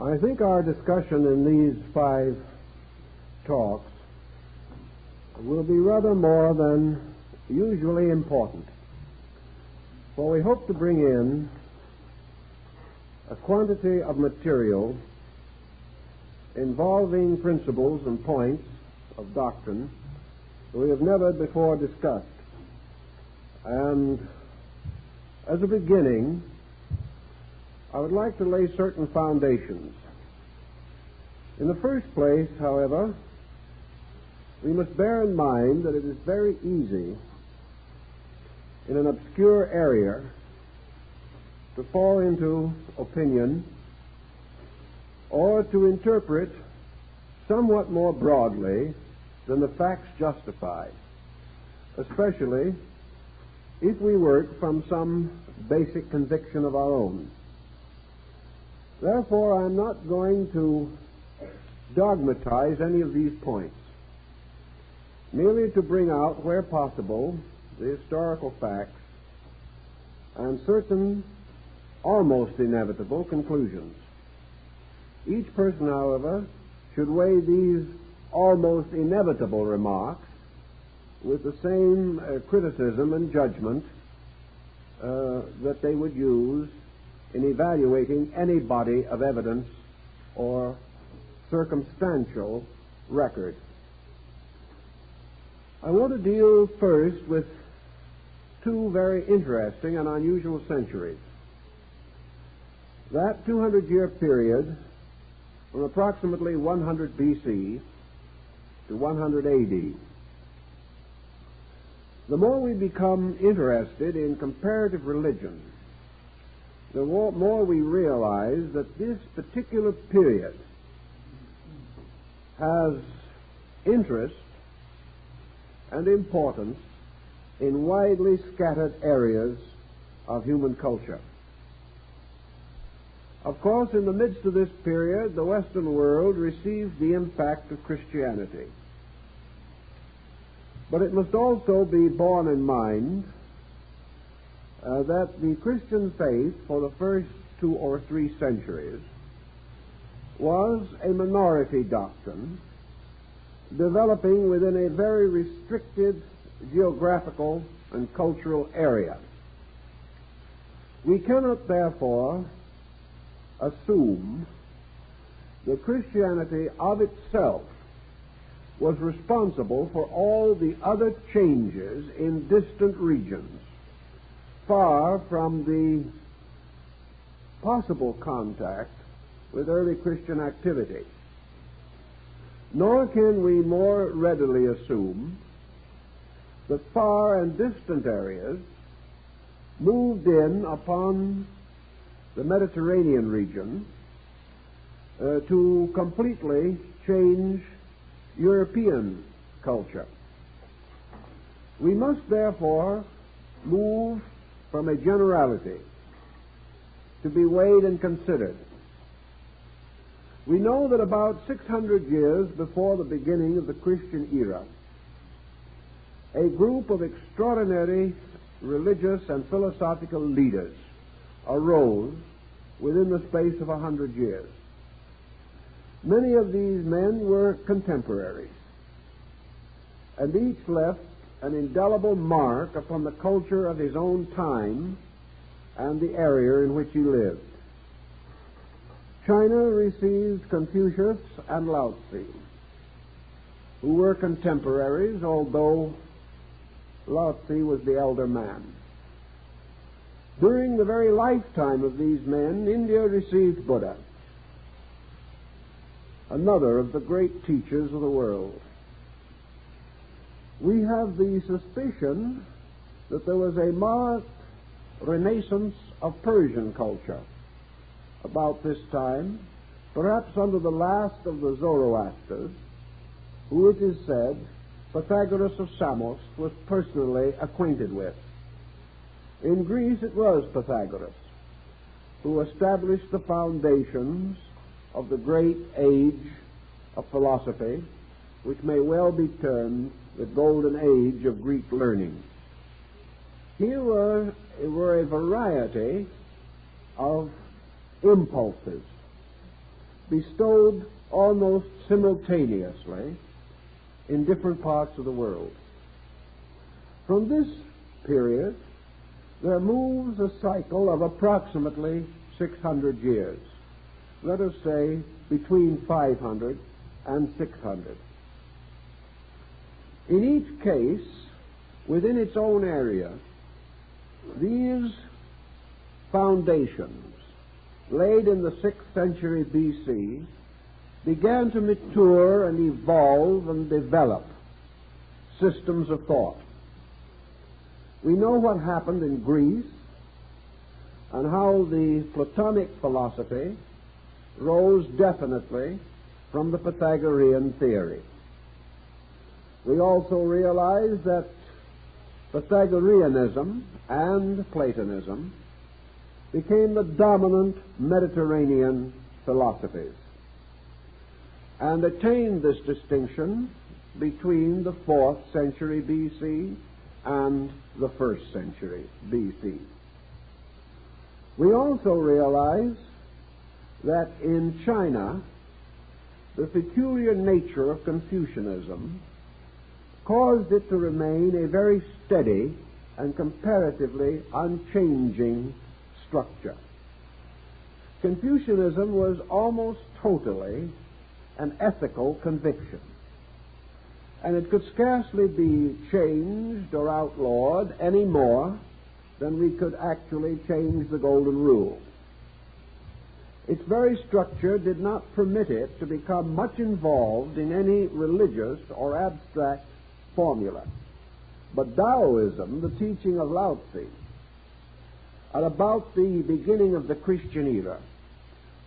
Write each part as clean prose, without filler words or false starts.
I think our discussion in these 5 talks will be rather more than usually important, for we hope to bring in a quantity of material involving principles and points of doctrine that we have never before discussed. And as a beginning, I would like to lay certain foundations. In the first place, however, we must bear in mind that it is very easy in an obscure area to fall into opinion or to interpret somewhat more broadly than the facts justify, especially if we work from some basic conviction of our own. Therefore, I'm not going to dogmatize any of these points, merely to bring out, where possible, the historical facts and certain almost inevitable conclusions. Each person, however, should weigh these almost inevitable remarks with the same criticism and judgment that they would use in evaluating any body of evidence or circumstantial record. I want to deal first with 2 very interesting and unusual centuries. That 200-year period from approximately 100 B.C. to 100 A.D. The more we become interested in comparative religion, the more we realize that this particular period has interest and importance in widely scattered areas of human culture. Of course, in the midst of this period, the Western world received the impact of Christianity. But it must also be borne in mind that the Christian faith for the first 2 or 3 centuries was a minority doctrine developing within a very restricted geographical and cultural area. We cannot, therefore, assume that Christianity of itself was responsible for all the other changes in distant regions, far from the possible contact with early Christian activity. Nor can we more readily assume that far and distant areas moved in upon the Mediterranean region to completely change European culture. We must therefore move from a generality to be weighed and considered. We know that about 600 years before the beginning of the Christian era, a group of extraordinary religious and philosophical leaders arose within the space of 100 years. Many of these men were contemporaries, and each left an indelible mark upon the culture of his own time and the area in which he lived. China received Confucius and Lao Tzu, who were contemporaries, although Lao Tzu was the elder man. During the very lifetime of these men, India received Buddha, another of the great teachers of the world. We have the suspicion that there was a marked renaissance of Persian culture about this time, perhaps under the last of the Zoroasters, who it is said Pythagoras of Samos was personally acquainted with. In Greece it was Pythagoras who established the foundations of the great age of philosophy, which may well be termed the golden age of Greek learning. Here were a variety of impulses bestowed almost simultaneously in different parts of the world. From this period, there moves a cycle of approximately 600 years. Let us say between 500 and 600. In each case, within its own area, these foundations, laid in the 6th century B.C., began to mature and evolve and develop systems of thought. We know what happened in Greece and how the Platonic philosophy rose definitely from the Pythagorean theory. We also realize that Pythagoreanism and Platonism became the dominant Mediterranean philosophies and attained this distinction between the 4th century B.C. and the 1st century B.C. We also realize that in China, the peculiar nature of Confucianism caused it to remain a very steady and comparatively unchanging structure. Confucianism was almost totally an ethical conviction, and it could scarcely be changed or outlawed any more than we could actually change the Golden Rule. Its very structure did not permit it to become much involved in any religious or abstract formula. But Taoism, the teaching of Lao Tzu, at about the beginning of the Christian era,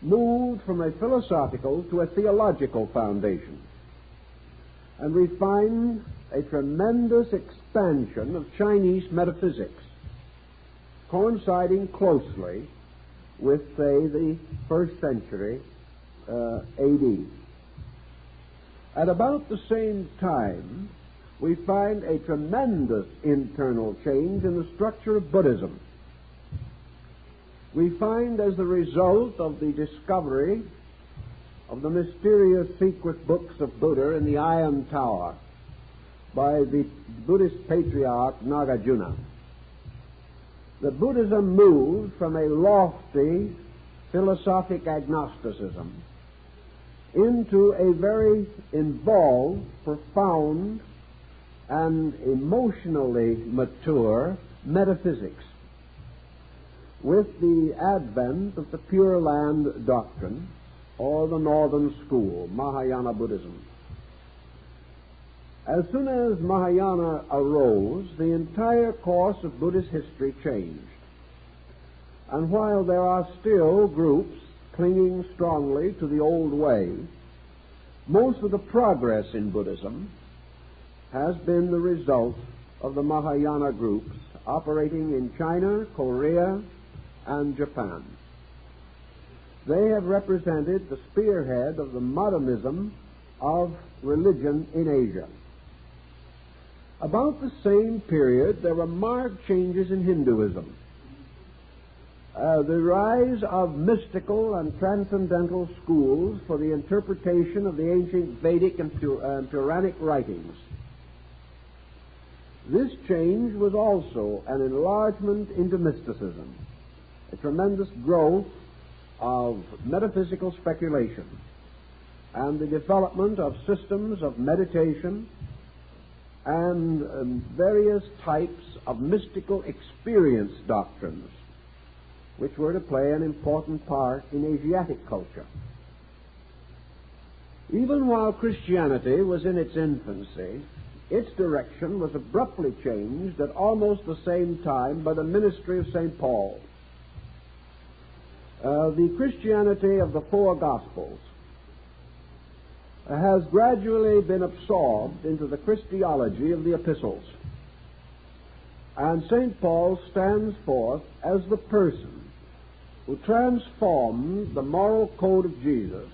moved from a philosophical to a theological foundation. And we find a tremendous expansion of Chinese metaphysics, coinciding closely with, say, the 1st century A.D. At about the same time, we find a tremendous internal change in the structure of Buddhism. We find, as the result of the discovery of the mysterious secret books of Buddha in the Iron Tower by the Buddhist patriarch Nagarjuna, that Buddhism moved from a lofty philosophic agnosticism into a very involved, profound, and emotionally mature metaphysics, with the advent of the Pure Land doctrine, or the Northern School, Mahayana Buddhism. As soon as Mahayana arose, the entire course of Buddhist history changed. And while there are still groups clinging strongly to the old way, most of the progress in Buddhism has been the result of the Mahayana groups operating in China, Korea, and Japan. They have represented the spearhead of the modernism of religion in Asia. About the same period, there were marked changes in Hinduism. The rise of mystical and transcendental schools for the interpretation of the ancient Vedic and Puranic writings. This change was also an enlargement into mysticism, a tremendous growth of metaphysical speculation, and the development of systems of meditation and various types of mystical experience doctrines, which were to play an important part in Asiatic culture. Even while Christianity was in its infancy, its direction was abruptly changed at almost the same time by the ministry of St. Paul. The Christianity of the four Gospels has gradually been absorbed into the Christology of the epistles. And St. Paul stands forth as the person who transformed the moral code of Jesus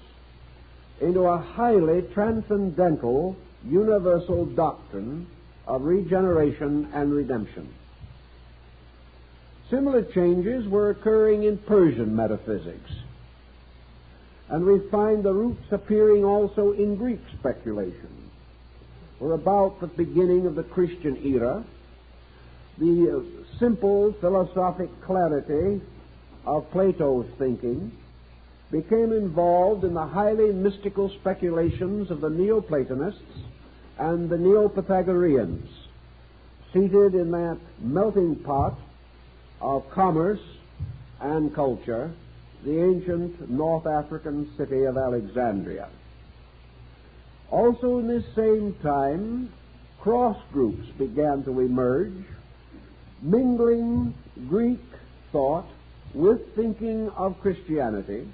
into a highly transcendental, universal doctrine of regeneration and redemption. Similar changes were occurring in Persian metaphysics. And we find the roots appearing also in Greek speculation. For about the beginning of the Christian era, the simple philosophic clarity of Plato's thinking became involved in the highly mystical speculations of the Neoplatonists and the Neo-Pythagoreans, seated in that melting pot of commerce and culture, the ancient North African city of Alexandria. Also in this same time, cross groups began to emerge, mingling Greek thought with thinking of Christianity,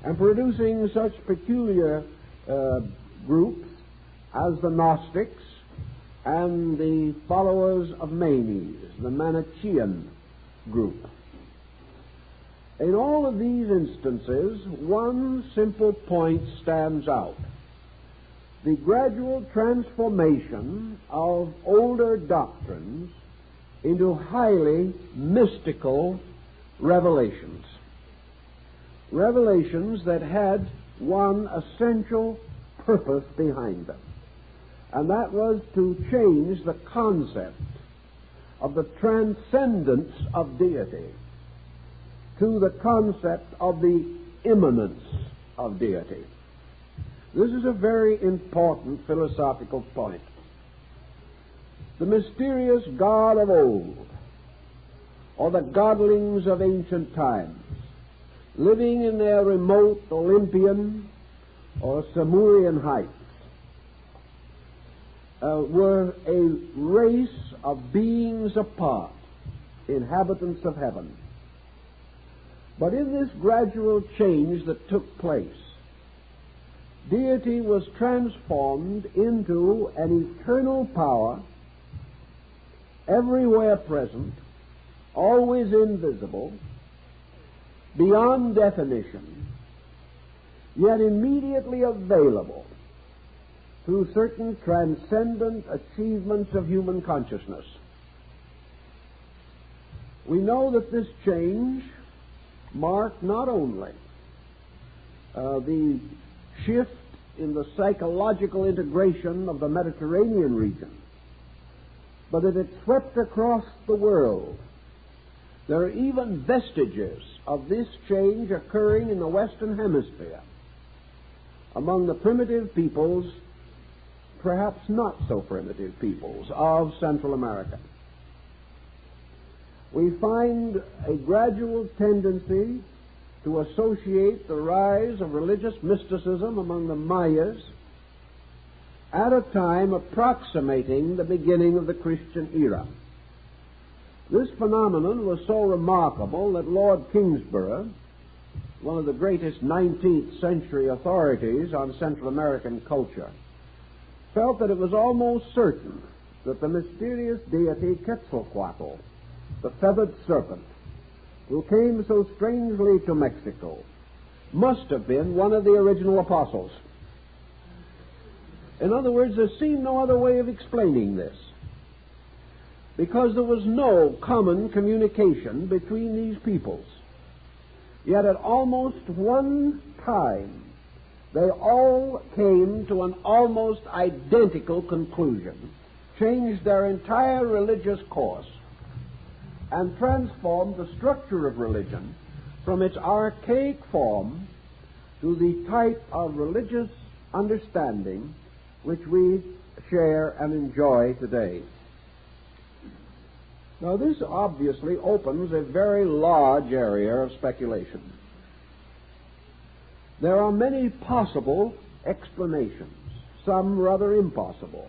and producing such peculiar groups as the Gnostics and the followers of Manes, the Manichaean group. In all of these instances, one simple point stands out: the gradual transformation of older doctrines into highly mystical revelations. Revelations that had one essential purpose behind them, and that was to change the concept of the transcendence of deity to the concept of the immanence of deity. This is a very important philosophical point. The mysterious God of old, or the godlings of ancient times, living in their remote Olympian or Samurian heights, were a race of beings apart, inhabitants of heaven. But in this gradual change that took place, deity was transformed into an eternal power, everywhere present, always invisible, beyond definition, yet immediately available through certain transcendent achievements of human consciousness. We know that this change marked not only the shift in the psychological integration of the Mediterranean region, but that it swept across the world. There are even vestiges of this change occurring in the Western Hemisphere among the primitive peoples, perhaps not so primitive peoples, of Central America. We find a gradual tendency to associate the rise of religious mysticism among the Mayas at a time approximating the beginning of the Christian era. This phenomenon was so remarkable that Lord Kingsborough, one of the greatest 19th century authorities on Central American culture, felt that it was almost certain that the mysterious deity Quetzalcoatl, the feathered serpent, who came so strangely to Mexico, must have been one of the original apostles. In other words, there seemed no other way of explaining this, because there was no common communication between these peoples. Yet at almost one time, they all came to an almost identical conclusion, changed their entire religious course, and transformed the structure of religion from its archaic form to the type of religious understanding which we share and enjoy today. Now, this obviously opens a very large area of speculation. There are many possible explanations, some rather impossible,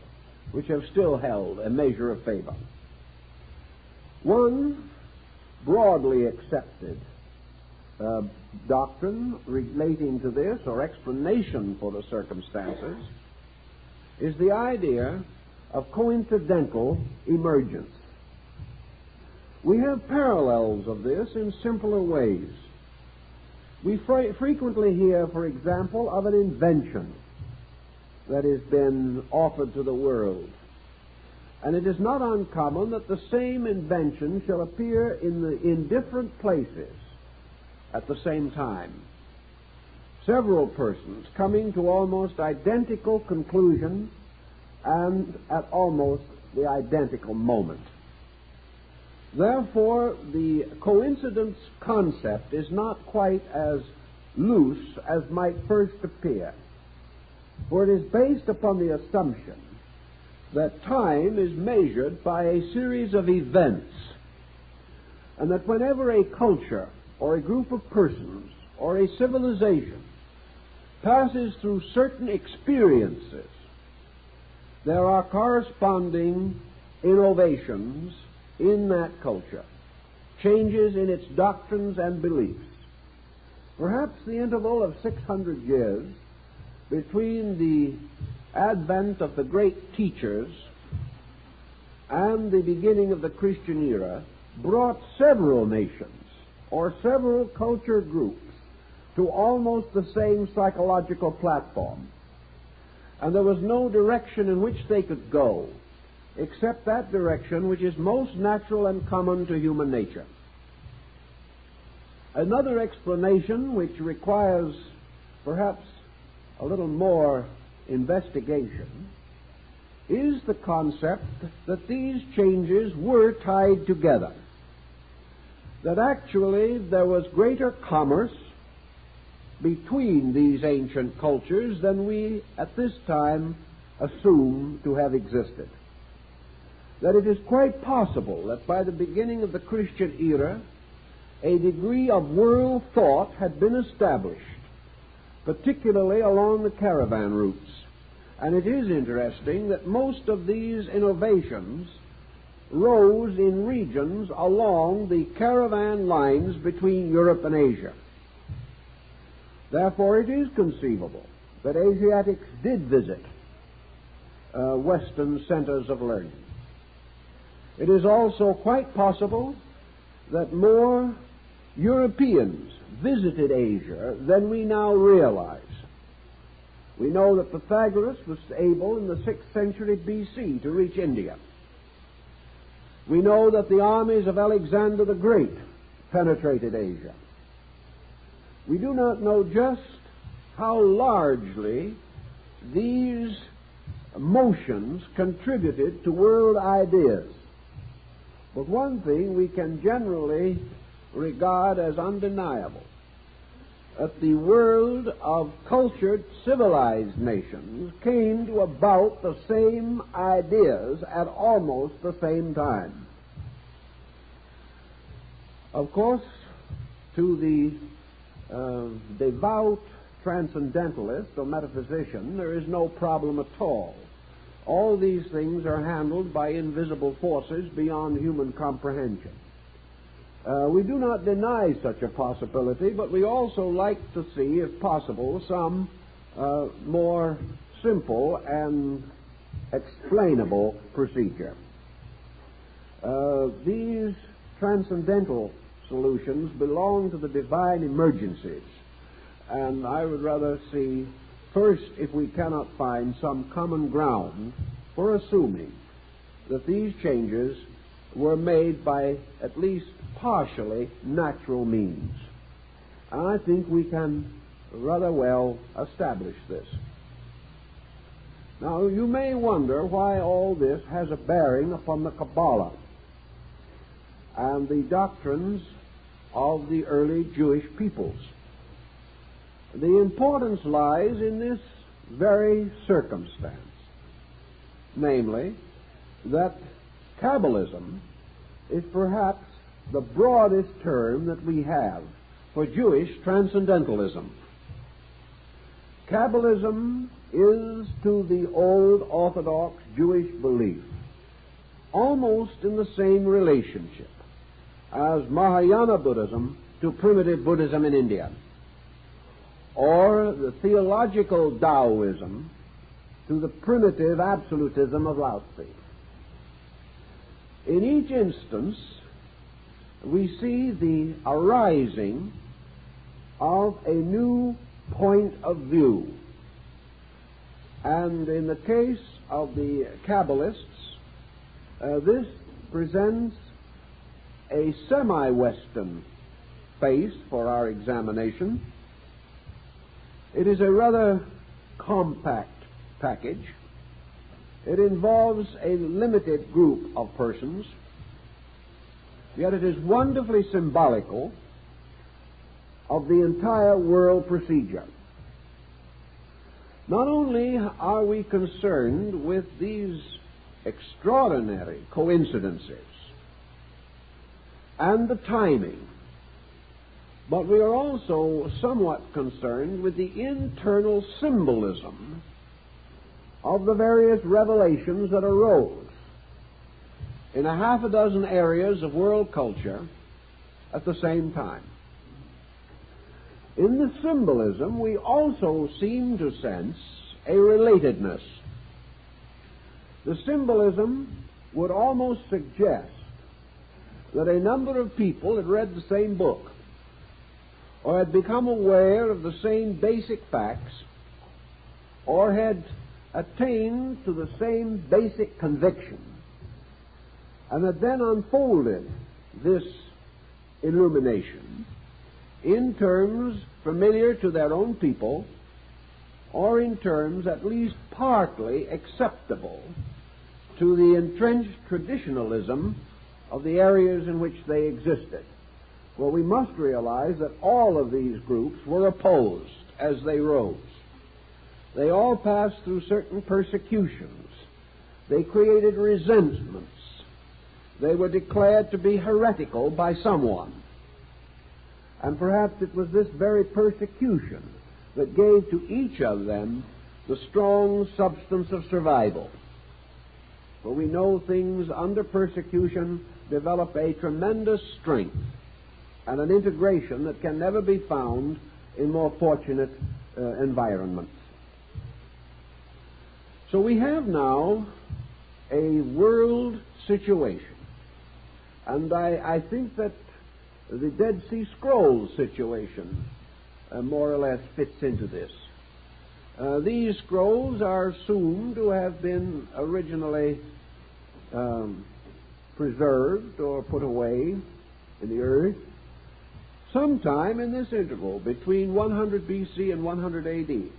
which have still held a measure of favor. One broadly accepted doctrine relating to this, or explanation for the circumstances, is the idea of coincidental emergence. We have parallels of this in simpler ways. We frequently hear, for example, of an invention that has been offered to the world. And it is not uncommon that the same invention shall appear in different places at the same time. several persons coming to almost identical conclusions and at almost the identical moment. Therefore, the coincidence concept is not quite as loose as might first appear, for it is based upon the assumption that time is measured by a series of events, and that whenever a culture or a group of persons or a civilization passes through certain experiences, there are corresponding innovations in that culture, changes in its doctrines and beliefs. Perhaps the interval of 600 years between the advent of the great teachers and the beginning of the Christian era brought several nations or several culture groups to almost the same psychological platform. And there was no direction in which they could go except that direction which is most natural and common to human nature. Another explanation, which requires perhaps a little more investigation, is the concept that these changes were tied together, that actually there was greater commerce between these ancient cultures than we at this time assume to have existed. That it is quite possible that by the beginning of the Christian era, a degree of world thought had been established, particularly along the caravan routes. And it is interesting that most of these innovations rose in regions along the caravan lines between Europe and Asia. Therefore, it is conceivable that Asiatics did visit Western centers of learning. It is also quite possible that more Europeans visited Asia than we now realize. We know that Pythagoras was able in the 6th century B.C. to reach India. We know that the armies of Alexander the Great penetrated Asia. We do not know just how largely these motions contributed to world ideas. But one thing we can generally regard as undeniable, that the world of cultured, civilized nations came to about the same ideas at almost the same time. Of course, to the devout transcendentalist or metaphysician, there is no problem at all. All these things are handled by invisible forces beyond human comprehension. We do not deny such a possibility, but we also like to see, if possible, some more simple and explainable procedure. These transcendental solutions belong to the divine emergencies, and I would rather see first if we cannot find some common ground for assuming that these changes were made by at least partially natural means. And I think we can rather well establish this. Now, you may wonder why all this has a bearing upon the Cabala and the doctrines of the early Jewish peoples. The importance lies in this very circumstance, namely, that Kabbalism is perhaps the broadest term that we have for Jewish transcendentalism. Kabbalism is to the old Orthodox Jewish belief almost in the same relationship as Mahayana Buddhism to primitive Buddhism in India, or the theological Taoism to the primitive absolutism of Lao Tzu. In each instance, we see the arising of a new point of view. And in the case of the Kabbalists, this presents a semi-Western face for our examination. It is a rather compact package. It involves a limited group of persons, yet it is wonderfully symbolical of the entire world procedure. Not only are we concerned with these extraordinary coincidences and the timing, but we are also somewhat concerned with the internal symbolism of the various revelations that arose in a half a dozen areas of world culture at the same time. In the symbolism, we also seem to sense a relatedness. The symbolism would almost suggest that a number of people had read the same book or had become aware of the same basic facts or had attained to the same basic conviction and had then unfolded this illumination in terms familiar to their own people or in terms at least partly acceptable to the entrenched traditionalism of the areas in which they existed. Well, we must realize that all of these groups were opposed as they rose. They all passed through certain persecutions. They created resentments. They were declared to be heretical by someone. And perhaps it was this very persecution that gave to each of them the strong substance of survival. For we know things under persecution develop a tremendous strength and an integration that can never be found in more fortunate environments. So we have now a world situation, and I think that the Dead Sea Scrolls situation more or less fits into this. These scrolls are assumed to have been originally preserved or put away in the earth sometime in this interval between 100 B.C. and 100 A.D.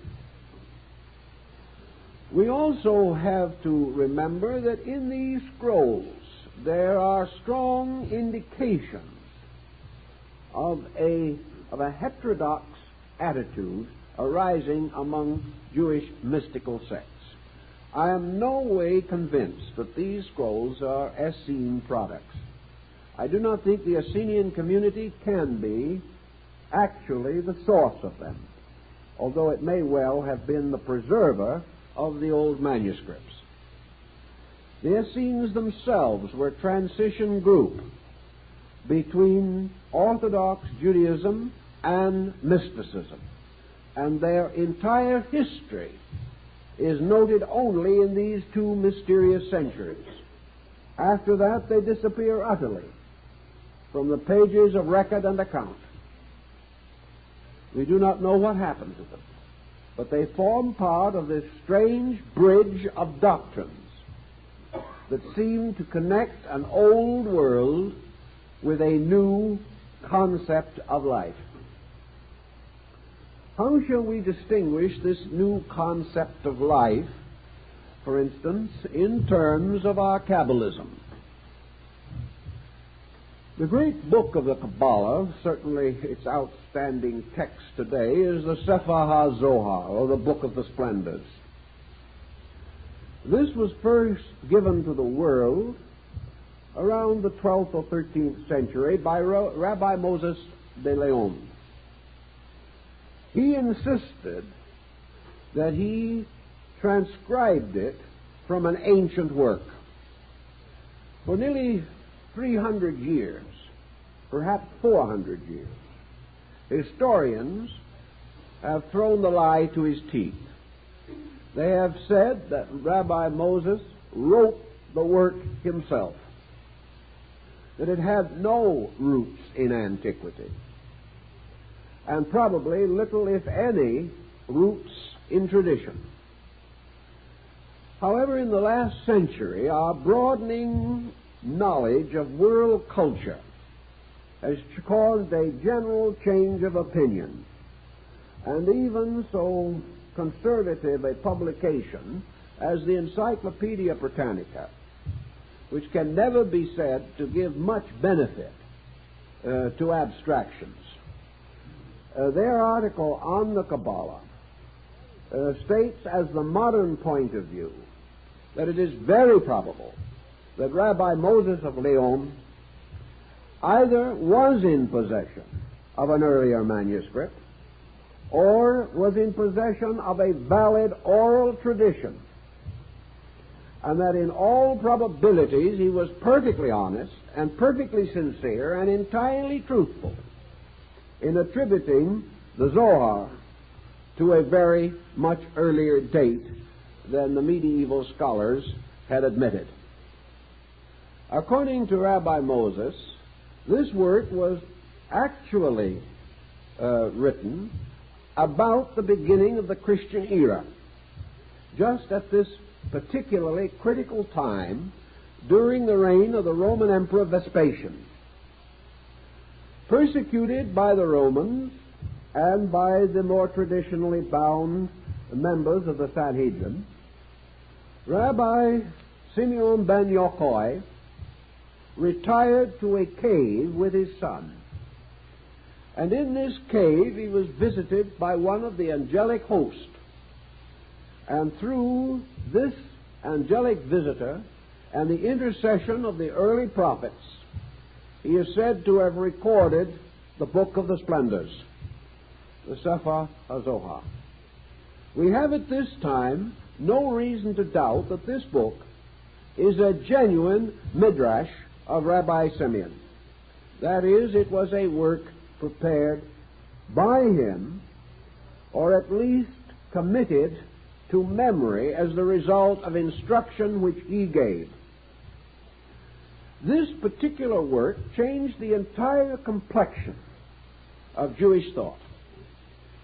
We also have to remember that in these scrolls there are strong indications of a heterodox attitude arising among Jewish mystical sects. I am no way convinced that these scrolls are Essene products. I do not think the Essenian community can be actually the source of them, although it may well have been the preserver of the old manuscripts. The Essenes themselves were a transition group between Orthodox Judaism and mysticism, and their entire history is noted only in these two mysterious centuries. After that, they disappear utterly from the pages of record and account. We do not know what happened to them, but they form part of this strange bridge of doctrines that seem to connect an old world with a new concept of life. How shall we distinguish this new concept of life, for instance, in terms of our Kabbalism? The great book of the Cabala, certainly its outstanding text today, is the Sefer HaZohar, or the Book of the Splendors. This was first given to the world around the 12th or 13th century by Rabbi Moses de Leon. He insisted that he transcribed it from an ancient work. For nearly 300 years, perhaps 400 years, historians have thrown the lie to his teeth. They have said that Rabbi Moses wrote the work himself, that it had no roots in antiquity, and probably little, if any, roots in tradition. However, in the last century, our broadening knowledge of world culture has caused a general change of opinion. and even so conservative a publication as the Encyclopedia Britannica, which can never be said to give much benefit to abstractions. Their article on the Cabala states as the modern point of view that it is very probable that Rabbi Moses of Leon either was in possession of an earlier manuscript or was in possession of a valid oral tradition, and that in all probabilities he was perfectly honest and perfectly sincere and entirely truthful in attributing the Zohar to a very much earlier date than the medieval scholars had admitted. According to Rabbi Moses, this work was actually written about the beginning of the Christian era, just at this particularly critical time during the reign of the Roman Emperor Vespasian. Persecuted by the Romans and by the more traditionally bound members of the Sanhedrin, Rabbi Simeon ben Yochai retired to a cave with his son. And in this cave he was visited by one of the angelic host. And through this angelic visitor and the intercession of the early prophets, he is said to have recorded the Book of the Splendors, the Sefer HaZohar. We have at this time no reason to doubt that this book is a genuine midrash of Rabbi Simeon. That is, it was a work prepared by him, or at least committed to memory as the result of instruction which he gave. This particular work changed the entire complexion of Jewish thought.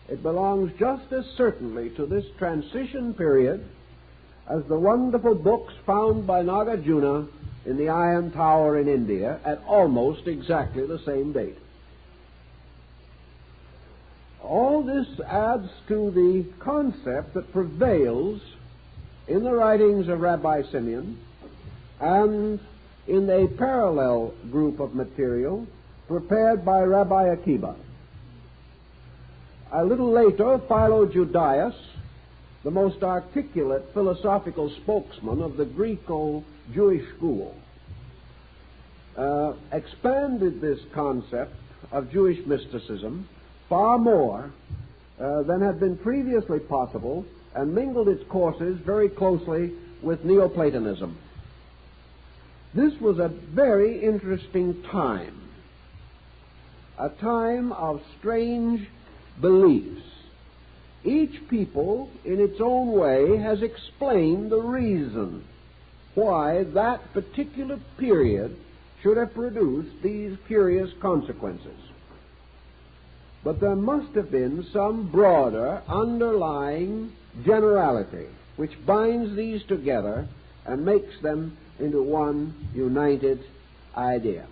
It belongs just as certainly to this transition period as the wonderful books found by Nagarjuna in the Iron Tower in India at almost exactly the same date. All this adds to the concept that prevails in the writings of Rabbi Simeon and in a parallel group of material prepared by Rabbi Akiba. A little later, Philo Judaeus, the most articulate philosophical spokesman of the Greco-Jewish school, expanded this concept of Jewish mysticism far more than had been previously possible, and mingled its courses very closely with Neoplatonism. This was a very interesting time, a time of strange beliefs. Each people, in its own way, has explained the reason why that particular period should have produced these curious consequences. But there must have been some broader underlying generality which binds these together and makes them into one united idea.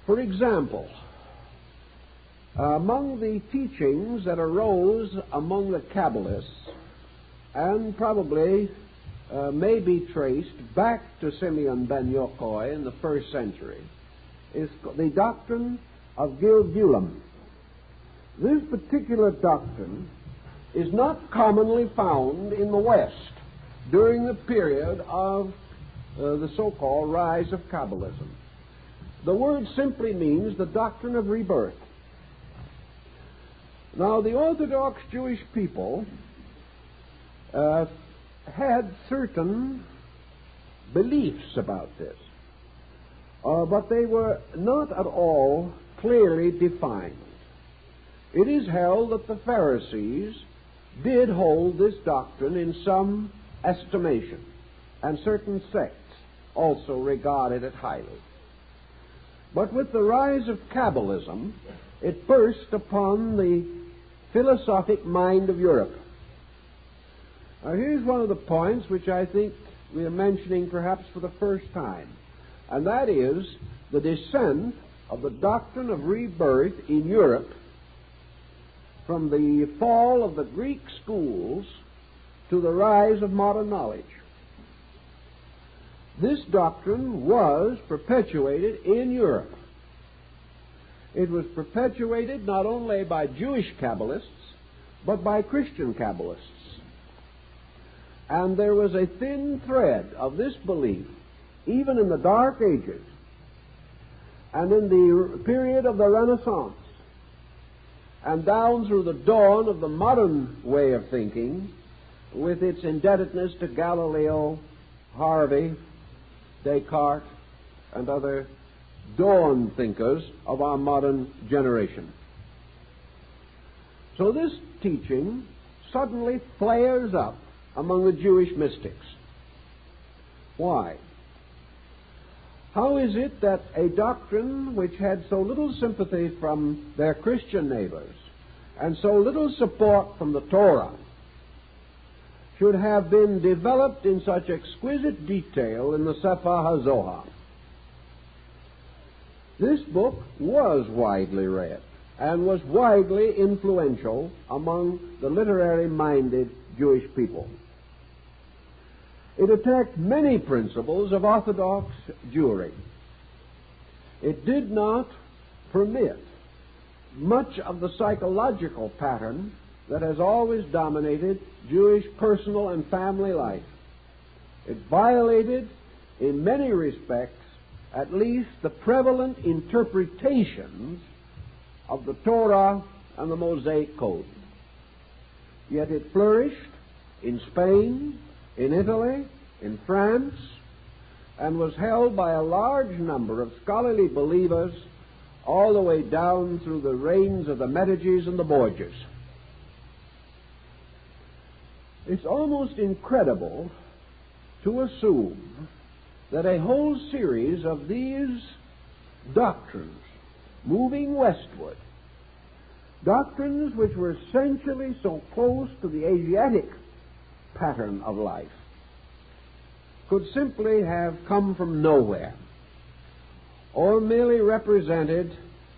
For example, among the teachings that arose among the Kabbalists and probably may be traced back to Simeon ben Yochai in the first century is the doctrine of Gilgulim. This particular doctrine is not commonly found in the West during the period of the so-called rise of Kabbalism. The word simply means the doctrine of rebirth. Now, the Orthodox Jewish people had certain beliefs about this, but they were not at all clearly defined. It is held that the Pharisees did hold this doctrine in some estimation, and certain sects also regarded it highly. But with the rise of Kabbalism, it burst upon the philosophic mind of Europe. Now, here's one of the points which I think we are mentioning perhaps for the first time, and that is the descent of the doctrine of rebirth in Europe from the fall of the Greek schools to the rise of modern knowledge. This doctrine was perpetuated in Europe. It was perpetuated not only by Jewish Kabbalists, but by Christian Kabbalists. And there was a thin thread of this belief, even in the Dark Ages, and in the period of the Renaissance, and down through the dawn of the modern way of thinking, with its indebtedness to Galileo, Harvey, Descartes, and other dawn thinkers of our modern generation. So this teaching suddenly flares up among the Jewish mystics. Why? How is it that a doctrine which had so little sympathy from their Christian neighbors and so little support from the Torah should have been developed in such exquisite detail in the Sefer HaZohar? This book was widely read and was widely influential among the literary-minded Jewish people. It attacked many principles of Orthodox Jewry. It did not permit much of the psychological pattern that has always dominated Jewish personal and family life. It violated, in many respects, at least the prevalent interpretations of the Torah and the Mosaic Code. Yet it flourished in Spain, in Italy, in France, and was held by a large number of scholarly believers all the way down through the reigns of the Medicis and the Borgias. It's almost incredible to assume that a whole series of these doctrines moving westward, doctrines which were essentially so close to the Asiatic pattern of life, could simply have come from nowhere or merely represented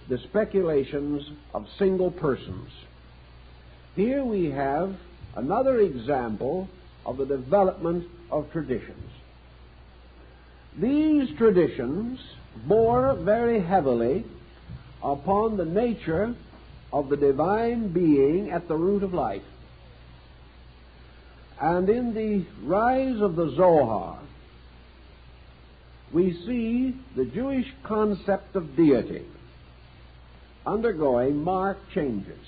the speculations of single persons. Here we have another example of the development of traditions. These traditions bore very heavily upon the nature of the divine being at the root of life. And in the rise of the Zohar, we see the Jewish concept of deity undergoing marked changes.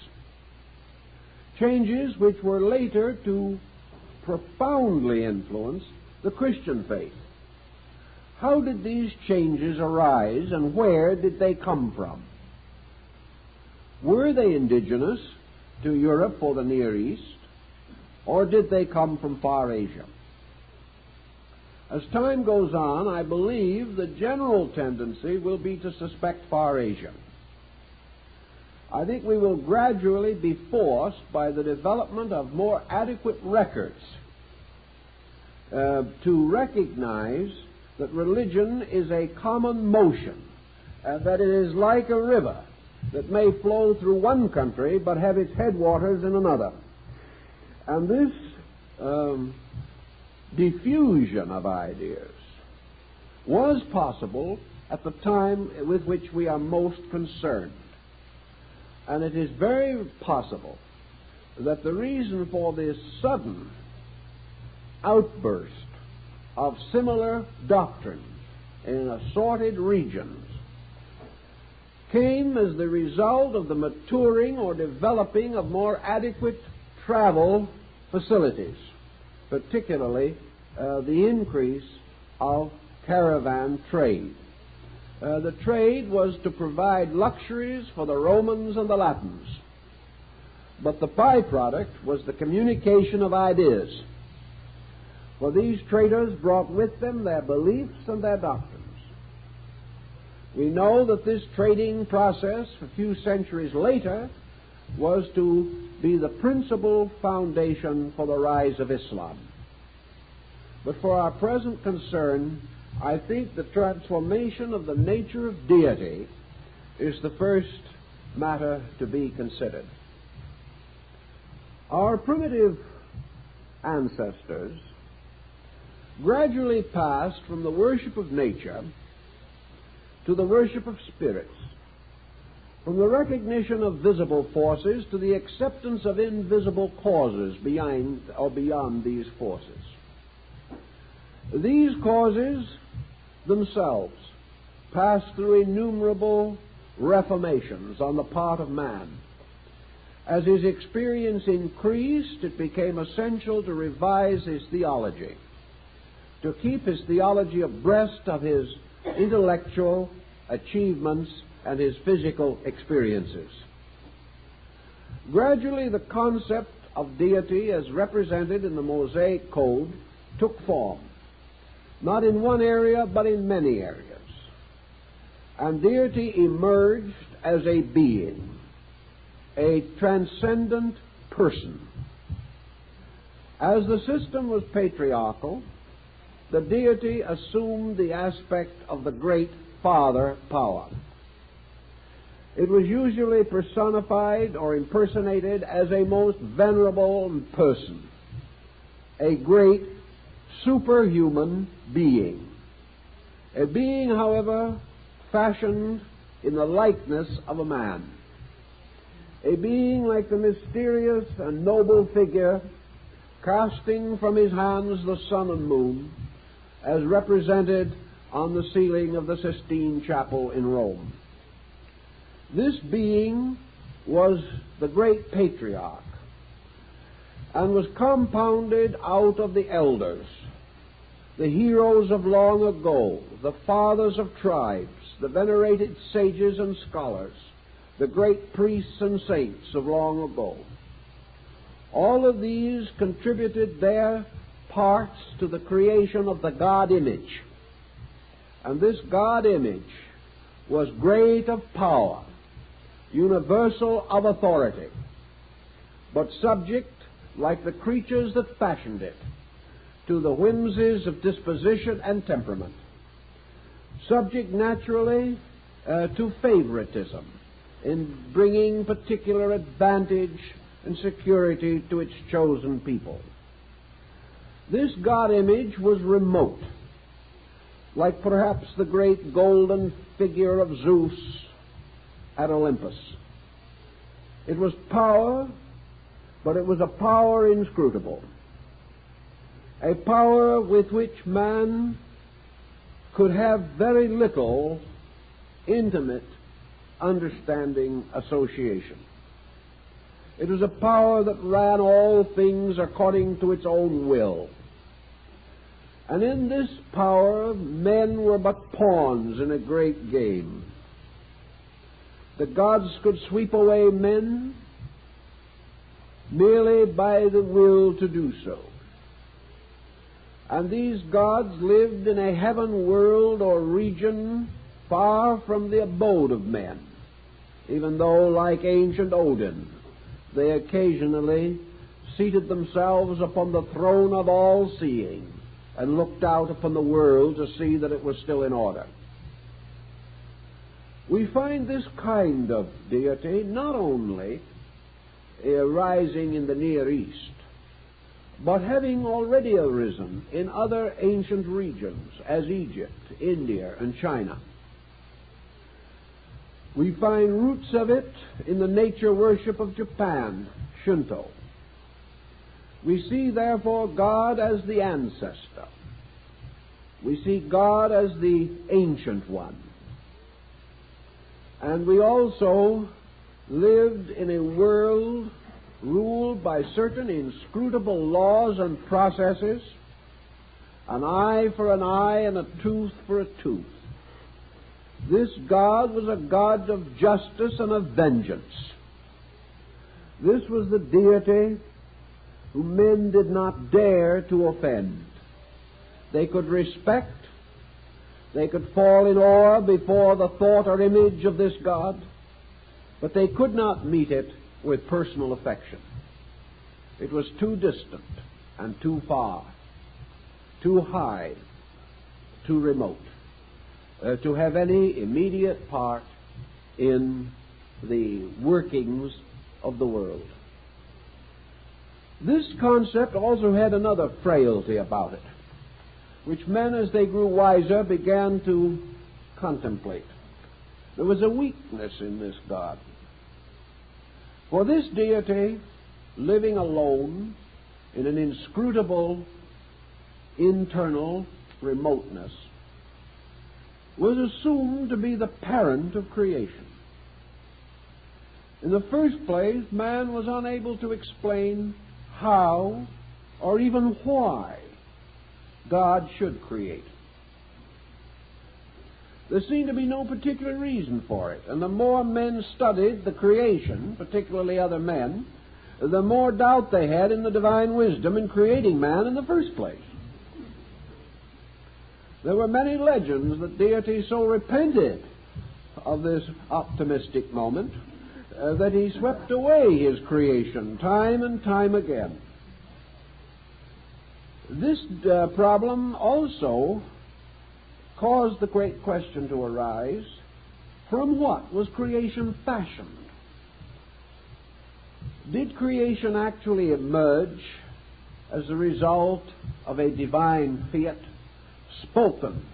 Changes which were later to profoundly influence the Christian faith. How did these changes arise and where did they come from? Were they indigenous to Europe or the Near East, or did they come from far Asia? As time goes on, I believe the general tendency will be to suspect far Asia. I think we will gradually be forced by the development of more adequate records to recognize that religion is a common motion, and that it is like a river that may flow through one country but have its headwaters in another. And this diffusion of ideas was possible at the time with which we are most concerned. And it is very possible that the reason for this sudden outburst of similar doctrines in assorted regions came as the result of the maturing or developing of more adequate travel facilities, particularly the increase of caravan trade. The trade was to provide luxuries for the Romans and the Latins, but the byproduct was the communication of ideas. For these traders brought with them their beliefs and their doctrines. We know that this trading process a few centuries later was to be the principal foundation for the rise of Islam. But for our present concern, I think the transformation of the nature of deity is the first matter to be considered. Our primitive ancestors gradually passed from the worship of nature to the worship of spirits, from the recognition of visible forces to the acceptance of invisible causes beyond these forces. These causes themselves passed through innumerable reformations on the part of man. As his experience increased, it became essential to revise his theology, to keep his theology abreast of his intellectual achievements and his physical experiences. Gradually, the concept of deity as represented in the Mosaic Code took form, not in one area, but in many areas. And deity emerged as a being, a transcendent person. As the system was patriarchal, the deity assumed the aspect of the great father power. It was usually personified or impersonated as a most venerable person, a great superhuman being. A being, however, fashioned in the likeness of a man. A being like the mysterious and noble figure casting from his hands the sun and moon, as represented on the ceiling of the Sistine Chapel in Rome. This being was the great patriarch and was compounded out of the elders, the heroes of long ago, the fathers of tribes, the venerated sages and scholars, the great priests and saints of long ago. All of these contributed their parts to the creation of the God image. And this God image was great of power, universal of authority, but subject, like the creatures that fashioned it, to the whimsies of disposition and temperament, subject naturally to favoritism in bringing particular advantage and security to its chosen people. This God image was remote, like perhaps the great golden figure of Zeus at Olympus. It was power, but it was a power inscrutable, a power with which man could have very little intimate understanding association. It was a power that ran all things according to its own will. And in this power, men were but pawns in a great game. The gods could sweep away men merely by the will to do so. And these gods lived in a heaven world or region far from the abode of men, even though, like ancient Odin, they occasionally seated themselves upon the throne of all-seeing and looked out upon the world to see that it was still in order. We find this kind of deity not only arising in the Near East, but having already arisen in other ancient regions as Egypt, India, and China. We find roots of it in the nature worship of Japan, Shinto. We see, therefore, God as the ancestor. We see God as the ancient one. And we also lived in a world ruled by certain inscrutable laws and processes, an eye for an eye and a tooth for a tooth. This God was a God of justice and of vengeance. This was the deity whom men did not dare to offend. They could respect, they could fall in awe before the thought or image of this God, but they could not meet it with personal affection. It was too distant and too far, too high, too remote, to have any immediate part in the workings of the world. This concept also had another frailty about it, which men, as they grew wiser, began to contemplate. There was a weakness in this God. For this deity, living alone in an inscrutable internal remoteness, was assumed to be the parent of creation. In the first place, man was unable to explain how or even why God should create. There seemed to be no particular reason for it, and the more men studied the creation, particularly other men, the more doubt they had in the divine wisdom in creating man in the first place. There were many legends that deity so repented of this optimistic moment that he swept away his creation time and time again. This problem also caused the great question to arise: from what was creation fashioned? Did creation actually emerge as a result of a divine fiat spoken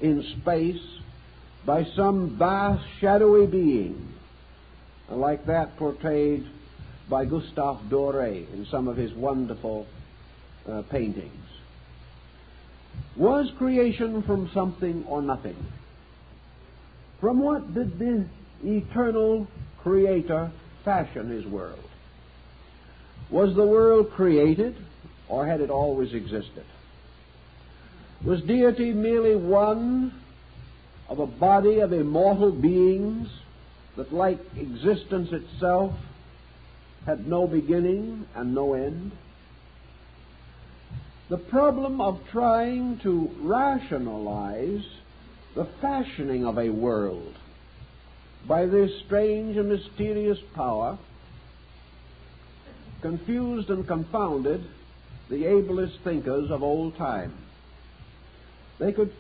in space by some vast shadowy being, like that portrayed by Gustave Doré in some of his wonderful paintings? Was creation from something or nothing? From what did the eternal Creator fashion his world? Was the world created, or had it always existed? Was deity merely one of a body of immortal beings that, like existence itself, had no beginning and no end? The problem of trying to rationalize the fashioning of a world by this strange and mysterious power confused and confounded the ablest thinkers of old time. They could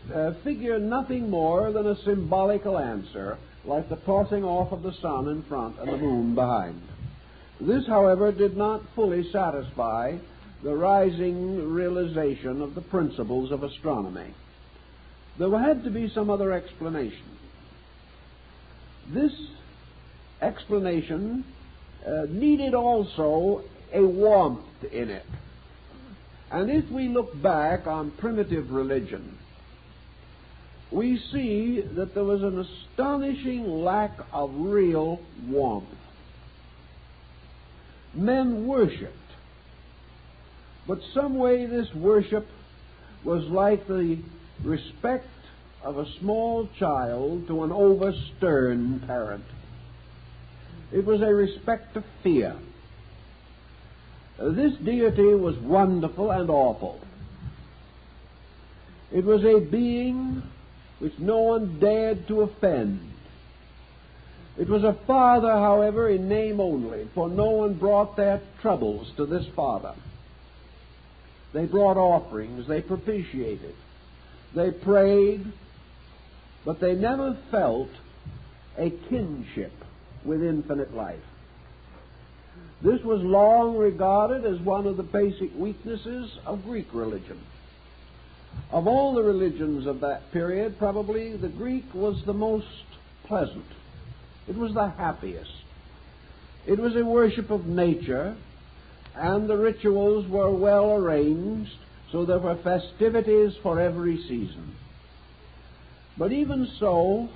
figure nothing more than a symbolical answer, like the tossing off of the sun in front and the moon behind. This, however, did not fully satisfy the rising realization of the principles of astronomy. There had to be some other explanation. This explanation needed also a warmth in it. And if we look back on primitive religion, we see that there was an astonishing lack of real warmth. Men worshipped, but some way this worship was like the respect of a small child to an over-stern parent. It was a respect of fear. This deity was wonderful and awful. It was a being which no one dared to offend. It was a father, however, in name only, for no one brought their troubles to this father. They brought offerings, they propitiated, they prayed, but they never felt a kinship with infinite life. This was long regarded as one of the basic weaknesses of Greek religion. Of all the religions of that period, probably the Greek was the most pleasant. It was the happiest. It was a worship of nature, and the rituals were well arranged, so there were festivities for every season. But even so,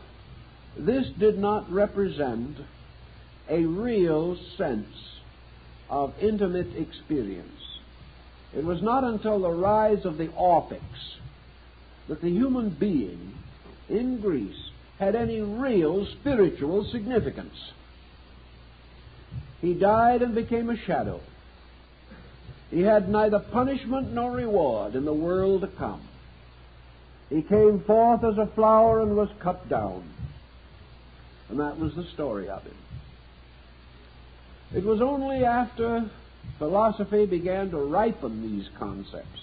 this did not represent a real sense of intimate experience. It was not until the rise of the Orphics that the human being in Greece had any real spiritual significance. He died and became a shadow. He had neither punishment nor reward in the world to come. He came forth as a flower and was cut down. And that was the story of him. It was only after philosophy began to ripen these concepts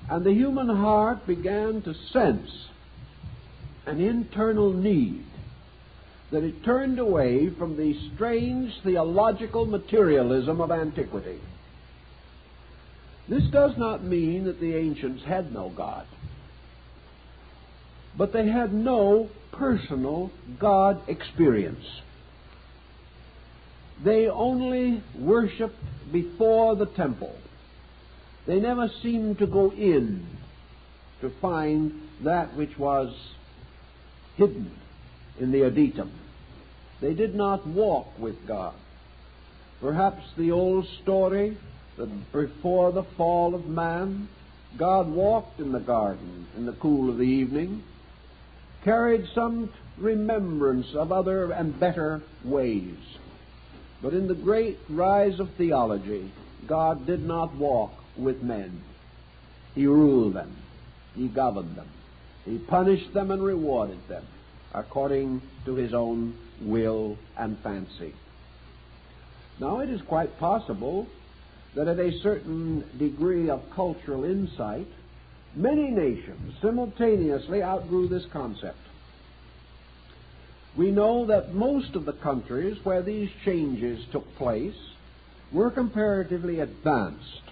and the human heart began to sense an internal need that it turned away from the strange theological materialism of antiquity. This does not mean that the ancients had no God, but they had no personal God experience. They only worshipped before the temple. They never seemed to go in to find that which was hidden in the adytum. They did not walk with God. Perhaps the old story that before the fall of man, God walked in the garden in the cool of the evening, carried some remembrance of other and better ways. But in the great rise of theology, God did not walk with men. He ruled them. He governed them. He punished them and rewarded them according to his own will and fancy. Now, it is quite possible that at a certain degree of cultural insight, many nations simultaneously outgrew this concept. We know that most of the countries where these changes took place were comparatively advanced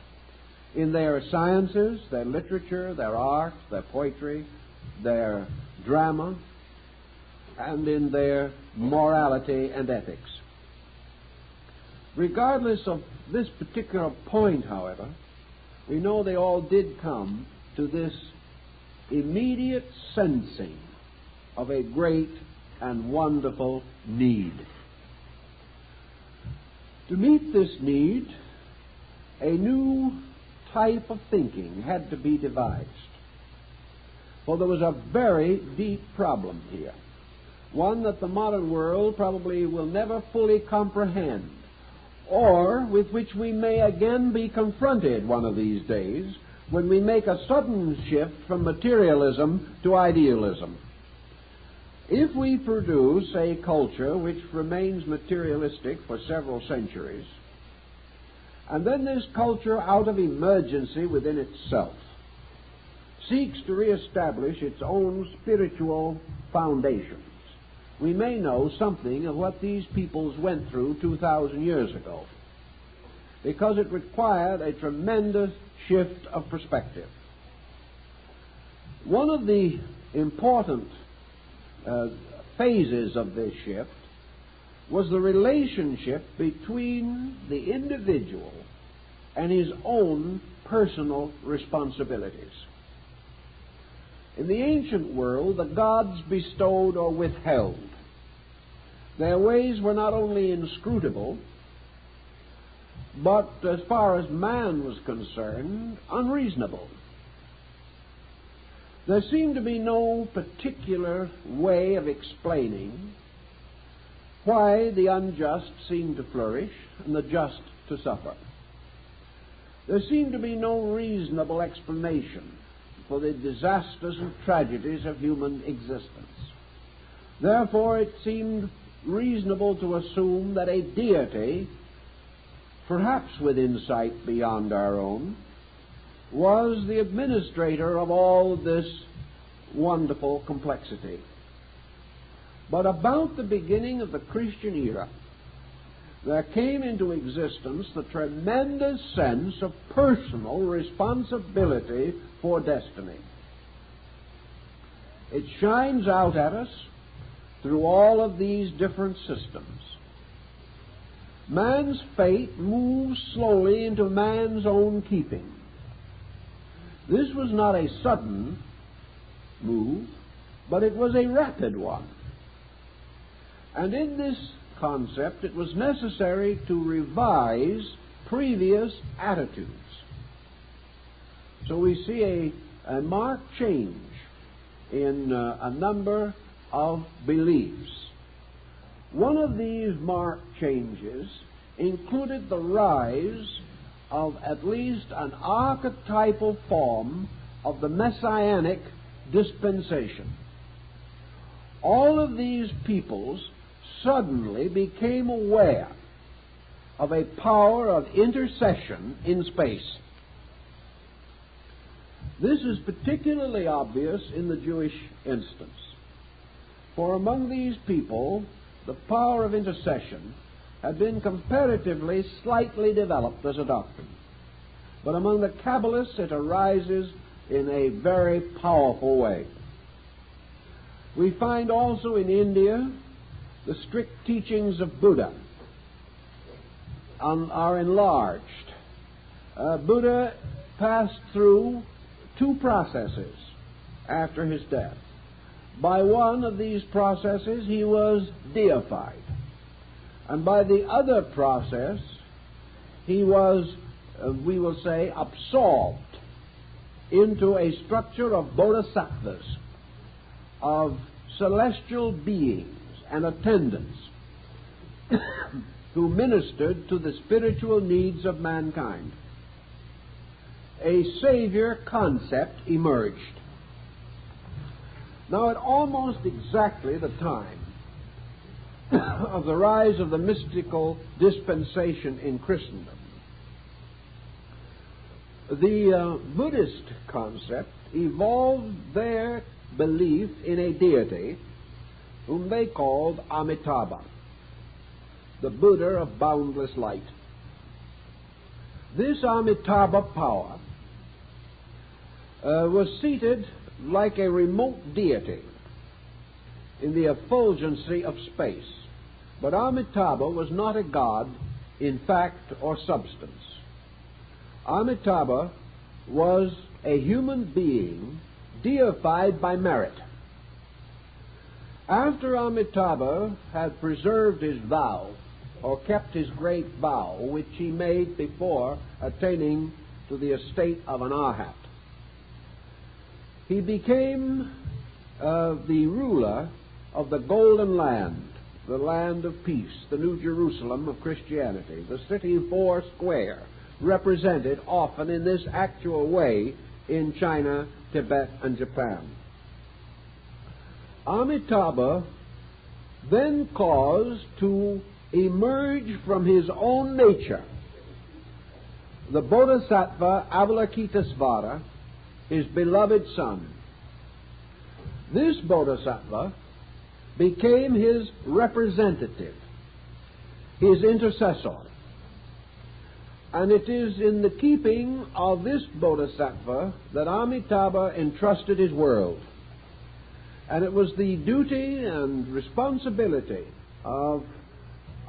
in their sciences, their literature, their art, their poetry, their drama, and in their morality and ethics. Regardless of this particular point, however, we know they all did come to this immediate sensing of a great and wonderful need. To meet this need, a new type of thinking had to be devised. For there was a very deep problem here, one that the modern world probably will never fully comprehend, or with which we may again be confronted one of these days when we make a sudden shift from materialism to idealism. If we produce a culture which remains materialistic for several centuries, and then this culture, out of emergency within itself, seeks to reestablish its own spiritual foundations, we may know something of what these peoples went through 2,000 years ago, because it required a tremendous shift of perspective. One of the important phases of this shift was the relationship between the individual and his own personal responsibilities. In the ancient world, the gods bestowed or withheld. Their ways were not only inscrutable, but as far as man was concerned, unreasonable. There seemed to be no particular way of explaining why the unjust seemed to flourish and the just to suffer. There seemed to be no reasonable explanation for the disasters and tragedies of human existence. Therefore, it seemed reasonable to assume that a deity, perhaps with insight beyond our own, was the administrator of all this wonderful complexity. But about the beginning of the Christian era, there came into existence the tremendous sense of personal responsibility for destiny. It shines out at us through all of these different systems. Man's fate moves slowly into man's own keeping. This was not a sudden move, but it was a rapid one. And in this concept, it was necessary to revise previous attitudes. So we see a marked change in a number of beliefs. One of these marked changes included the rise of at least an archetypal form of the messianic dispensation. All of these peoples suddenly became aware of a power of intercession in space. This is particularly obvious in the Jewish instance, for among these people the power of intercession had been comparatively slightly developed as a doctrine. But among the Kabbalists it arises in a very powerful way. We find also in India the strict teachings of Buddha are enlarged. Buddha passed through two processes after his death. By one of these processes he was deified, and by the other process he was, we will say, absolved into a structure of bodhisattvas, of celestial beings and attendants who ministered to the spiritual needs of mankind. A Savior concept emerged. Now, at almost exactly the time of the rise of the mystical dispensation in Christendom, the Buddhist concept evolved their belief in a deity whom they called Amitabha, the Buddha of boundless light. This Amitabha power was seated like a remote deity in the effulgency of space. But Amitabha was not a god in fact or substance. Amitabha was a human being deified by merit. After Amitabha had preserved his vow, or kept his great vow, which he made before attaining to the estate of an arhat, he became the ruler of the Golden Land, the land of peace, the New Jerusalem of Christianity, the city four square, represented often in this actual way in China, Tibet, and Japan. Amitabha then caused to emerge from his own nature the Bodhisattva Avalokitesvara, his beloved son. This Bodhisattva became his representative, his intercessor. And it is in the keeping of this Bodhisattva that Amitabha entrusted his world. And it was the duty and responsibility of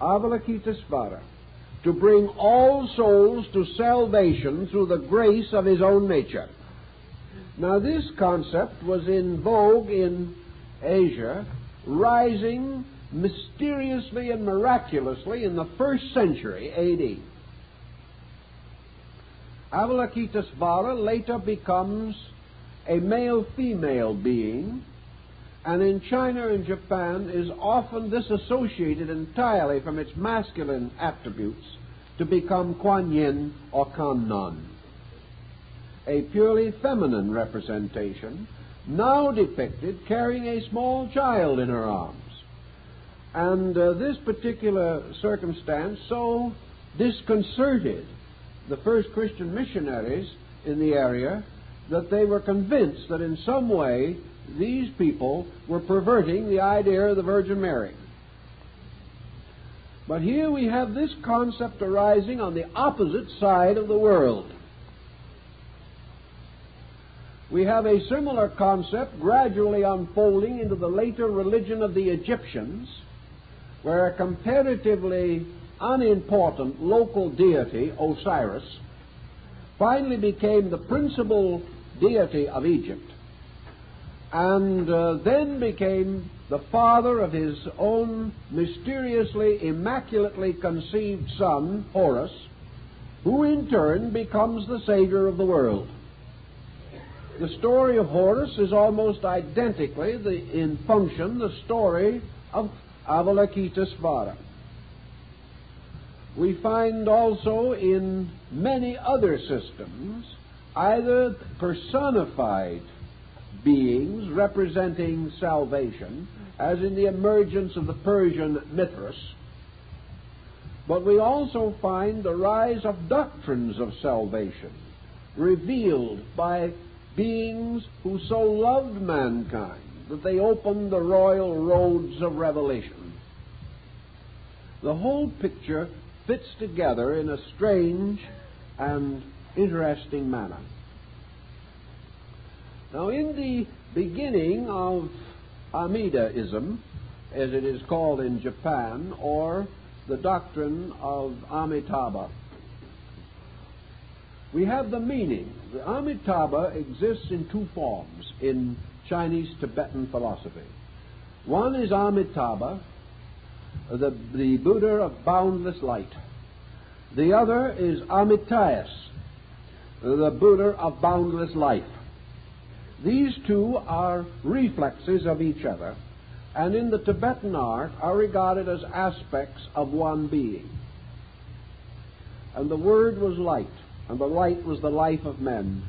Avalokitesvara to bring all souls to salvation through the grace of his own nature. Now, this concept was in vogue in Asia, rising mysteriously and miraculously in the 1st century A.D. Avalokitesvara later becomes a male-female being, and in China and Japan is often disassociated entirely from its masculine attributes to become Kuan Yin or Kannon, a purely feminine representation, now depicted carrying a small child in her arms. And this particular circumstance so disconcerted the first Christian missionaries in the area that they were convinced that in some way these people were perverting the idea of the Virgin Mary. But here we have this concept arising on the opposite side of the world. We have a similar concept gradually unfolding into the later religion of the Egyptians, where a comparatively unimportant local deity, Osiris, finally became the principal deity of Egypt, and then became the father of his own mysteriously, immaculately conceived son, Horus, who in turn becomes the savior of the world. The story of Horus is almost identically, in function, the story of Avalokitesvara. We find also in many other systems either personified beings representing salvation, as in the emergence of the Persian Mithras, but we also find the rise of doctrines of salvation revealed by beings who so loved mankind that they opened the royal roads of revelation. the whole picture fits together in a strange and interesting manner. Now, in the beginning of Amidaism, as it is called in Japan, or the doctrine of Amitabha, we have the meaning. The Amitabha exists in two forms in Chinese Tibetan philosophy. One is Amitabha, the Buddha of boundless light. The other is Amitayas, the Buddha of boundless life. These two are reflexes of each other, and in the Tibetan art are regarded as aspects of one being. And the Word was light, and the light was the life of men.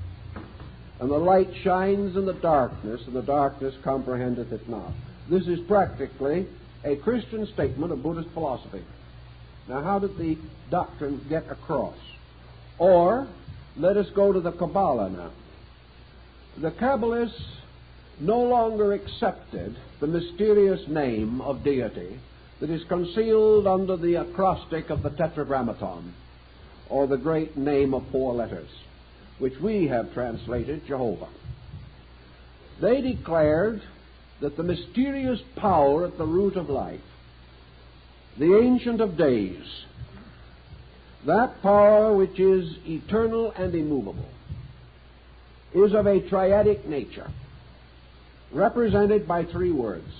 And the light shines in the darkness, and the darkness comprehendeth it not. This is practically a Christian statement of Buddhist philosophy. Now, how did the doctrine get across? Or, let us go to the Cabala now. The Kabbalists no longer accepted the mysterious name of deity that is concealed under the acrostic of the Tetragrammaton, or the great name of four letters, which we have translated Jehovah. They declared that the mysterious power at the root of life, the Ancient of Days, that power which is eternal and immovable, is of a triadic nature, represented by three words: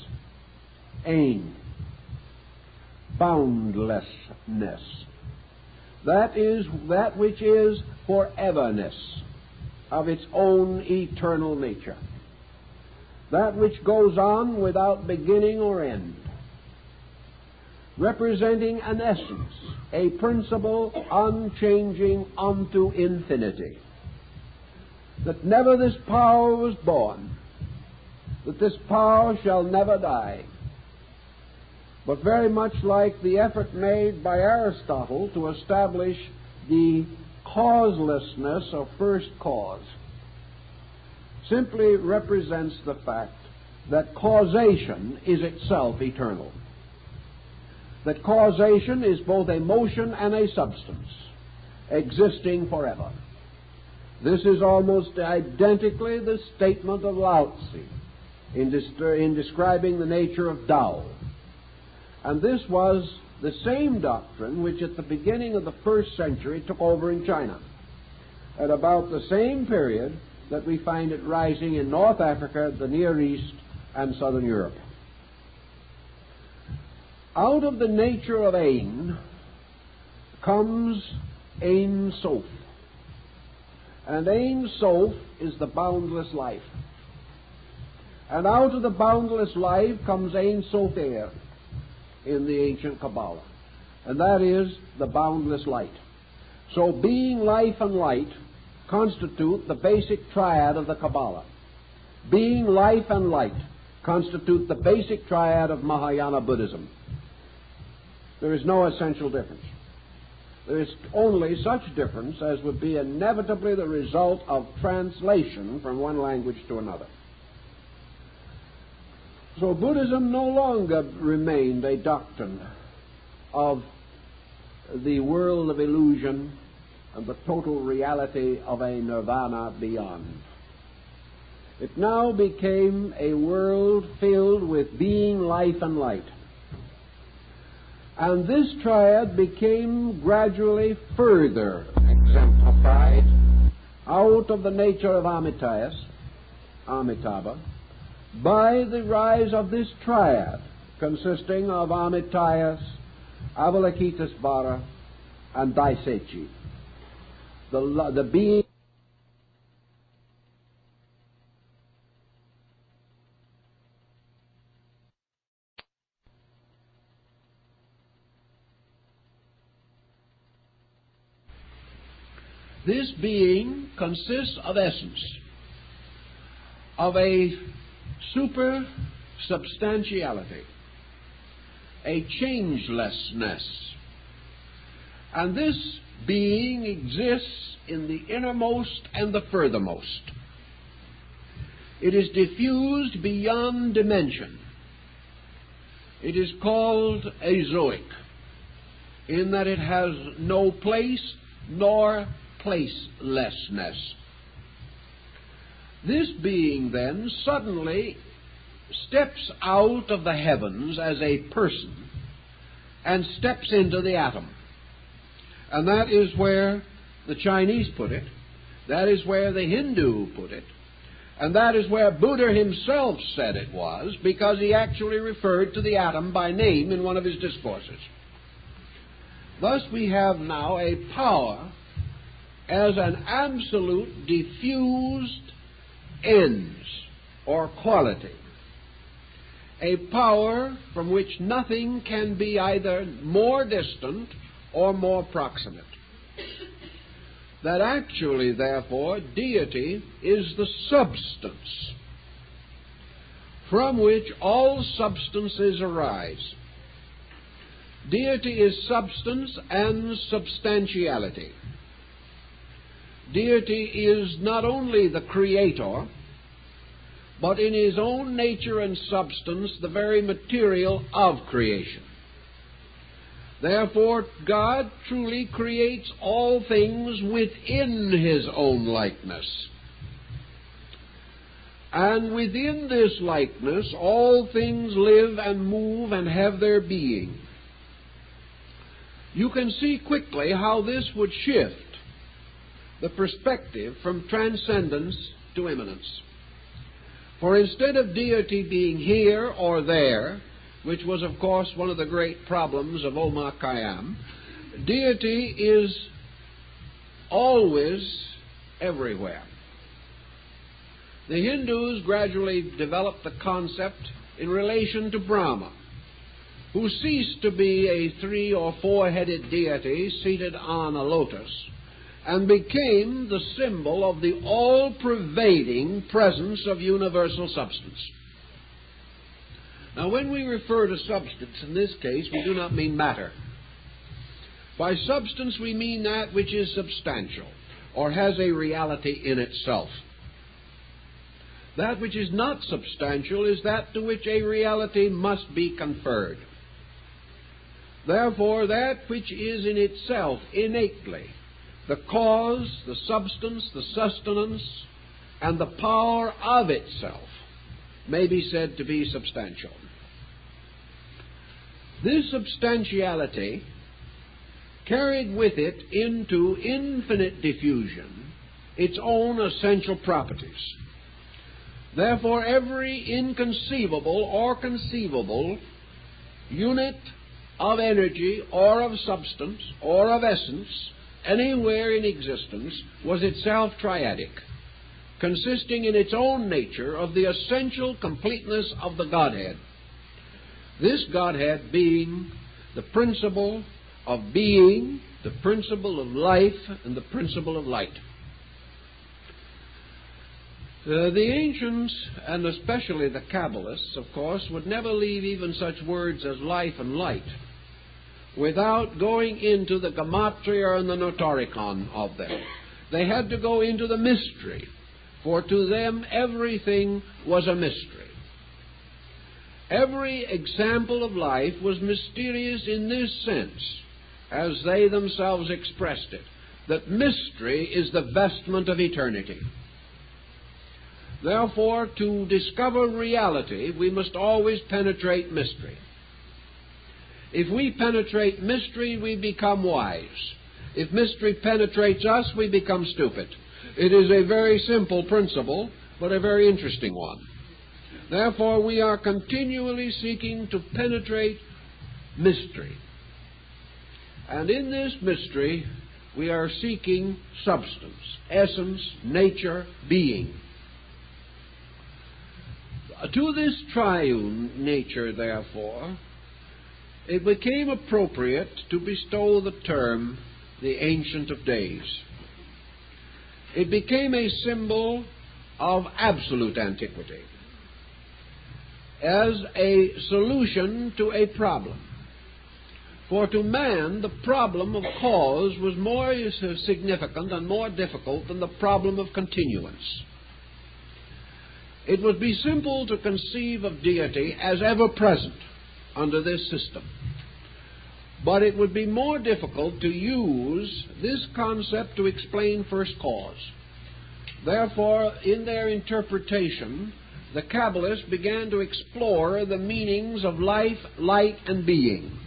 Ein, boundlessness. That is that which is foreverness of its own eternal nature. That which goes on without beginning or end, representing an essence, a principle unchanging unto infinity. That never this power was born, that this power shall never die. But very much like the effort made by Aristotle to establish the causelessness of first cause, simply represents the fact that causation is itself eternal. That causation is both a motion and a substance, existing forever. This is almost identically the statement of Lao Tzu in describing the nature of Tao. And this was the same doctrine which at the beginning of the first century took over in China, at about the same period that we find it rising in North Africa, the Near East, and Southern Europe. Out of the nature of Ein comes Ein Sof. And Ein Sof is the boundless life. And out of the boundless life comes Ein Sofer in the ancient Cabala. And that is the boundless light. So being, life, and light constitute the basic triad of the Cabala. Being, life, and light constitute the basic triad of Mahayana Buddhism. There is no essential difference. There is only such difference as would be inevitably the result of translation from one language to another. So Buddhism no longer remained a doctrine of the world of illusion and the total reality of a nirvana beyond. It now became a world filled with being, life, and light. And this triad became gradually further exemplified out of the nature of Amitayas, Amitabha, by the rise of this triad consisting of Amitayas, Avalokitesvara, and Daisechi. The being This being consists of essence, of a supersubstantiality, a changelessness. And this being exists in the innermost and the furthermost. It is diffused beyond dimension. It is called azoic. in that it has no place nor placelessness. This being then suddenly steps out of the heavens as a person and steps into the atom. And that is where the Chinese put it. That is where the Hindu put it. And that is where Buddha himself said it was, because he actually referred to the atom by name in one of his discourses. Thus we have now a power as an absolute diffused ens, or quality. A power from which nothing can be either more distant or more proximate. That actually, therefore, deity is the substance from which all substances arise. Deity is substance and substantiality. Deity is not only the creator, but in his own nature and substance the very material of creation. Therefore, God truly creates all things within his own likeness. And within this likeness, all things live and move and have their being. You can see quickly how this would shift the perspective from transcendence to immanence. For instead of deity being here or there, which was, of course, one of the great problems of Omar Khayyam, deity is always everywhere. The Hindus gradually developed the concept in relation to Brahma, who ceased to be a 3 or 4-headed deity seated on a lotus, and became the symbol of the all-pervading presence of universal substance. Now, when we refer to substance in this case, we do not mean matter. By substance, we mean that which is substantial, or has a reality in itself. That which is not substantial is that to which a reality must be conferred. Therefore, that which is in itself innately the cause, the substance, the sustenance, and the power of itself may be said to be substantial. This substantiality carried with it into infinite diffusion its own essential properties. Therefore, every inconceivable or conceivable unit of energy or of substance or of essence anywhere in existence was itself triadic, consisting in its own nature of the essential completeness of the Godhead. This Godhead being the principle of being, the principle of life, and the principle of light. The ancients, and especially the Kabbalists, of course, would never leave even such words as life and light without going into the gematria and the notarikon of them. They had to go into the mystery, for to them everything was a mystery. Every example of life was mysterious in this sense, as they themselves expressed it, that mystery is the vestment of eternity. Therefore, to discover reality, we must always penetrate mystery. If we penetrate mystery, we become wise. If mystery penetrates us, we become stupid. It is a very simple principle, but a very interesting one. Therefore, we are continually seeking to penetrate mystery. And in this mystery, we are seeking substance, essence, nature, being. To this triune nature, therefore, it became appropriate to bestow the term the Ancient of Days. It became a symbol of absolute antiquity, as a solution to a problem. For to man, the problem of cause was more significant and more difficult than the problem of continuance. It would be simple to conceive of deity as ever present under this system. But it would be more difficult to use this concept to explain first cause. Therefore, in their interpretation, the Kabbalists began to explore the meanings of life, light, and being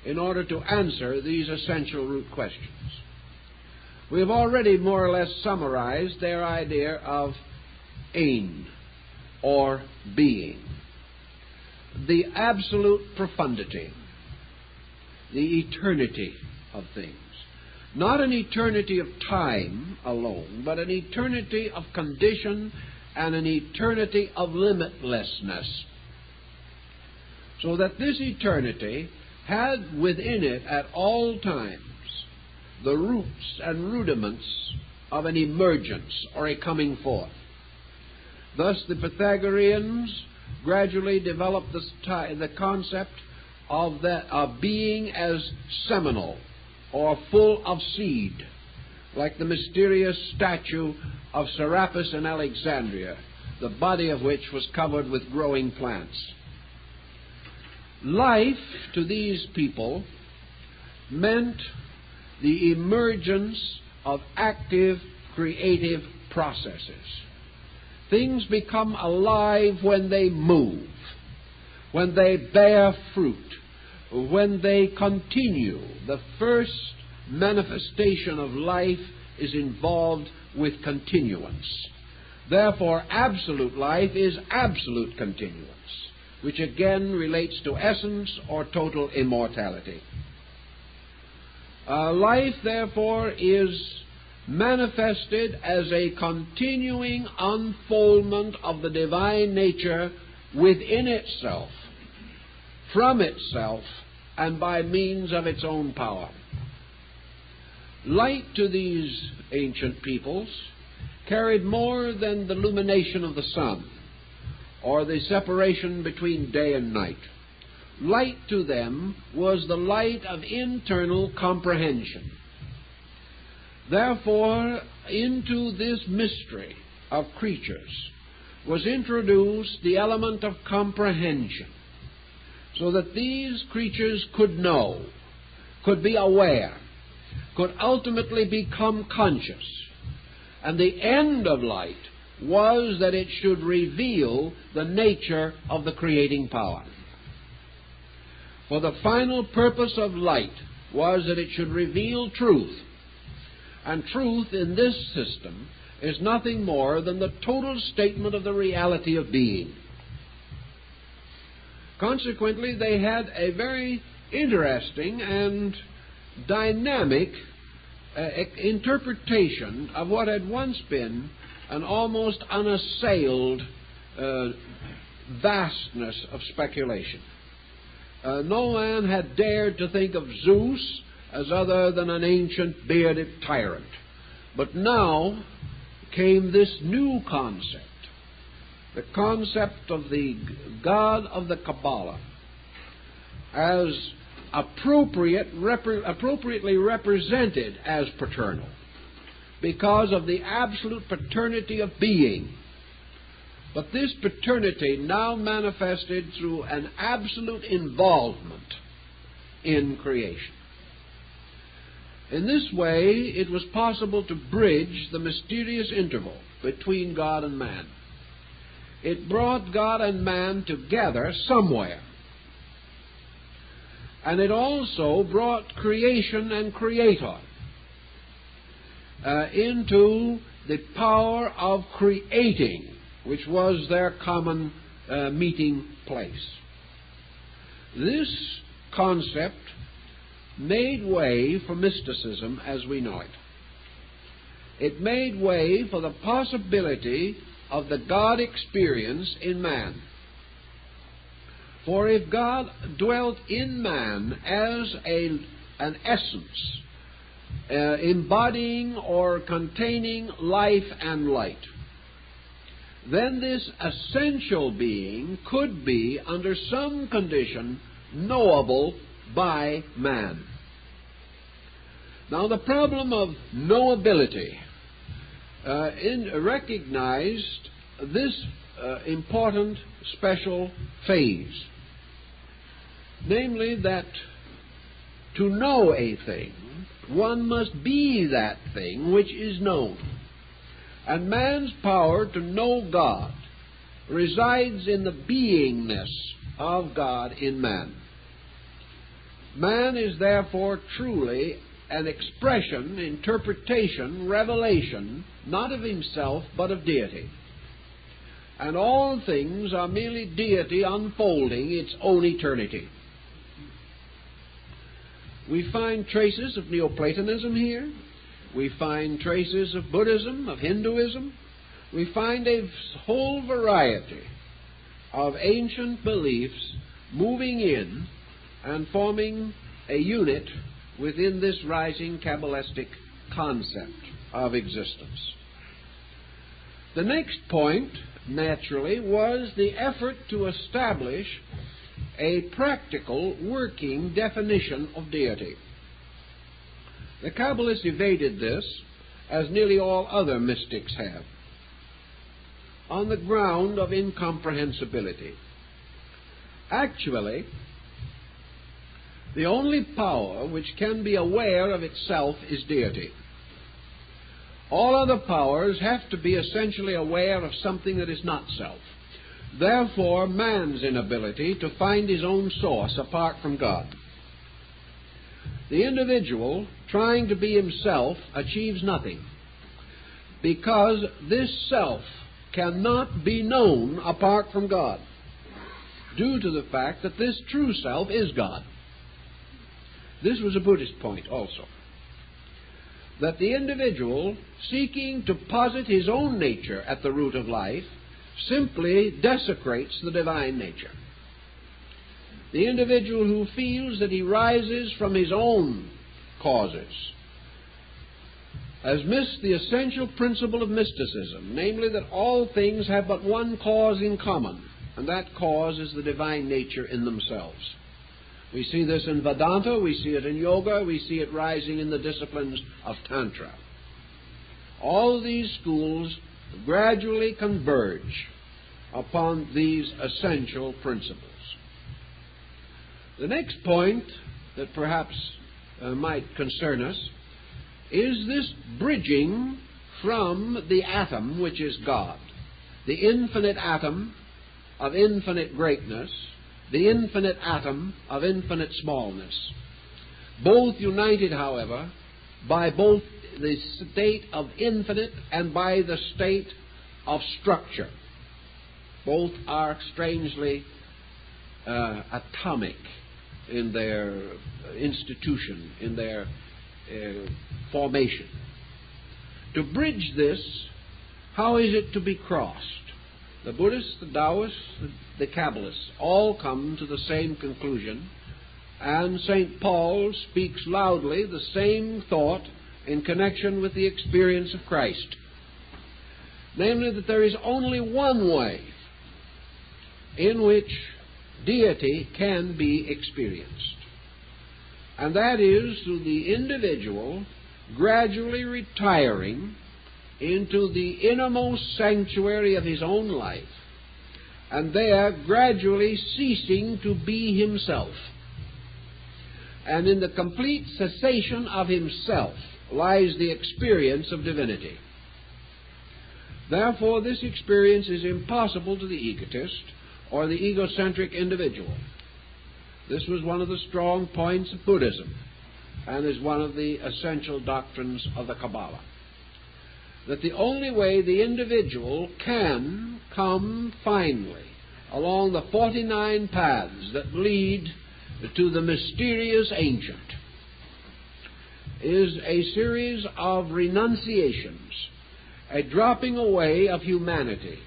in order to answer these essential root questions. We have already more or less summarized their idea of ein, or being, the absolute profundity, the eternity of things. Not an eternity of time alone, but an eternity of condition and an eternity of limitlessness. So that this eternity had within it at all times the roots and rudiments of an emergence or a coming forth. Thus the Pythagoreans gradually developed the concept of being as seminal or full of seed, like the mysterious statue of Serapis in Alexandria, the body of which was covered with growing plants. Life to these people meant the emergence of active, creative processes. Things become alive when they move, when they bear fruit, when they continue. The first manifestation of life is involved with continuance. Therefore, absolute life is absolute continuance, which again relates to essence or total immortality. Life, therefore, is manifested as a continuing unfoldment of the divine nature within itself, from itself, and by means of its own power. Light to these ancient peoples carried more than the illumination of the sun or the separation between day and night. Light to them was the light of internal comprehension. Therefore, into this mystery of creatures was introduced the element of comprehension, so that these creatures could know, could be aware, could ultimately become conscious. And the end of light was that it should reveal the nature of the creating power. For the final purpose of light was that it should reveal truth. And truth in this system is nothing more than the total statement of the reality of being. Consequently, they had a very interesting and dynamic interpretation of what had once been an almost unassailed vastness of speculation. No man had dared to think of Zeus as other than an ancient bearded tyrant. But now came this new concept, the concept of the God of the Cabala as appropriately represented as paternal because of the absolute paternity of being. But this paternity now manifested through an absolute involvement in creation. In this way, it was possible to bridge the mysterious interval between God and man. It brought God and man together somewhere. And it also brought creation and creator into the power of creating, which was their common meeting place. This concept made way for mysticism as we know it. It made way for the possibility of the God experience in man. For if God dwelt in man as an essence, embodying or containing life and light, then this essential being could be, under some condition, knowable by man. Now, the problem of knowability recognized this important special phase, namely that to know a thing, one must be that thing which is known. And man's power to know God resides in the beingness of God in man. Man is therefore truly an expression, interpretation, revelation, not of himself, but of deity. And all things are merely deity unfolding its own eternity. We find traces of Neoplatonism here. We find traces of Buddhism, of Hinduism. We find a whole variety of ancient beliefs moving in and forming a unit within this rising Kabbalistic concept of existence. The next point, naturally, was the effort to establish a practical working definition of deity. The Kabbalists evaded this, as nearly all other mystics have, on the ground of incomprehensibility. Actually, the only power which can be aware of itself is deity. All other powers have to be essentially aware of something that is not self. Therefore, man's inability to find his own source apart from God. The individual, trying to be himself, achieves nothing, because this self cannot be known apart from God, due to the fact that this true self is God. This was a Buddhist point also, that the individual, seeking to posit his own nature at the root of life, simply desecrates the divine nature. The individual who feels that he rises from his own causes has missed the essential principle of mysticism, namely that all things have but one cause in common, and that cause is the divine nature in themselves. We see this in Vedanta, we see it in yoga, we see it rising in the disciplines of Tantra. All these schools gradually converge upon these essential principles. The next point that perhaps might concern us is this bridging from the atom, which is God, the infinite atom of infinite greatness, the infinite atom of infinite smallness, both united, however, by both the state of infinite and by the state of structure. Both are strangely atomic in their institution, in their formation. To bridge this, how is it to be crossed? The Buddhists, the Taoists, the Kabbalists all come to the same conclusion, and St. Paul speaks loudly the same thought in connection with the experience of Christ, namely that there is only one way in which deity can be experienced, and that is through the individual gradually retiring into the innermost sanctuary of his own life, and there gradually ceasing to be himself. And in the complete cessation of himself lies the experience of divinity. Therefore, this experience is impossible to the egotist or the egocentric individual. This was one of the strong points of Buddhism, and is one of the essential doctrines of the Cabala, that the only way the individual can come finally along the 49 paths that lead to the mysterious ancient is a series of renunciations, a dropping away of humanity,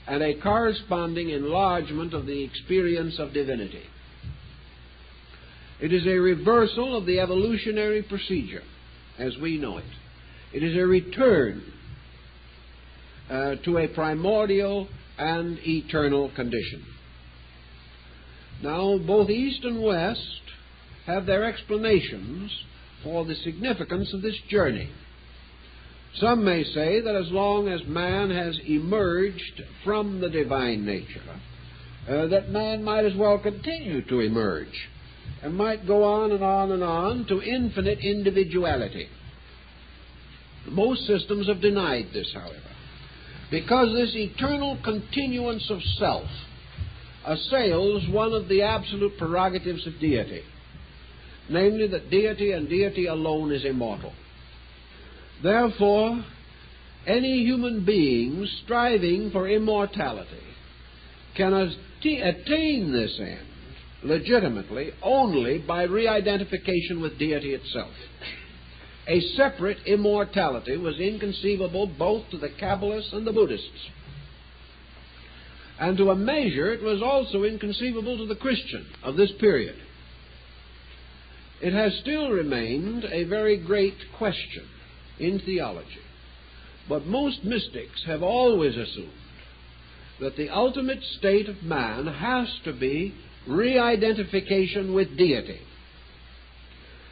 and a corresponding enlargement of the experience of divinity. It is a reversal of the evolutionary procedure as we know it. It is a return to a primordial and eternal condition. Now, both East and West have their explanations for the significance of this journey. Some may say that as long as man has emerged from the divine nature, that man might as well continue to emerge and might go on and on and on to infinite individuality. Most systems have denied this, however, because this eternal continuance of self assails one of the absolute prerogatives of deity, namely that deity and deity alone is immortal. Therefore, any human being striving for immortality can attain this end legitimately only by re-identification with deity itself. A separate immortality was inconceivable both to the Kabbalists and the Buddhists. And to a measure, it was also inconceivable to the Christian of this period. It has still remained a very great question in theology. But most mystics have always assumed that the ultimate state of man has to be re-identification with deity,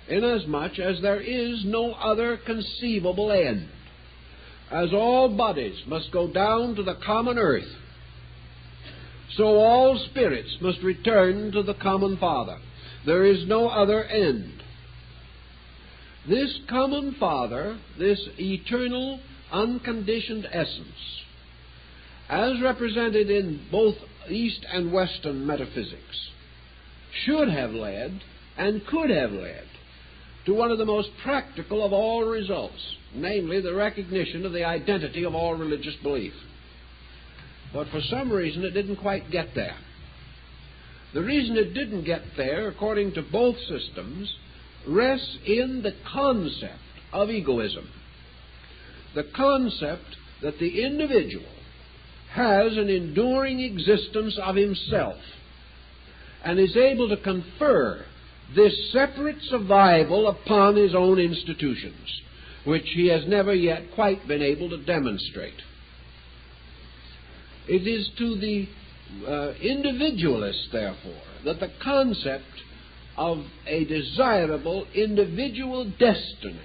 inasmuch as there is no other conceivable end. As all bodies must go down to the common earth, so all spirits must return to the common Father. There is no other end. This common Father, this eternal, unconditioned essence, as represented in both East and Western metaphysics, should have led and could have led to one of the most practical of all results, namely the recognition of the identity of all religious belief. But for some reason it didn't quite get there. The reason it didn't get there, according to both systems, rests in the concept of egoism. The concept that the individual has an enduring existence of himself and is able to confer this separate survival upon his own institutions, which he has never yet quite been able to demonstrate. It is to the individualist, therefore, that the concept of a desirable individual destiny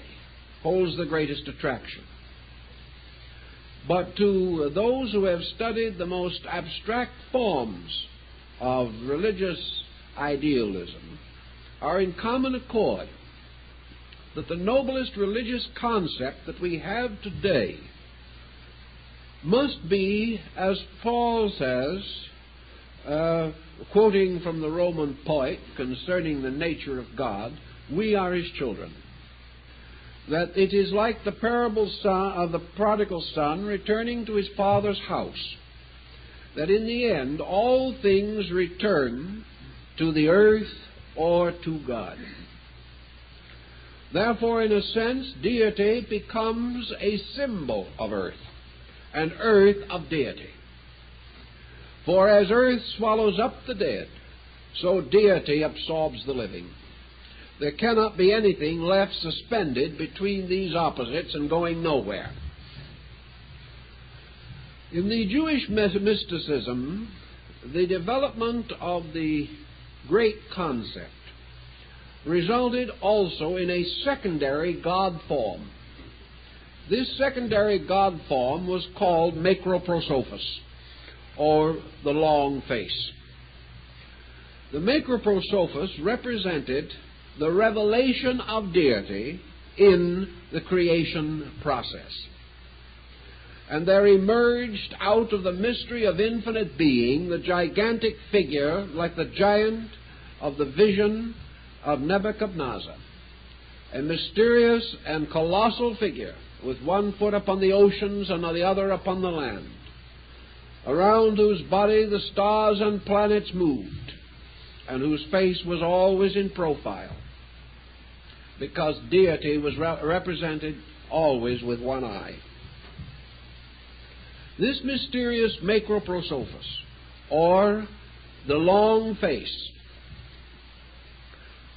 holds the greatest attraction. But to those who have studied the most abstract forms of religious idealism are in common accord that the noblest religious concept that we have today must be, as Paul says, quoting from the Roman poet concerning the nature of God, we are his children. That it is like the parable of the prodigal son returning to his father's house, that in the end all things return to the earth or to God. Therefore, in a sense, deity becomes a symbol of earth, and earth of deity. For as earth swallows up the dead, so deity absorbs the living. There cannot be anything left suspended between these opposites and going nowhere. In the Jewish mysticism, the development of the great concept resulted also in a secondary God form. This secondary God form was called Macroprosophos, or the long face. The Macroprosophos represented the revelation of deity in the creation process. And there emerged out of the mystery of infinite being the gigantic figure, like the giant of the vision of Nebuchadnezzar, a mysterious and colossal figure with one foot upon the oceans and the other upon the land, around whose body the stars and planets moved, and whose face was always in profile, because deity was represented always with one eye. This mysterious Macroprosophos, or the long face,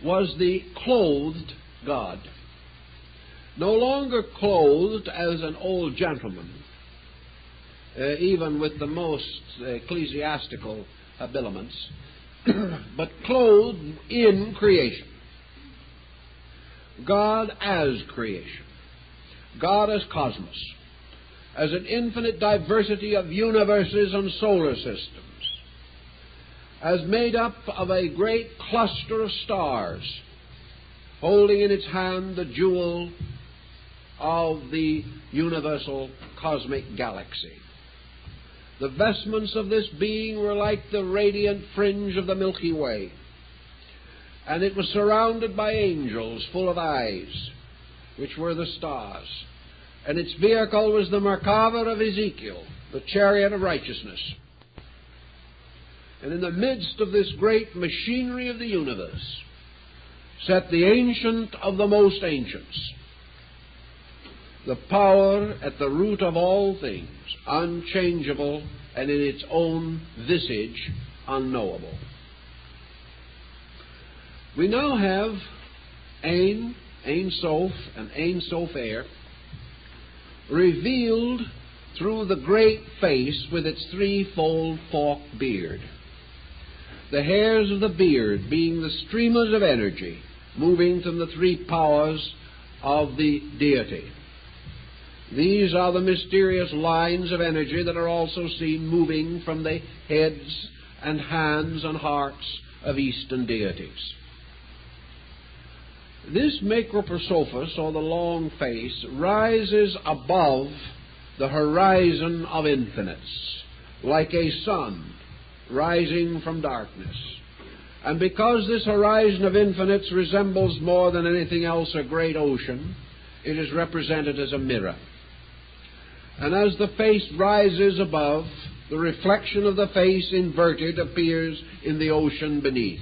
was the clothed God, no longer clothed as an old gentleman, even with the most ecclesiastical habiliments, but clothed in creation. God as creation, God as cosmos, as an infinite diversity of universes and solar systems, as made up of a great cluster of stars, holding in its hand the jewel of the universal cosmic galaxy. The vestments of this being were like the radiant fringe of the Milky Way, and it was surrounded by angels full of eyes, which were the stars. And its vehicle was the Merkava of Ezekiel, the chariot of righteousness. And in the midst of this great machinery of the universe sat the Ancient of the most ancients, the power at the root of all things, unchangeable and in its own visage unknowable. We now have Ein Sof, and Ein Sofer revealed through the great face with its threefold forked beard. The hairs of the beard being the streamers of energy moving from the three powers of the deity. These are the mysterious lines of energy that are also seen moving from the heads and hands and hearts of Eastern deities. This Macroprosophus, or the long face, rises above the horizon of infinites, like a sun rising from darkness. And because this horizon of infinites resembles more than anything else a great ocean, it is represented as a mirror. And as the face rises above, the reflection of the face inverted appears in the ocean beneath.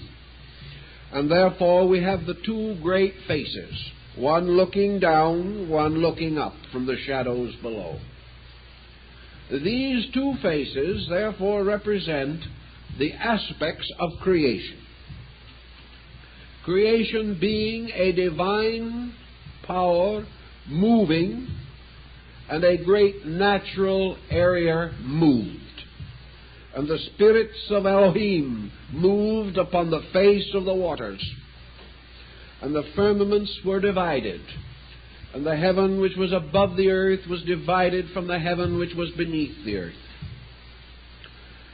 And therefore we have the two great faces, one looking down, one looking up from the shadows below. These two faces therefore represent the aspects of creation. Creation being a divine power moving, and a great natural area moved. And the spirits of Elohim moved upon the face of the waters. And the firmaments were divided. And the heaven which was above the earth was divided from the heaven which was beneath the earth.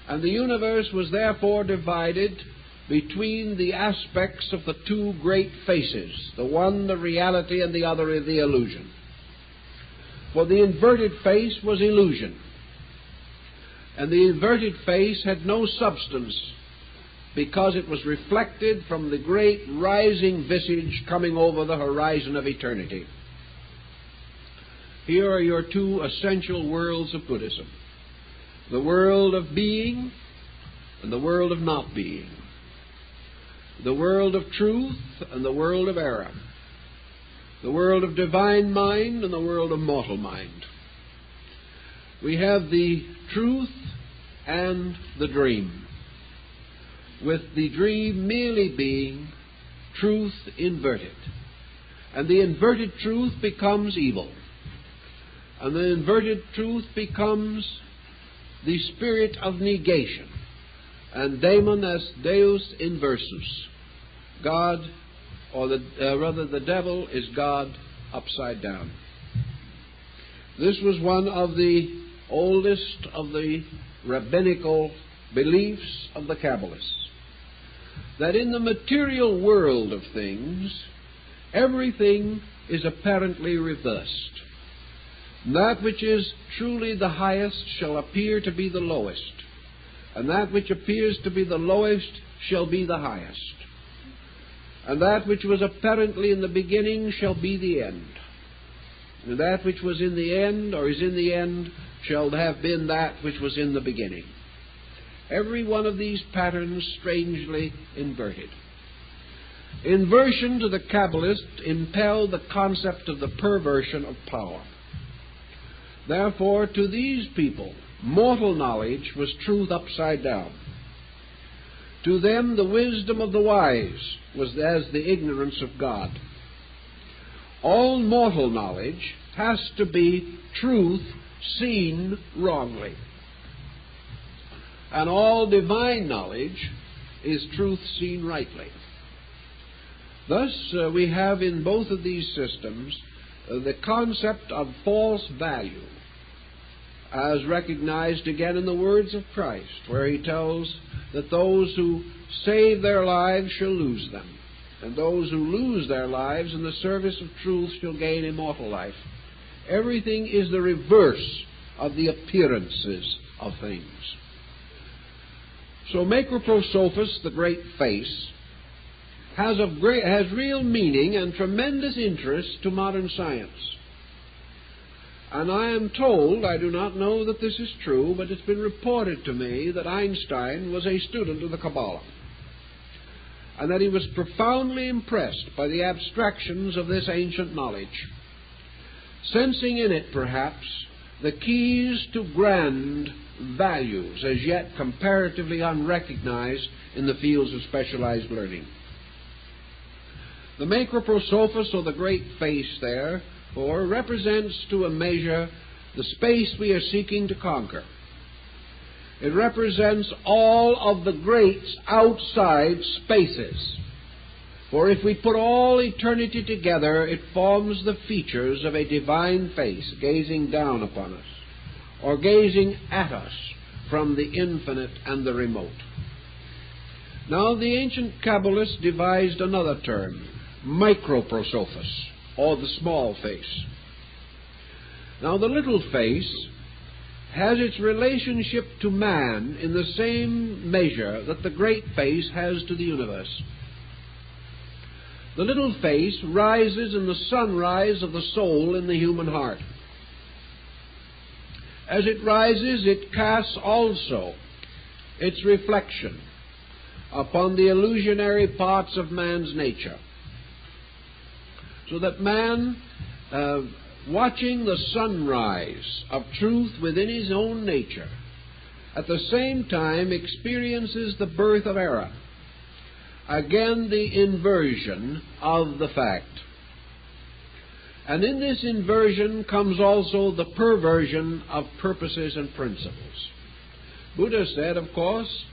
And the universe was therefore divided between the aspects of the two great faces, the one the reality and the other the illusion. For the inverted face was illusion, and the inverted face had no substance because it was reflected from the great rising visage coming over the horizon of eternity. Here are your two essential worlds of Buddhism: the world of being and the world of not being, the world of truth and the world of error, the world of divine mind and the world of mortal mind. We have the truth and the dream, with the dream merely being truth inverted. And the inverted truth becomes evil. And the inverted truth becomes the spirit of negation. And daemon as deus inversus. God, or the devil is God upside down. This was one of the oldest of the rabbinical beliefs of the Kabbalists, that in the material world of things, everything is apparently reversed. That which is truly the highest shall appear to be the lowest, and that which appears to be the lowest shall be the highest. And that which was apparently in the beginning shall be the end. And that which was in the end, or is in the end, shall have been that which was in the beginning. Every one of these patterns strangely inverted. Inversion to the Kabbalist impelled the concept of the perversion of power. Therefore, to these people, mortal knowledge was truth upside down. To them, the wisdom of the wise was as the ignorance of God. All mortal knowledge has to be truth seen wrongly. And all divine knowledge is truth seen rightly. Thus, we have in both of these systems the concept of false value as recognized again in the words of Christ, where he tells that those who save their lives shall lose them, and those who lose their lives in the service of truth shall gain immortal life. Everything is the reverse of the appearances of things. So Macroprosophus, the great face, has real meaning and tremendous interest to modern science. And I am told, I do not know that this is true, but it's been reported to me that Einstein was a student of the Cabala, and that he was profoundly impressed by the abstractions of this ancient knowledge, sensing in it, perhaps, the keys to grand values as yet comparatively unrecognized in the fields of specialized learning. The Macroprosophus, or the great face therefore, represents to a measure the space we are seeking to conquer. It represents all of the great outside spaces. For if we put all eternity together, it forms the features of a divine face gazing down upon us, or gazing at us from the infinite and the remote. Now, the ancient Kabbalists devised another term, Microprosophus, or the small face. Now, the little face has its relationship to man in the same measure that the great face has to the universe. The little face rises in the sunrise of the soul in the human heart. As it rises, it casts also its reflection upon the illusionary parts of man's nature, so that man, watching the sunrise of truth within his own nature, at the same time experiences the birth of error, again the inversion of the fact. And in this inversion comes also the perversion of purposes and principles. Buddha said, of course,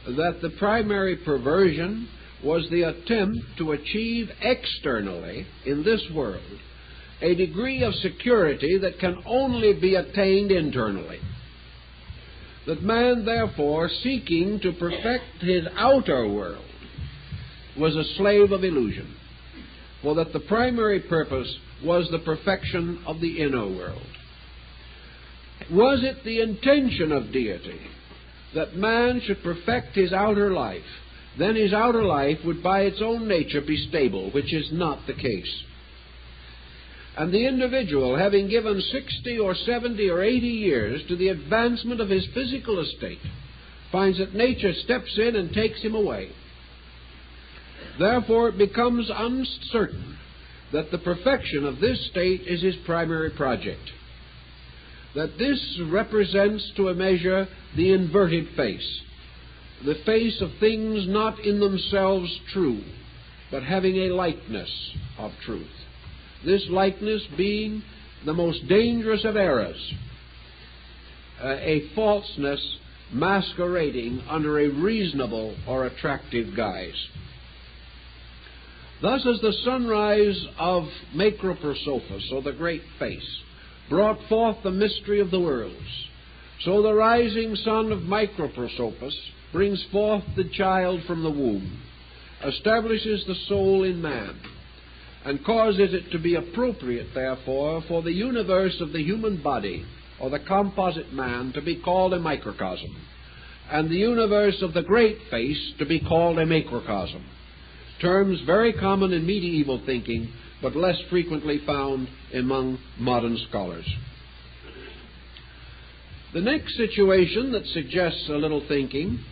that the primary perversion was the attempt to achieve externally in this world a degree of security that can only be attained internally. That man, therefore, seeking to perfect his outer world, was a slave of illusion, for that the primary purpose was the perfection of the inner world. Was it the intention of deity that man should perfect his outer life? Then his outer life would by its own nature be stable, which is not the case. And the individual, having given 60 or 70 or 80 years to the advancement of his physical estate, finds that nature steps in and takes him away. Therefore it becomes uncertain that the perfection of this state is his primary project. That this represents to a measure the inverted face, the face of things not in themselves true, but having a likeness of truth. This likeness being the most dangerous of errors, a falseness masquerading under a reasonable or attractive guise. Thus, as the sunrise of Macroprosophus, or the great face, brought forth the mystery of the worlds, so the rising sun of Microprosophus brings forth the child from the womb, establishes the soul in man, and causes it to be appropriate, therefore, for the universe of the human body, or the composite man, to be called a microcosm, and the universe of the great face to be called a macrocosm. Terms very common in medieval thinking, but less frequently found among modern scholars. The next situation that suggests a little thinking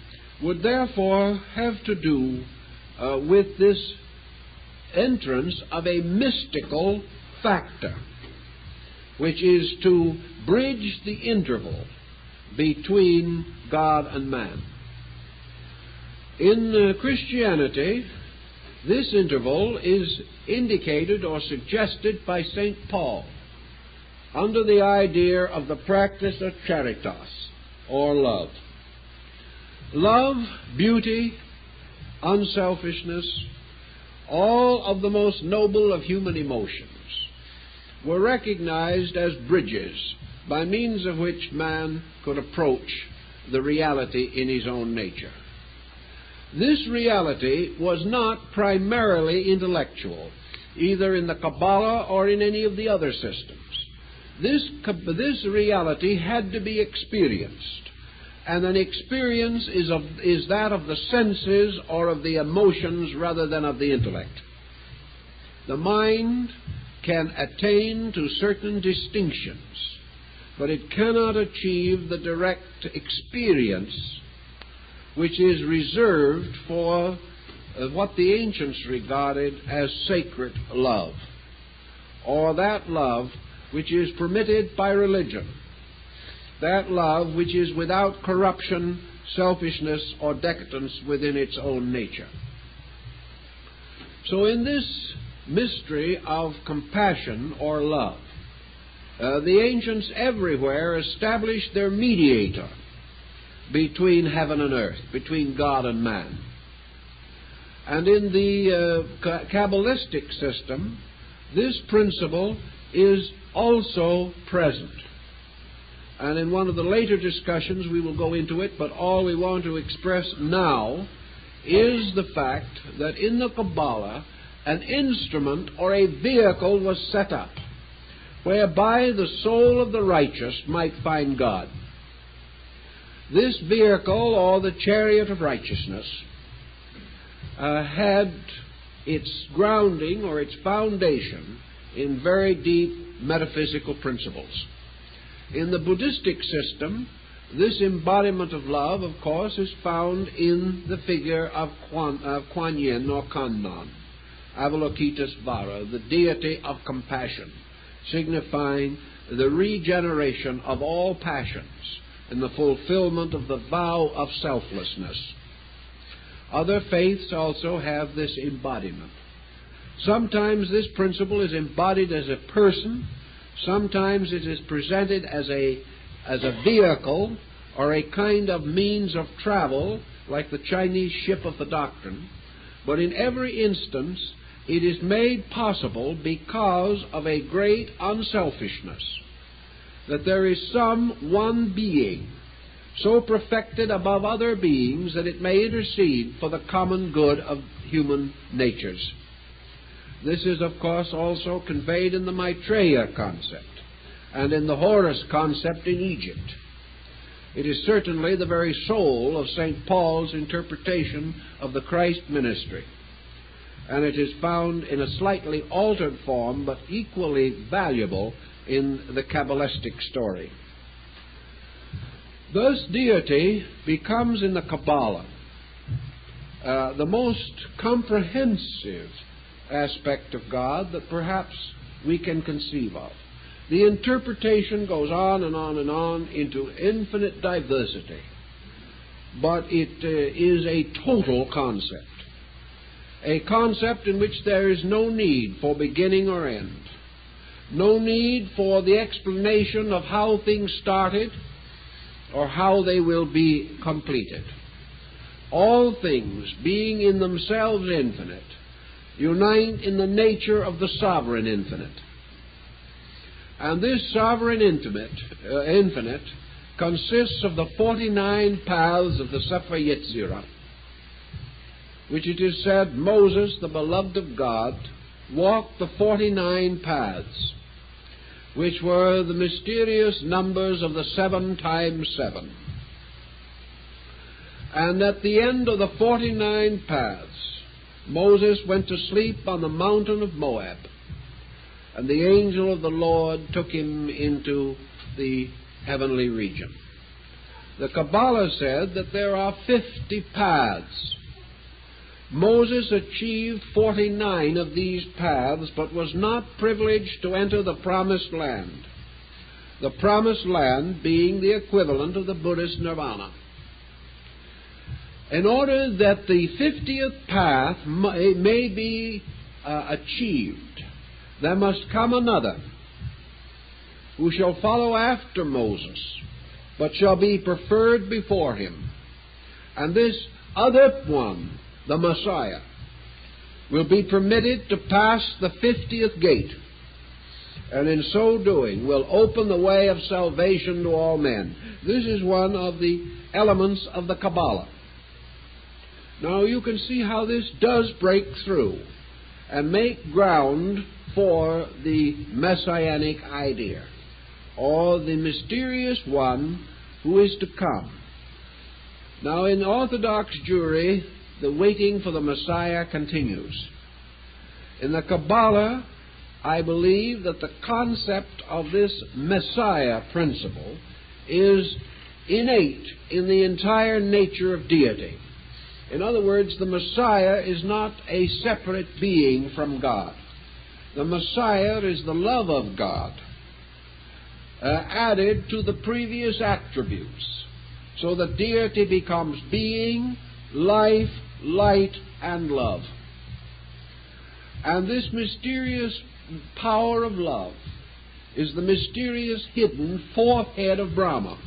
would therefore have to do with this entrance of a mystical factor, which is to bridge the interval between God and man. In Christianity, this interval is indicated or suggested by St. Paul under the idea of the practice of charitas, or love. Love, beauty, unselfishness, all of the most noble of human emotions, were recognized as bridges by means of which man could approach the reality in his own nature. This reality was not primarily intellectual, either in the Cabala or in any of the other systems. This reality had to be experienced, and an experience is that of the senses or of the emotions rather than of the intellect. The mind can attain to certain distinctions, but it cannot achieve the direct experience which is reserved for what the ancients regarded as sacred love, or that love which is permitted by religion, that love which is without corruption, selfishness, or decadence within its own nature. So in this mystery of compassion or love, the ancients everywhere established their mediator between heaven and earth, between God and man. And in the Kabbalistic system, this principle is also present. And in one of the later discussions we will go into it, but all we want to express now is the fact that in the Cabala an instrument or a vehicle was set up whereby the soul of the righteous might find God. This vehicle, or the chariot of righteousness, had its grounding or its foundation in very deep metaphysical principles. In the Buddhistic system, this embodiment of love, of course, is found in the figure of Kuan Yin or Kanman, Avalokitesvara, the deity of compassion, signifying the regeneration of all passions and the fulfillment of the vow of selflessness. Other faiths also have this embodiment. Sometimes this principle is embodied as a person, sometimes it is presented as a vehicle or a kind of means of travel, like the Chinese ship of the doctrine, but in every instance it is made possible because of a great unselfishness, that there is some one being so perfected above other beings that it may intercede for the common good of human natures. This is, of course, also conveyed in the Maitreya concept and in the Horus concept in Egypt. It is certainly the very soul of St. Paul's interpretation of the Christ ministry, and it is found in a slightly altered form, but equally valuable in the Kabbalistic story. Thus, deity becomes in the Cabala the most comprehensive aspect of God that perhaps we can conceive of. The interpretation goes on and on and on into infinite diversity, but it is a total concept, a concept in which there is no need for beginning or end, no need for the explanation of how things started or how they will be completed. All things, being in themselves infinite, unite in the nature of the sovereign infinite. And this sovereign infinite consists of the 49 paths of the Sefer Yetzirah, which it is said Moses, the beloved of God, walked the 49 paths, which were the mysterious numbers of the 7 times 7. And at the end of the 49 paths, Moses went to sleep on the mountain of Moab, and the angel of the Lord took him into the heavenly region. The Cabala said that there are 50 paths. Moses achieved 49 of these paths, but was not privileged to enter the Promised Land, the Promised Land being the equivalent of the Buddhist nirvana. In order that the 50th path may be achieved, there must come another who shall follow after Moses, but shall be preferred before him. And this other one, the Messiah, will be permitted to pass the 50th gate, and in so doing will open the way of salvation to all men. This is one of the elements of the Cabala. Now you can see how this does break through and make ground for the messianic idea, or the mysterious one who is to come. Now in Orthodox Jewry, the waiting for the Messiah continues. In the Cabala, I believe that the concept of this Messiah principle is innate in the entire nature of deity. In other words, the Messiah is not a separate being from God. The Messiah is the love of God added to the previous attributes, so that deity becomes being, life, light, and love. And this mysterious power of love is the mysterious hidden fourth head of Brahma,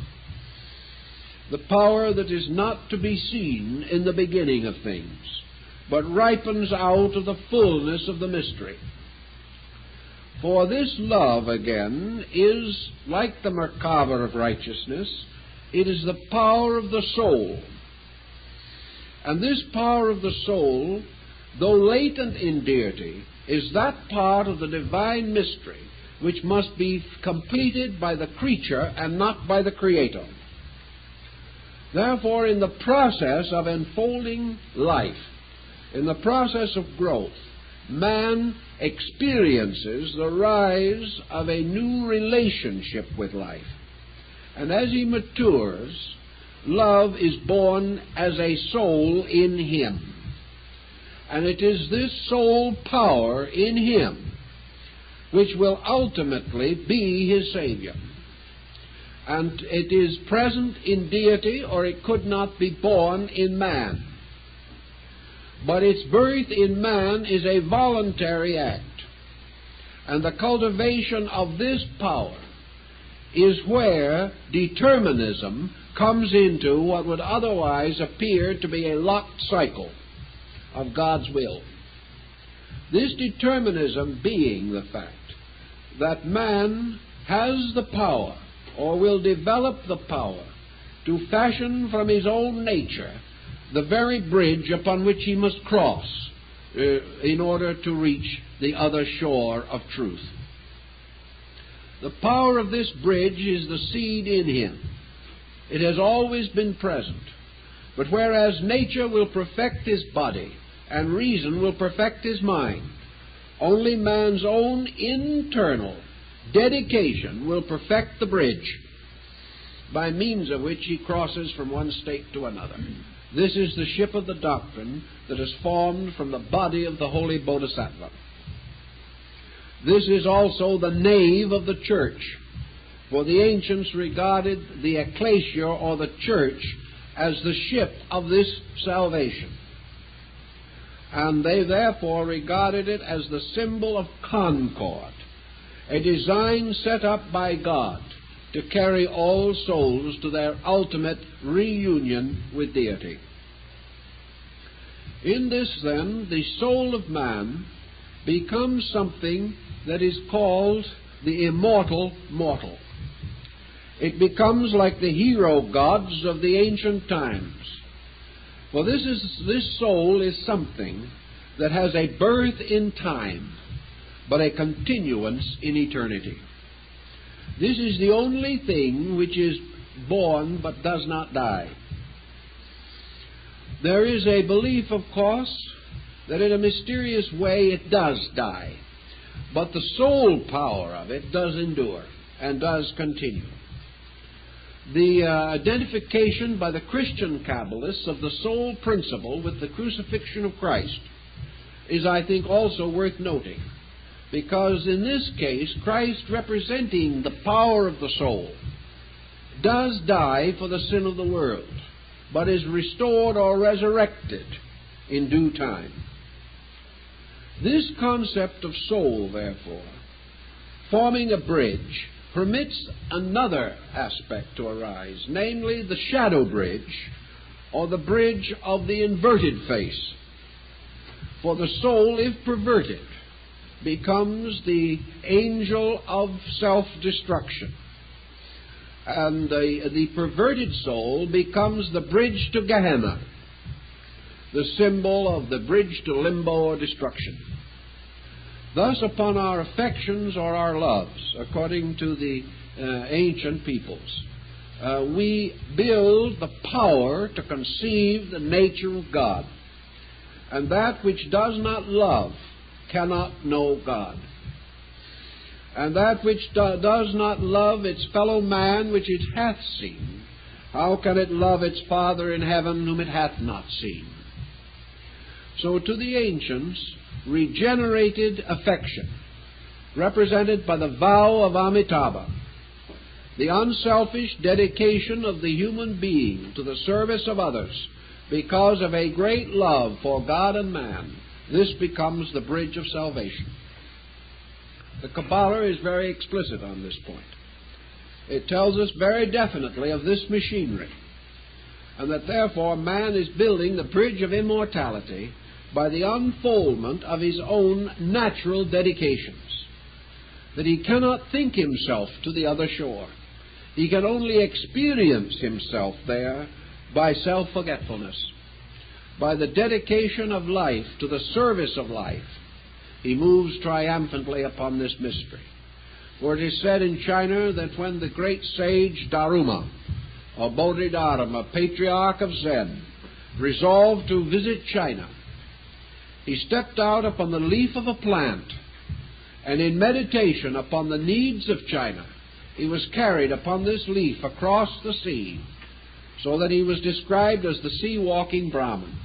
the power that is not to be seen in the beginning of things, but ripens out of the fullness of the mystery. For this love, again, is like the Merkava of righteousness. It is the power of the soul. And this power of the soul, though latent in deity, is that part of the divine mystery which must be completed by the creature and not by the Creator. Therefore, in the process of enfolding life, in the process of growth, man experiences the rise of a new relationship with life. And as he matures, love is born as a soul in him. And it is this soul power in him which will ultimately be his Savior. And it is present in deity, or it could not be born in man. But its birth in man is a voluntary act. And the cultivation of this power is where determinism comes into what would otherwise appear to be a locked cycle of God's will. This determinism being the fact that man has the power, or will develop the power, to fashion from his own nature the very bridge upon which he must cross in order to reach the other shore of truth. The power of this bridge is the seed in him. It has always been present. But whereas nature will perfect his body and reason will perfect his mind, only man's own internal dedication will perfect the bridge, by means of which he crosses from one state to another. This is the ship of the doctrine that is formed from the body of the holy Bodhisattva. This is also the nave of the church, for the ancients regarded the ecclesia, or the church, as the ship of this salvation. And they therefore regarded it as the symbol of concord, a design set up by God to carry all souls to their ultimate reunion with deity. In this, then, the soul of man becomes something that is called the immortal mortal. It becomes like the hero gods of the ancient times. For this soul is something that has a birth in time, but a continuance in eternity. This is the only thing which is born but does not die. There is a belief, of course, that in a mysterious way it does die, but the soul power of it does endure and does continue. The identification by the Christian Kabbalists of the soul principle with the crucifixion of Christ is, I think, also worth noting, because in this case, Christ, representing the power of the soul, does die for the sin of the world, but is restored or resurrected in due time. This concept of soul, therefore, forming a bridge, permits another aspect to arise, namely the shadow bridge, or the bridge of the inverted face. For the soul, if perverted, becomes the angel of self-destruction. And the perverted soul becomes the bridge to Gehenna, the symbol of the bridge to limbo or destruction. Thus, upon our affections or our loves, according to the ancient peoples, we build the power to conceive the nature of God. And that which does not love cannot know God. And that which does not love its fellow man which it hath seen, how can it love its Father in heaven whom it hath not seen? So to the ancients, regenerated affection, represented by the vow of Amitabha, the unselfish dedication of the human being to the service of others because of a great love for God and man, this becomes the bridge of salvation. The Cabala is very explicit on this point. It tells us very definitely of this machinery, and that therefore man is building the bridge of immortality by the unfoldment of his own natural dedications, that he cannot think himself to the other shore. He can only experience himself there by self-forgetfulness, by the dedication of life to the service of life. He moves triumphantly upon this mystery. For it is said in China that when the great sage Daruma, or Bodhidharma, patriarch of Zen, resolved to visit China, he stepped out upon the leaf of a plant, and in meditation upon the needs of China, he was carried upon this leaf across the sea, so that he was described as the sea-walking Brahman.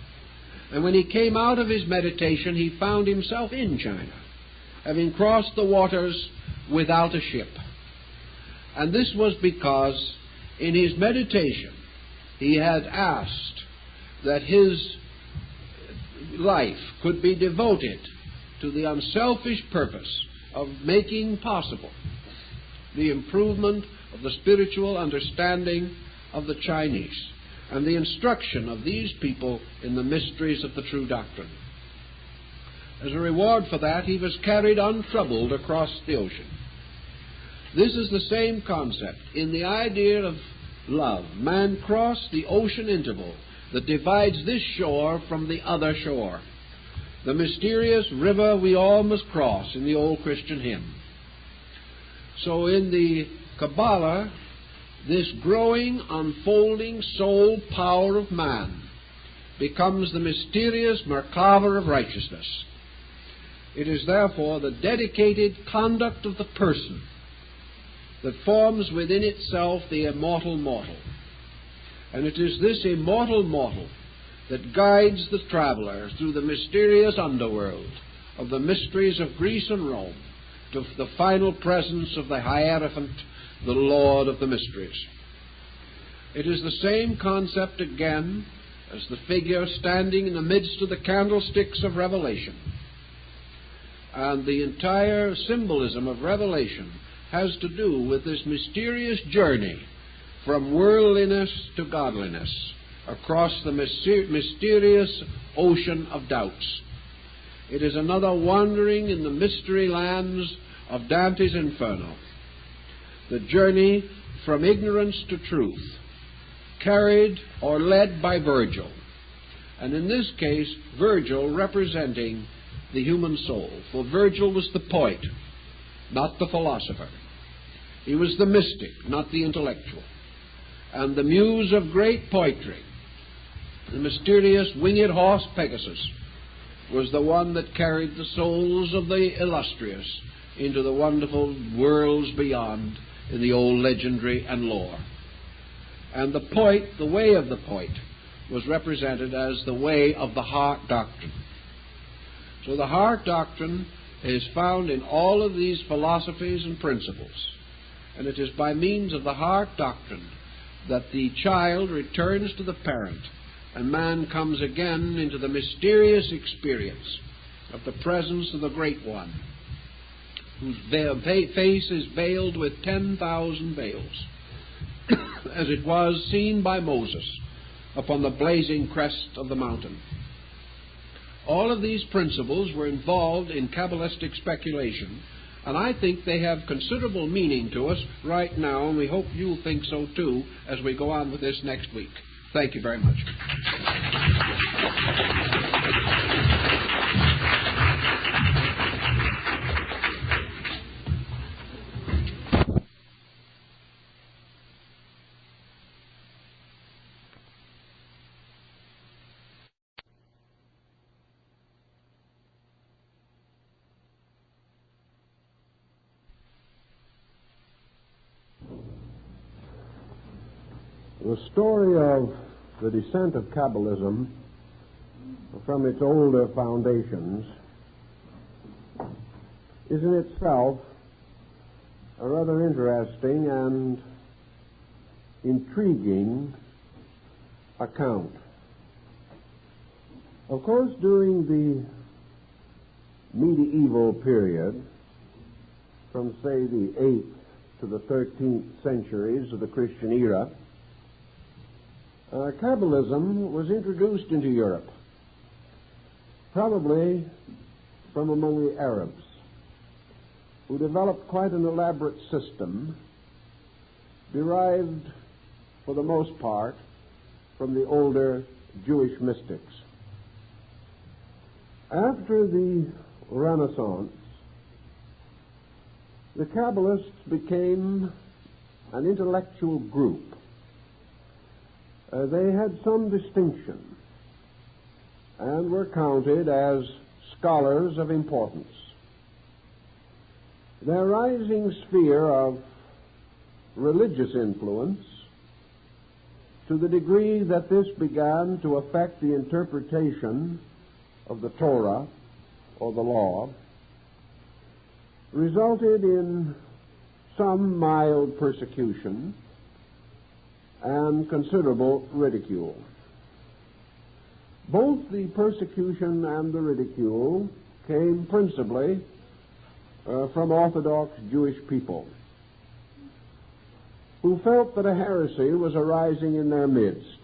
And when he came out of his meditation, he found himself in China, having crossed the waters without a ship. And this was because in his meditation he had asked that his life could be devoted to the unselfish purpose of making possible the improvement of the spiritual understanding of the Chinese and the instruction of these people in the mysteries of the true doctrine. As a reward for that, he was carried untroubled across the ocean. This is the same concept. In the idea of love, man crossed the ocean interval that divides this shore from the other shore, the mysterious river we all must cross in the old Christian hymn. So in the Cabala, this growing, unfolding soul power of man becomes the mysterious Merkava of righteousness. It is therefore the dedicated conduct of the person that forms within itself the immortal mortal. And it is this immortal mortal that guides the traveler through the mysterious underworld of the mysteries of Greece and Rome to the final presence of the Hierophant, the Lord of the mysteries. It is the same concept again as the figure standing in the midst of the candlesticks of Revelation. And the entire symbolism of Revelation has to do with this mysterious journey from worldliness to godliness across the mysterious ocean of doubts. It is another wandering in the mystery lands of Dante's Inferno, the journey from ignorance to truth, carried or led by Virgil, and in this case Virgil representing the human soul, for Virgil was the poet, not the philosopher. He was the mystic, not the intellectual. And the muse of great poetry, the mysterious winged horse Pegasus, was the one that carried the souls of the illustrious into the wonderful worlds beyond in the old legendary and lore. And the poet, the way of the poet, was represented as the way of the heart doctrine. So the heart doctrine is found in all of these philosophies and principles. And it is by means of the heart doctrine that the child returns to the parent, and man comes again into the mysterious experience of the presence of the Great One, whose face is veiled with 10,000 veils, as it was seen by Moses upon the blazing crest of the mountain. All of these principles were involved in Kabbalistic speculation, and I think they have considerable meaning to us right now, and we hope you'll think so too as we go on with this next week. Thank you very much. The story of the descent of Kabbalism from its older foundations is in itself a rather interesting and intriguing account. Of course, during the medieval period, from, say, the 8th to the 13th centuries of the Christian era, Kabbalism was introduced into Europe, probably from among the Arabs, who developed quite an elaborate system derived, for the most part, from the older Jewish mystics. After the Renaissance, the Kabbalists became an intellectual group. They had some distinction and were counted as scholars of importance. Their rising sphere of religious influence, to the degree that this began to affect the interpretation of the Torah or the law, resulted in some mild persecution and considerable ridicule. Both the persecution and the ridicule came principally from Orthodox Jewish people, who felt that a heresy was arising in their midst,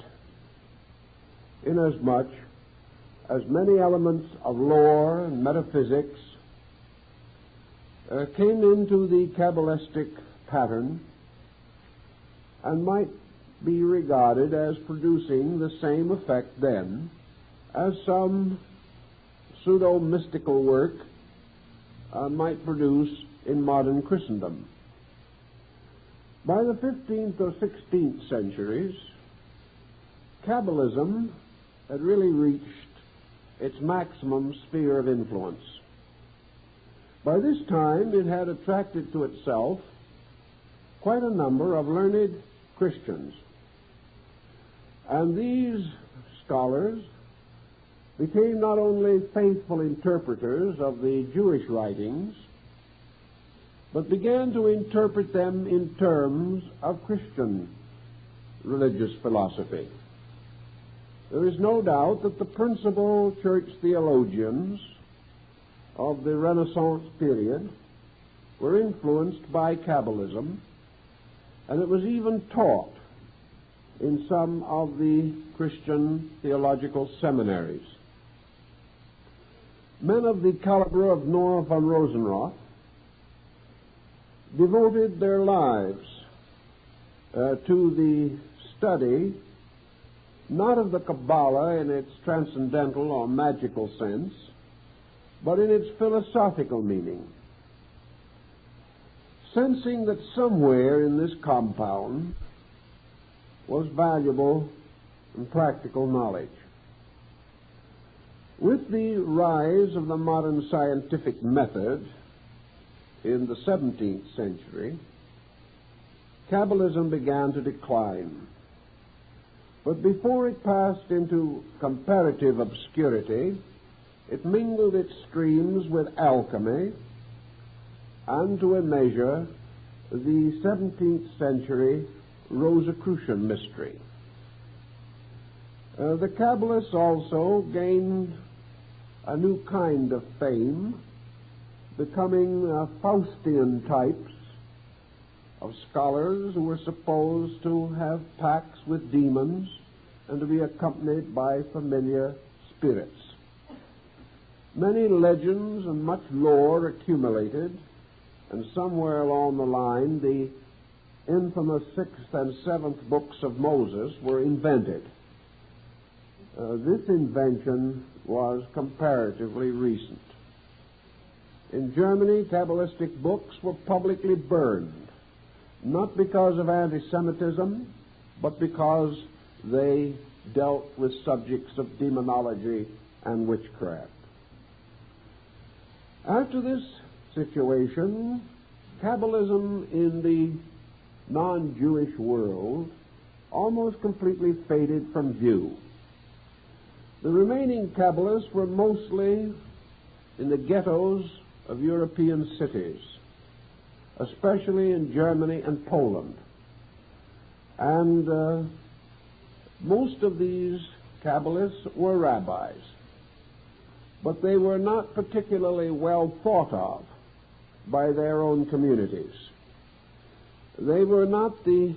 inasmuch as many elements of lore and metaphysics came into the Kabbalistic pattern and might be regarded as producing the same effect then as some pseudo-mystical work might produce in modern Christendom. By the 15th or 16th centuries, Kabbalism had really reached its maximum sphere of influence. By this time, it had attracted to itself quite a number of learned Christians. And these scholars became not only faithful interpreters of the Jewish writings, but began to interpret them in terms of Christian religious philosophy. There is no doubt that the principal church theologians of the Renaissance period were influenced by Kabbalism, and it was even taught in some of the Christian theological seminaries. Men of the caliber of Noah von Rosenroth devoted their lives to the study not of the Cabala in its transcendental or magical sense, but in its philosophical meaning, sensing that somewhere in this compound was valuable and practical knowledge. With the rise of the modern scientific method in the 17th century, Kabbalism began to decline. But before it passed into comparative obscurity, it mingled its streams with alchemy and, to a measure, the 17th century Rosicrucian mystery. The Kabbalists also gained a new kind of fame, becoming Faustian types of scholars who were supposed to have pacts with demons and to be accompanied by familiar spirits. Many legends and much lore accumulated, and somewhere along the line the infamous 6th and 7th books of Moses were invented. This invention was comparatively recent. In Germany, Kabbalistic books were publicly burned, not because of anti-Semitism, but because they dealt with subjects of demonology and witchcraft. After this situation, Kabbalism in the non-Jewish world almost completely faded from view. The remaining Kabbalists were mostly in the ghettos of European cities, especially in Germany and Poland. And most of these Kabbalists were rabbis, but they were not particularly well thought of by their own communities. They were not the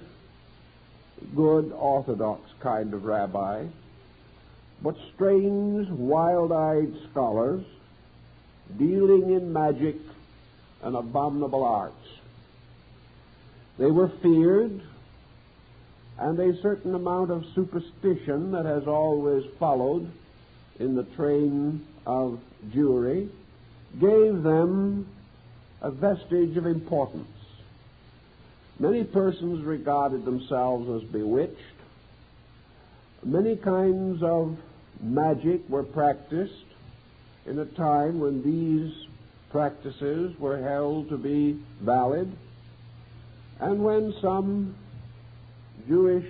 good Orthodox kind of rabbi, but strange, wild-eyed scholars dealing in magic and abominable arts. They were feared, and a certain amount of superstition that has always followed in the train of Jewry gave them a vestige of importance. Many persons regarded themselves as bewitched. Many kinds of magic were practiced in a time when these practices were held to be valid, and when some Jewish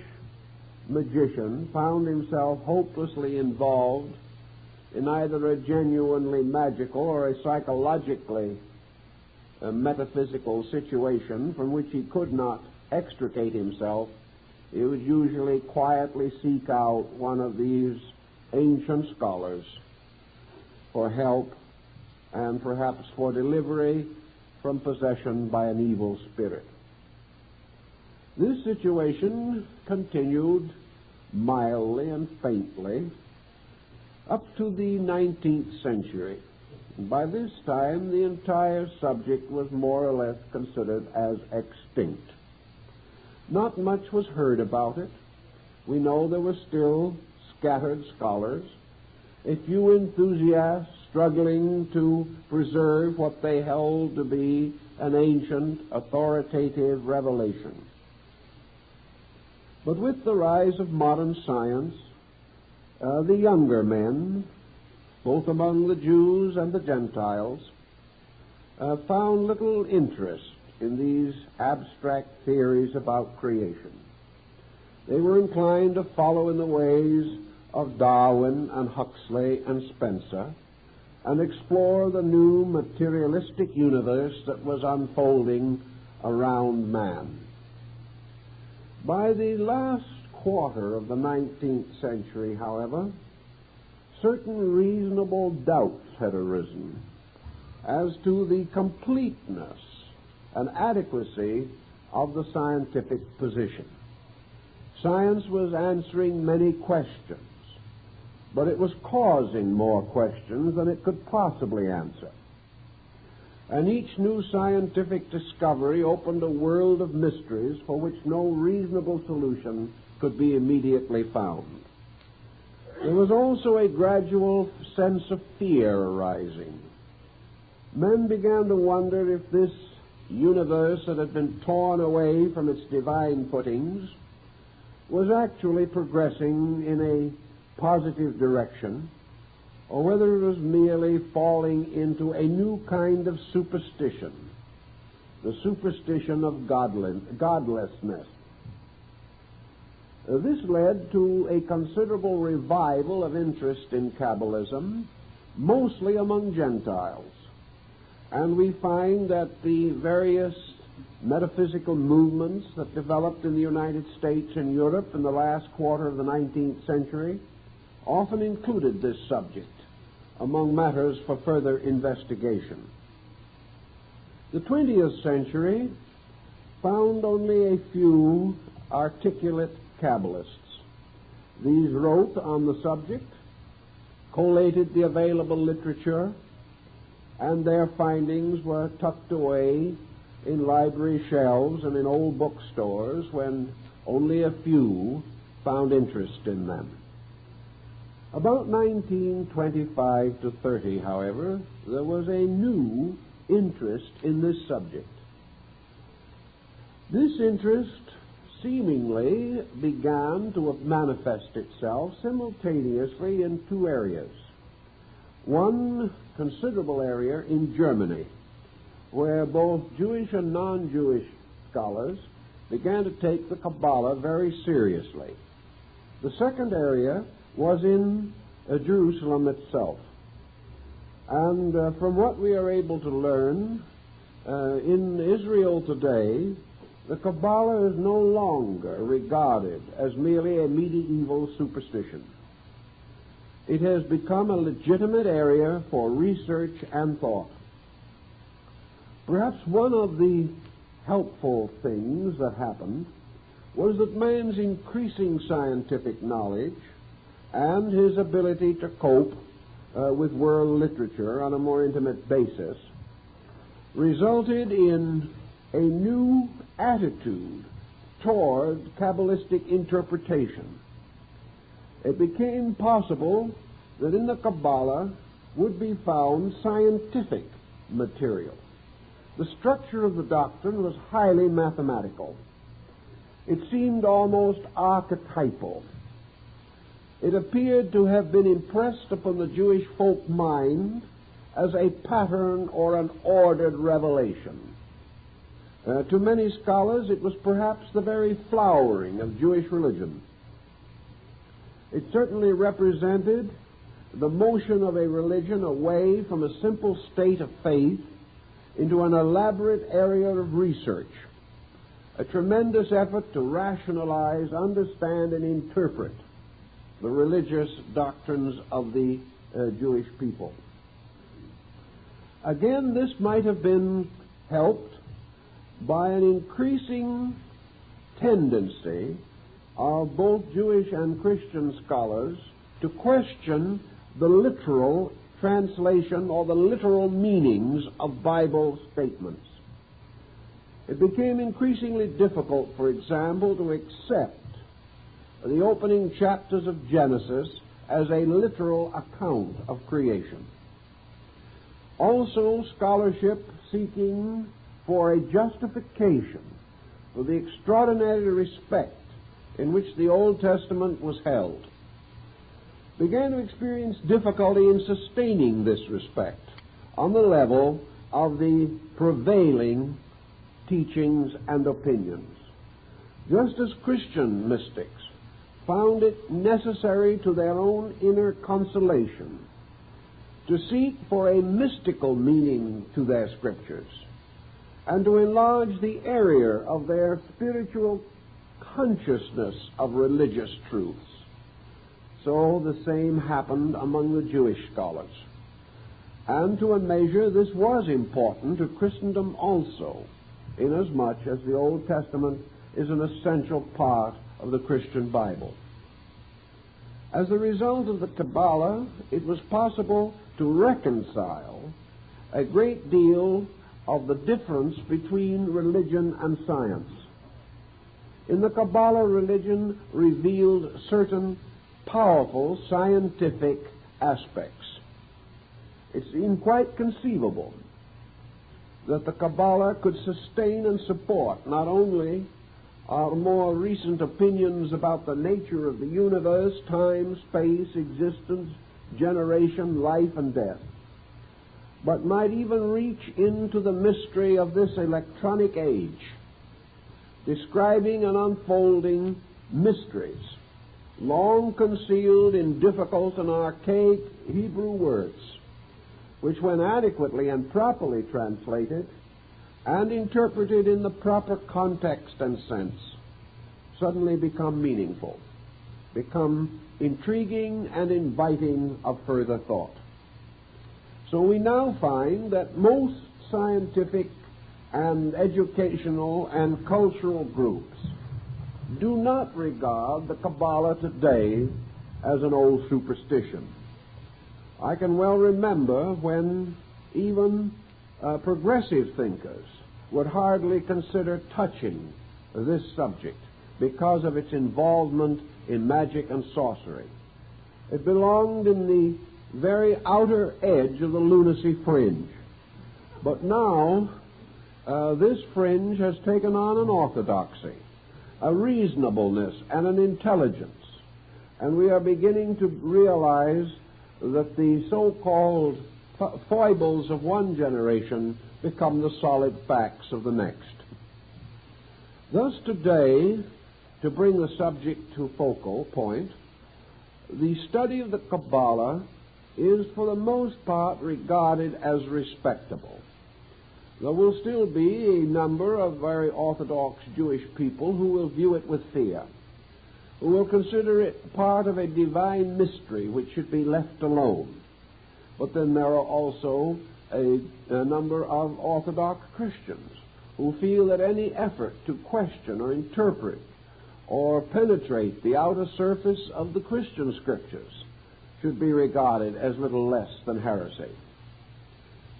magician found himself hopelessly involved in either a genuinely magical or a psychologically metaphysical situation from which he could not extricate himself, he would usually quietly seek out one of these ancient scholars for help and perhaps for delivery from possession by an evil spirit. This situation continued mildly and faintly up to the 19th century. By this time, the entire subject was more or less considered as extinct. Not much was heard about it. We know there were still scattered scholars, a few enthusiasts struggling to preserve what they held to be an ancient, authoritative revelation. But with the rise of modern science, the younger men, both among the Jews and the Gentiles, found little interest in these abstract theories about creation. They were inclined to follow in the ways of Darwin and Huxley and Spencer and explore the new materialistic universe that was unfolding around man. By the last quarter of the 19th century, however, certain reasonable doubts had arisen as to the completeness and adequacy of the scientific position. Science was answering many questions, but it was causing more questions than it could possibly answer. And each new scientific discovery opened a world of mysteries for which no reasonable solution could be immediately found. There was also a gradual sense of fear arising. Men began to wonder if this universe that had been torn away from its divine footings was actually progressing in a positive direction, or whether it was merely falling into a new kind of superstition, the superstition of godlessness. This led to a considerable revival of interest in Kabbalism, mostly among Gentiles. And we find that the various metaphysical movements that developed in the United States and Europe in the last quarter of the 19th century often included this subject among matters for further investigation. The 20th century found only a few articulate Kabbalists. These wrote on the subject, collated the available literature, and their findings were tucked away in library shelves and in old bookstores when only a few found interest in them. About 1925 to 30, however, there was a new interest in this subject. This interest seemingly began to manifest itself simultaneously in two areas. One considerable area in Germany, where both Jewish and non-Jewish scholars began to take the Cabala very seriously. The second area was in Jerusalem itself. And from what we are able to learn, in Israel today, the Cabala is no longer regarded as merely a medieval superstition. It has become a legitimate area for research and thought. Perhaps one of the helpful things that happened was that man's increasing scientific knowledge and his ability to cope with world literature on a more intimate basis resulted in a new attitude toward Kabbalistic interpretation. It became possible that in the Cabala would be found scientific material. The structure of the doctrine was highly mathematical. It seemed almost archetypal. It appeared to have been impressed upon the Jewish folk mind as a pattern or an ordered revelation. To many scholars, it was perhaps the very flowering of Jewish religion. It certainly represented the motion of a religion away from a simple state of faith into an elaborate area of research, a tremendous effort to rationalize, understand, and interpret the religious doctrines of the Jewish people. Again, this might have been helped by an increasing tendency of both Jewish and Christian scholars to question the literal translation or the literal meanings of Bible statements. It became increasingly difficult, for example, to accept the opening chapters of Genesis as a literal account of creation. Also, scholarship seeking for a justification for the extraordinary respect in which the Old Testament was held began to experience difficulty in sustaining this respect on the level of the prevailing teachings and opinions. Just as Christian mystics found it necessary to their own inner consolation to seek for a mystical meaning to their scriptures and to enlarge the area of their spiritual consciousness of religious truths, so the same happened among the Jewish scholars. And to a measure, this was important to Christendom also, inasmuch as the Old Testament is an essential part of the Christian Bible. As a result of the Cabala, it was possible to reconcile a great deal of the difference between religion and science. In the Cabala, religion revealed certain powerful scientific aspects. It seemed quite conceivable that the Cabala could sustain and support not only our more recent opinions about the nature of the universe, time, space, existence, generation, life, and death, but might even reach into the mystery of this electronic age, describing and unfolding mysteries long concealed in difficult and archaic Hebrew words, which when adequately and properly translated and interpreted in the proper context and sense, suddenly become meaningful, become intriguing and inviting of further thought. So we now find that most scientific and educational and cultural groups do not regard the Cabala today as an old superstition. I can well remember when even progressive thinkers would hardly consider touching this subject because of its involvement in magic and sorcery. It belonged in the very outer edge of the lunacy fringe. But now, this fringe has taken on an orthodoxy, a reasonableness, and an intelligence. And we are beginning to realize that the so-called foibles of one generation become the solid facts of the next. Thus today, to bring the subject to focal point, the study of the Cabala is for the most part regarded as respectable. There will still be a number of very orthodox Jewish people who will view it with fear, who will consider it part of a divine mystery which should be left alone. But then there are also a number of Orthodox Christians who feel that any effort to question or interpret or penetrate the outer surface of the Christian Scriptures should be regarded as little less than heresy.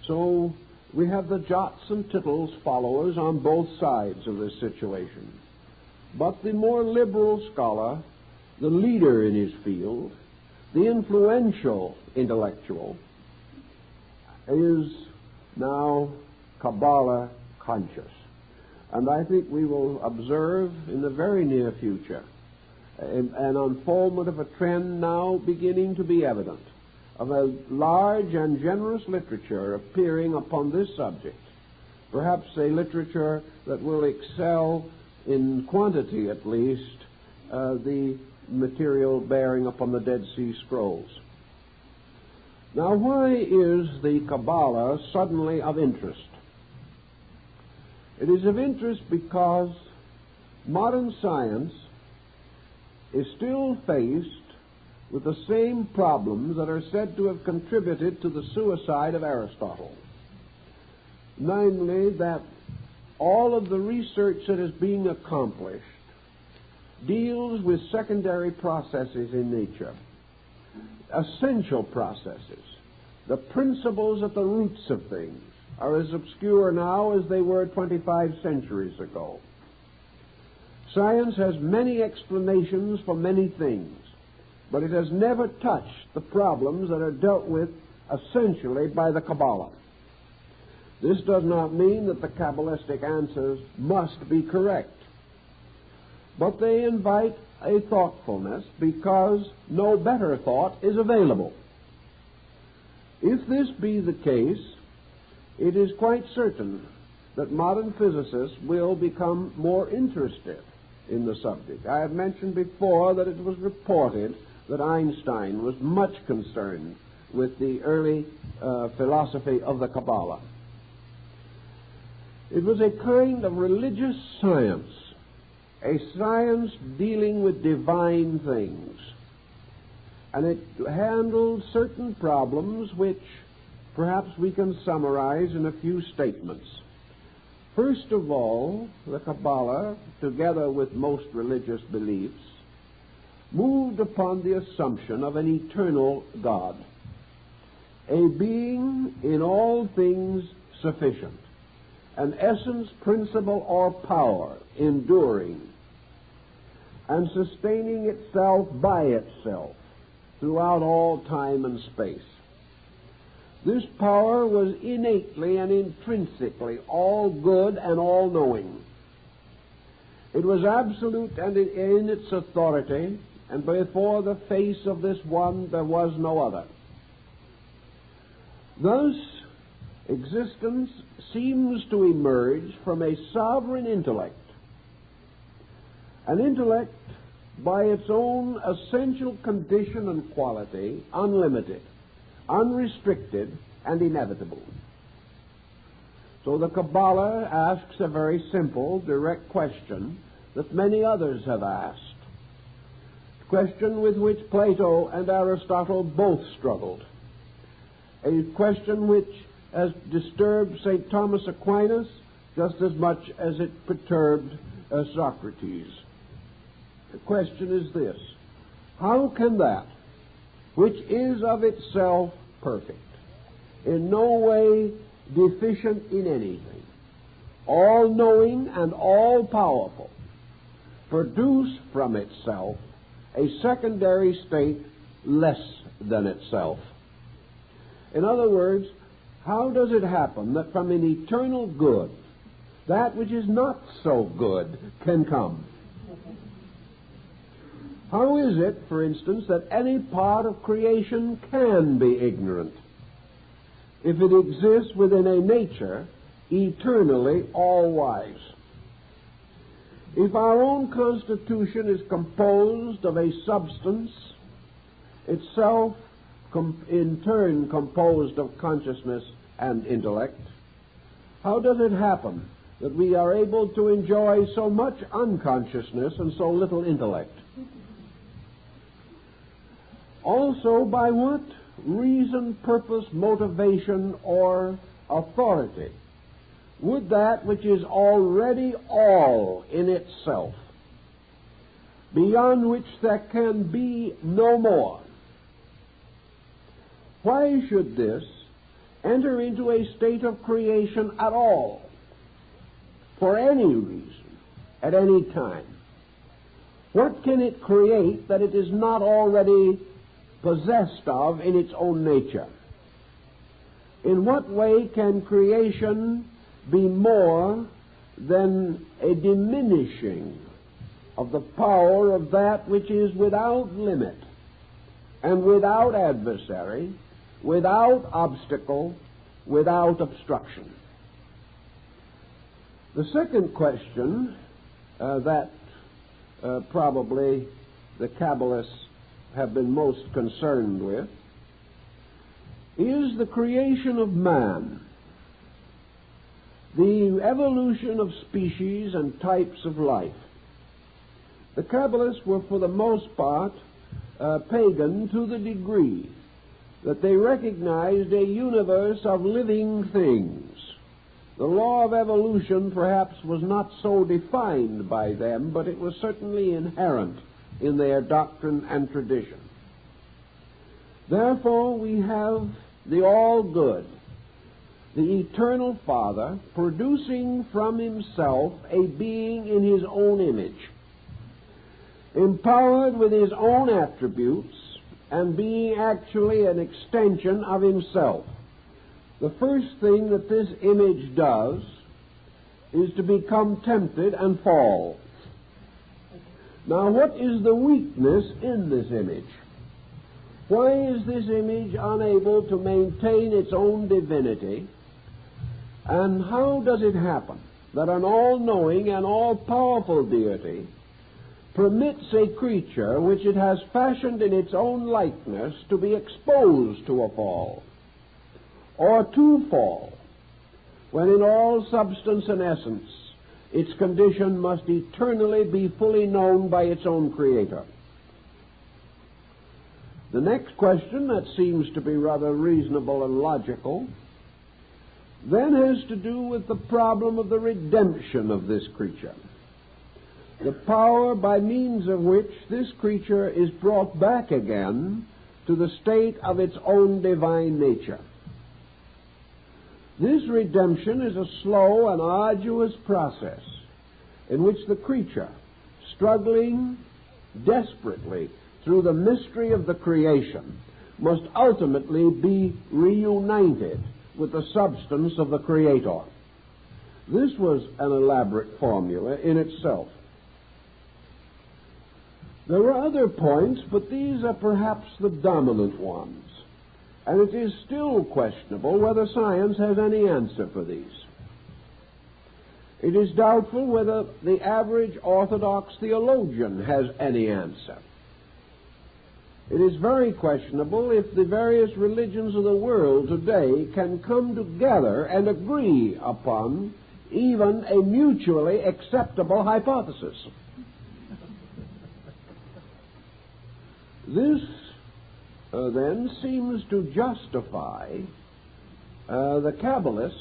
So we have the jots and tittles followers on both sides of this situation. But the more liberal scholar, the leader in his field, the influential intellectual, is now Cabala conscious. And I think we will observe in the very near future an unfoldment of a trend now beginning to be evident, of a large and generous literature appearing upon this subject, perhaps a literature that will excel in quantity at least the material bearing upon the Dead Sea Scrolls. Now, why is the Cabala suddenly of interest? It is of interest because modern science is still faced with the same problems that are said to have contributed to the suicide of Aristotle. Namely, that all of the research that is being accomplished deals with secondary processes in nature, essential processes. The principles at the roots of things are as obscure now as they were 25 centuries ago. Science has many explanations for many things, but it has never touched the problems that are dealt with essentially by the Cabala. This does not mean that the Kabbalistic answers must be correct, but they invite a thoughtfulness because no better thought is available. If this be the case, it is quite certain that modern physicists will become more interested in the subject. I have mentioned before that it was reported that Einstein was much concerned with the early philosophy of the Cabala. It was a kind of religious science, a science dealing with divine things, and it handled certain problems which perhaps we can summarize in a few statements. First of all, the Cabala, together with most religious beliefs, moved upon the assumption of an eternal God, a being in all things sufficient, an essence, principle, or power enduring and sustaining itself by itself throughout all time and space. This power was innately and intrinsically all good and all-knowing. It was absolute and in its authority, and before the face of this one there was no other. Thus, existence seems to emerge from a sovereign intellect, an intellect by its own essential condition and quality, unlimited, unrestricted, and inevitable. So the Cabala asks a very simple, direct question that many others have asked, a question with which Plato and Aristotle both struggled, a question which has disturbed St. Thomas Aquinas just as much as it perturbed Socrates. The question is this: how can that which is of itself perfect, in no way deficient in anything, all-knowing and all-powerful, produce from itself a secondary state less than itself. In other words, how does it happen that from an eternal good, that which is not so good can come? How is it, for instance, that any part of creation can be ignorant if it exists within a nature eternally all-wise? If our own constitution is composed of a substance, itself in turn composed of consciousness and intellect, how does it happen that we are able to enjoy so much unconsciousness and so little intellect? Also, by what reason, purpose, motivation, or authority would that which is already all in itself, beyond which there can be no more, why should this enter into a state of creation at all, for any reason, at any time? What can it create that it is not already possessed of in its own nature? In what way can creation be more than a diminishing of the power of that which is without limit and without adversary, without obstacle, without obstruction? The second question that probably the Kabbalists have been most concerned with is the creation of man, the evolution of species and types of life. The Kabbalists were for the most part pagan to the degree that they recognized a universe of living things. The law of evolution perhaps was not so defined by them, but it was certainly inherent in their doctrine and tradition. Therefore, we have the all-good, the eternal Father, producing from himself a being in his own image, empowered with his own attributes, and being actually an extension of himself. The first thing that this image does is to become tempted and fall. Now, what is the weakness in this image? Why is this image unable to maintain its own divinity? And how does it happen that an all-knowing and all-powerful deity permits a creature which it has fashioned in its own likeness to be exposed to a fall, or to fall, when in all substance and essence its condition must eternally be fully known by its own Creator? The next question, that seems to be rather reasonable and logical, then has to do with the problem of the redemption of this creature, the power by means of which this creature is brought back again to the state of its own divine nature. This redemption is a slow and arduous process in which the creature, struggling desperately through the mystery of the creation, must ultimately be reunited with the substance of the Creator. This was an elaborate formula in itself. There were other points, but these are perhaps the dominant ones, and it is still questionable whether science has any answer for these. It is doubtful whether the average Orthodox theologian has any answer. It is very questionable if the various religions of the world today can come together and agree upon even a mutually acceptable hypothesis. This then seems to justify the Kabbalists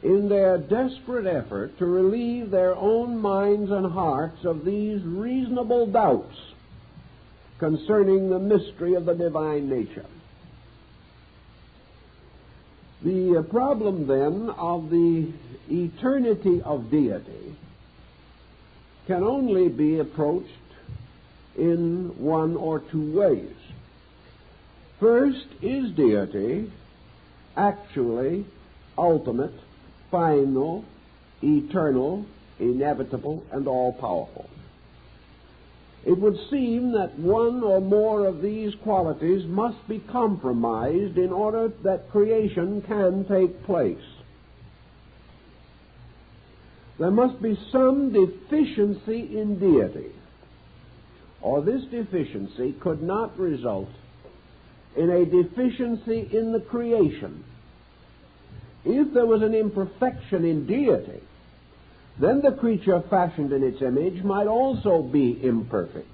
in their desperate effort to relieve their own minds and hearts of these reasonable doubts concerning the mystery of the divine nature. The problem then of the eternity of deity can only be approached in one or two ways. First, is deity actually ultimate, final, eternal, inevitable, and all-powerful? It would seem that one or more of these qualities must be compromised in order that creation can take place. There must be some deficiency in deity, or this deficiency could not result in a deficiency in the creation. If there was an imperfection in deity, then the creature fashioned in its image might also be imperfect.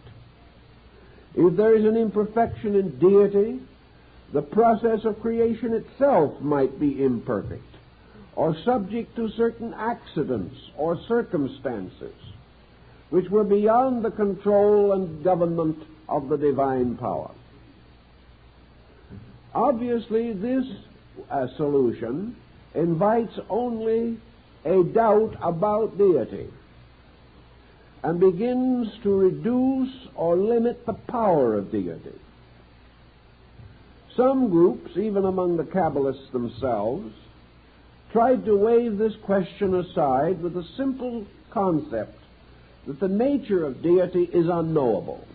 If there is an imperfection in deity, the process of creation itself might be imperfect, or subject to certain accidents or circumstances which were beyond the control and government of the divine power. Obviously, this solution invites only a doubt about deity and begins to reduce or limit the power of deity. Some groups, even among the Kabbalists themselves, tried to wave this question aside with the simple concept that the nature of deity is unknowable.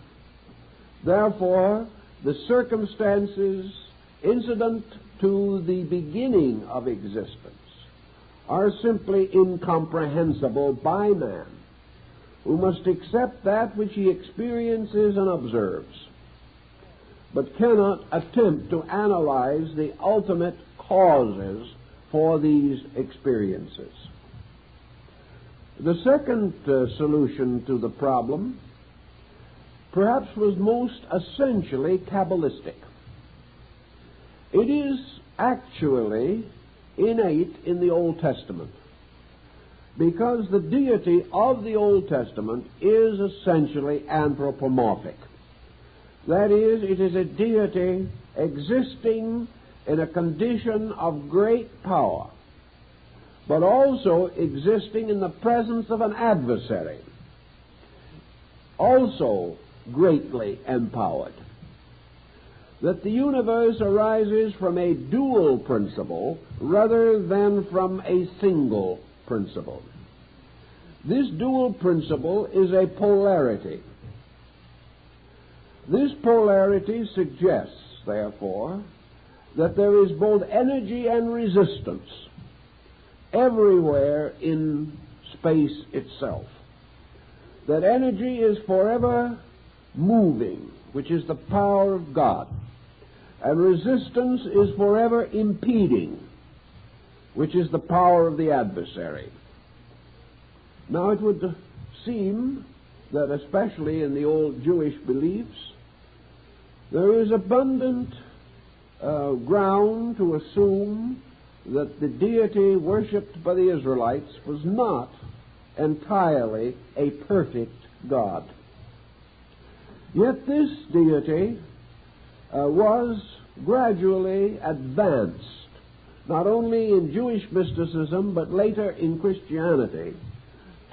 Therefore, the circumstances incident to the beginning of existence are simply incomprehensible by man, who must accept that which he experiences and observes, but cannot attempt to analyze the ultimate causes for these experiences. The second solution to the problem perhaps was most essentially Kabbalistic. It is actually innate in the Old Testament, because the deity of the Old Testament is essentially anthropomorphic. That is, it is a deity existing in a condition of great power, but also existing in the presence of an adversary, also greatly empowered. That the universe arises from a dual principle rather than from a single principle. This dual principle is a polarity. This polarity suggests, therefore, that there is both energy and resistance everywhere in space itself. That energy is forever moving, which is the power of God, and resistance is forever impeding, which is the power of the adversary. Now, it would seem that, especially in the old Jewish beliefs, there is abundant ground to assume that the deity worshipped by the Israelites was not entirely a perfect God. Yet this deity was gradually advanced, not only in Jewish mysticism, but later in Christianity,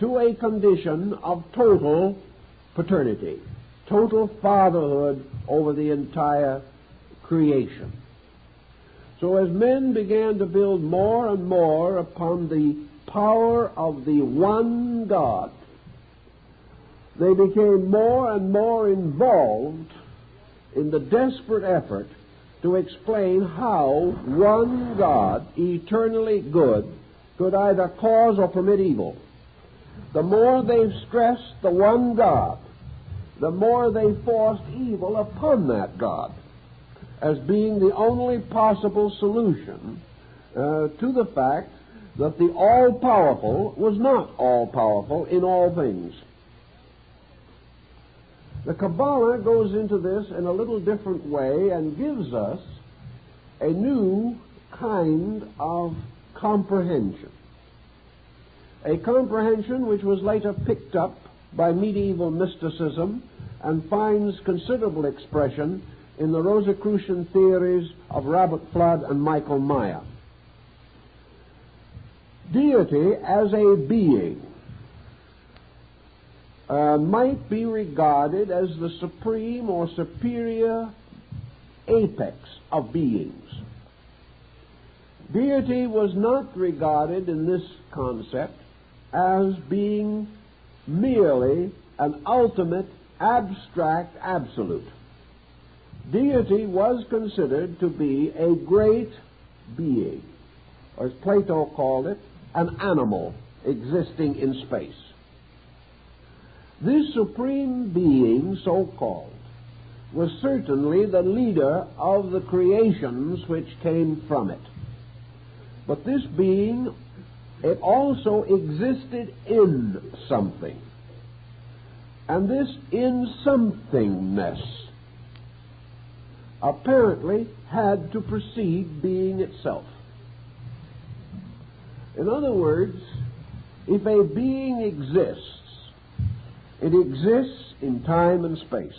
to a condition of total paternity, total fatherhood over the entire creation. So as men began to build more and more upon the power of the one God, they became more and more involved in the desperate effort to explain how one God, eternally good, could either cause or permit evil. The more they stressed the one God, the more they forced evil upon that God as being the only possible solution to the fact that the all-powerful was not all-powerful in all things. The Cabala goes into this in a little different way and gives us a new kind of comprehension. A comprehension which was later picked up by medieval mysticism and finds considerable expression in the Rosicrucian theories of Robert Flood and Michael Meyer. Deity as a being might be regarded as the supreme or superior apex of beings. Deity was not regarded in this concept as being merely an ultimate, abstract absolute. Deity was considered to be a great being, or as Plato called it, an animal existing in space. This supreme being, so-called, was certainly the leader of the creations which came from it. But this being, it also existed in something. And this in-somethingness apparently had to precede being itself. In other words, if a being exists, it exists in time and space.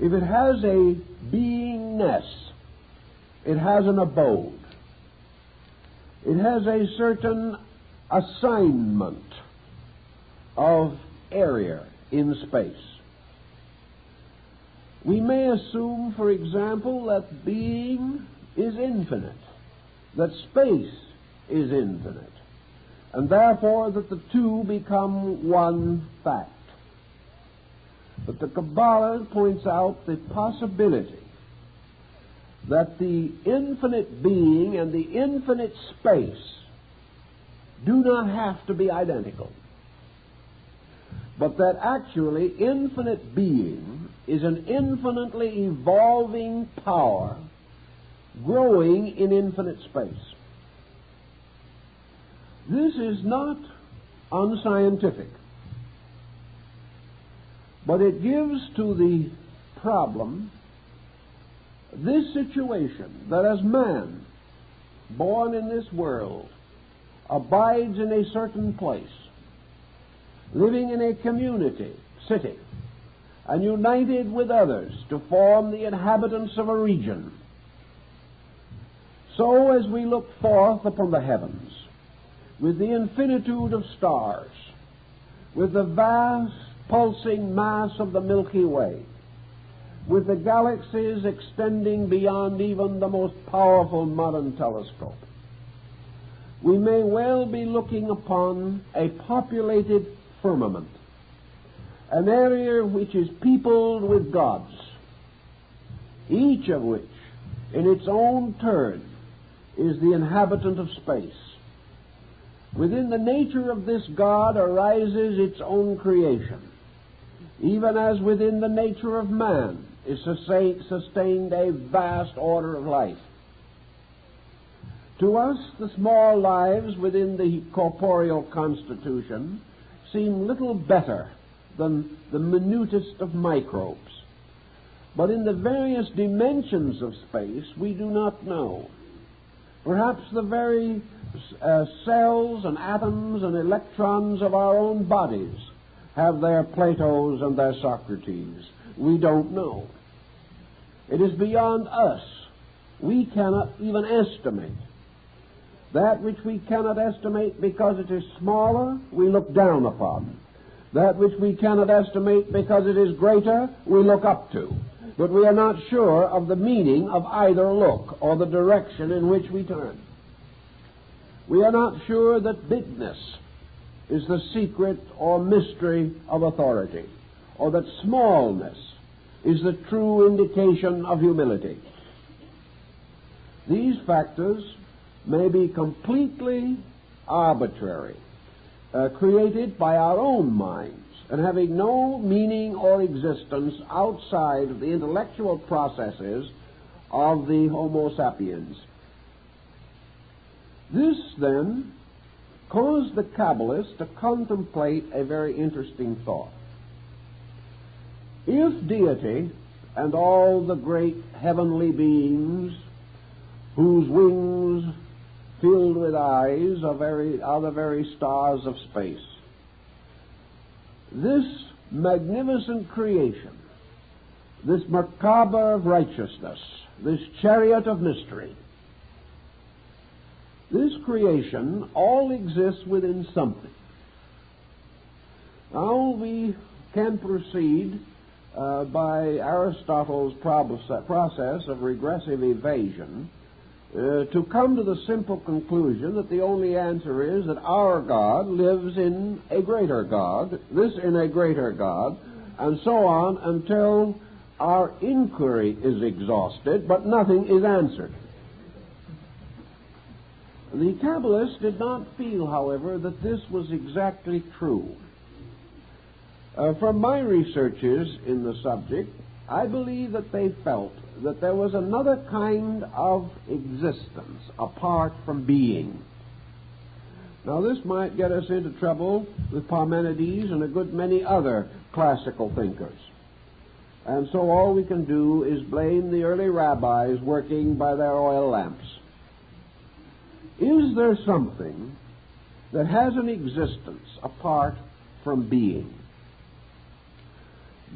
If it has a beingness, it has an abode. It has a certain assignment of area in space. We may assume, for example, that being is infinite, that space is infinite, and therefore that the two become one fact. But the Cabala points out the possibility that the infinite being and the infinite space do not have to be identical, but that actually infinite being is an infinitely evolving power growing in infinite space. This is not unscientific, but it gives to the problem this situation that as man, born in this world, abides in a certain place, living in a community, city, and united with others to form the inhabitants of a region, so as we look forth upon the heavens, with the infinitude of stars, with the vast pulsing mass of the Milky Way, with the galaxies extending beyond even the most powerful modern telescope, we may well be looking upon a populated firmament, an area which is peopled with gods, each of which, in its own turn, is the inhabitant of space. Within the nature of this God arises its own creation, even as within the nature of man is sustained a vast order of life. To us, the small lives within the corporeal constitution seem little better than the minutest of microbes. But in the various dimensions of space, we do not know. Perhaps the very cells and atoms and electrons of our own bodies have their Platos and their Socrates. We don't know. It is beyond us. We cannot even estimate. That which we cannot estimate because it is smaller, we look down upon. That which we cannot estimate because it is greater, we look up to. But we are not sure of the meaning of either look or the direction in which we turn. We are not sure that bigness is the secret or mystery of authority, or that smallness is the true indication of humility. These factors may be completely arbitrary, created by our own minds, and having no meaning or existence outside of the intellectual processes of the Homo sapiens. This, then, caused the Kabbalists to contemplate a very interesting thought. If deity and all the great heavenly beings whose wings filled with eyes are the very stars of space, this magnificent creation, this Merkaba of righteousness, this chariot of mystery, This creation all exists within something. Now we can proceed by Aristotle's process of regressive evasion to come to the simple conclusion that the only answer is that our God lives in a greater God, this in a greater God, and so on until our inquiry is exhausted, but nothing is answered. The Kabbalists did not feel, however, that this was exactly true. From my researches in the subject, I believe that they felt that there was another kind of existence apart from being. Now, this might get us into trouble with Parmenides and a good many other classical thinkers. And so all we can do is blame the early rabbis working by their oil lamps. Is there something that has an existence apart from being?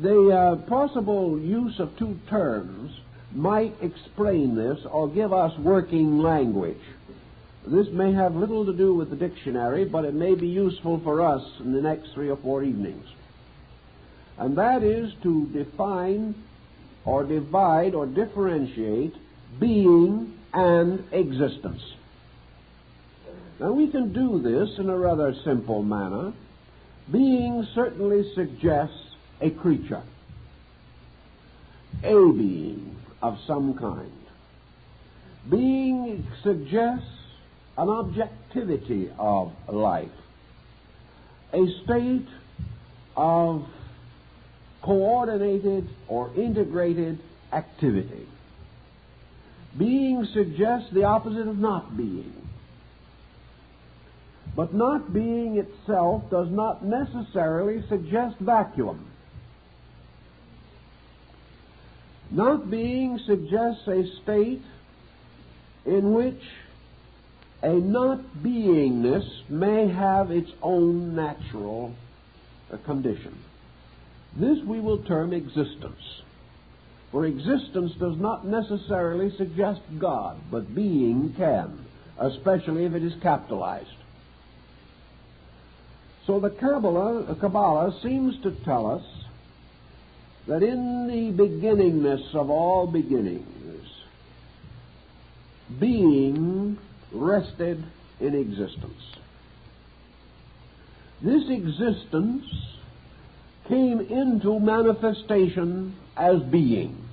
The possible use of two terms might explain this or give us working language. This may have little to do with the dictionary, but it may be useful for us in the next 3 or 4 evenings. And that is to define or divide or differentiate being and existence. Now, we can do this in a rather simple manner. Being certainly suggests a creature, a being of some kind. Being suggests an objectivity of life, a state of coordinated or integrated activity. Being suggests the opposite of not being. But not being itself does not necessarily suggest vacuum. Not being suggests a state in which a not beingness may have its own natural condition. This we will term existence. For existence does not necessarily suggest God, but being can, especially if it is capitalized. So the Cabala seems to tell us that in the beginningness of all beginnings, being rested in existence. This existence came into manifestation as being.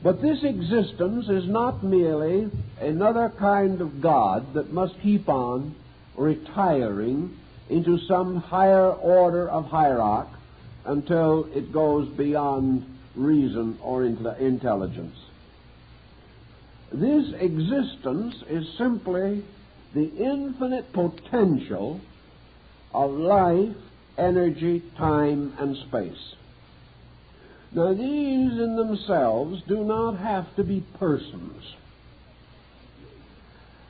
But this existence is not merely another kind of God that must keep on retiring into some higher order of hierarchy until it goes beyond reason or intelligence. This existence is simply the infinite potential of life, energy, time, and space. Now, these in themselves do not have to be persons.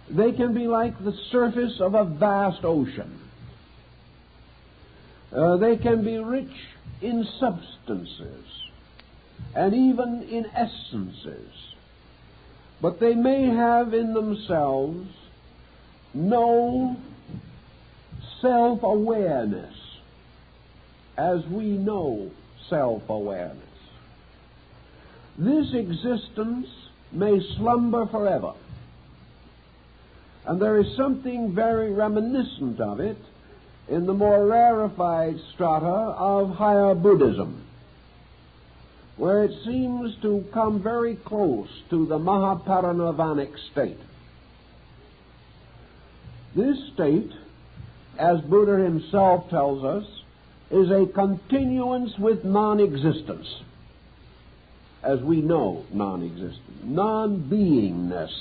They can be like the surface of a vast ocean. They can be rich in substances and even in essences. But they may have in themselves no self-awareness as we know self-awareness. This existence may slumber forever. And there is something very reminiscent of it in the more rarefied strata of higher Buddhism, where it seems to come very close to the Mahaparinirvanic state. This state, as Buddha himself tells us, is a continuance with non-existence, as we know non-existence, non-beingness.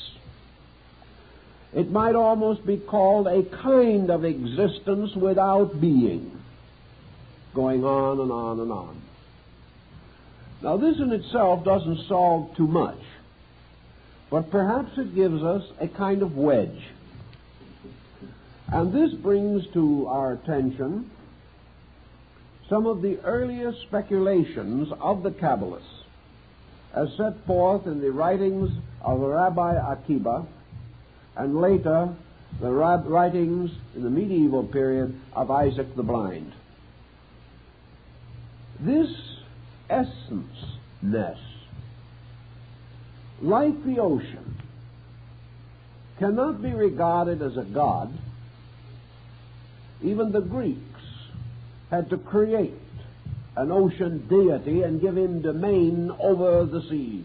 It might almost be called a kind of existence without being, going on and on and on. Now, this in itself doesn't solve too much, but perhaps it gives us a kind of wedge. And this brings to our attention some of the earliest speculations of the Kabbalists, as set forth in the writings of Rabbi Akiba and later the writings in the medieval period of Isaac the Blind. This essence-ness, like the ocean, cannot be regarded as a god. Even the Greeks had to create an ocean deity and give him domain over the seas.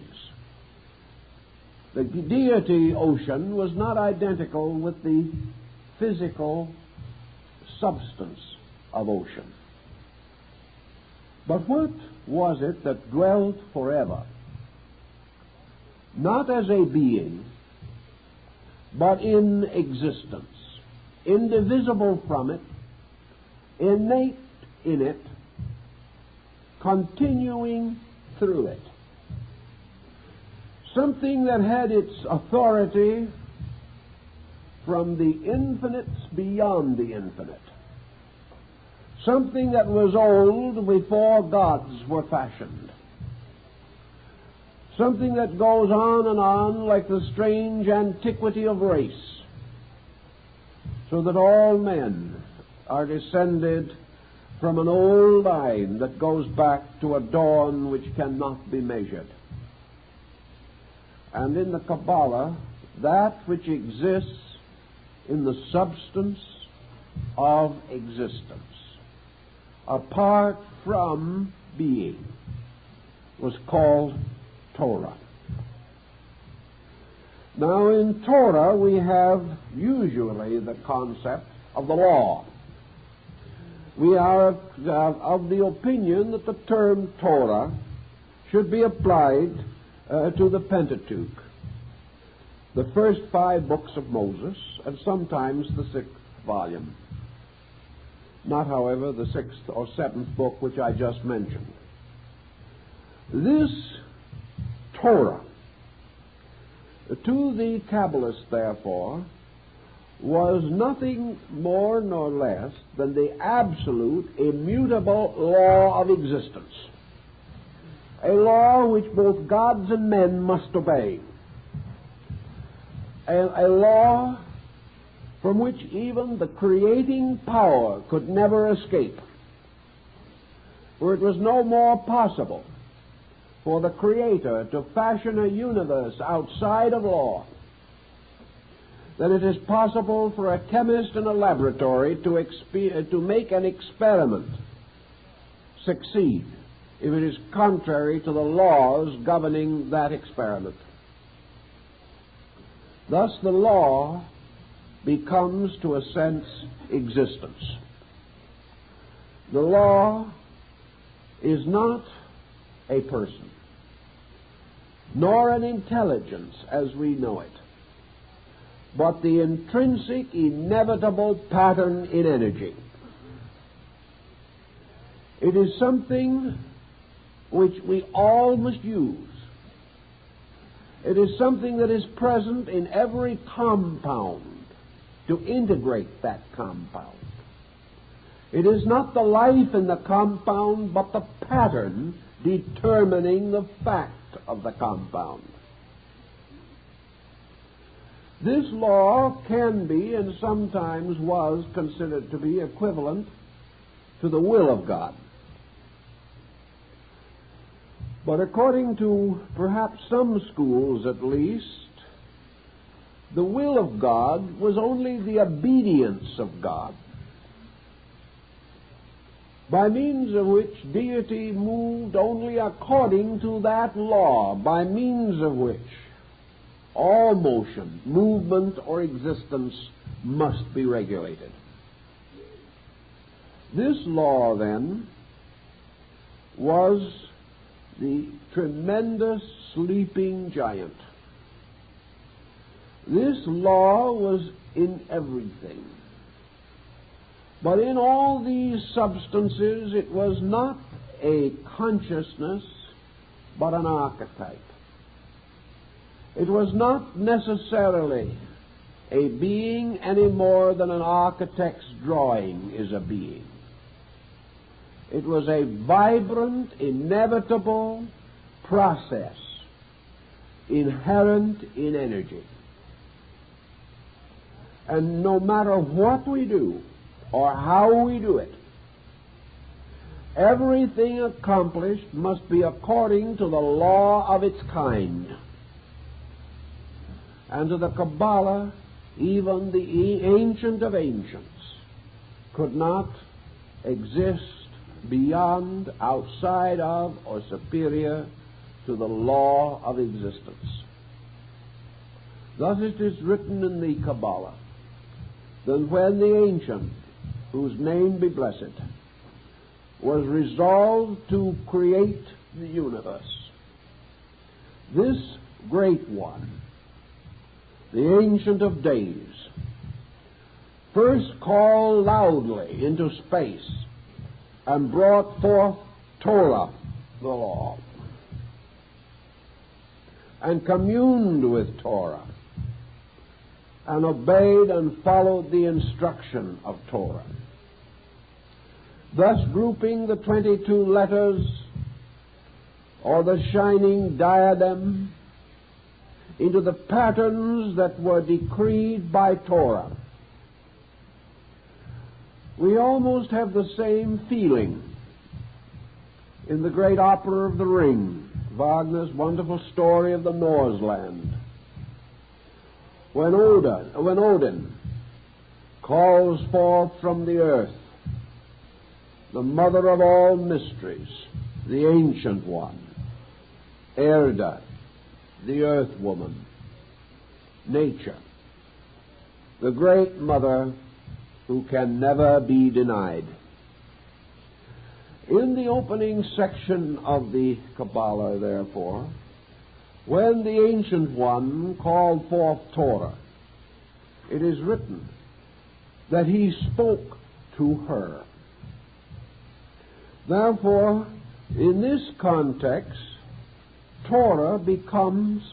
The deity ocean was not identical with the physical substance of ocean. But what was it that dwelt forever? Not as a being, but in existence, indivisible from it, innate in it, continuing through it. Something that had its authority from the infinites beyond the infinite. Something that was old before gods were fashioned. Something that goes on like the strange antiquity of race, so that all men are descended from an old line that goes back to a dawn which cannot be measured. And in the Cabala, that which exists in the substance of existence, apart from being, was called Torah. Now, in Torah, we have usually the concept of the law. We are of the opinion that the term Torah should be applied to the Pentateuch, the first 5 books of Moses, and sometimes the 6th volume. Not, however, the 6th or 7th book which I just mentioned. This Torah, to the Kabbalists, therefore, was nothing more nor less than the absolute, immutable law of existence. A law which both gods and men must obey. A law from which even the creating power could never escape. For it was no more possible for the Creator to fashion a universe outside of law than it is possible for a chemist in a laboratory to make an experiment succeed if it is contrary to the laws governing that experiment. Thus the law becomes, to a sense, existence. The law is not a person, nor an intelligence as we know it, but the intrinsic, inevitable pattern in energy. It is something which we all must use. It is something that is present in every compound to integrate that compound. It is not the life in the compound, but the pattern determining the fact of the compound. This law can be, and sometimes was, considered to be equivalent to the will of God. But according to perhaps some schools at least, the will of God was only the obedience of God, by means of which deity moved only according to that law, by means of which all motion, movement, or existence must be regulated. This law, then, was the tremendous sleeping giant. This law was in everything. But in all these substances, it was not a consciousness, but an archetype. It was not necessarily a being any more than an architect's drawing is a being. It was a vibrant, inevitable process inherent in energy. And no matter what we do or how we do it, everything accomplished must be according to the law of its kind. And to the Cabala, even the ancient of ancients could not exist beyond, outside of, or superior to the law of existence. Thus it is written in the Cabala that when the ancient, whose name be blessed, was resolved to create the universe, this great one, the Ancient of Days, first called loudly into space and brought forth Torah, the law, and communed with Torah, and obeyed and followed the instruction of Torah, thus grouping the 22 letters, or the shining diadem, into the patterns that were decreed by Torah. We almost have the same feeling in the great opera of The Ring, Wagner's wonderful story of the Norseland, when Odin calls forth from the earth the mother of all mysteries, the Ancient One, Erda, the Earth Woman, Nature, the great mother who can never be denied. In the opening section of the Cabala, therefore, when the Ancient One called forth Torah, it is written that he spoke to her. Therefore, in this context, Torah becomes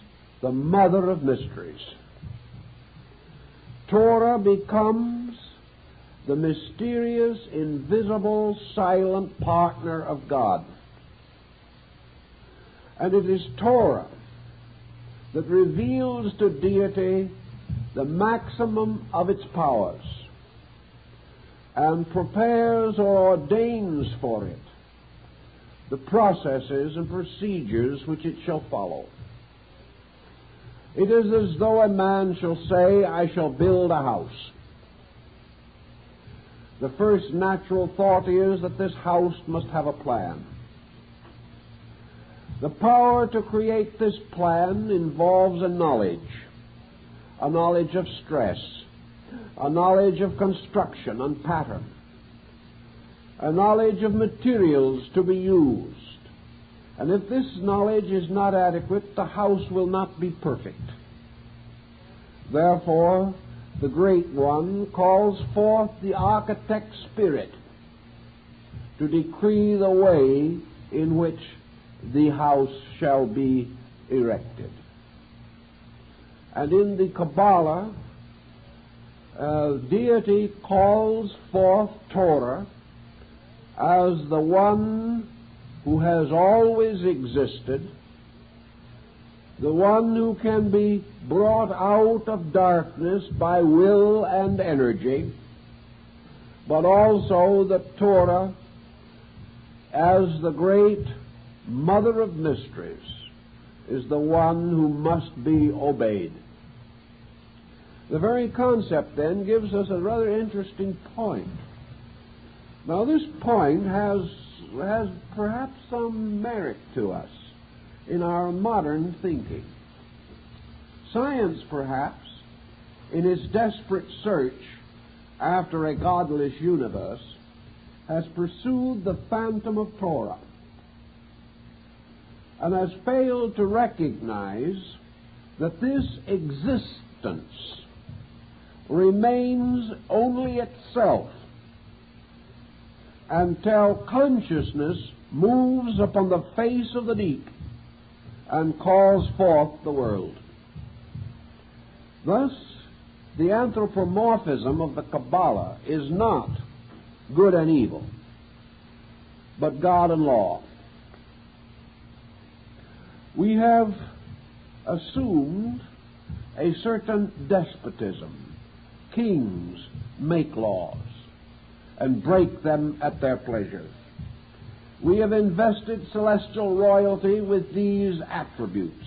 the mother of mysteries. Torah becomes the mysterious, invisible, silent partner of God. And it is Torah that reveals to deity the maximum of its powers and prepares or ordains for it the processes and procedures which it shall follow. It is as though a man shall say, I shall build a house. The first natural thought is that this house must have a plan. The power to create this plan involves a knowledge of stress, a knowledge of construction and pattern, a knowledge of materials to be used. And if this knowledge is not adequate, the house will not be perfect. Therefore, the Great One calls forth the architect spirit to decree the way in which the house shall be erected. And in the Cabala, deity calls forth Torah as the one who has always existed, the one who can be brought out of darkness by will and energy, but also the Torah as the great mother of mysteries is the one who must be obeyed. The very concept, then, gives us a rather interesting point. Now, this point has perhaps some merit to us in our modern thinking. Science, perhaps, in its desperate search after a godless universe, has pursued the phantom of Torah and has failed to recognize that this existence remains only itself until consciousness moves upon the face of the deep and calls forth the world. Thus, the anthropomorphism of the Cabala is not good and evil, but God and law. We have assumed a certain despotism kings make laws and break them at their pleasure. We have invested celestial royalty with these attributes.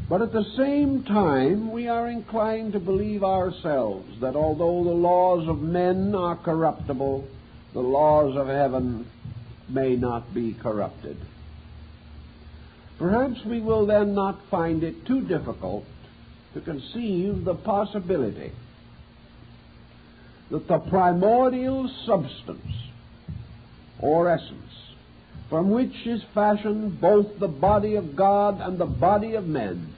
But at the same time, we are inclined to believe ourselves that although the laws of men are corruptible, the laws of heaven may not be corrupted. Perhaps we will then not find it too difficult to conceive the possibility that the primordial substance or essence from which is fashioned both the body of God and the body of men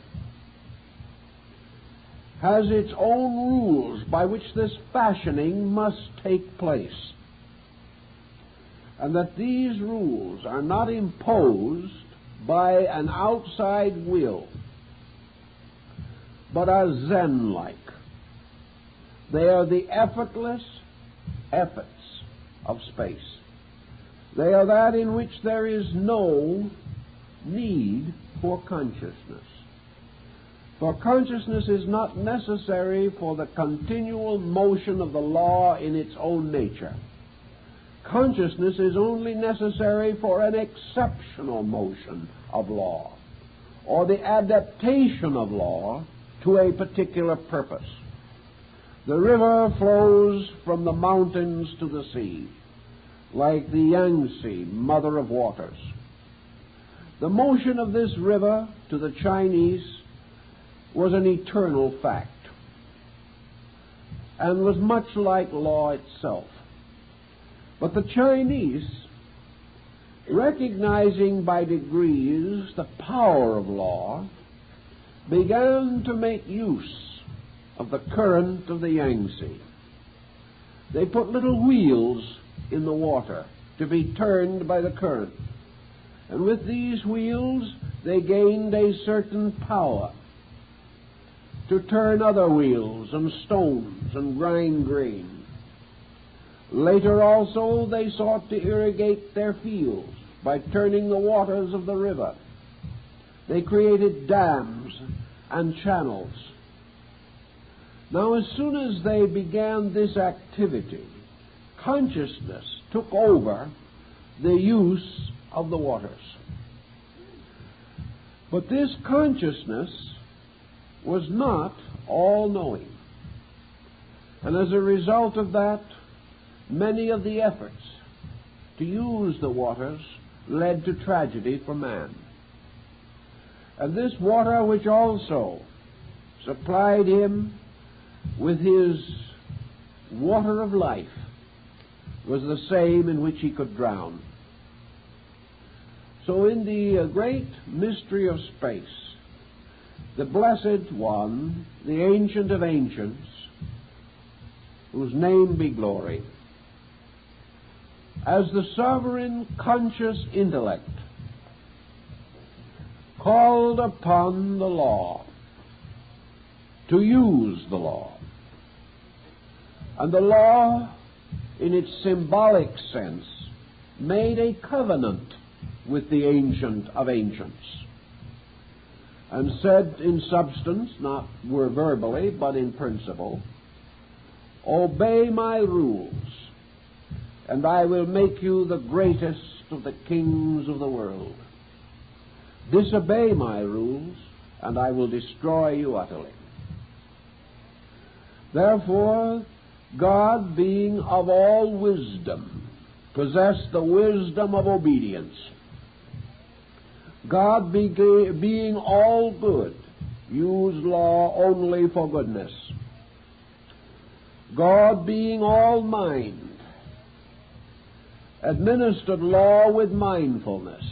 has its own rules by which this fashioning must take place, and that these rules are not imposed by an outside will, but are Zen-like. They are the effortless efforts of space. They are that in which there is no need for consciousness. For consciousness is not necessary for the continual motion of the law in its own nature. Consciousness is only necessary for an exceptional motion of law, or the adaptation of law to a particular purpose. The river flows from the mountains to the sea, like the Yangtze, mother of waters. The motion of this river to the Chinese was an eternal fact, and was much like law itself. But the Chinese, recognizing by degrees the power of law, began to make use of the current of the Yangtze. They put little wheels in the water to be turned by the current, and with these wheels they gained a certain power to turn other wheels and stones and grind grain. Later also they sought to irrigate their fields by turning the waters of the river. They created dams and channels. Now, as soon as they began this activity, consciousness took over the use of the waters. But this consciousness was not all-knowing. And as a result of that, many of the efforts to use the waters led to tragedy for man. And this water, which also supplied him with his water of life, was the same in which he could drown. So in the great mystery of space, the Blessed One, the Ancient of Ancients, whose name be glory, as the sovereign conscious intellect, called upon the law to use the law. And the law, in its symbolic sense, made a covenant with the Ancient of Ancients, and said in substance, not verbally, but in principle, obey my rules, and I will make you the greatest of the kings of the world. Disobey my rules, and I will destroy you utterly. Therefore, God, being of all wisdom, possessed the wisdom of obedience. God, being all good, used law only for goodness. God, being all mind, administered law with mindfulness.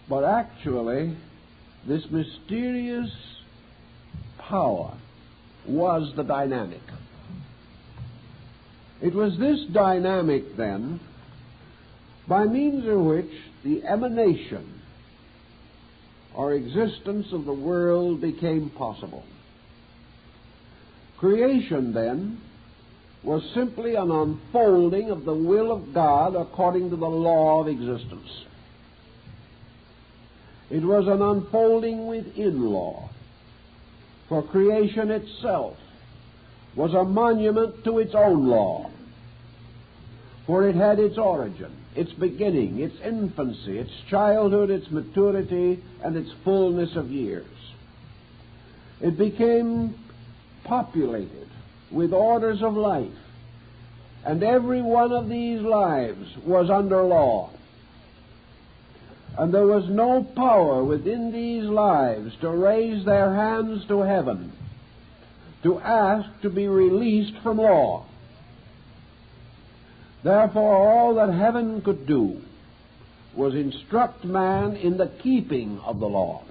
But actually, this mysterious power was the dynamic. It was this dynamic, then, by means of which the emanation or existence of the world became possible. Creation, then, was simply an unfolding of the will of God according to the law of existence. It was an unfolding within law. For creation itself was a monument to its own law, for it had its origin, its beginning, its infancy, its childhood, its maturity, and its fullness of years. It became populated with orders of life, and every one of these lives was under law. And there was no power within these lives to raise their hands to heaven to ask to be released from law. Therefore, all that heaven could do was instruct man in the keeping of the law.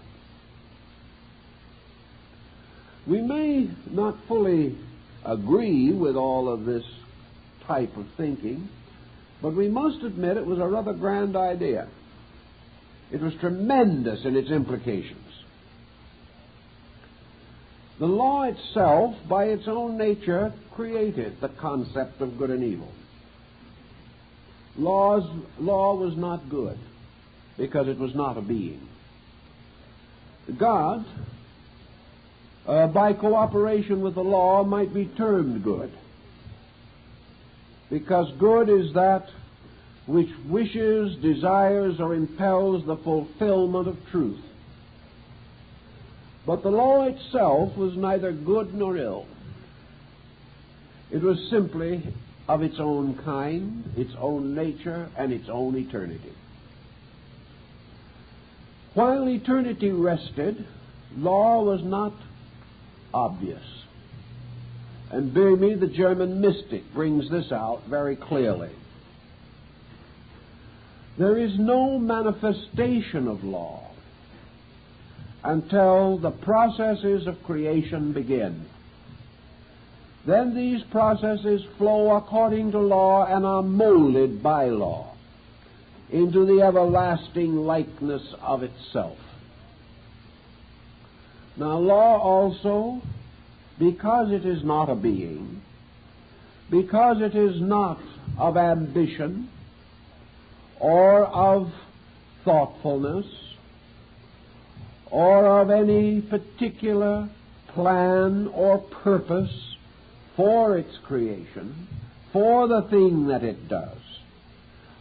We may not fully agree with all of this type of thinking, but we must admit it was a rather grand idea. It was tremendous in its implications. The law itself, by its own nature, created the concept of good and evil. Law was not good because it was not a being. God, by cooperation with the law, might be termed good, because good is that which wishes, desires, or impels the fulfillment of truth. But the law itself was neither good nor ill. It was simply of its own kind, its own nature, and its own eternity. While eternity rested, law was not obvious. And Böhme, the German mystic, brings this out very clearly. There is no manifestation of law until the processes of creation begin. Then these processes flow according to law and are molded by law into the everlasting likeness of itself. Now, law also, because it is not a being, because it is not of ambition or of thoughtfulness or of any particular plan or purpose for its creation, for the thing that it does,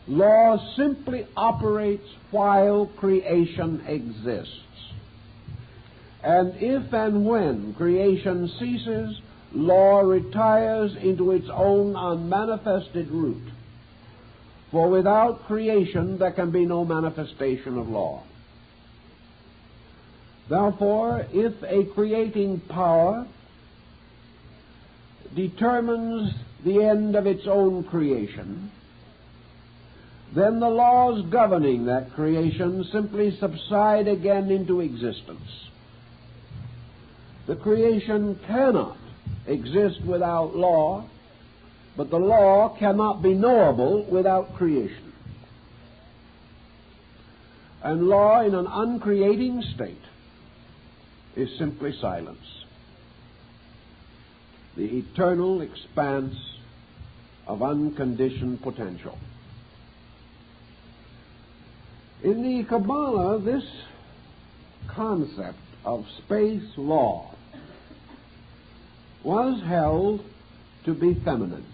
law simply operates while creation exists. And if and when creation ceases, law retires into its own unmanifested root. For without creation there can be no manifestation of law. Therefore, if a creating power determines the end of its own creation, then the laws governing that creation simply subside again into existence. The creation cannot exist without law, but the law cannot be knowable without creation. And law in an uncreating state is simply silence, the eternal expanse of unconditioned potential. In the Cabala, this concept of space law was held to be feminine.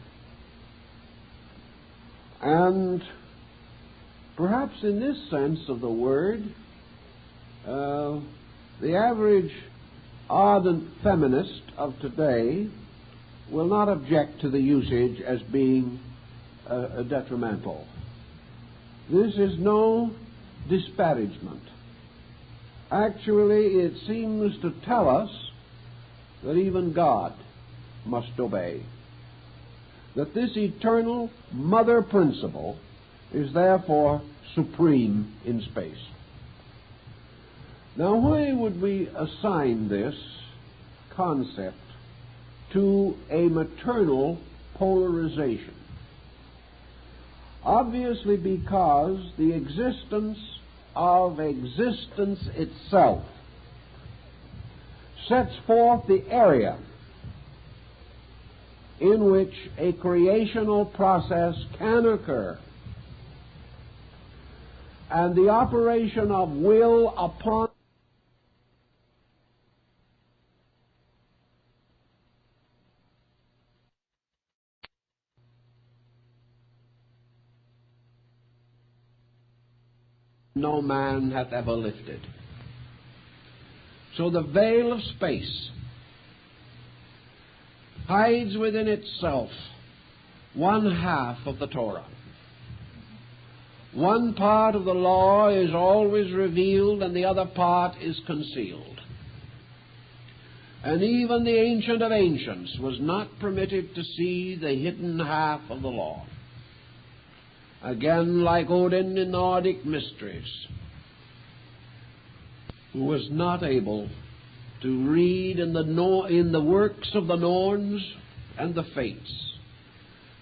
And perhaps in this sense of the word, the average ardent feminist of today will not object to the usage as being detrimental. This is no disparagement. Actually, it seems to tell us that even God must obey, that this eternal mother principle is therefore supreme in space. Now, why would we assign this concept to a maternal polarization? Obviously because the existence of existence itself sets forth the area in which a creational process can occur, and the operation of will upon no man hath ever lifted. So the veil of space hides within itself one half of the Torah. One part of the law is always revealed and the other part is concealed. And even the Ancient of Ancients was not permitted to see the hidden half of the law. Again, like Odin in Nordic mysteries, who was not able to read in the works of the Norns and the Fates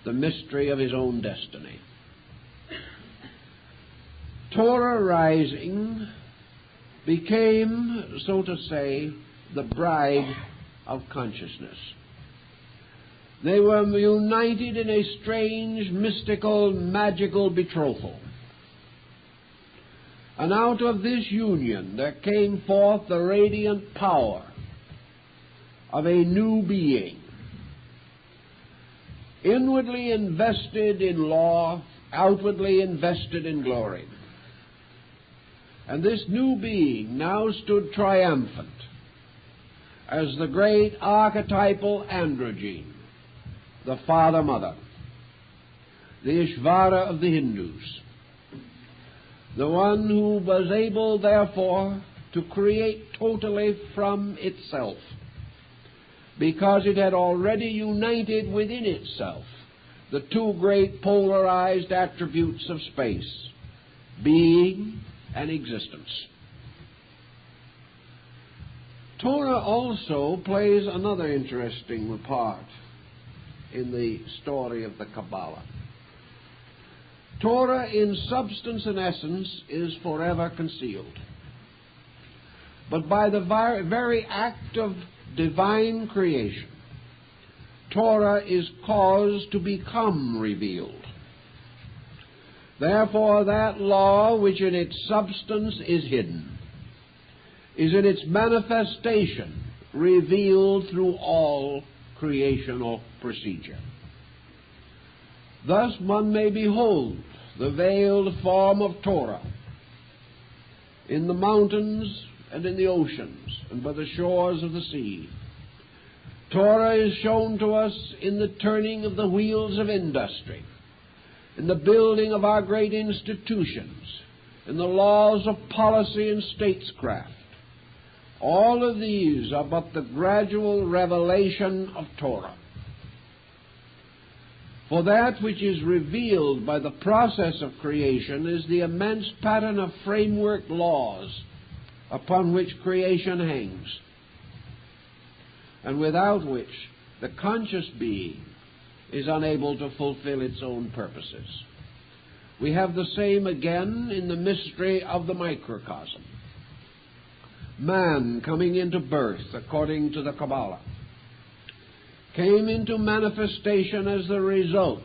the mystery of his own destiny. Torah rising became, so to say, the bride of consciousness. They were united in a strange, mystical, magical betrothal. And out of this union there came forth the radiant power of a new being, inwardly invested in law, outwardly invested in glory. And this new being now stood triumphant as the great archetypal androgyne, the father-mother, the Ishvara of the Hindus, the one who was able, therefore, to create totally from itself, because it had already united within itself the two great polarized attributes of space, being and existence. Torah also plays another interesting part in the story of the Cabala. Torah, in substance and essence, is forever concealed. But by the very act of divine creation, Torah is caused to become revealed. Therefore, that law which in its substance is hidden is in its manifestation revealed through all creational procedure. Thus one may behold the veiled form of Torah in the mountains and in the oceans and by the shores of the sea. Torah is shown to us in the turning of the wheels of industry, in the building of our great institutions, in the laws of policy and statescraft. All of these are but the gradual revelation of Torah. For that which is revealed by the process of creation is the immense pattern of framework laws upon which creation hangs, and without which the conscious being is unable to fulfill its own purposes. We have the same again in the mystery of the microcosm. Man, coming into birth, according to the Cabala, came into manifestation as the result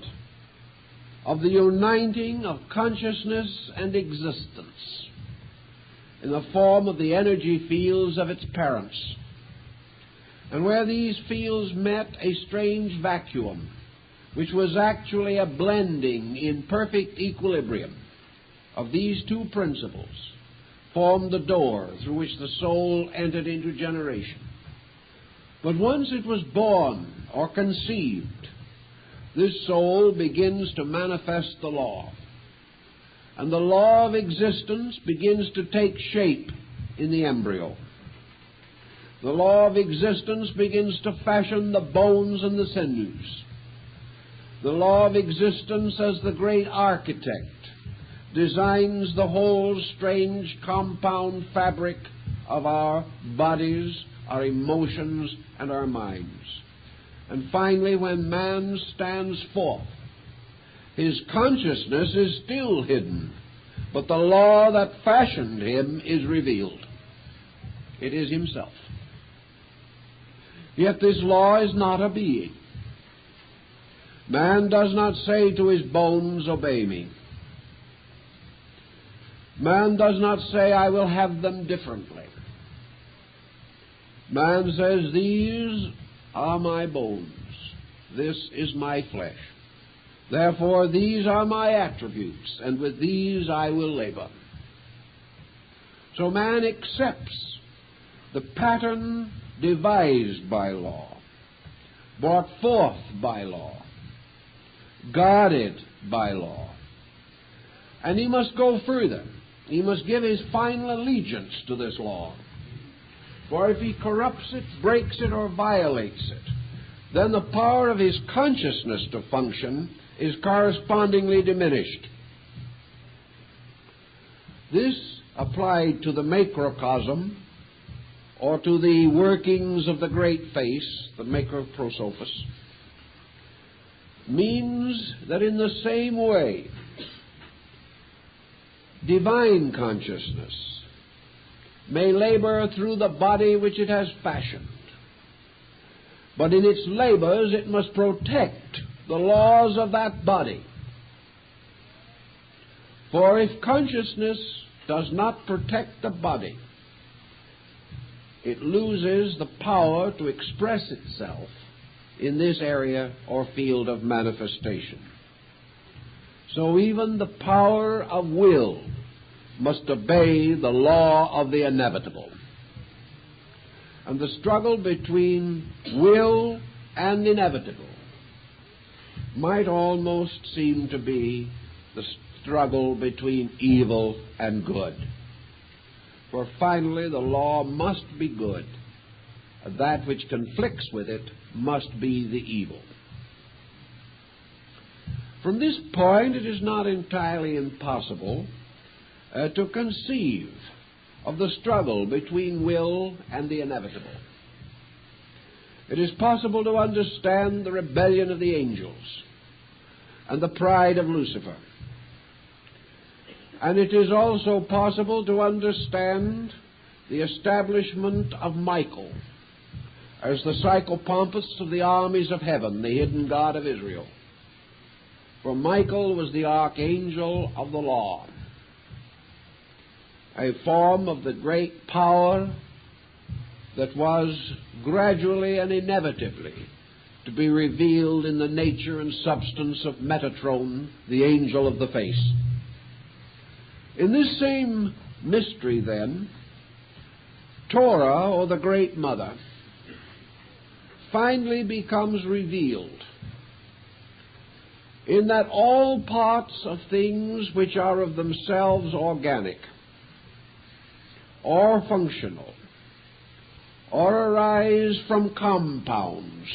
of the uniting of consciousness and existence in the form of the energy fields of its parents. And where these fields met, a strange vacuum, which was actually a blending in perfect equilibrium of these two principles, formed the door through which the soul entered into generation. But once it was born or conceived, this soul begins to manifest the law. And the law of existence begins to take shape in the embryo. The law of existence begins to fashion the bones and the sinews. The law of existence, as the great architect, designs the whole strange compound fabric of our bodies, our emotions, and our minds. And finally, when man stands forth, his consciousness is still hidden, but the law that fashioned him is revealed. It is himself. Yet this law is not a being. Man does not say to his bones, obey me. Man does not say, I will have them differently. Man says, these are my bones. This is my flesh. Therefore, these are my attributes, and with these I will labor. So man accepts the pattern devised by law, brought forth by law, guarded by law. And he must go further. He must give his final allegiance to this law. For if he corrupts it, breaks it, or violates it, then the power of his consciousness to function is correspondingly diminished. This, applied to the macrocosm, or to the workings of the great face, the macroprosophos, means that in the same way, divine consciousness may labor through the body which it has fashioned, but in its labors it must protect the laws of that body. For if consciousness does not protect the body, it loses the power to express itself in this area or field of manifestation. So even the power of will must obey the law of the inevitable. And the struggle between will and inevitable might almost seem to be the struggle between evil and good. For finally the law must be good, and that which conflicts with it must be the evil. From this point, it is not entirely impossible to conceive of the struggle between will and the inevitable. It is possible to understand the rebellion of the angels and the pride of Lucifer. And it is also possible to understand the establishment of Michael as the psychopompus of the armies of heaven, the hidden God of Israel. For Michael was the archangel of the law, a form of the great power that was gradually and inevitably to be revealed in the nature and substance of Metatron, the angel of the face. In this same mystery, then, Torah, or the Great Mother, finally becomes revealed in that all parts of things which are of themselves organic, or functional, or arise from compounds,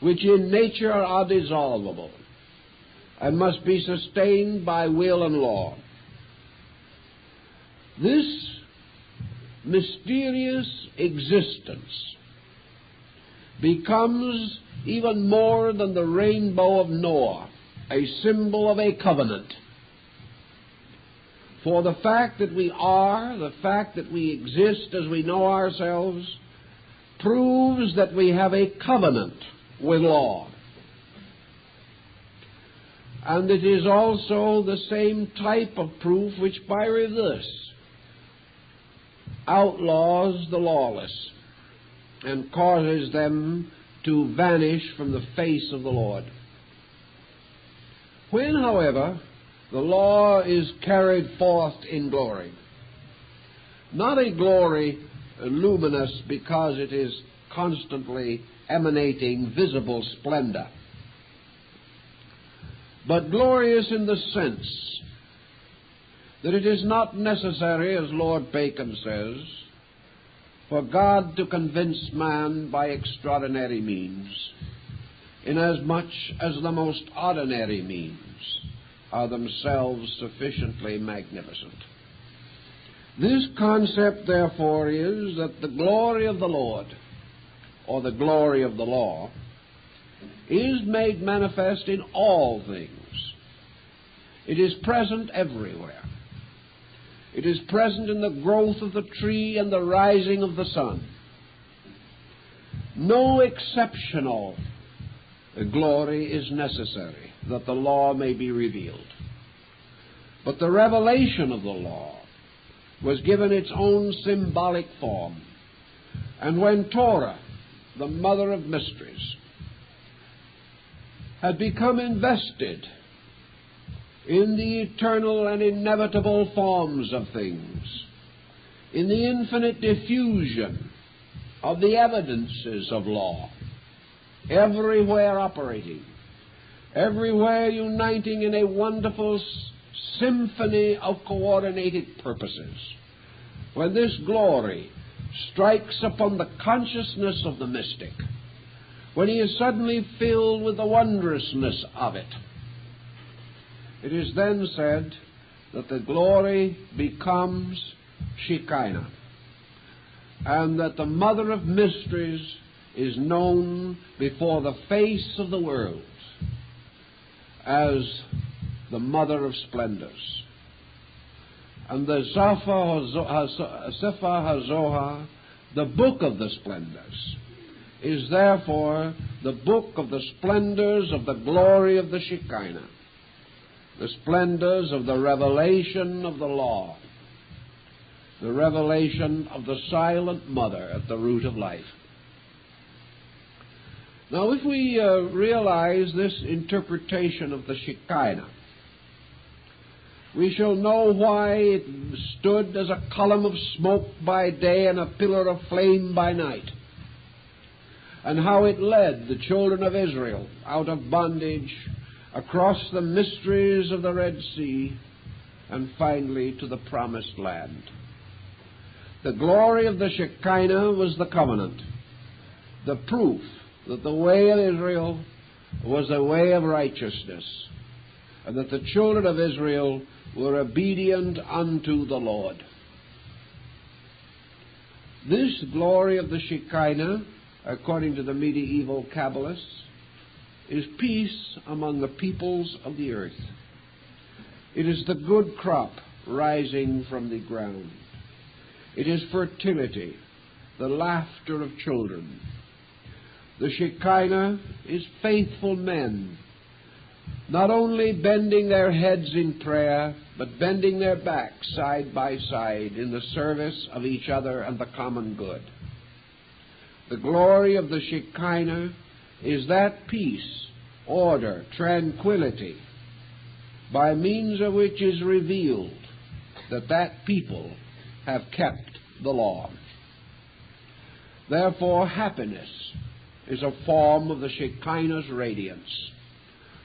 which in nature are dissolvable, and must be sustained by will and law. This mysterious existence becomes even more than the rainbow of Noah, a symbol of a covenant. For the fact that we are, the fact that we exist as we know ourselves, proves that we have a covenant with law. And it is also the same type of proof which, by reverse, outlaws the lawless and causes them to vanish from the face of the Lord. When, however, the law is carried forth in glory, not a glory luminous because it is constantly emanating visible splendor, but glorious in the sense that it is not necessary, as Lord Bacon says, for God to convince man by extraordinary means, inasmuch as the most ordinary means are themselves sufficiently magnificent. This concept, therefore, is that the glory of the Lord, or the glory of the law, is made manifest in all things. It is present everywhere. It is present in the growth of the tree and the rising of the sun. No exceptional glory is necessary that the law may be revealed. But the revelation of the law was given its own symbolic form. And when Torah, the mother of mysteries, had become invested in the eternal and inevitable forms of things, in the infinite diffusion of the evidences of law, everywhere operating, everywhere uniting in a wonderful symphony of coordinated purposes. When this glory strikes upon the consciousness of the mystic, when he is suddenly filled with the wondrousness of it, it is then said that the glory becomes Shekinah, and that the Mother of Mysteries is known before the face of the world as the Mother of Splendors. And the Sefer HaZohar, the book of the splendors, is therefore the book of the splendors of the glory of the Shekinah, the splendors of the revelation of the law, the revelation of the silent mother at the root of life. Now, if we realize this interpretation of the Shekinah, we shall know why it stood as a column of smoke by day and a pillar of flame by night, and how it led the children of Israel out of bondage across the mysteries of the Red Sea and finally to the Promised Land. The glory of the Shekinah was the covenant, the proof that the way of Israel was a way of righteousness, and that the children of Israel were obedient unto the Lord. This glory of the Shekinah, according to the medieval Kabbalists, is peace among the peoples of the earth. It is the good crop rising from the ground. It is fertility, the laughter of children. The Shekinah is faithful men, not only bending their heads in prayer, but bending their backs side by side in the service of each other and the common good. The glory of the Shekinah is that peace, order, tranquility, by means of which is revealed that that people have kept the law. Therefore, happiness is a form of the Shekinah's radiance,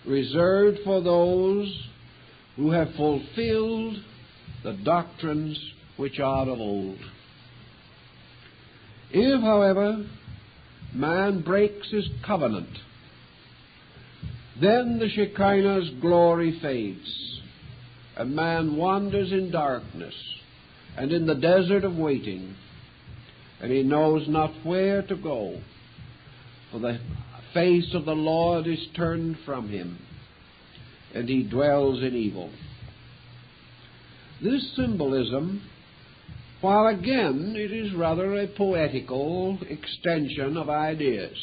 reserved for those who have fulfilled the doctrines which are of old. If, however, man breaks his covenant, then the Shekinah's glory fades, and man wanders in darkness and in the desert of waiting, and he knows not where to go, for the face of the Lord is turned from him, and he dwells in evil. This symbolism, while again it is rather a poetical extension of ideas,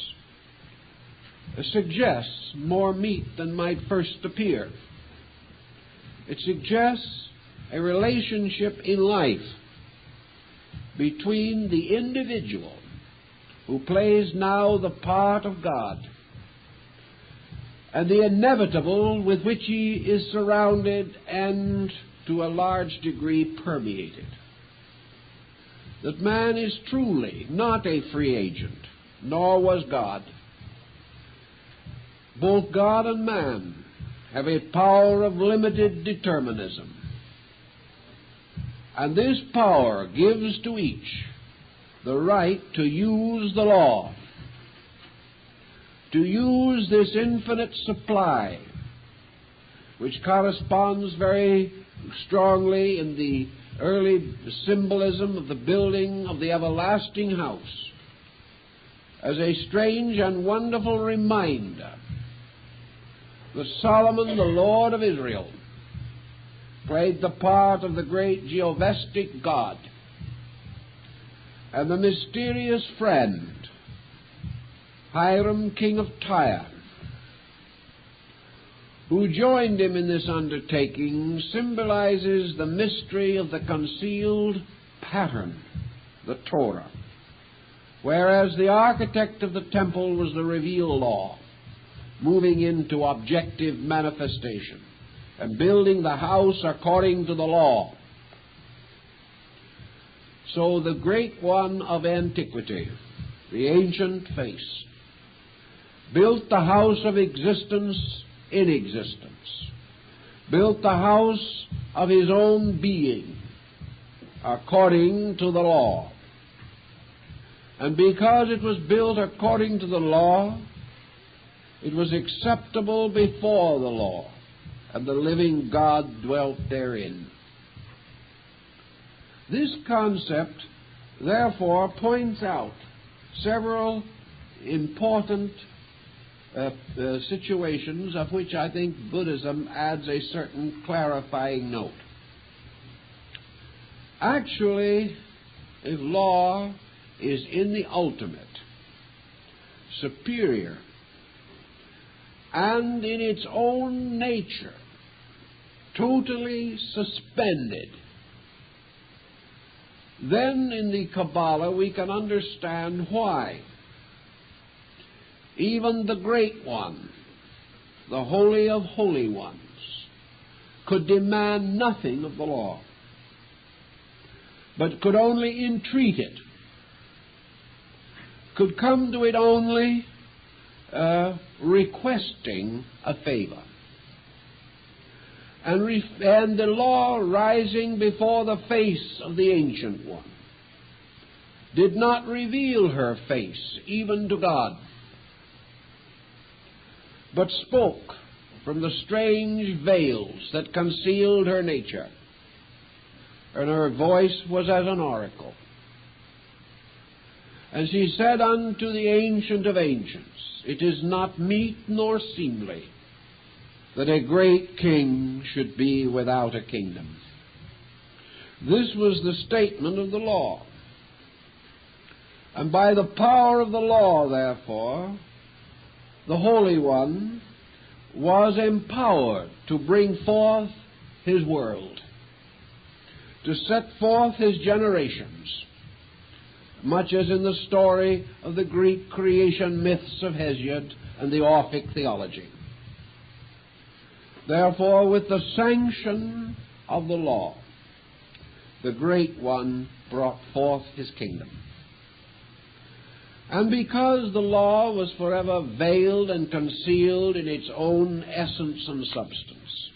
suggests more meat than might first appear. It suggests a relationship in life between the individual who plays now the part of God and the inevitable with which he is surrounded and to a large degree permeated. That man is truly not a free agent, nor was God. Both God and man have a power of limited determinism, and this power gives to each the right to use the law, to use this infinite supply, which corresponds very strongly in the early symbolism of the building of the everlasting house, as a strange and wonderful reminder that Solomon, the Lord of Israel, played the part of the great Jehovahstic God, and the mysterious friend, Hiram, king of Tyre, who joined him in this undertaking, symbolizes the mystery of the concealed pattern, the Torah, whereas the architect of the temple was the revealed law, moving into objective manifestation and building the house according to the law. so the great one of antiquity, the ancient face, built the house of existence in existence, built the house of his own being according to the law. And because it was built according to the law, it was acceptable before the law, and the living God dwelt therein. This concept, therefore, points out several important situations of which I think Buddhism adds a certain clarifying note. Actually, if law is in the ultimate, superior, and in its own nature totally suspended, then in the Cabala we can understand why even the Great One, the Holy of Holy Ones, could demand nothing of the law, but could only entreat it, could come to it only requesting a favor. And the law, rising before the face of the Ancient One, did not reveal her face even to God, but spoke from the strange veils that concealed her nature, and her voice was as an oracle. And she said unto the Ancient of Ancients, "It is not meet nor seemly that a great king should be without a kingdom." This was the statement of the law. And by the power of the law, therefore, the Holy One was empowered to bring forth his world, to set forth his generations, much as in the story of the Greek creation myths of Hesiod and the Orphic theology. Therefore, with the sanction of the law, the Great One brought forth his kingdom. And because the law was forever veiled and concealed in its own essence and substance,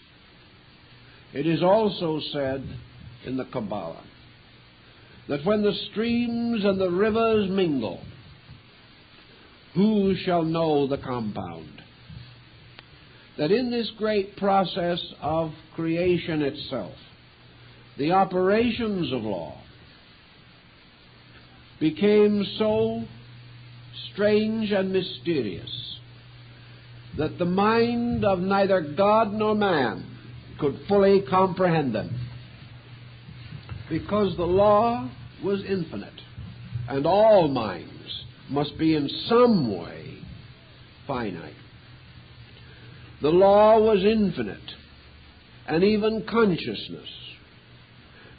it is also said in the Cabala that when the streams and the rivers mingle, who shall know the compound? That in this great process of creation itself, the operations of law became so strange and mysterious that the mind of neither God nor man could fully comprehend them, because the law was infinite, and all minds must be in some way finite. The law was infinite, and even consciousness,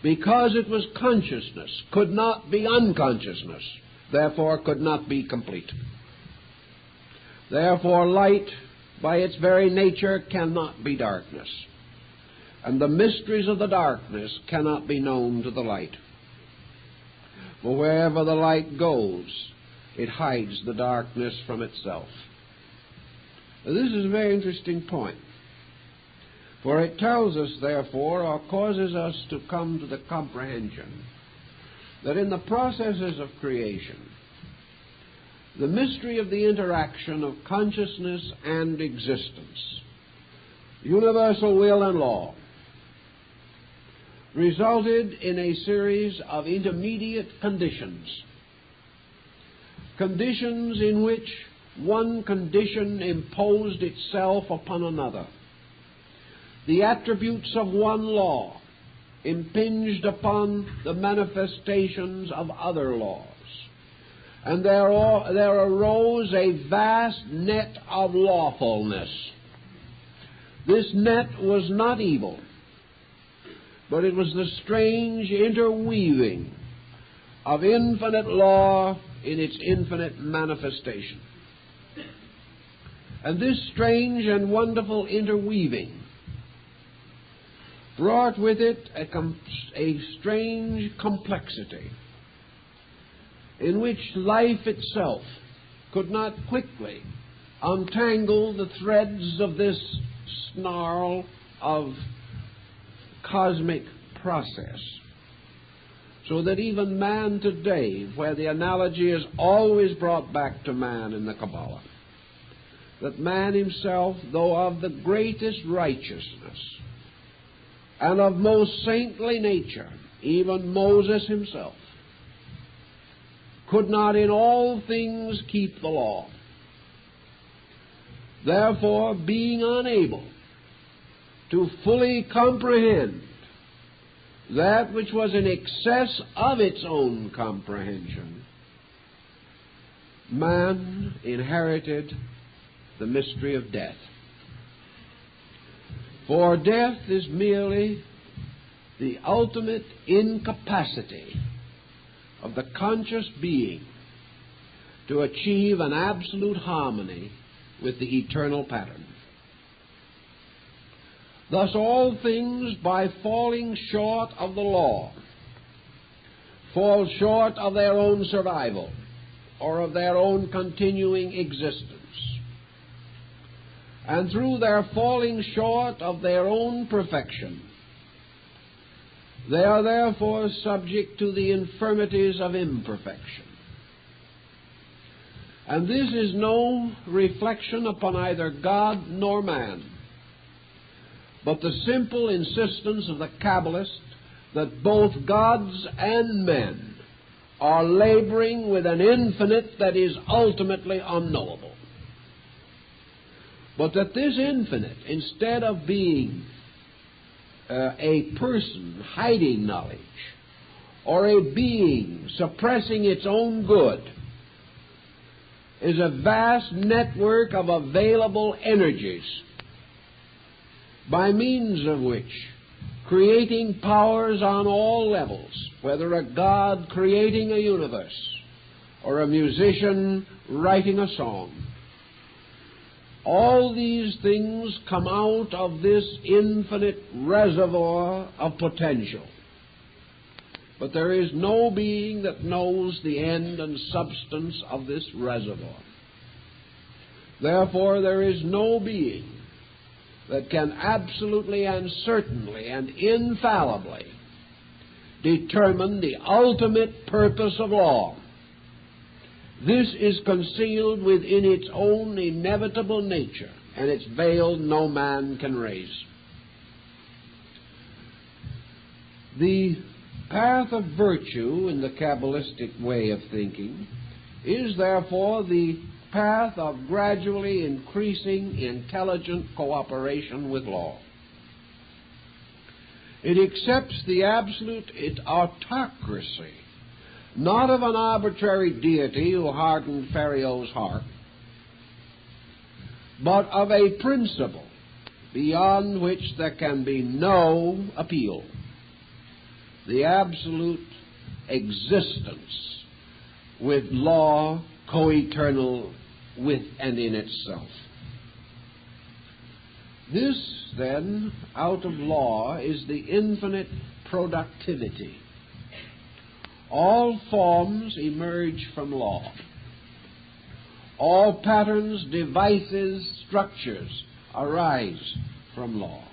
because it was consciousness, could not be unconsciousness, therefore could not be complete. Therefore light, by its very nature, cannot be darkness, and the mysteries of the darkness cannot be known to the light. For wherever the light goes, it hides the darkness from itself. Now, this is a very interesting point, for it tells us, therefore, or causes us to come to the comprehension that in the processes of creation, the mystery of the interaction of consciousness and existence, universal will and law, resulted in a series of intermediate conditions, conditions in which one condition imposed itself upon another. The attributes of one law impinged upon the manifestations of other laws, and there arose a vast net of lawfulness. This net was not evil, but it was the strange interweaving of infinite law in its infinite manifestation. And this strange and wonderful interweaving brought with it a strange complexity in which life itself could not quickly untangle the threads of this snarl of cosmic process, so that even man today, where the analogy is always brought back to man in the Cabala, that man himself, though of the greatest righteousness and of most saintly nature, even Moses himself, could not in all things keep the law. Therefore, being unable to fully comprehend that which was in excess of its own comprehension, man inherited the mystery of death. For death is merely the ultimate incapacity of the conscious being to achieve an absolute harmony with the eternal pattern. Thus all things, by falling short of the law, fall short of their own survival or of their own continuing existence. And through their falling short of their own perfection, they are therefore subject to the infirmities of imperfection. And this is no reflection upon either God nor man, but the simple insistence of the Kabbalist that both gods and men are laboring with an infinite that is ultimately unknowable. But that this infinite, instead of being a person hiding knowledge, or a being suppressing its own good, is a vast network of available energies, by means of which creating powers on all levels, whether a God creating a universe or a musician writing a song, all these things come out of this infinite reservoir of potential. But there is no being that knows the end and substance of this reservoir. Therefore, there is no being that can absolutely and certainly and infallibly determine the ultimate purpose of law. This is concealed within its own inevitable nature, and its veil no man can raise. The path of virtue in the Kabbalistic way of thinking is therefore the path of gradually increasing intelligent cooperation with law. It accepts the absolute autocracy, not of an arbitrary deity who hardened Pharaoh's heart, but of a principle beyond which there can be no appeal, the absolute existence with law co-eternal with and in itself. This, then, out of law is the infinite productivity. All forms emerge from law. All patterns, devices, structures arise from law.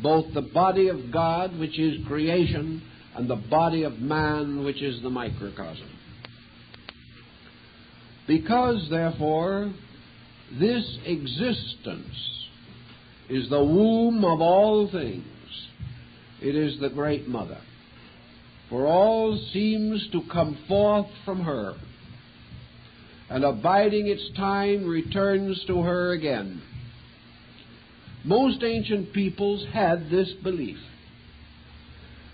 Both the body of God, which is creation, and the body of man, which is the microcosm. Because, therefore, this existence is the womb of all things, it is the great mother. For all seems to come forth from her, and abiding its time returns to her again. Most ancient peoples had this belief,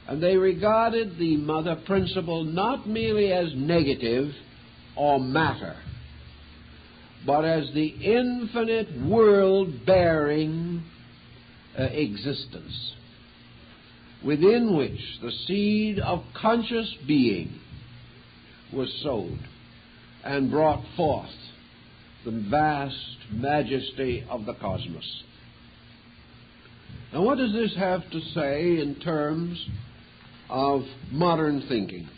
and they regarded the mother principle not merely as negative or matter, but as the infinite world-bearing existence, within which the seed of conscious being was sowed and brought forth the vast majesty of the cosmos. Now, what does this have to say in terms of modern thinking?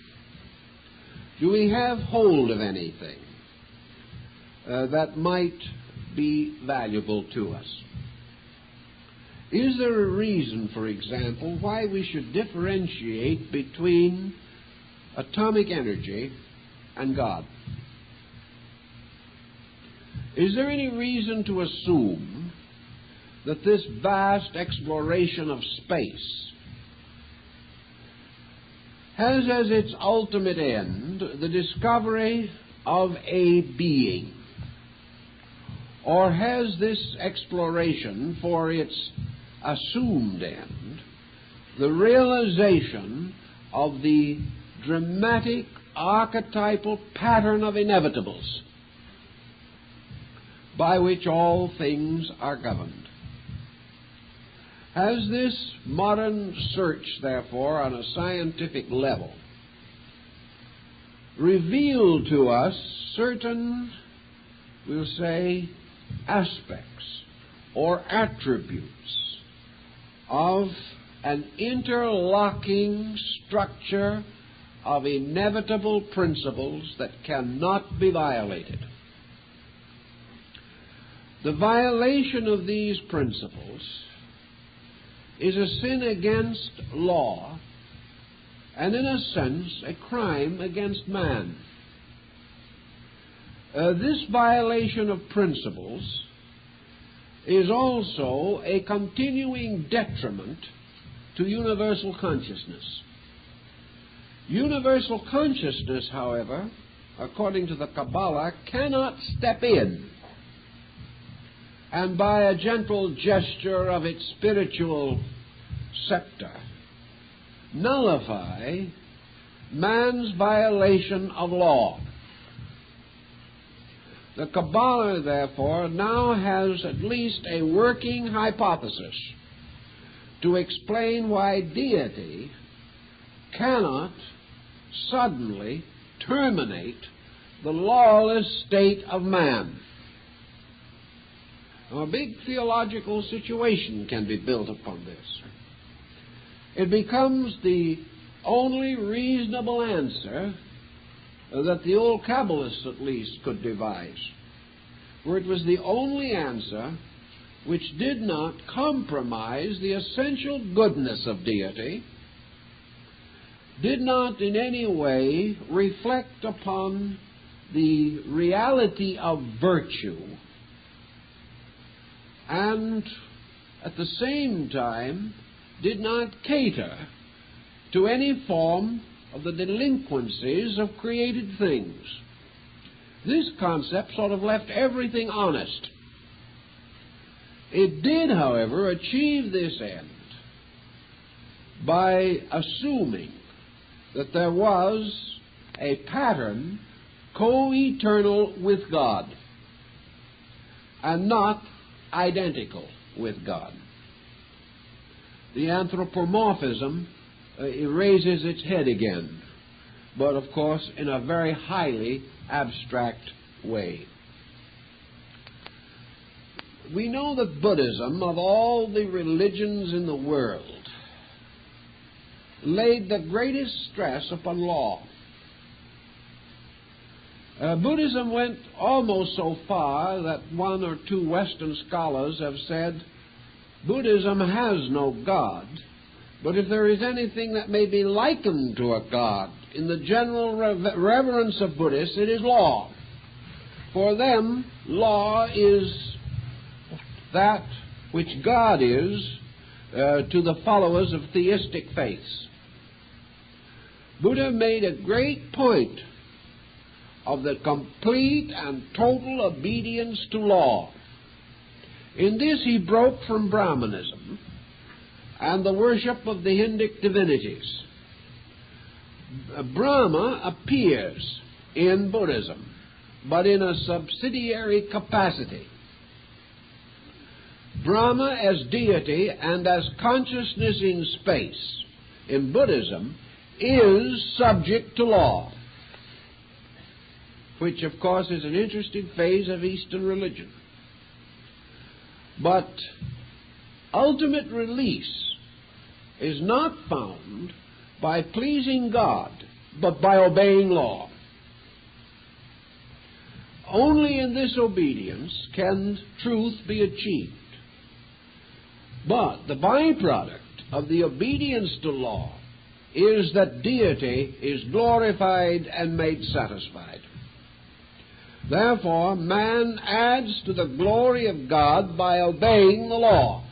Do we have hold of anything that might be valuable to us? Is there a reason, for example, why we should differentiate between atomic energy and God? Is there any reason to assume that this vast exploration of space has as its ultimate end the discovery of a being? Or has this exploration for its assumed end the realization of the dramatic archetypal pattern of inevitables by which all things are governed? Has this modern search, therefore, on a scientific level revealed to us certain, we'll say, aspects or attributes of an interlocking structure of inevitable principles that cannot be violated? The violation of these principles is a sin against law and, in a sense, a crime against man. This violation of principles is also a continuing detriment to universal consciousness. Universal consciousness, however, according to the Cabala, cannot step in and by a gentle gesture of its spiritual scepter nullify man's violation of law. The Cabala, therefore, now has at least a working hypothesis to explain why deity cannot suddenly terminate the lawless state of man. Now, a big theological situation can be built upon this. It becomes the only reasonable answer that the old Kabbalists, at least, could devise, for it was the only answer which did not compromise the essential goodness of deity, did not in any way reflect upon the reality of virtue, and at the same time did not cater to any form of the delinquencies of created things. This concept sort of left everything honest. It did, however, achieve this end by assuming that there was a pattern co-eternal with God and not identical with God. The anthropomorphism raises its head again, but of course in a very highly abstract way. We know that Buddhism, of all the religions in the world, laid the greatest stress upon law. Buddhism went almost so far that one or two Western scholars have said Buddhism has no God, but if there is anything that may be likened to a God in the general reverence of Buddhists, it is law. For them, law is that which God is to the followers of theistic faiths. Buddha made a great point of the complete and total obedience to law. In this he broke from Brahmanism and the worship of the Hindic divinities. Brahma appears in Buddhism, but in a subsidiary capacity. Brahma as deity and as consciousness in space in Buddhism is subject to law, which of course is an interesting phase of Eastern religion. But ultimate release is not found by pleasing God, but by obeying law. Only in this obedience can truth be achieved. But the byproduct of the obedience to law is that deity is glorified and made satisfied. Therefore, man adds to the glory of God by obeying the law.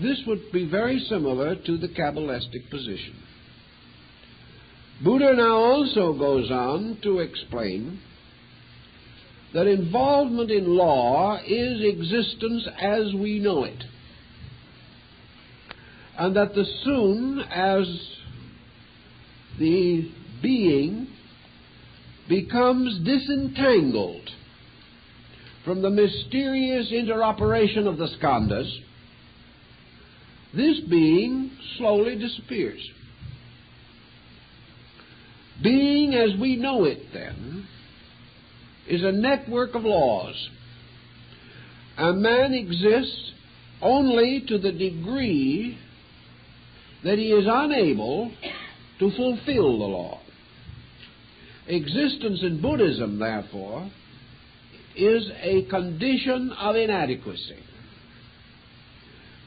This would be very similar to the Kabbalistic position. Buddha now also goes on to explain that involvement in law is existence as we know it, and that as soon as the being becomes disentangled from the mysterious interoperation of the skandhas, this being slowly disappears. Being as we know it, then, is a network of laws, and man exists only to the degree that he is unable to fulfill the law. Existence in Buddhism, therefore, is a condition of inadequacy.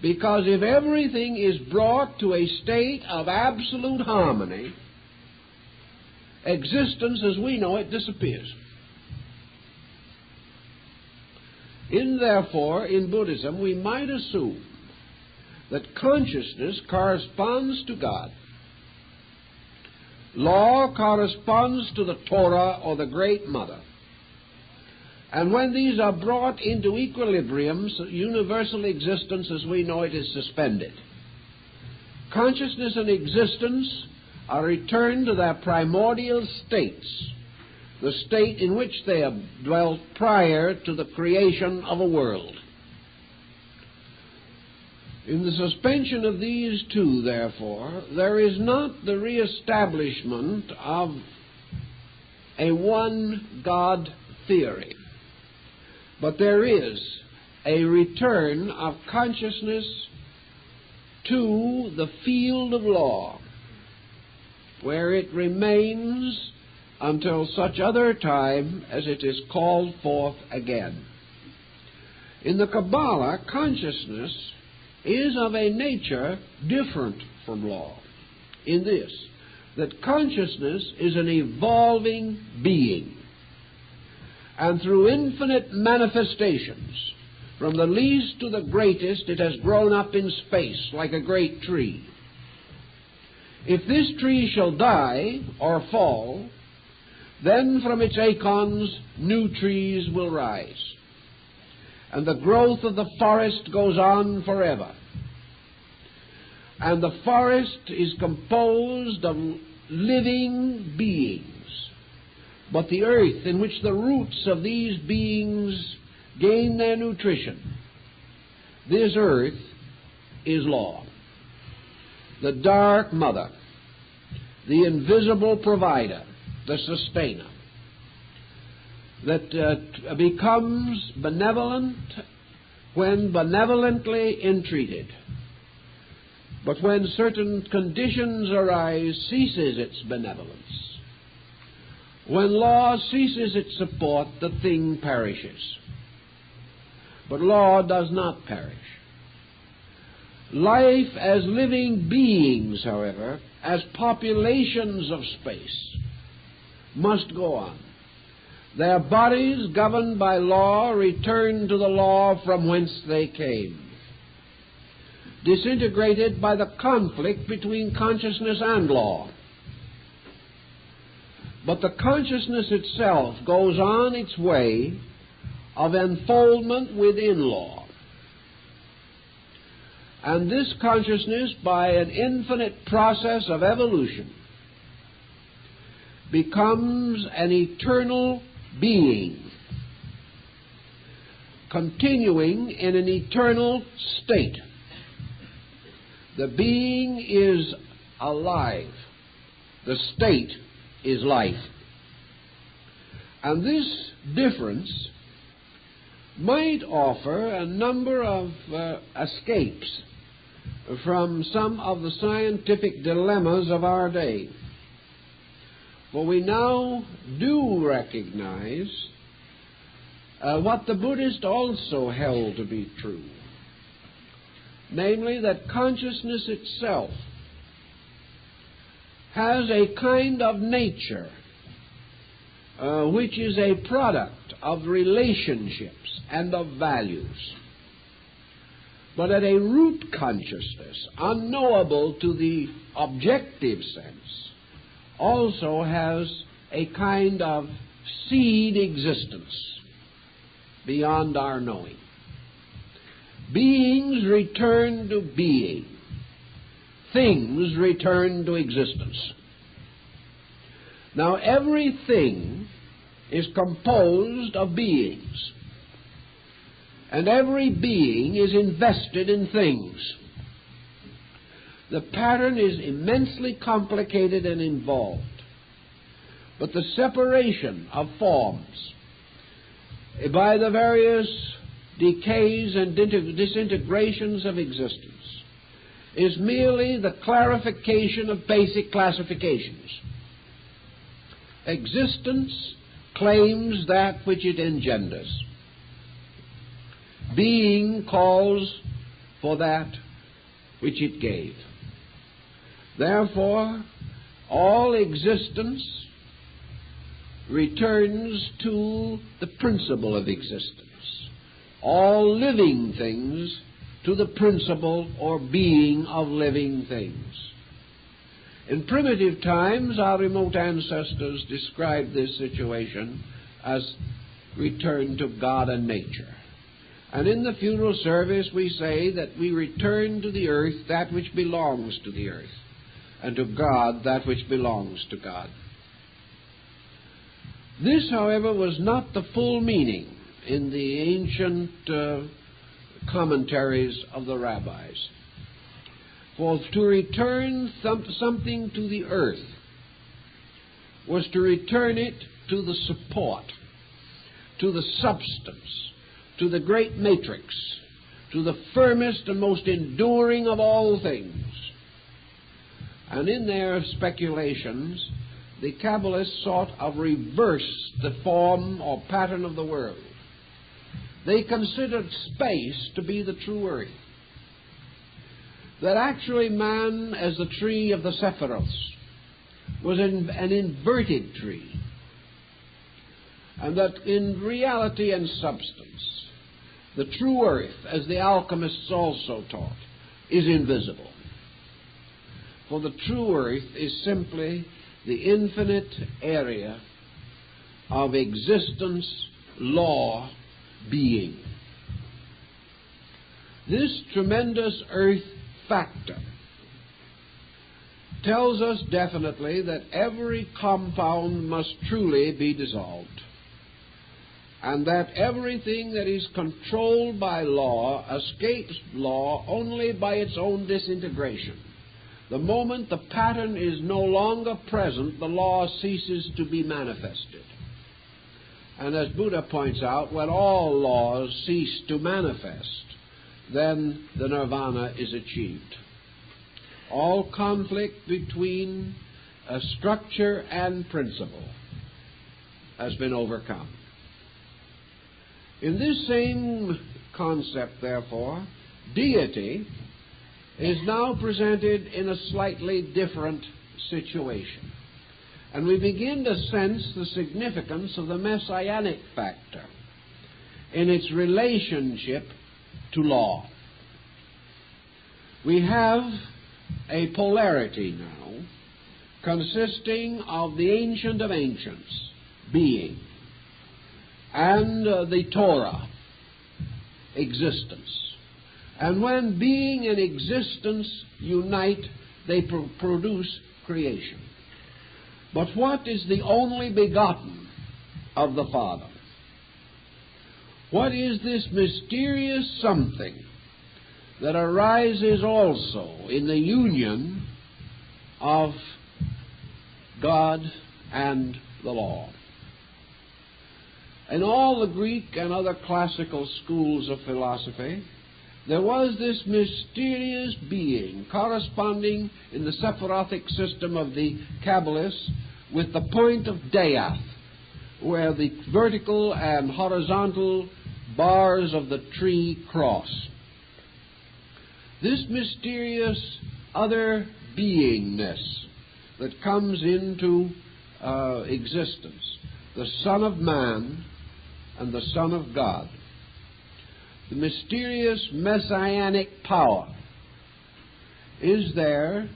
Because if everything is brought to a state of absolute harmony, existence as we know it disappears. Therefore, in Buddhism, we might assume that consciousness corresponds to God. Law corresponds to the Torah or the Great Mother. And when these are brought into equilibrium, universal existence as we know it is suspended. Consciousness and existence are returned to their primordial states, the state in which they have dwelt prior to the creation of a world. In the suspension of these two, therefore, there is not the reestablishment of a one God theory, but there is a return of consciousness to the field of law, where it remains until such other time as it is called forth again. In the Cabala, consciousness is of a nature different from law, in this, that consciousness is an evolving being, and through infinite manifestations, from the least to the greatest, it has grown up in space like a great tree. If this tree shall die or fall, then from its acorns new trees will rise, and the growth of the forest goes on forever. And the forest is composed of living beings, but the earth in which the roots of these beings gain their nutrition, this earth is law, the dark mother, the invisible provider, the sustainer, that becomes benevolent when benevolently entreated, but when certain conditions arise, ceases its benevolence. When law ceases its support, the thing perishes. But law does not perish. Life as living beings, however, as populations of space, must go on. Their bodies, governed by law, return to the law from whence they came, disintegrated by the conflict between consciousness and law. But the consciousness itself goes on its way of enfoldment within law. And this consciousness, by an infinite process of evolution, becomes an eternal being, continuing in an eternal state. The being is alive. The state is life. And this difference might offer a number of escapes from some of the scientific dilemmas of our day. For we now do recognize what the Buddhist also held to be true, namely that consciousness itself has a kind of nature which is a product of relationships and of values. But at a root consciousness, unknowable to the objective sense, also has a kind of seed existence beyond our knowing. Beings return to being. Things return to existence. Now, everything is composed of beings, and every being is invested in things. The pattern is immensely complicated and involved, but the separation of forms by the various decays and disintegrations of existence is merely the clarification of basic classifications. Existence claims that which it engenders. Being calls for that which it gave. Therefore, all existence returns to the principle of existence. All living things to the principle or being of living things. In primitive times, our remote ancestors described this situation as return to God and nature. And in the funeral service we say that we return to the earth that which belongs to the earth, and to God that which belongs to God. This, however, was not the full meaning in the ancient commentaries of the rabbis. For to return something to the earth was to return it to the support, to the substance, to the great matrix, to the firmest and most enduring of all things. And in their speculations, the Kabbalists sought to reverse the form or pattern of the world. They considered space to be the true earth. That actually man, as the tree of the Sephiroths, was an inverted tree. And that in reality and substance, the true earth, as the alchemists also taught, is invisible. For the true earth is simply the infinite area of existence, law, being. This tremendous earth factor tells us definitely that every compound must truly be dissolved, and that everything that is controlled by law escapes law only by its own disintegration. The moment the pattern is no longer present, the law ceases to be manifested. And as Buddha points out, when all laws cease to manifest, then the nirvana is achieved. All conflict between structure and principle has been overcome. In this same concept, therefore, deity is now presented in a slightly different situation. And we begin to sense the significance of the messianic factor in its relationship to law. We have a polarity now consisting of the Ancient of Ancients, being, and the Torah, existence. And when being and existence unite, they produce creation. But what is the only begotten of the Father? What is this mysterious something that arises also in the union of God and the law? In all the Greek and other classical schools of philosophy, there was this mysterious being corresponding in the Sephirothic system of the Kabbalists with the point of Death, where the vertical and horizontal bars of the tree cross. This mysterious other beingness that comes into existence, the Son of Man and the Son of God, the mysterious messianic power is there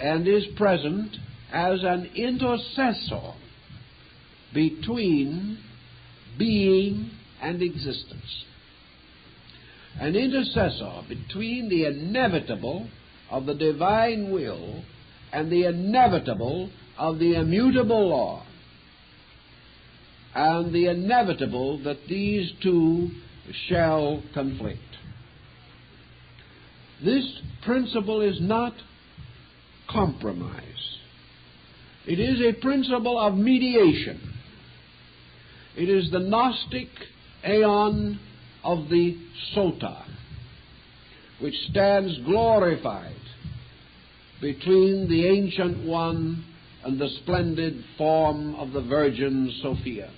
and is present as an intercessor between being and existence. An intercessor between the inevitable of the divine will and the inevitable of the immutable law, and the inevitable that these two shall conflict. This principle is not compromise. It is a principle of mediation. It is the Gnostic aeon of the Sota, which stands glorified between the Ancient One and the splendid form of the Virgin Sophia.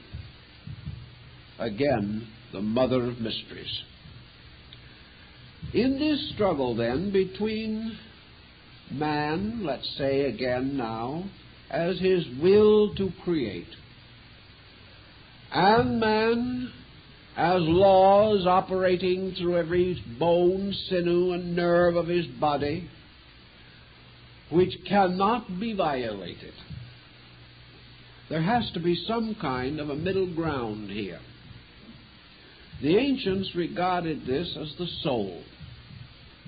Again, the Mother of Mysteries. In this struggle, then, between man, let's say again now, as his will to create, and man as laws operating through every bone, sinew, and nerve of his body, which cannot be violated. There has to be some kind of a middle ground here. The ancients regarded this as the soul,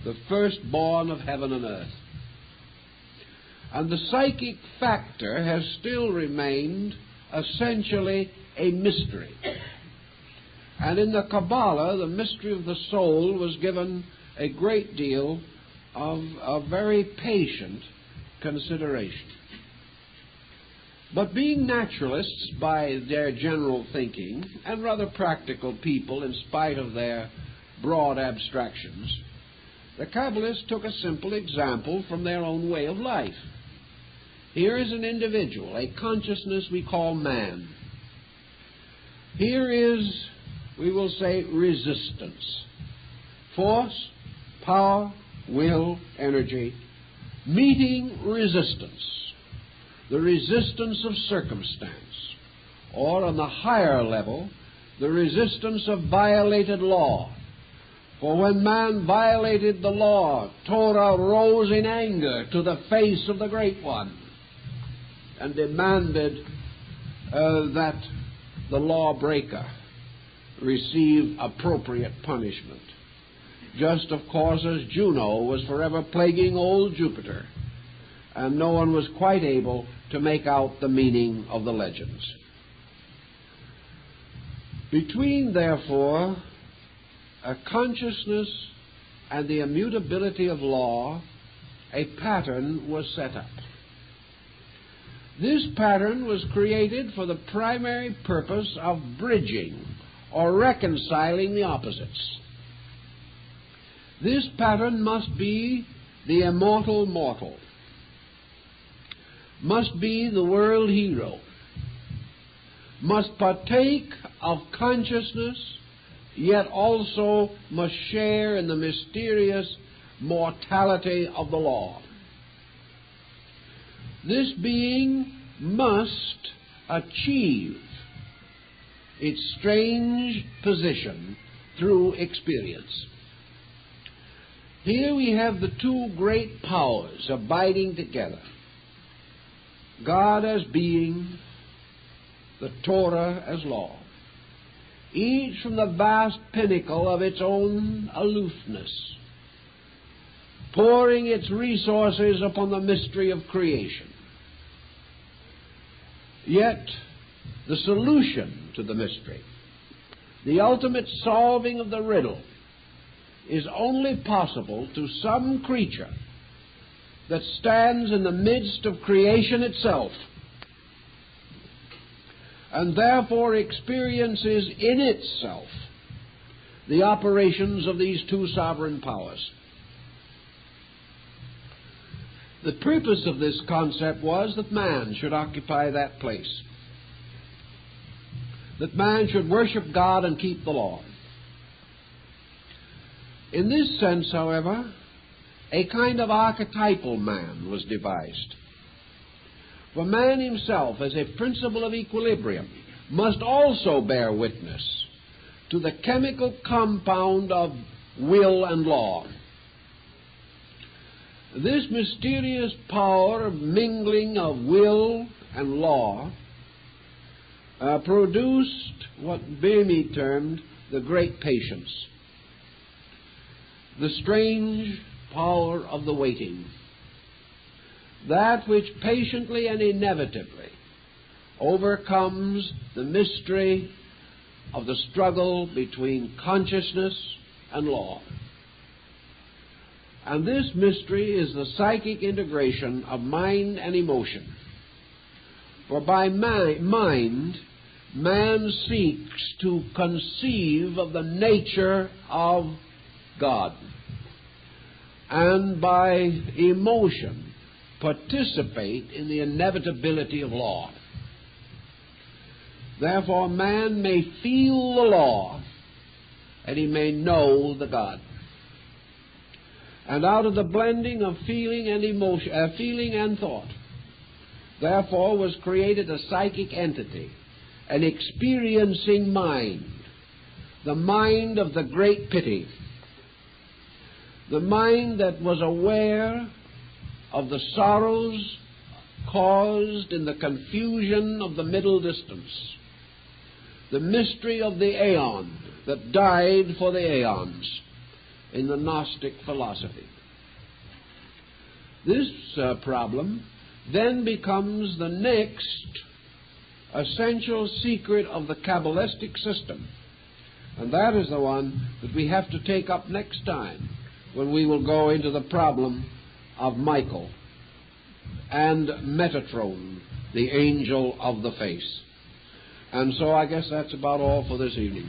the firstborn of heaven and earth. And the psychic factor has still remained essentially a mystery. And in the Cabala, the mystery of the soul was given a great deal of a very patient consideration. But being naturalists by their general thinking, and rather practical people in spite of their broad abstractions, the Kabbalists took a simple example from their own way of life. Here is an individual, a consciousness we call man. Here is, we will say, resistance. Force, power, will, energy, meeting resistance. The resistance of circumstance, or on the higher level, the resistance of violated law. For when man violated the law, Torah rose in anger to the face of the Great One and demanded that the lawbreaker receive appropriate punishment. Just, of course, as Juno was forever plaguing old Jupiter, and no one was quite able to make out the meaning of the legends. Between, therefore, a consciousness and the immutability of law, a pattern was set up. This pattern was created for the primary purpose of bridging or reconciling the opposites. This pattern must be the immortal mortal, must be the world hero, must partake of consciousness, yet also must share in the mysterious mortality of the law. This being must achieve its strange position through experience. Here we have the two great powers abiding together. God as being, the Torah as law, each from the vast pinnacle of its own aloofness, pouring its resources upon the mystery of creation. Yet the solution to the mystery, the ultimate solving of the riddle, is only possible to some creature that stands in the midst of creation itself, and therefore experiences in itself the operations of these two sovereign powers. The purpose of this concept was that man should occupy that place, that man should worship God and keep the law. In this sense, however, a kind of archetypal man was devised. For man himself, as a principle of equilibrium, must also bear witness to the chemical compound of will and law. This mysterious power of mingling of will and law produced what Bimey termed the great patience, the strange power of the waiting, that which patiently and inevitably overcomes the mystery of the struggle between consciousness and law. And this mystery is the psychic integration of mind and emotion. For by mind, man seeks to conceive of the nature of God, and by emotion participate in the inevitability of law. Therefore, man may feel the law, and he may know the God. And out of the blending of feeling and emotion, feeling and thought, therefore was created a psychic entity, an experiencing mind, the mind of the great pity, the mind that was aware of the sorrows caused in the confusion of the middle distance, the mystery of the aeon that died for the aeons in the Gnostic philosophy. This problem then becomes the next essential secret of the Kabbalistic system, and that is the one that we have to take up next time, when we will go into the problem of Michael and Metatron, the angel of the face. And so I guess that's about all for this evening.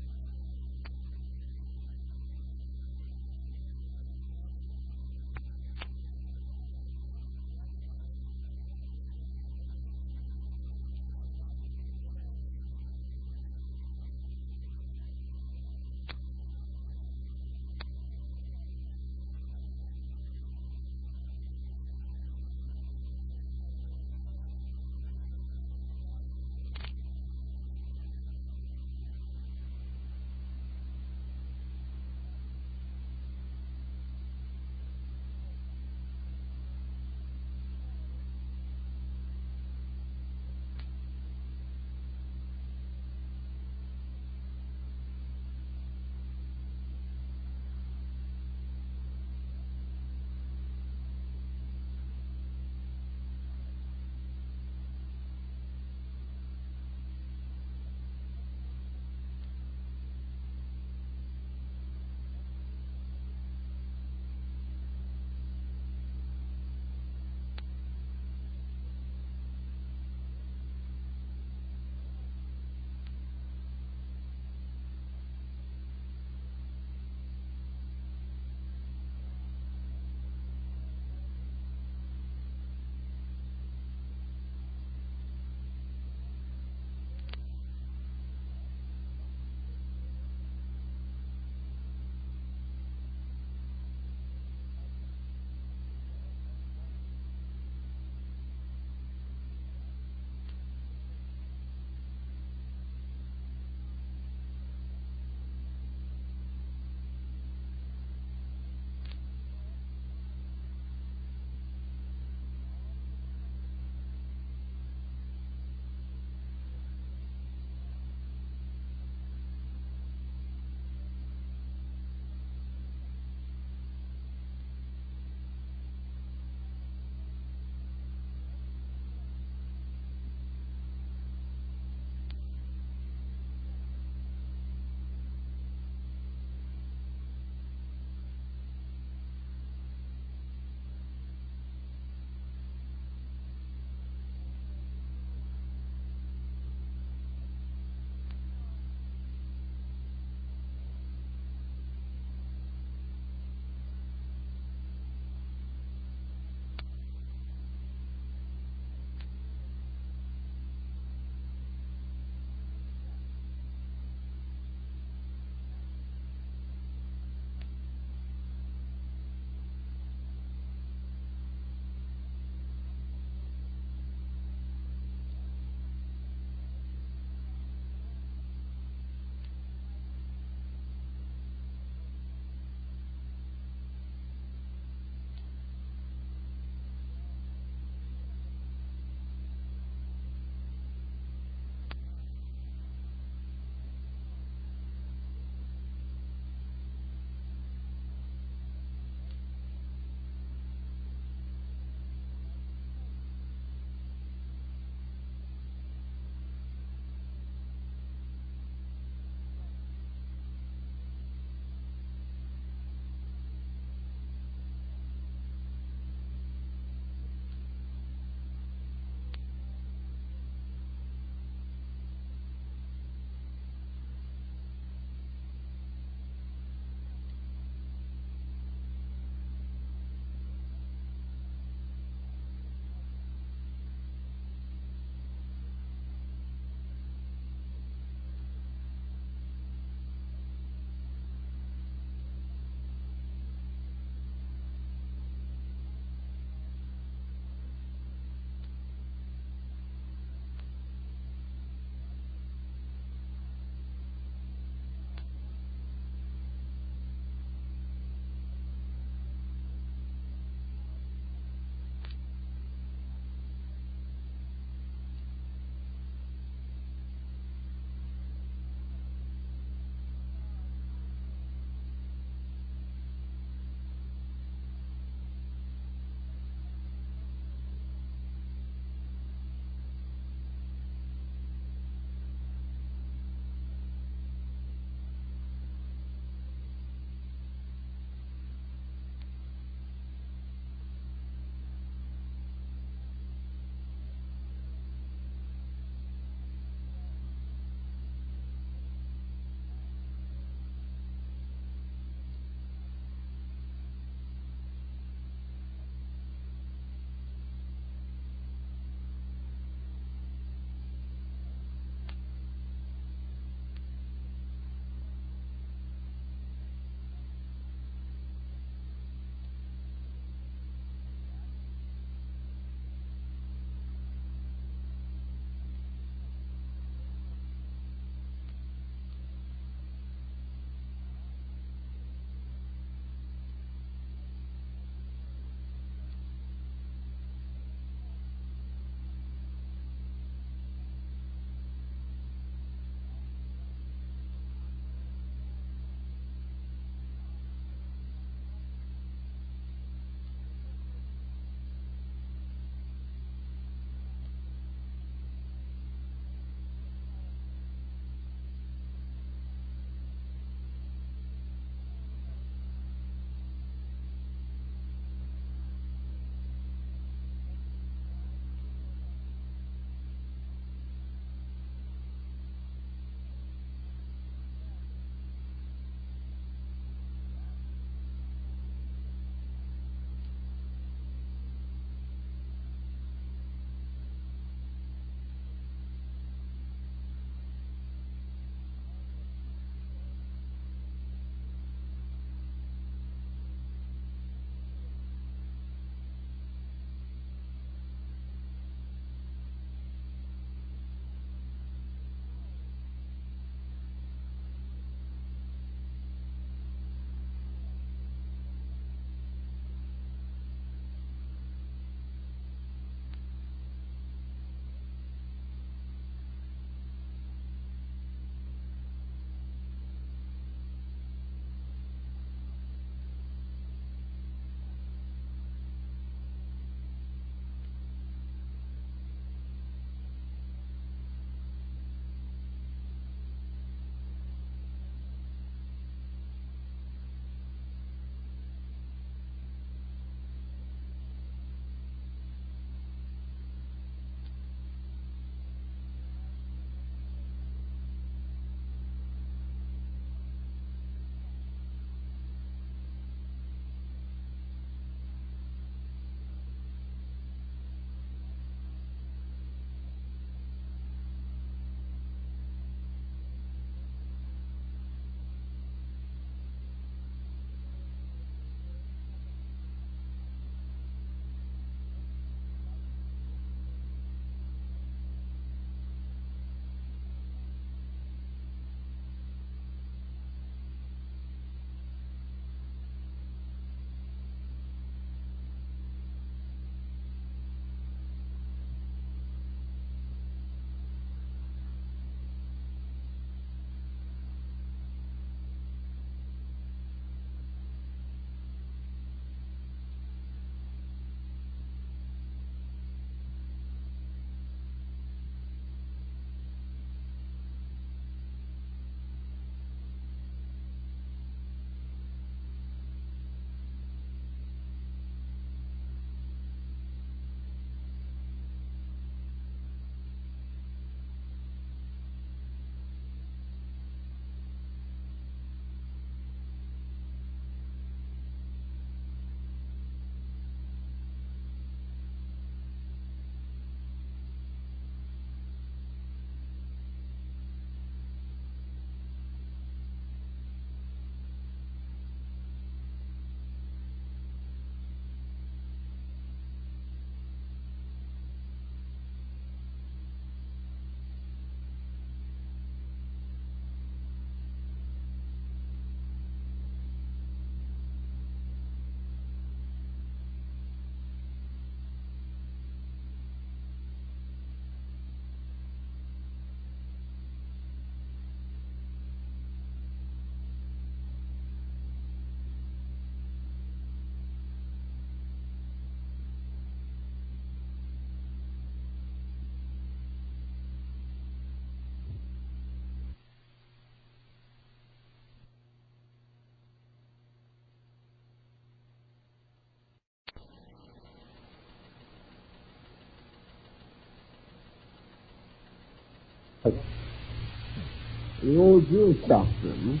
The old Jewish doctrines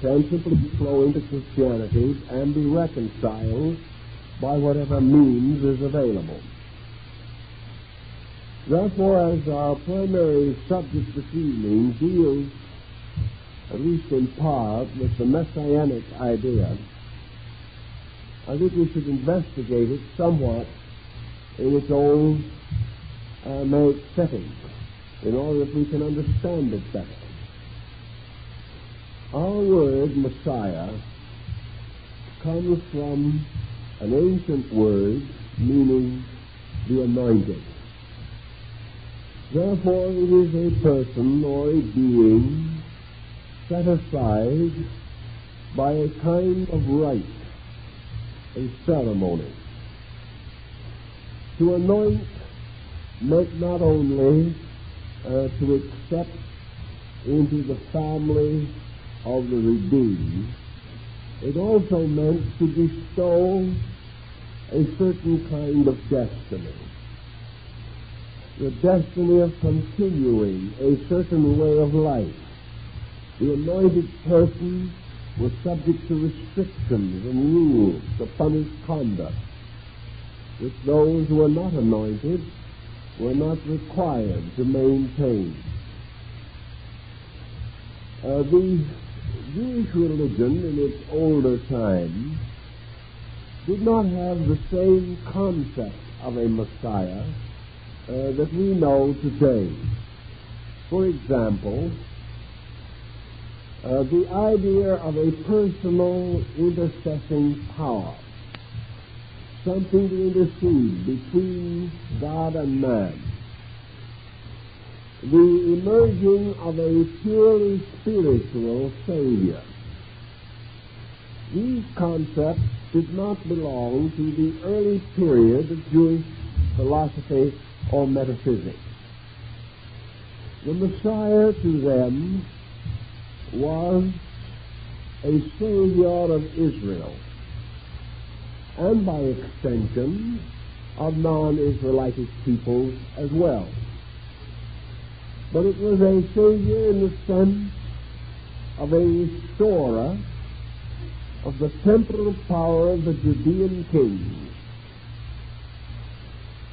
can simply flow into Christianity and be reconciled by whatever means is available. Therefore, as our primary subject this evening deals, at least in part, with the messianic idea, I think we should investigate it somewhat in its own Aramaic setting in order that we can understand it better. Our word Messiah comes from an ancient word meaning the anointed. Therefore, it is a person or a being set aside by a kind of rite, a ceremony. To anoint meant not only to accept into the family of the redeemed, it also meant to bestow a certain kind of destiny. The destiny of continuing a certain way of life. The anointed person was subject to restrictions and rules to punish conduct, which those who were not anointed were not required to maintain. The Jewish religion in its older time did not have the same concept of a Messiah that we know today. For example, the idea of a personal intercessing power, something to intercede between God and man, the emerging of a purely spiritual Savior. These concepts did not belong to the early period of Jewish philosophy or metaphysics. The Messiah to them was a Savior of Israel, and by extension of non-Israelite peoples as well. But it was a Savior in the sense of a restorer of the temporal power of the Judean kings.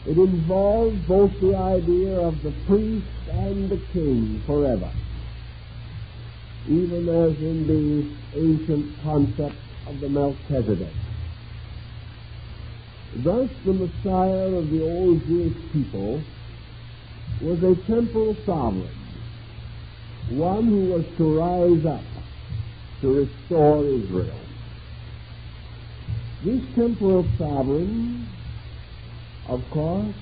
It involved both the idea of the priest and the king forever, even as in the ancient concept of the Melchizedek. Thus, the Messiah of the old Jewish people was a temporal sovereign, one who was to rise up to restore Israel. This temporal sovereign, of course,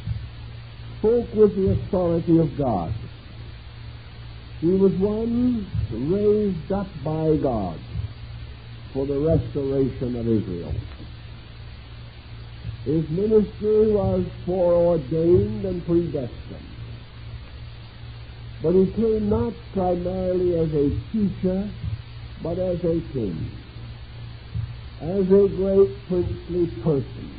spoke with the authority of God. He was one raised up by God for the restoration of Israel. His ministry was foreordained and predestined. But he came not primarily as a teacher, but as a king, as a great princely person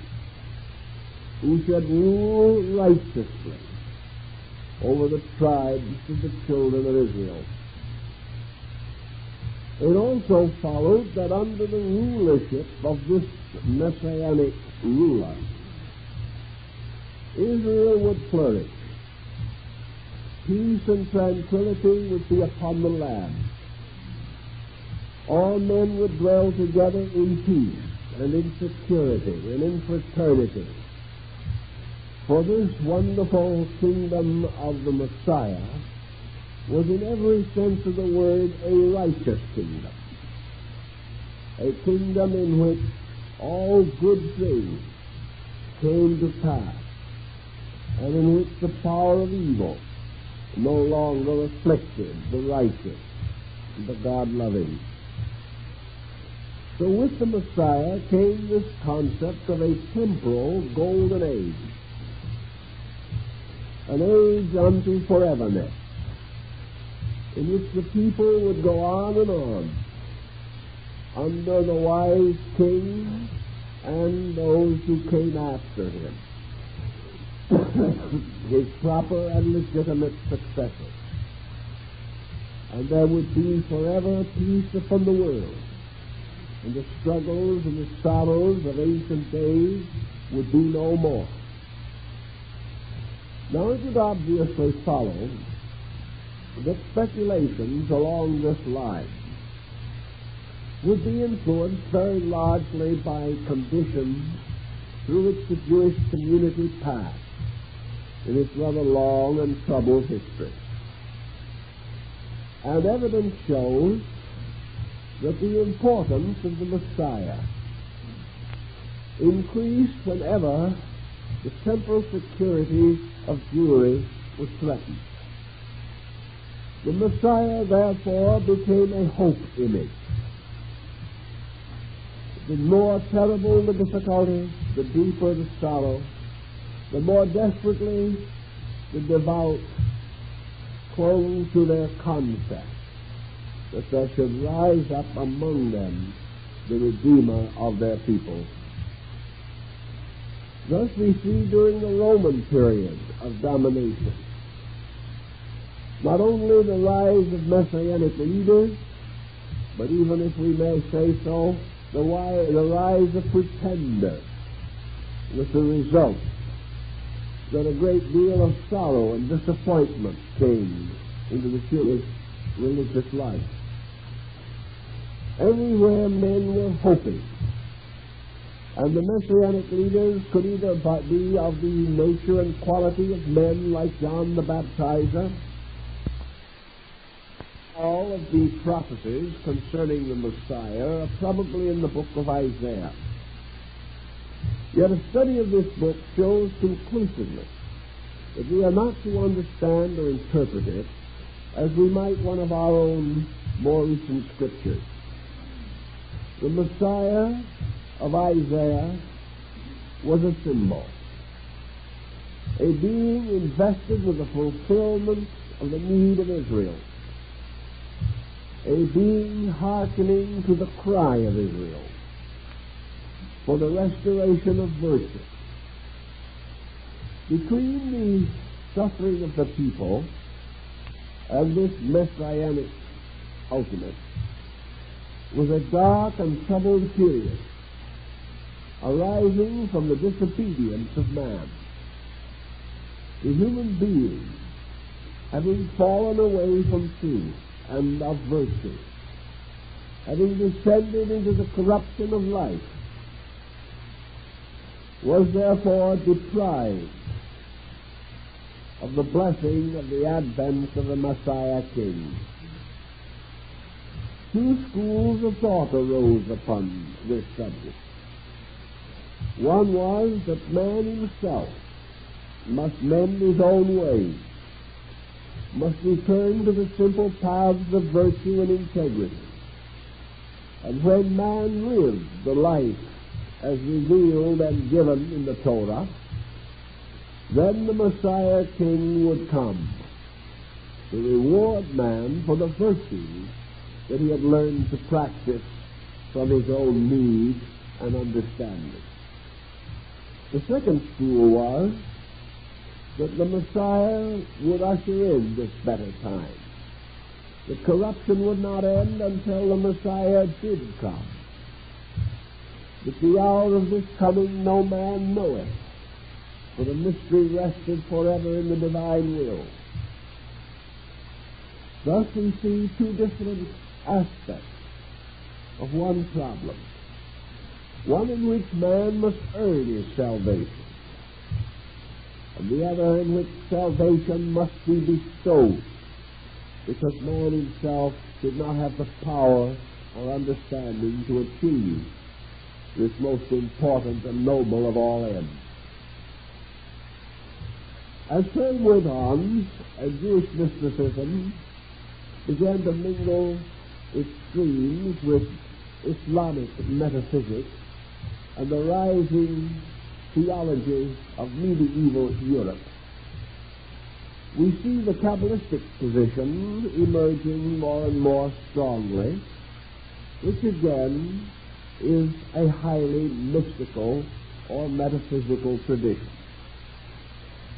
who should rule righteously over the tribes of the children of Israel. It also followed that under the rulership of this messianic ruler, Israel would flourish. Peace and tranquility would be upon the land. All men would dwell together in peace and in security and in fraternity. For this wonderful kingdom of the Messiah was in every sense of the word a righteous kingdom. A kingdom in which all good things came to pass, and in which the power of evil no longer afflicted the righteous and the God-loving. So with the Messiah came this concept of a temporal golden age, an age unto foreverness, in which the people would go on and on under the wise king and those who came after him, his proper and legitimate successors. and there would be forever peace upon the world, and the struggles and the sorrows of ancient days would be no more. Now it would obviously follow that speculations along this line would be influenced very largely by conditions through which the Jewish community passed in its rather long and troubled history. And evidence shows that the importance of the Messiah increased whenever the temporal security of Jewry was threatened. The Messiah, therefore, became a hope image. The more terrible the difficulty, the deeper the sorrow, the more desperately the devout clung to their concept that there should rise up among them the Redeemer of their people. Thus we see during the Roman period of domination not only the rise of Messianic leaders, but even, if we may say so, the rise of pretenders, with the result that a great deal of sorrow and disappointment came into the Jewish religious life. Everywhere men were hoping, and the Messianic leaders could either be of the nature and quality of men like John the Baptizer. All of the prophecies concerning the Messiah are probably in the book of Isaiah. Yet a study of this book shows conclusively that we are not to understand or interpret it as we might one of our own more recent scriptures. The Messiah of Isaiah was a symbol, a being invested with the fulfillment of the need of Israel, a being hearkening to the cry of Israel for the restoration of virtue. Between the suffering of the people and this messianic ultimate was a dark and troubled period arising from the disobedience of man. The human being, having fallen away from truth and of virtue, having descended into the corruption of life, was therefore deprived of the blessing of the advent of the Messiah King. Two schools of thought arose upon this subject. One was that man himself must mend his own ways, must return to the simple paths of virtue and integrity. And when man lived the life as revealed and given in the Torah, then the Messiah King would come to reward man for the virtues that he had learned to practice from his own need and understanding. The second school was that the Messiah would usher in this better time. The corruption would not end until the Messiah did come. That the hour of this coming no man knoweth, for the mystery rested forever in the divine will. Thus we see two different aspects of one problem. One in which man must earn his salvation, and the other in which salvation must be bestowed, because man himself did not have the power or understanding to achieve this most important and noble of all ends. As time went on, and Jewish mysticism began to mingle its streams with Islamic metaphysics and the rising theology of medieval Europe, we see the Kabbalistic position emerging more and more strongly, which again is a highly mystical or metaphysical tradition.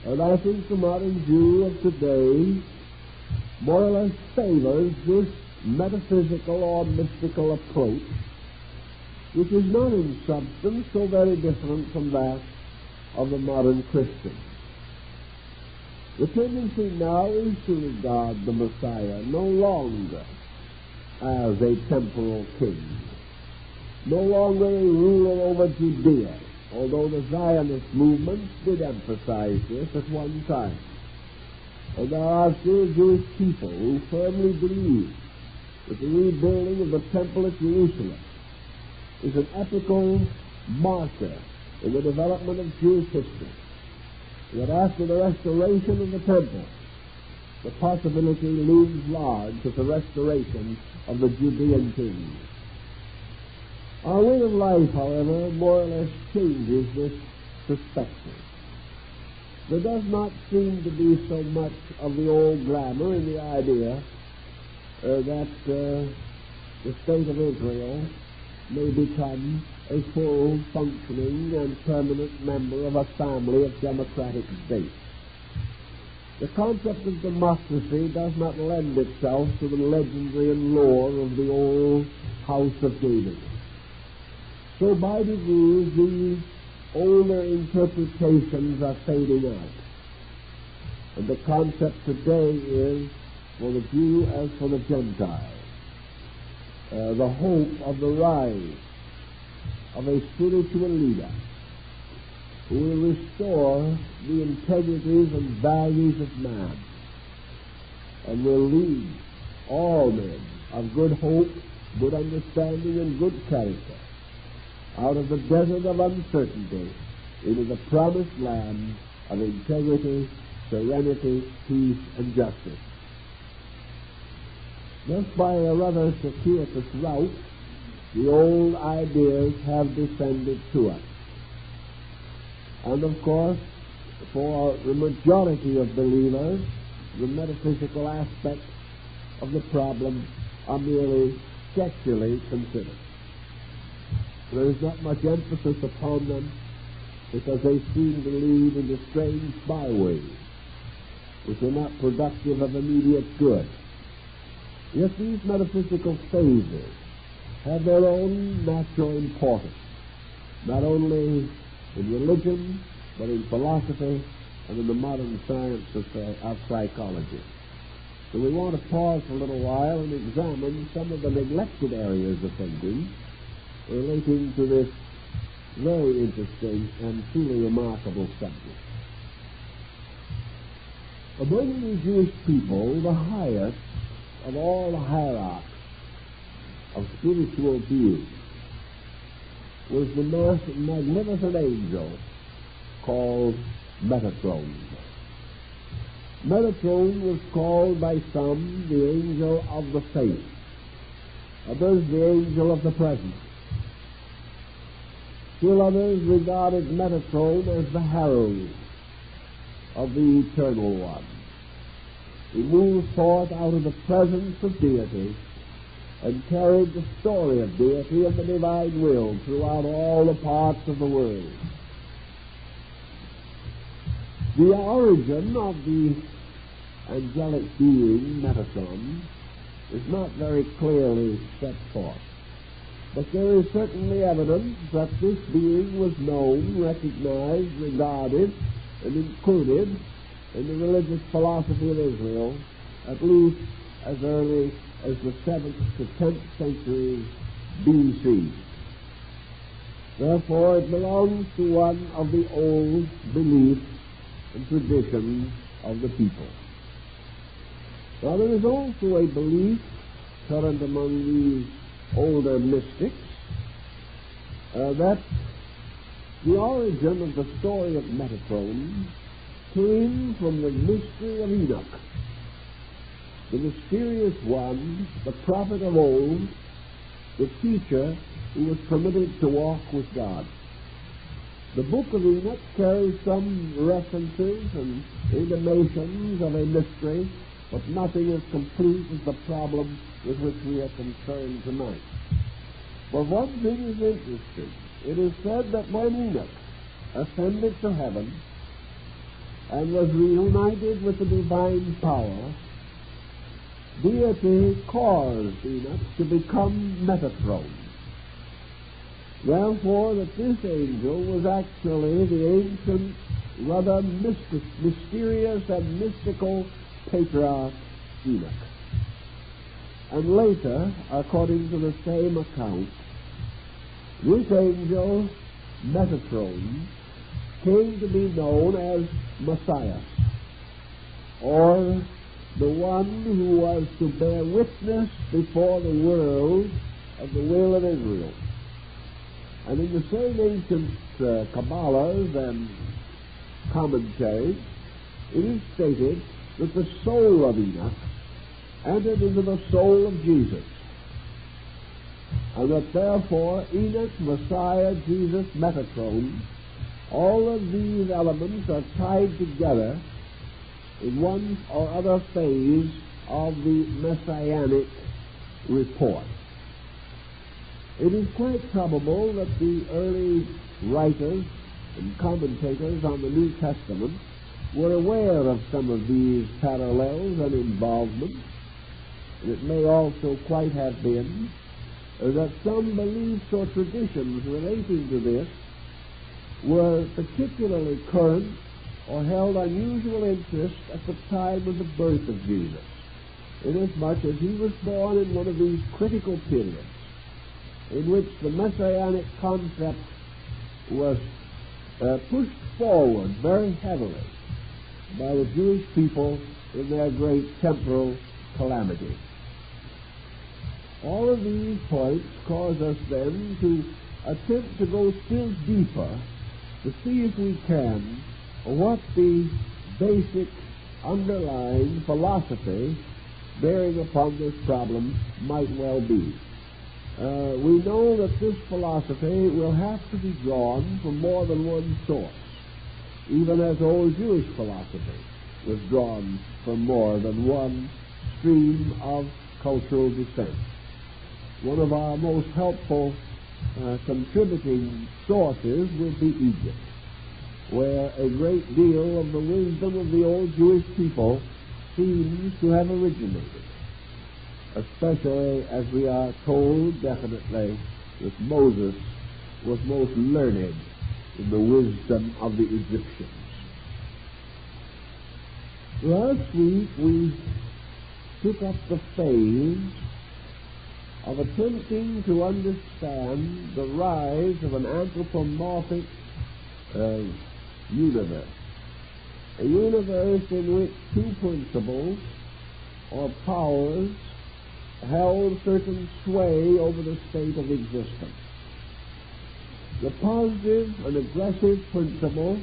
And I think the modern Jew of today more or less favors this metaphysical or mystical approach, which is not in substance so very different from that of the modern Christian. The tendency now is to regard the Messiah no longer as a temporal king, no longer a ruler over Judea, although the Zionist movement did emphasize this at one time. And there are still Jewish people who firmly believe that the rebuilding of the temple at Jerusalem is an epical marker in the development of Jewish history. That after the restoration of the temple, the possibility looms large of the restoration of the Judean kings. Our way of life, however, more or less changes this perspective. There does not seem to be so much of the old glamour in the idea that the state of Israel may become a full, functioning, and permanent member of a family of democratic states. The concept of democracy does not lend itself to the legendary and lore of the old House of David. So by degrees, these older interpretations are fading out. And the concept today is, for the Jew as for the Gentile, the hope of the rise of a spiritual leader who will restore the integrities and values of man and will lead all men of good hope, good understanding, and good character out of the desert of uncertainty into the promised land of integrity, serenity, peace, and justice. Thus, by a rather circuitous route, the old ideas have descended to us. And of course, for the majority of believers, the metaphysical aspects of the problem are merely sketchily considered. There is not much emphasis upon them because they seem to lead into strange byways which are not productive of immediate good. Yet these metaphysical phases have their own natural importance, not only in religion, but in philosophy and in the modern science of psychology. So we want to pause for a little while and examine some of the neglected areas of thinking relating to this very interesting and truly remarkable subject. Among the Jewish people, the highest of all the hierarchs of spiritual beings was the most magnificent angel called Metatron. Metatron was called by some the angel of the faith, others the angel of the present. Still others regarded Metatron as the herald of the Eternal One. He moved forth out of the presence of deity and carried the story of deity and the divine will throughout all the parts of the world. The origin of the angelic being, Metatron, is not very clearly set forth. But there is certainly evidence that this being was known, recognized, regarded, and included in the religious philosophy of Israel, at least as early as the 7th to 10th centuries B.C. Therefore, it belongs to one of the old beliefs and traditions of the people. Now, there is also a belief current among these older mystics that the origin of the story of Metatron came from the mystery of Enoch, the mysterious one, the prophet of old, the teacher who was permitted to walk with God. The book of Enoch carries some references and intimations of a mystery, but nothing as complete as the problem with which we are concerned tonight. But one thing is interesting. It is said that when Enoch ascended to heaven and was reunited with the divine power, deity caused Enoch to become Metatron. Therefore, that this angel was actually the ancient, rather mysterious and mystical patriarch Enoch. And later, according to the same account, this angel, Metatron, came to be known as Messiah, or the one who was to bear witness before the world of the will of Israel. And in the same ancient Cabbalas and commentaries, it is stated that the soul of Enoch entered into the soul of Jesus, and that therefore Enoch, Messiah, Jesus, Metatron, all of these elements are tied together in one or other phase of the messianic report. It is quite probable that the early writers and commentators on the New Testament were aware of some of these parallels and involvements. And it may also quite have been that some beliefs or traditions relating to this were particularly current or held unusual interest at the time of the birth of Jesus, inasmuch as he was born in one of these critical periods in which the messianic concept was pushed forward very heavily by the Jewish people in their great temporal calamity. All of these points cause us then to attempt to go still deeper to see if we can what the basic underlying philosophy bearing upon this problem might well be. We know that this philosophy will have to be drawn from more than one source, even as old Jewish philosophy was drawn from more than one stream of cultural descent. One of our most helpful contributing sources will be Egypt, where a great deal of the wisdom of the old Jewish people seems to have originated, especially as we are told definitely that Moses was most learned in the wisdom of the Egyptians. Last week we took up the phase of attempting to understand the rise of an anthropomorphic universe, a universe in which two principles or powers held certain sway over the state of existence. The positive and aggressive principle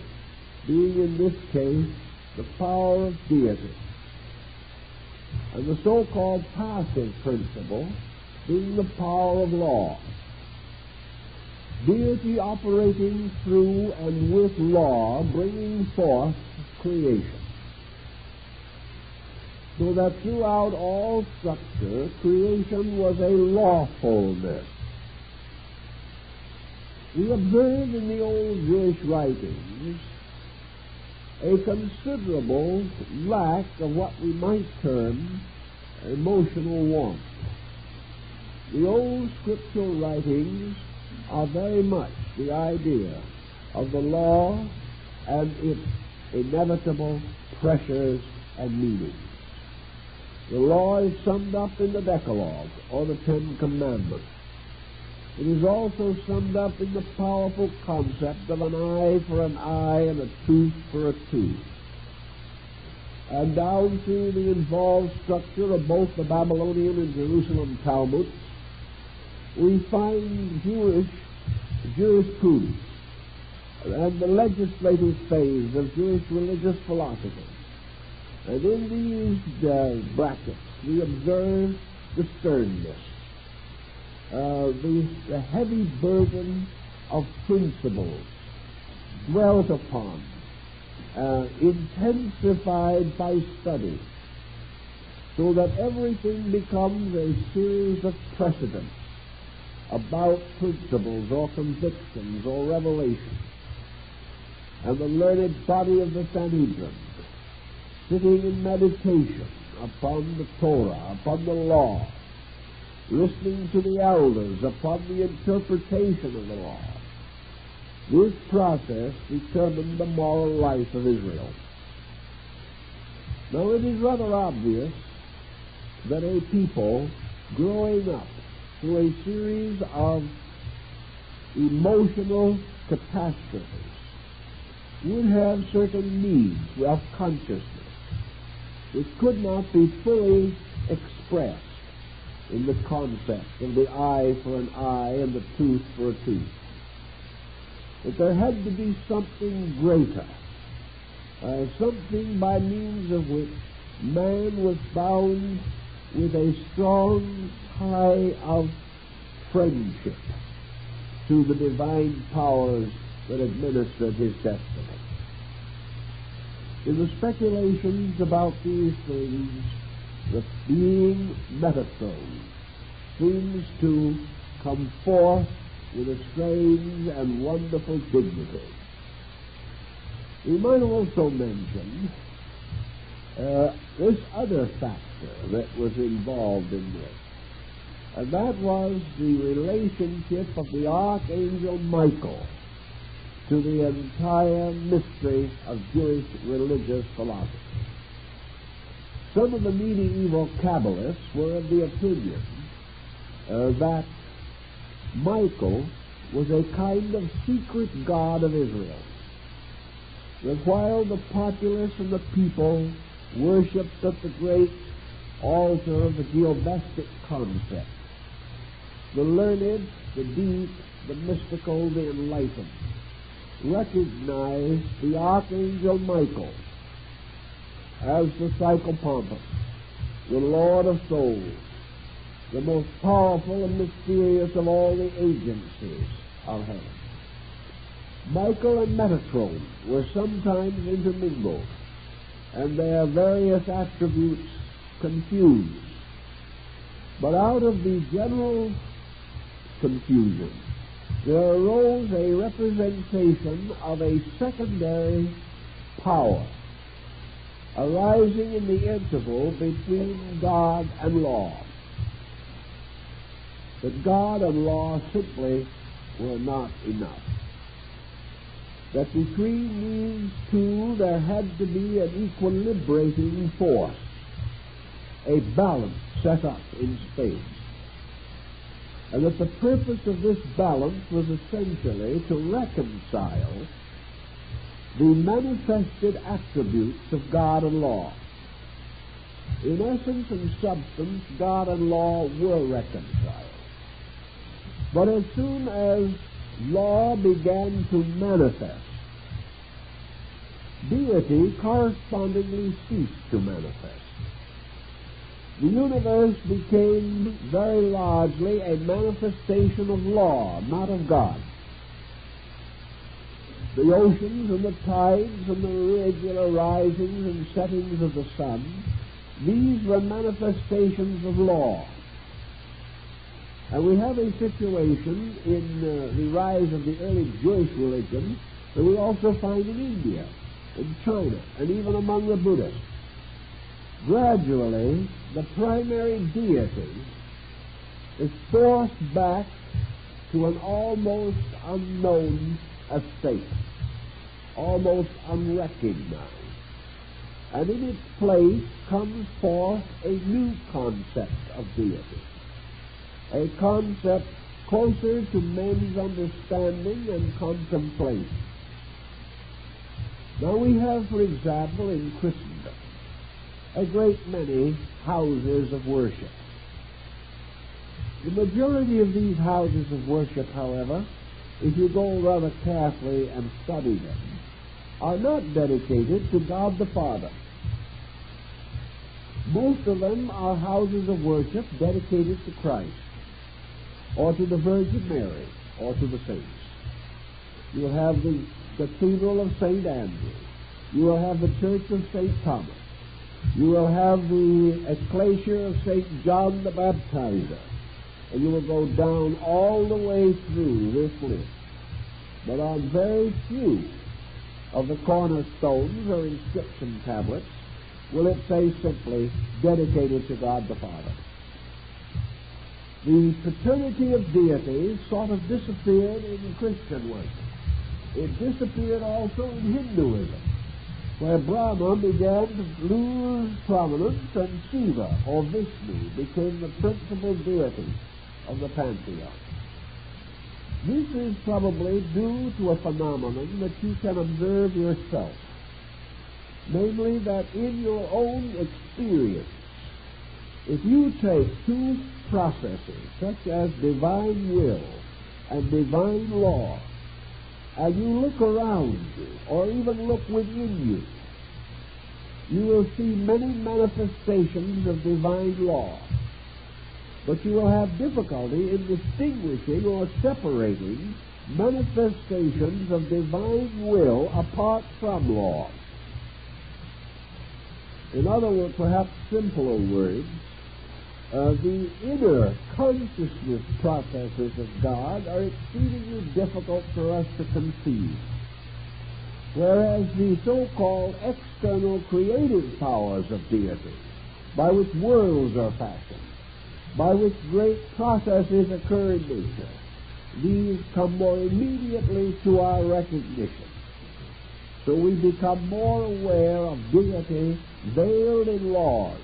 being in this case the power of deity, and the so-called passive principle being the power of law. Deity operating through and with law, bringing forth creation. So that throughout all structure, creation was a lawfulness. We observe in the old Jewish writings a considerable lack of what we might term emotional warmth. The old scriptural writings are very much the idea of the law and its inevitable pressures and meanings. The law is summed up in the Decalogue, or the Ten Commandments. It is also summed up in the powerful concept of an eye for an eye and a tooth for a tooth. And down through the involved structure of both the Babylonian and Jerusalem Talmuds, we find Jewish jurisprudence and the legislative phase of Jewish religious philosophy. And in these brackets, we observe the sternness, the heavy burden of principles dwelt upon, intensified by study, so that everything becomes a series of precedents about principles or convictions or revelations. And the learned body of the Sanhedrin, sitting in meditation upon the Torah, upon the law, listening to the elders, upon the interpretation of the law. This process determined the moral life of Israel. Now, it is rather obvious that a people growing up through a series of emotional catastrophes would have certain needs of consciousness which could not be fully expressed in the concept of the eye for an eye and the tooth for a tooth. That there had to be something greater, something by means of which man was bound with a strong tie of friendship to the divine powers that administered his destiny. In the speculations about these things, the being Metatron seems to come forth with a strange and wonderful dignity. We might also mention this other factor that was involved in this, and that was the relationship of the Archangel Michael to the entire mystery of Jewish religious philosophy. Some of the medieval Kabbalists were of the opinion that Michael was a kind of secret god of Israel, that while the populace and the people worshipped at the great altar of the geovestic concept, the learned, the deep, the mystical, the enlightened recognized the Archangel Michael as the psychopompus, the Lord of souls, the most powerful and mysterious of all the agencies of heaven. Michael and Metatron were sometimes intermingled, and their various attributes confused. But out of the general confusion, there arose a representation of a secondary power arising in the interval between God and law. That God and law simply were not enough. That between these two there had to be an equilibrating force, a balance set up in space. And that the purpose of this balance was essentially to reconcile the manifested attributes of God and law. In essence and substance, God and law were reconciled. But as soon as law began to manifest, deity correspondingly ceased to manifest. The universe became very largely a manifestation of law, not of God. The oceans and the tides and the irregular risings and settings of the sun, these were manifestations of law. And we have a situation in the rise of the early Jewish religion that we also find in India, in China, and even among the Buddhists. Gradually, the primary deity is forced back to an almost unknown estate, almost unrecognized. And in its place comes forth a new concept of deity, a concept closer to men's understanding and contemplation. Now we have, for example, in Christendom, a great many houses of worship. The majority of these houses of worship, however, if you go rather carefully and study them, are not dedicated to God the Father. Most of them are houses of worship dedicated to Christ, or to the Virgin Mary, or to the saints. You will have the Cathedral of St. Andrew. You will have the Church of St. Thomas. You will have the Ecclesia of St. John the Baptizer. And you will go down all the way through this list. But on very few of the cornerstones or inscription tablets will it say simply, dedicated to God the Father. The paternity of deity sort of disappeared in Christian worship. It disappeared also in Hinduism, where Brahma began to lose prominence and Shiva, or Vishnu, became the principal deity of the pantheon. This is probably due to a phenomenon that you can observe yourself, namely that in your own experience, if you take two processes such as divine will and divine law, and you look around you, or even look within you, you will see many manifestations of divine law. But you will have difficulty in distinguishing or separating manifestations of divine will apart from law. In other words, perhaps simpler words, the inner consciousness processes of God are exceedingly difficult for us to conceive, whereas the so-called external creative powers of deity, by which worlds are fashioned, by which great processes occur in nature, these come more immediately to our recognition. So we become more aware of deity veiled in laws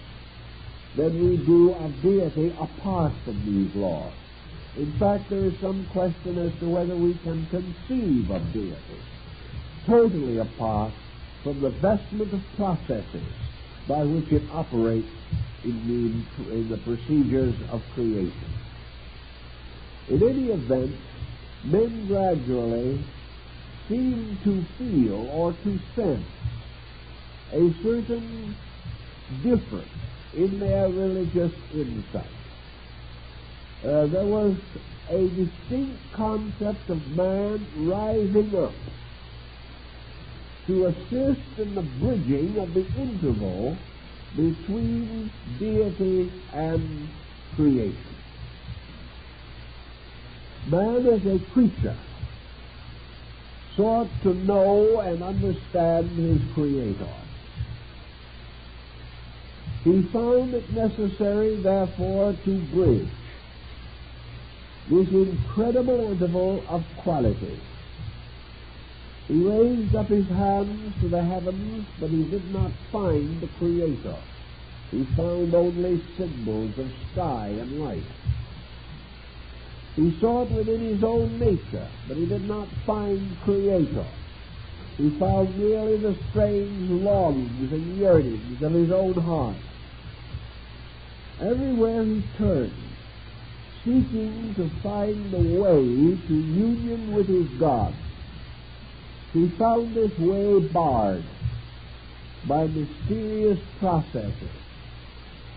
than we do of deity apart from these laws. In fact, there is some question as to whether we can conceive of deity totally apart from the vestment of processes by which it operates in the procedures of creation. In any event, men gradually seem to feel or to sense a certain difference in their religious insight. There was a distinct concept of man rising up to assist in the bridging of the interval between deity and creation. Man as a creature sought to know and understand his Creator. He found it necessary, therefore, to bridge this incredible interval of quality. He raised up his hands to the heavens, but he did not find the Creator. He found only symbols of sky and light. He sought within his own nature, but he did not find Creator. He found merely the strange longings and yearnings of his own heart. Everywhere he turned, seeking to find the way to union with his God, he found this way barred by mysterious processes.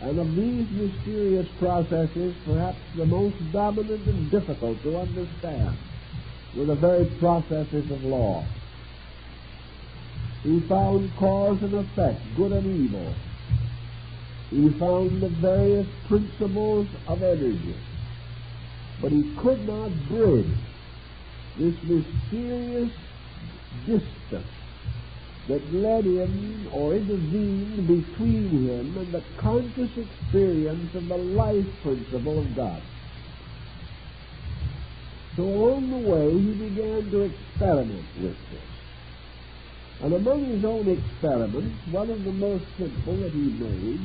And of these mysterious processes, perhaps the most dominant and difficult to understand were the very processes of law. He found cause and effect, good and evil. He found the various principles of energy. But he could not bridge this mysterious distance that led him or intervened between him and the conscious experience of the life principle of God. So along the way he began to experiment with this. And among his own experiments, one of the most simple that he made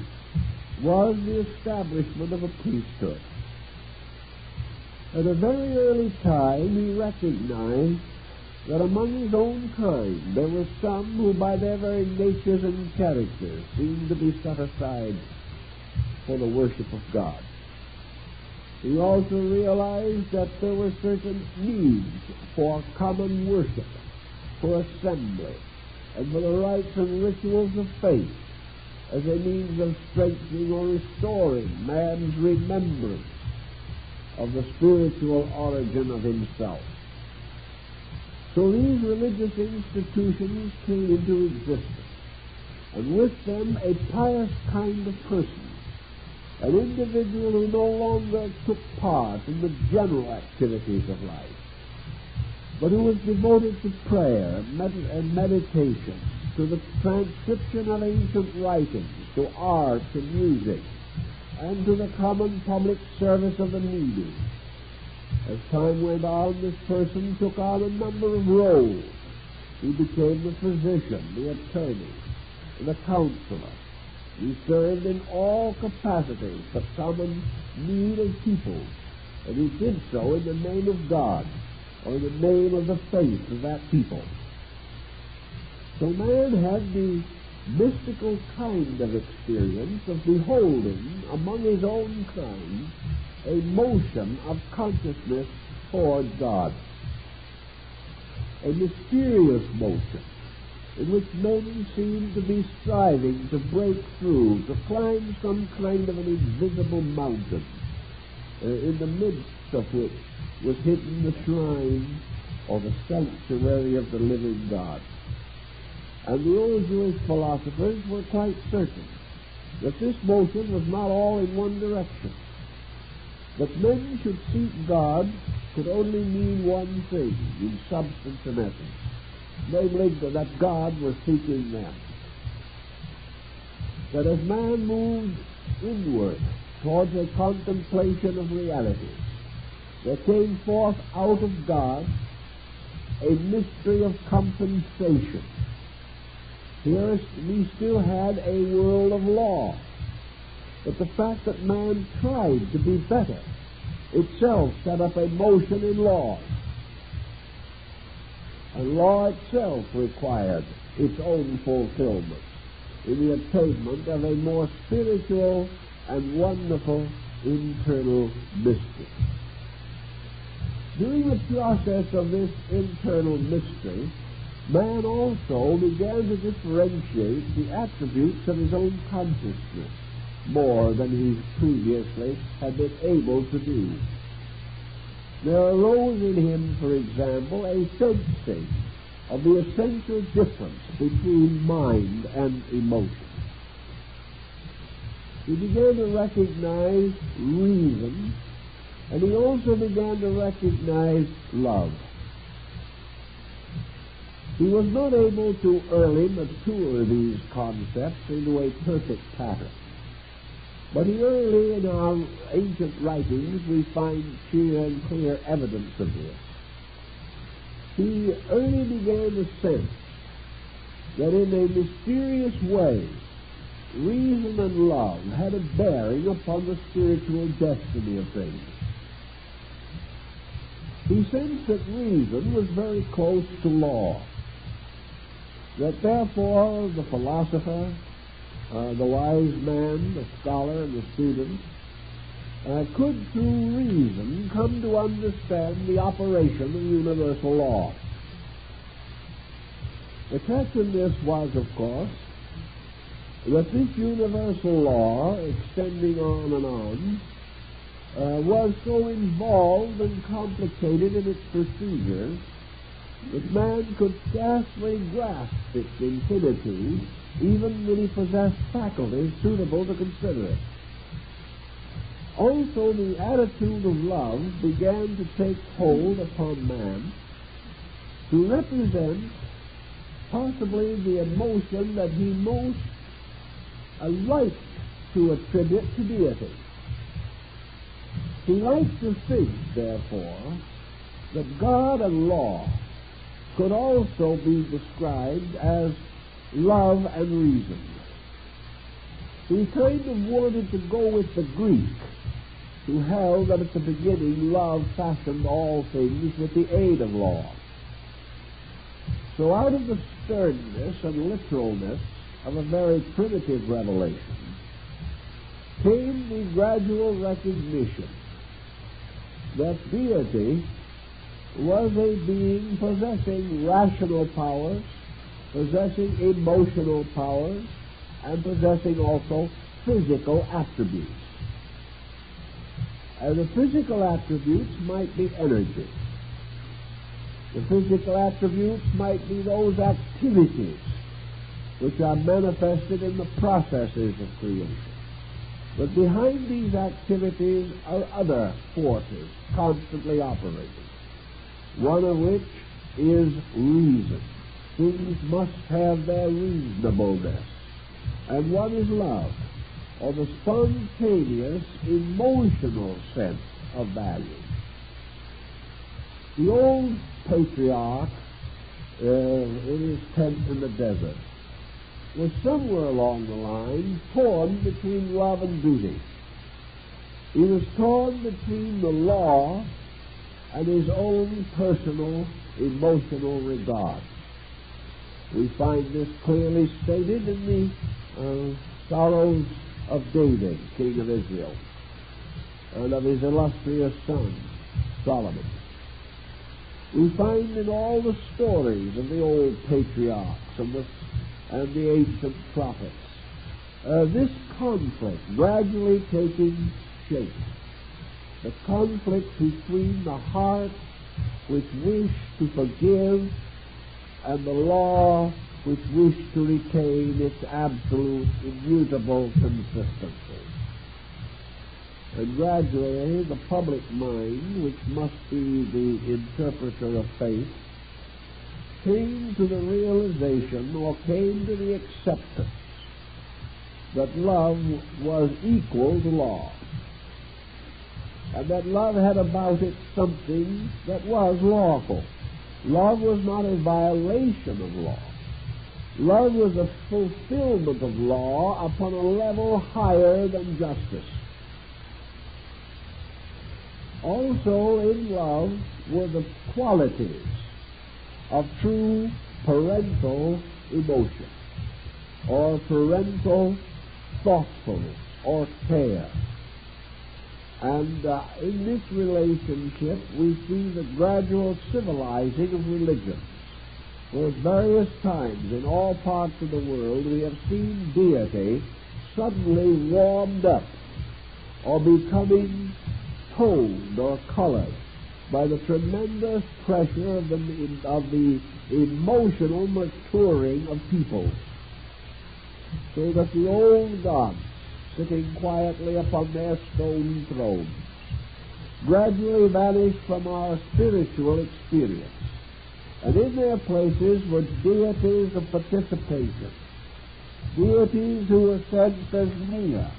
was the establishment of a priesthood. At a very early time he recognized that among his own kind there were some who by their very natures and characters seemed to be set aside for the worship of God. He also realized that there were certain needs for common worship, for assembly, and for the rites and rituals of faith as a means of strengthening or restoring man's remembrance of the spiritual origin of himself. So these religious institutions came into existence, and with them a pious kind of person, an individual who no longer took part in the general activities of life, but who was devoted to prayer and meditation, to the transcription of ancient writings, to art and music, and to the common public service of the needy. As time went on, this person took on a number of roles. He became the physician, the attorney, the counselor. He served in all capacities for common need of people, and he did so in the name of God, or in the name of the faith of that people. So man had the mystical kind of experience of beholding among his own kind a motion of consciousness toward God, a mysterious motion in which men seemed to be striving to break through, to climb some kind of an invisible mountain, in the midst of which was hidden the shrine or the sanctuary of the living God. And the old Jewish philosophers were quite certain that this motion was not all in one direction. That men should seek God could only mean one thing in substance and essence, namely that God was seeking them. That as man moved inward towards a contemplation of reality, there came forth out of God a mystery of compensation. Here we still had a world of law, but the fact that man tried to be better itself set up a motion in law. And law itself required its own fulfillment in the attainment of a more spiritual and wonderful internal mystery. During the process of this internal mystery, man also began to differentiate the attributes of his own consciousness more than he previously had been able to do. There arose in him, for example, a sensing of the essential difference between mind and emotion. He began to recognize reason, and he also began to recognize love. He was not able to early mature these concepts into a perfect pattern. But early in our ancient writings we find sheer and clear evidence of this. He early began to sense that in a mysterious way, reason and love had a bearing upon the spiritual destiny of things. He sensed that reason was very close to law, that therefore the philosopher, the wise man, the scholar, and the student could through reason come to understand the operation of universal law. The catch in this was, of course, that this universal law, extending on and on, was so involved and complicated in its procedures that man could scarcely grasp its infinitude, even when he possessed faculties suitable to consider it. Also, the attitude of love began to take hold upon man to represent possibly the emotion that he most liked to attribute to deity. He liked to think, therefore, that God and law could also be described as love and reason. He kind of wanted to go with the Greek, who held that at the beginning love fashioned all things with the aid of law. So out of the sternness and literalness of a very primitive revelation came the gradual recognition that deity was a being possessing rational powers, possessing emotional powers, and possessing also physical attributes. And the physical attributes might be energy. The physical attributes might be those activities which are manifested in the processes of creation. But behind these activities are other forces constantly operating, one of which is reason. things must have their reasonableness. And what is love? Or the spontaneous, emotional sense of value. The old patriarch in his tent in the desert was somewhere along the line torn between love and duty. He was torn between the law and his own personal, emotional regard. We find this clearly stated in the sorrows of David, king of Israel, and of his illustrious son, Solomon. We find in all the stories of the old patriarchs and the ancient prophets this conflict gradually taking shape. The conflict between the heart which wished to forgive and the law which wished to retain its absolute, immutable consistency. And gradually the public mind, which must be the interpreter of faith, came to the realization or came to the acceptance that love was equal to law, and that love had about it something that was lawful. Love was not a violation of law. Love was a fulfillment of law upon a level higher than justice. Also in love were the qualities of true parental emotion, or parental thoughtfulness, or care. And in this relationship we see the gradual civilizing of religions. For at various times in all parts of the world we have seen deity suddenly warmed up or becoming toned or colored by the tremendous pressure of the emotional maturing of people, so that the old gods, sitting quietly upon their stone thrones, gradually vanished from our spiritual experience, and in their places were deities of participation, deities who were sensed as near,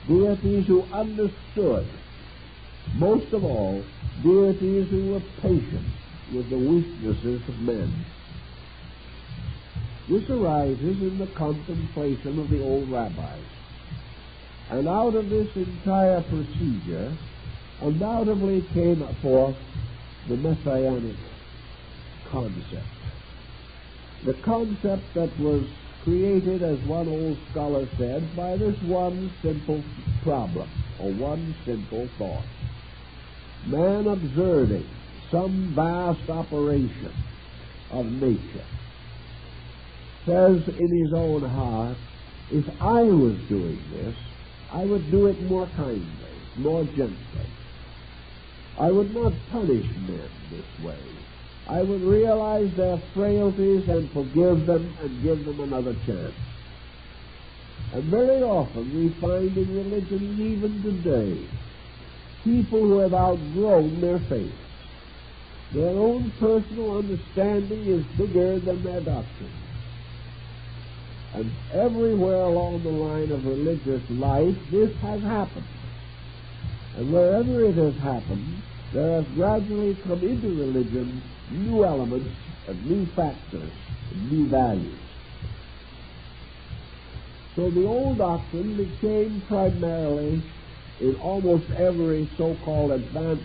deities who understood, most of all, deities who were patient with the weaknesses of men. This arises in the contemplation of the old rabbis. And out of this entire procedure undoubtedly came forth the messianic concept. The concept that was created, as one old scholar said, by this one simple problem, or one simple thought. Man observing some vast operation of nature says in his own heart, if I was doing this, I would do it more kindly, more gently. I would not punish men this way. I would realize their frailties and forgive them and give them another chance. And very often we find in religions even today people who have outgrown their faith. Their own personal understanding is bigger than their doctrine. And everywhere along the line of religious life, this has happened. And wherever it has happened, there has gradually come into religion new elements and new factors and new values. So the old doctrine became primarily, in almost every so-called advanced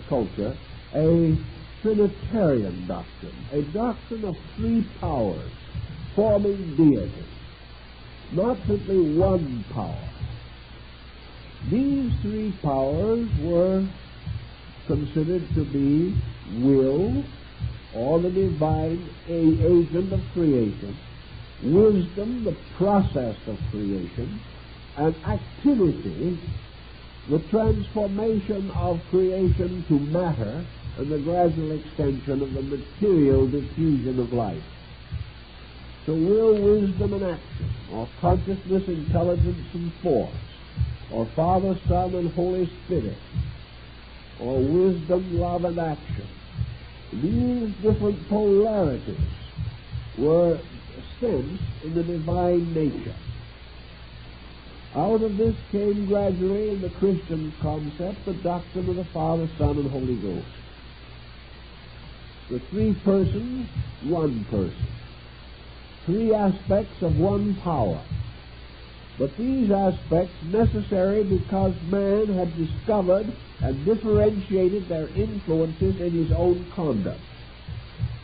culture, a Trinitarian doctrine, a doctrine of three powers forming deity, not simply one power. These three powers were considered to be will, or the divine agent of creation, wisdom, the process of creation, and activity, the transformation of creation to matter and the gradual extension of the material diffusion of life. So will, wisdom, and action, or consciousness, intelligence, and force, or Father, Son, and Holy Spirit, or wisdom, love, and action. These different polarities were sensed in the divine nature. Out of this came gradually in the Christian concept the doctrine of the Father, Son, and Holy Ghost. The three persons, one person. Three aspects of one power. But these aspects necessary because man had discovered and differentiated their influences in his own conduct.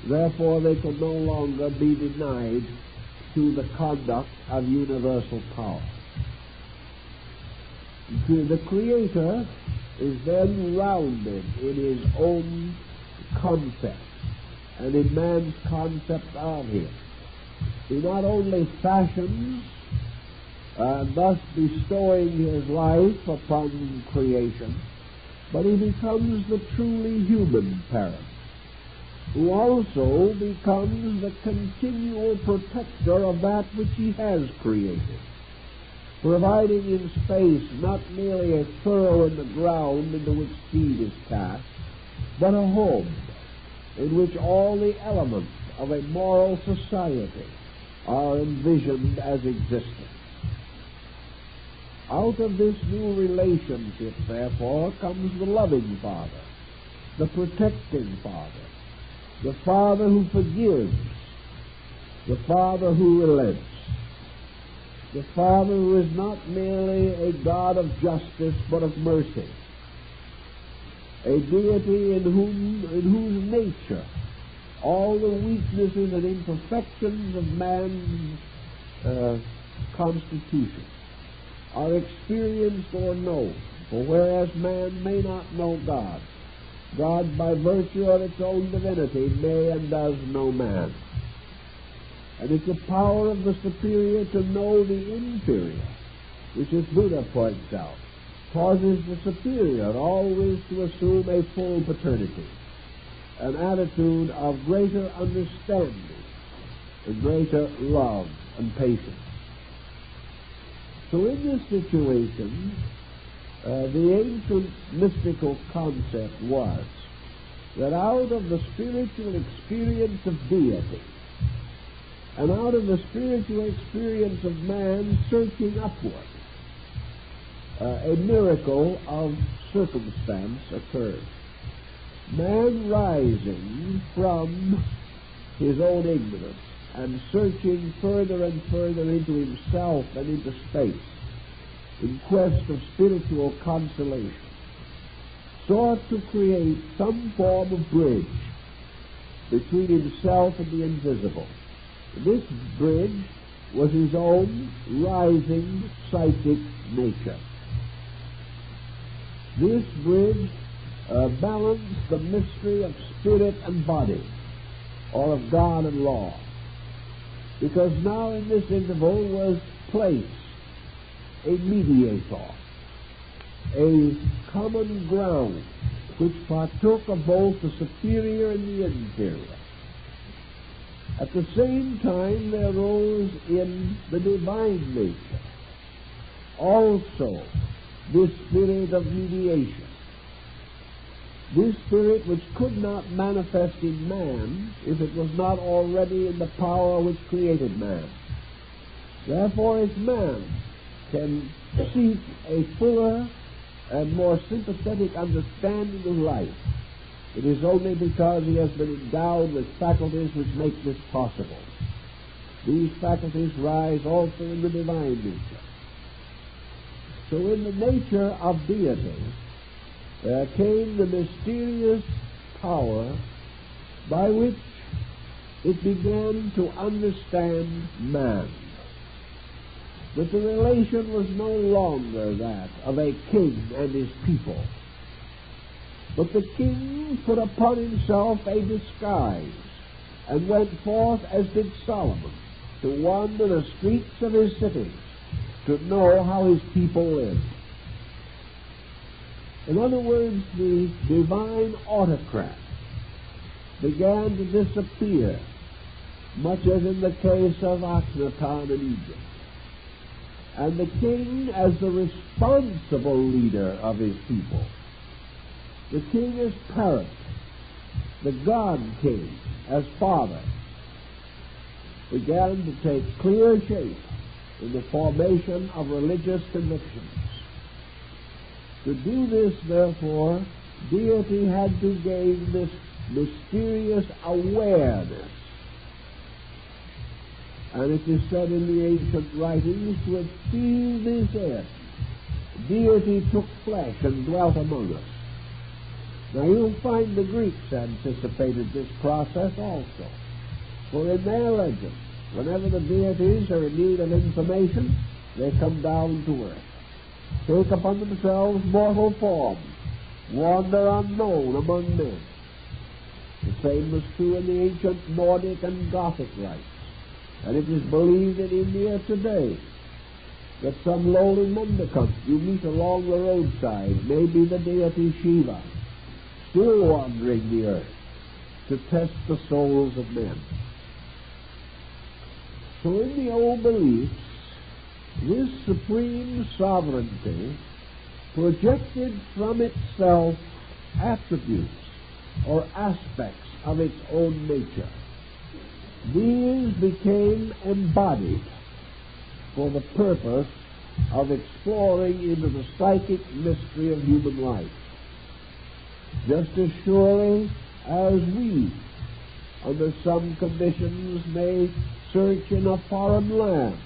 Therefore, they could no longer be denied to the conduct of universal power. The Creator is then rounded in his own concept and in man's concept of him. He not only fashions, thus bestowing his life upon creation, but he becomes the truly human parent, who also becomes the continual protector of that which he has created, providing in space not merely a furrow in the ground into which seed is cast, but a home in which all the elements of a moral society are envisioned as existing. Out of this new relationship, therefore, comes the loving Father, the protecting Father, the Father who forgives, the Father who relents, the Father who is not merely a God of justice but of mercy, a deity in whose nature all the weaknesses and imperfections of man's constitution are experienced or known. For whereas man may not know God, God, by virtue of its own divinity, may and does know man. And it's the power of the superior to know the inferior, which, as Buddha points out, causes the superior always to assume a full paternity, an attitude of greater understanding and greater love and patience. So in this situation, the ancient mystical concept was that out of the spiritual experience of deity and out of the spiritual experience of man searching upward, a miracle of circumstance occurred. Man rising from his own ignorance and searching further and further into himself and into space in quest of spiritual consolation, sought to create some form of bridge between himself and the invisible. This bridge was his own rising psychic nature. This bridge balanced the mystery of spirit and body, or of God and law, because now in this interval was placed a mediator, a common ground which partook of both the superior and the inferior. At the same time, there rose in the divine nature also this spirit of mediation, this spirit which could not manifest in man if it was not already in the power which created man. Therefore, if man can seek a fuller and more sympathetic understanding of life, it is only because he has been endowed with faculties which make this possible. These faculties rise also in the divine nature. So in the nature of deity there came the mysterious power by which it began to understand man. That the relation was no longer that of a king and his people, but the king put upon himself a disguise and went forth, as did Solomon, to wander the streets of his cities, to know how his people lived. In other words, the divine autocrat began to disappear, much as in the case of Akhenaton in Egypt. And the king as the responsible leader of his people, the king as parent, the God king as father, began to take clear shape in the formation of religious convictions. To do this, therefore, deity had to gain this mysterious awareness. And it is said in the ancient writings, to achieve this end, deity took flesh and dwelt among us. Now you'll find the Greeks anticipated this process also. For in their legends, whenever the deities are in need of information, they come down to earth, take upon themselves mortal form, wander unknown among men. The same was true in the ancient Nordic and Gothic rites, and it is believed in India today that some lowly mendicant you meet along the roadside may be the deity Shiva, still wandering the earth to test the souls of men. So in the old beliefs, this supreme sovereignty projected from itself attributes or aspects of its own nature. These became embodied for the purpose of exploring into the psychic mystery of human life. Just as surely as we, under some conditions, may search in a foreign land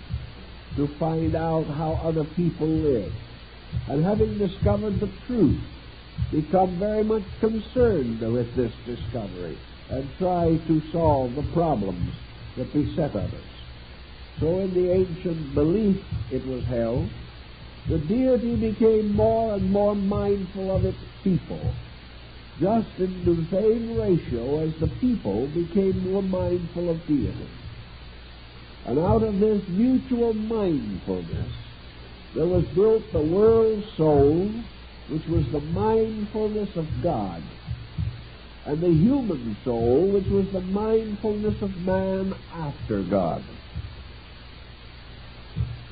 to find out how other people live, and having discovered the truth, become very much concerned with this discovery and try to solve the problems that beset others. So in the ancient belief, it was held, the deity became more and more mindful of its people, just in the same ratio as the people became more mindful of deity. And out of this mutual mindfulness, there was built the world soul, which was the mindfulness of God, and the human soul, which was the mindfulness of man after God.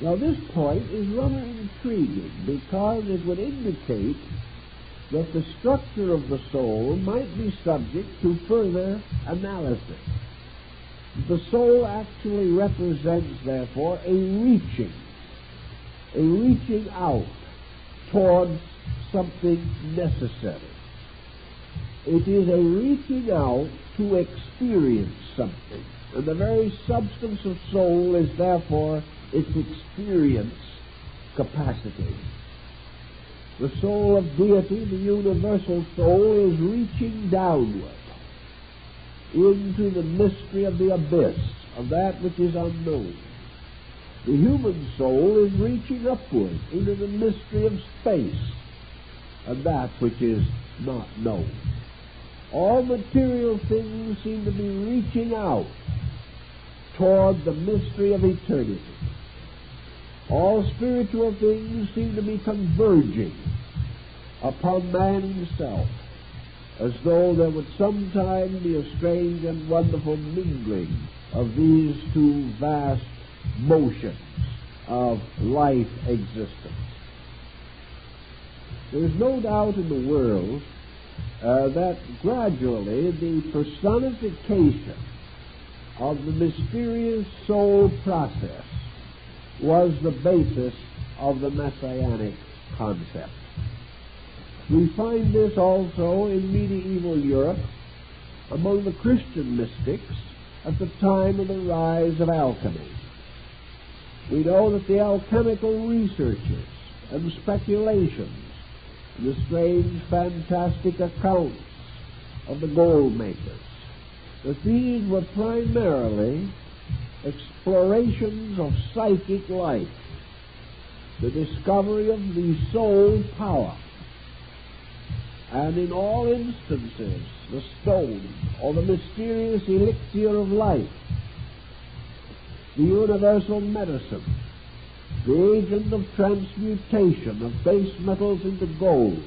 Now this point is rather intriguing, because it would indicate that the structure of the soul might be subject to further analysis. The soul actually represents, therefore, a reaching out towards something necessary. It is a reaching out to experience something. And the very substance of soul is, therefore, its experience capacity. The soul of deity, the universal soul, is reaching downward into the mystery of the abyss, of that which is unknown. The human soul is reaching upward into the mystery of space, and that which is not known. All material things seem to be reaching out toward the mystery of eternity. All spiritual things seem to be converging upon man himself, as though there would sometime be a strange and wonderful mingling of these two vast motions of life existence. There is no doubt in the world that gradually the personification of the mysterious soul process was the basis of the messianic concept. We find this also in medieval Europe among the Christian mystics at the time of the rise of alchemy. We know that the alchemical researches and speculations, the strange, fantastic accounts of the gold makers, that these were primarily explorations of psychic life, the discovery of the soul power, and in all instances the stone or the mysterious elixir of life, the universal medicine, the agent of transmutation of base metals into gold.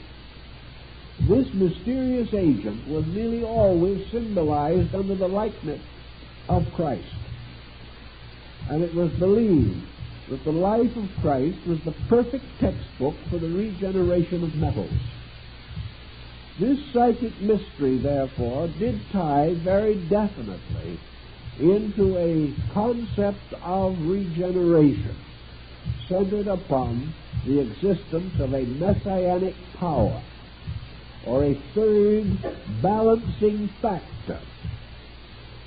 This mysterious agent was nearly always symbolized under the likeness of Christ. And it was believed that the life of Christ was the perfect textbook for the regeneration of metals. This psychic mystery, therefore, did tie very definitely into a concept of regeneration centered upon the existence of a messianic power, or a third balancing factor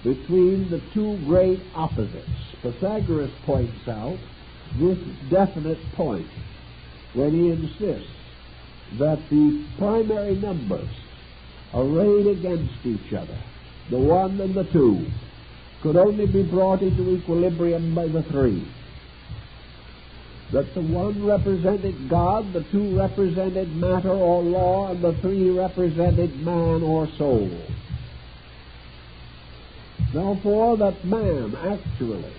between the two great opposites. Pythagoras points out this definite point when he insists that the primary numbers arrayed against each other, the 1 and the 2, could only be brought into equilibrium by the 3. That the 1 represented God, the 2 represented matter or law, and the 3 represented man or soul. Therefore, that man actually,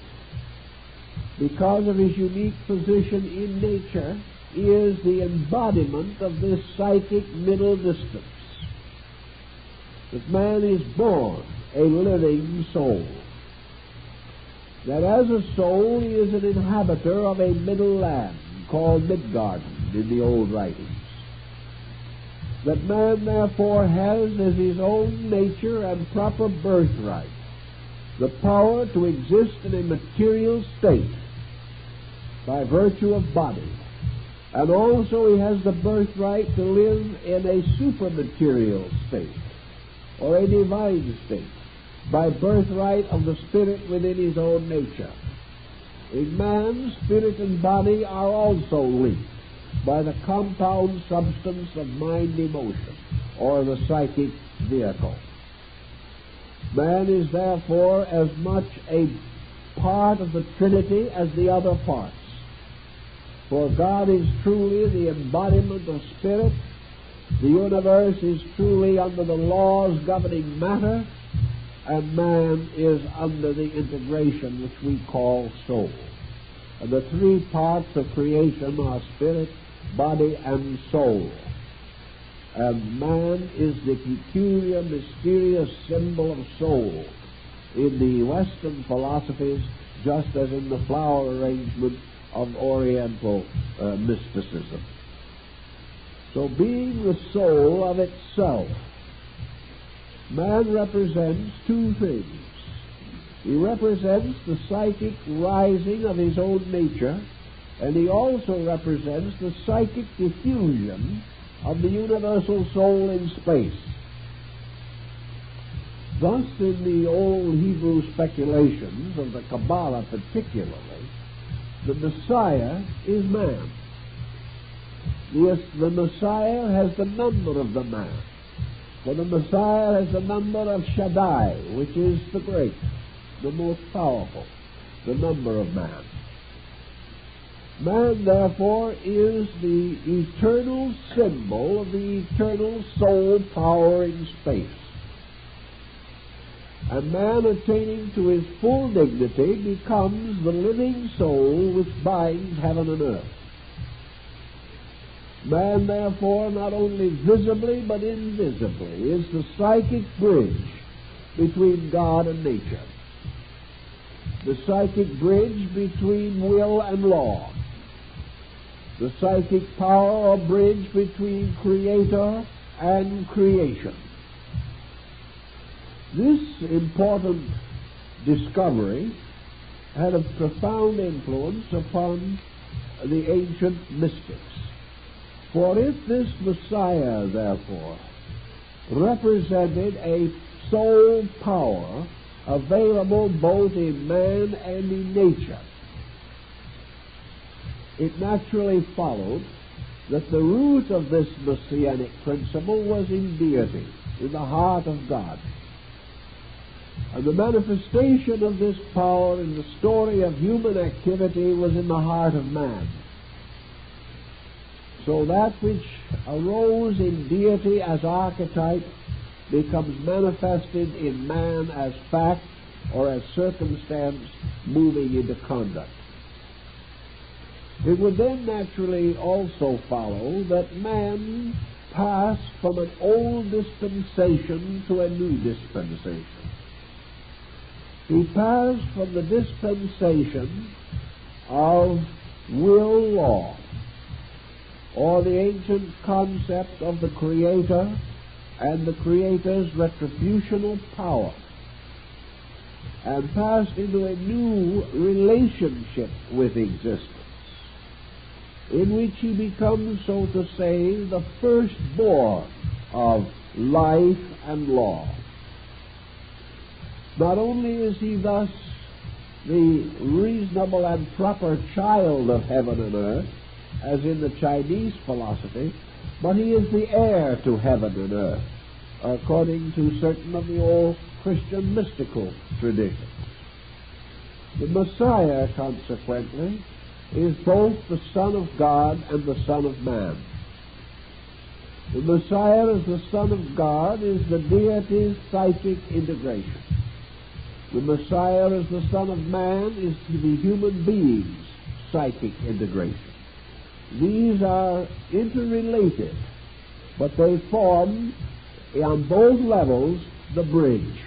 because of his unique position in nature, is the embodiment of this psychic middle distance. That man is born a living soul. That as a soul he is an inhabitor of a middle land called Midgarden in the old writings. That man therefore has as his own nature and proper birthright the power to exist in a material state by virtue of body, and also he has the birthright to live in a supermaterial state, or a divine state, by birthright of the spirit within his own nature. In man, spirit and body are also linked by the compound substance of mind-emotion, or the psychic vehicle. Man is therefore as much a part of the Trinity as the other parts. For God is truly the embodiment of spirit, the universe is truly under the laws governing matter, and man is under the integration which we call soul. And the 3 parts of creation are spirit, body, and soul. And man is the peculiar, mysterious symbol of soul in the Western philosophies, just as in the flower arrangement of Oriental mysticism. So, being the soul of itself, man represents 2 things. He represents the psychic rising of his own nature, and he also represents the psychic diffusion of the universal soul in space. Thus, in the old Hebrew speculations of the Cabala particularly, the Messiah is man. The Messiah has the number of the man. For the Messiah has the number of Shaddai, which is the great, the most powerful, the number of man. Man, therefore, is the eternal symbol of the eternal soul power in space. And man, attaining to his full dignity, becomes the living soul which binds heaven and earth. Man, therefore, not only visibly but invisibly, is the psychic bridge between God and nature, the psychic bridge between will and law, the psychic power or bridge between creator and creation. This important discovery had a profound influence upon the ancient mystics. For if this Messiah, therefore, represented a soul power available both in man and in nature, it naturally followed that the root of this messianic principle was in deity, in the heart of God. And the manifestation of this power in the story of human activity was in the heart of man. So that which arose in deity as archetype becomes manifested in man as fact or as circumstance moving into conduct. It would then naturally also follow that man passed from an old dispensation to a new dispensation. He passed from the dispensation of will law, or the ancient concept of the Creator and the Creator's retributional power, and passed into a new relationship with existence, in which he becomes, so to say, the firstborn of life and law. Not only is he thus the reasonable and proper child of heaven and earth, as in the Chinese philosophy, but he is the heir to heaven and earth, according to certain of the old Christian mystical traditions. The Messiah, consequently, is both the Son of God and the Son of Man. The Messiah as the Son of God is the deity's psychic integration. The Messiah as the Son of Man is the human being's psychic integration. These are interrelated, but they form, on both levels, the bridge,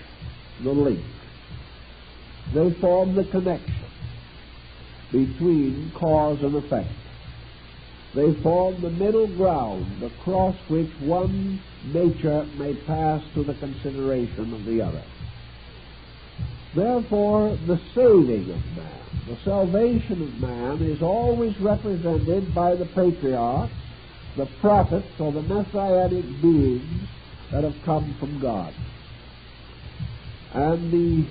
the link. They form the connection between cause and effect. They form the middle ground across which one nature may pass to the consideration of the other. Therefore, the saving of man, the salvation of man, is always represented by the patriarchs, the prophets, or the messianic beings that have come from God. And the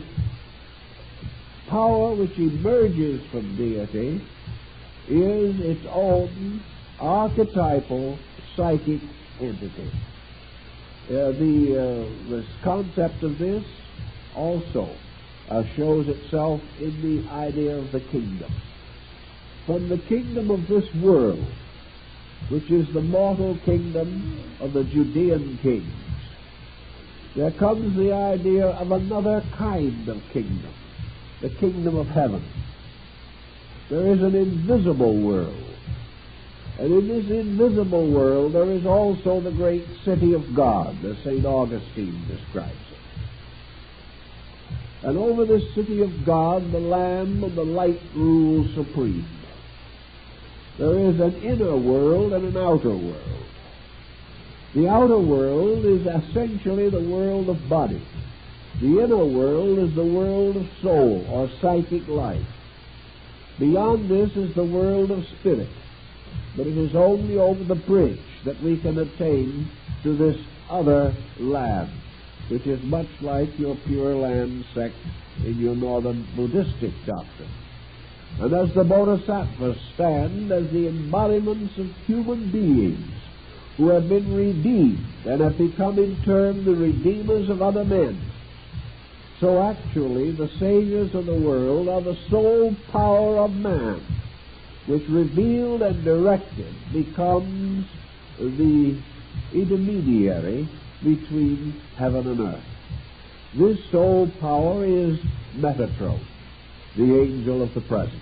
power which emerges from deity is its own archetypal psychic entity. This concept of this also shows itself in the idea of the kingdom. From the kingdom of this world, which is the mortal kingdom of the Judean kings, there comes the idea of another kind of kingdom, the kingdom of heaven. There is an invisible world, and in this invisible world there is also the great city of God, as St. Augustine describes it. And over this city of God, the Lamb of the light rules supreme. There is an inner world and an outer world. The outer world is essentially the world of body. The inner world is the world of soul or psychic life. Beyond this is the world of spirit. But it is only over the bridge that we can attain to this other land, which is much like your Pure Land sect in your northern Buddhistic doctrine. And as the Bodhisattvas stand as the embodiments of human beings who have been redeemed and have become in turn the redeemers of other men, so actually the saviors of the world are the sole power of man, which revealed and directed becomes the intermediary between heaven and earth. This sole power is Metatron, the angel of the presence.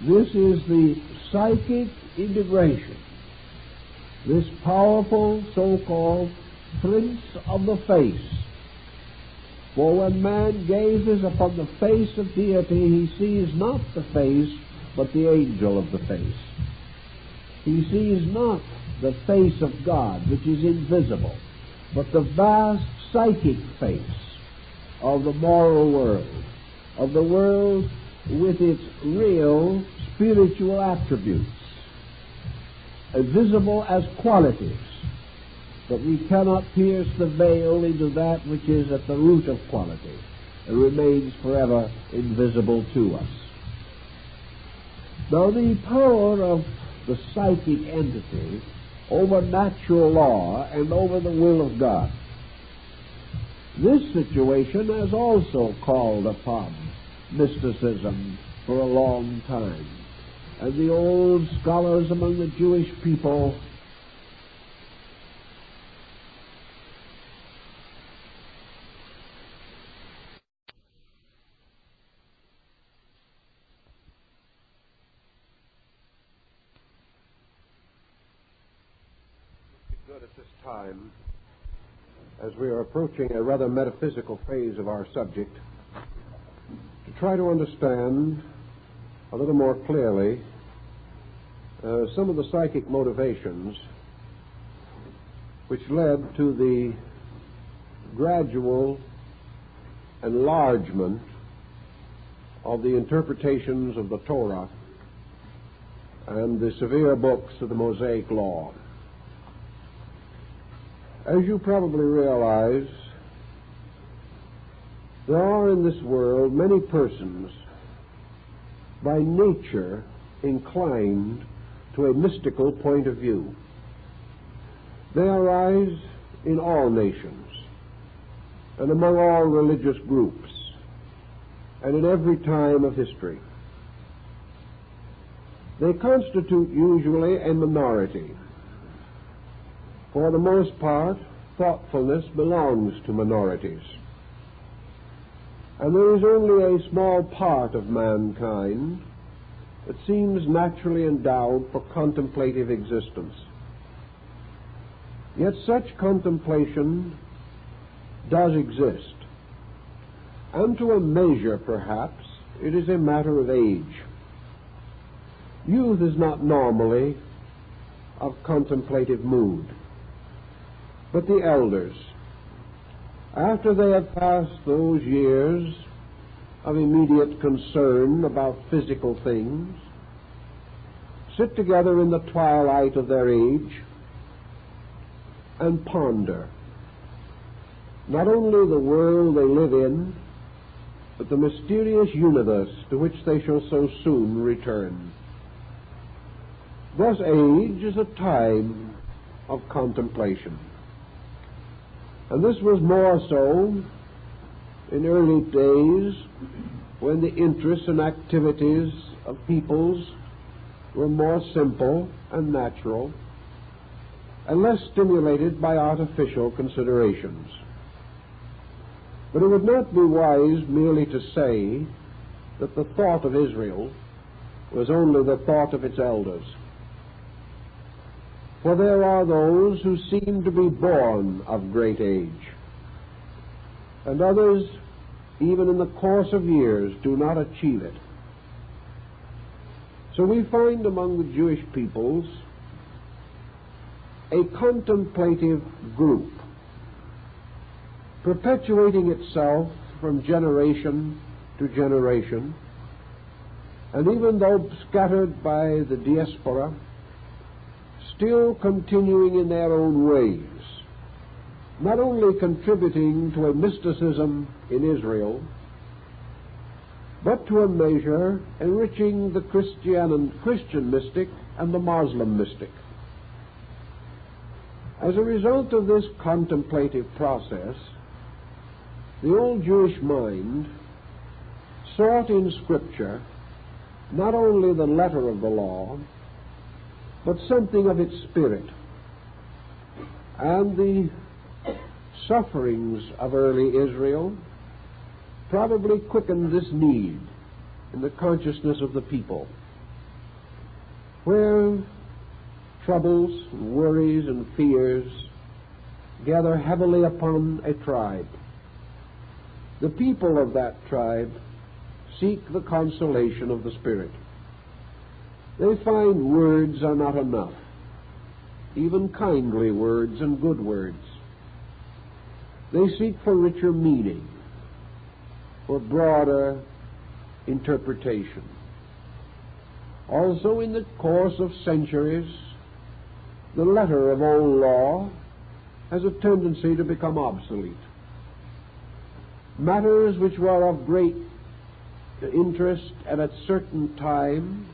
This is the psychic integration, this powerful so-called prince of the face. For when man gazes upon the face of deity, he sees not the face, but the angel of the face. He sees not the face of God, which is invisible, but the vast psychic face of the moral world, of the world with its real spiritual attributes, visible as qualities, but we cannot pierce the veil into that which is at the root of quality and remains forever invisible to us. Now, the power of the psychic entity over natural law and over the will of God, this situation has also called upon mysticism for a long time. And the old scholars among the Jewish people good at this time, as we are approaching a rather metaphysical phase of our subject, to try to understand a little more clearly some of the psychic motivations which led to the gradual enlargement of the interpretations of the Torah and the severe books of the Mosaic Law. As you probably realize, there are in this world many persons by nature inclined to a mystical point of view. They arise in all nations and among all religious groups and in every time of history. They constitute usually a minority. For the most part, thoughtfulness belongs to minorities. And there is only a small part of mankind that seems naturally endowed for contemplative existence. Yet such contemplation does exist, and to a measure, perhaps, it is a matter of age. Youth is not normally of contemplative mood, but the elders, after they have passed those years of immediate concern about physical things, sit together in the twilight of their age and ponder not only the world they live in, but the mysterious universe to which they shall so soon return. Thus age is a time of contemplation. And this was more so in early days when the interests and activities of peoples were more simple and natural and less stimulated by artificial considerations. But it would not be wise merely to say that the thought of Israel was only the thought of its elders. For there are those who seem to be born of great age, and others, even in the course of years, do not achieve it. So we find among the Jewish peoples a contemplative group, perpetuating itself from generation to generation, and even though scattered by the diaspora, still continuing in their own ways, not only contributing to a mysticism in Israel, but to a measure enriching the Christian mystic and the Muslim mystic. As a result of this contemplative process, the old Jewish mind sought in Scripture not only the letter of the law, but something of its spirit. And the sufferings of early Israel probably quickened this need in the consciousness of the people, where troubles, and worries, and fears gather heavily upon a tribe. The people of that tribe seek the consolation of the Spirit. They find words are not enough, even kindly words and good words. They seek for richer meaning, for broader interpretation. Also, in the course of centuries, the letter of old law has a tendency to become obsolete. Matters which were of great interest at a certain time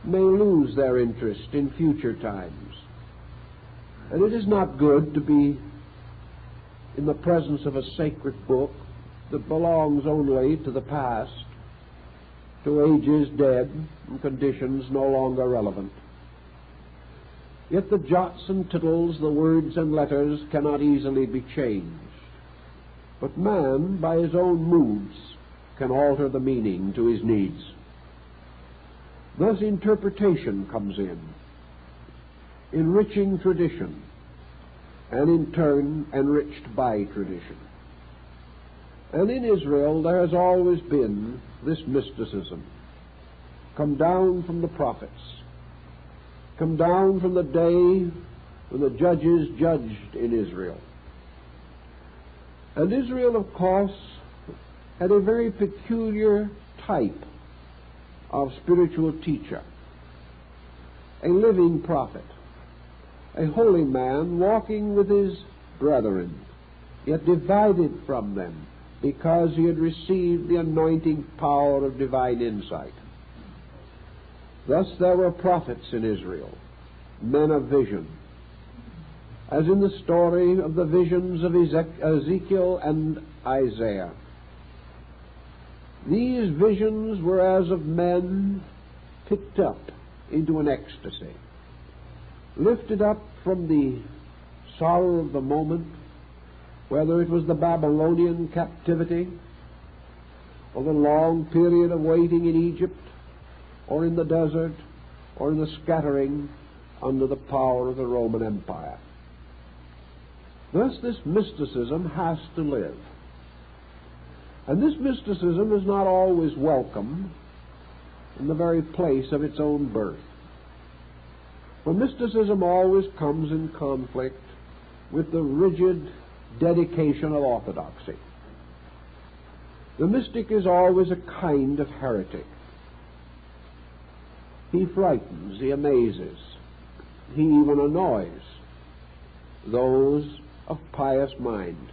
may lose their interest in future times. And it is not good to be in the presence of a sacred book that belongs only to the past, to ages dead and conditions no longer relevant. Yet the jots and tittles, the words and letters cannot easily be changed. But man, by his own moods, can alter the meaning to his needs. Thus interpretation comes in, enriching tradition, and in turn enriched by tradition. And in Israel there has always been this mysticism, come down from the prophets, come down from the day when the judges judged in Israel. And Israel, of course, had a very peculiar type of spiritual teacher, a living prophet, a holy man walking with his brethren, yet divided from them because he had received the anointing power of divine insight. Thus there were prophets in Israel, men of vision, as in the story of the visions of Ezekiel and Isaiah. These visions were as of men picked up into an ecstasy, lifted up from the sorrow of the moment, whether it was the Babylonian captivity, or the long period of waiting in Egypt, or in the desert, or in the scattering under the power of the Roman Empire. Thus this mysticism has to live. And this mysticism is not always welcome in the very place of its own birth. For mysticism always comes in conflict with the rigid dedication of orthodoxy. The mystic is always a kind of heretic. He frightens, he amazes, he even annoys those of pious mind.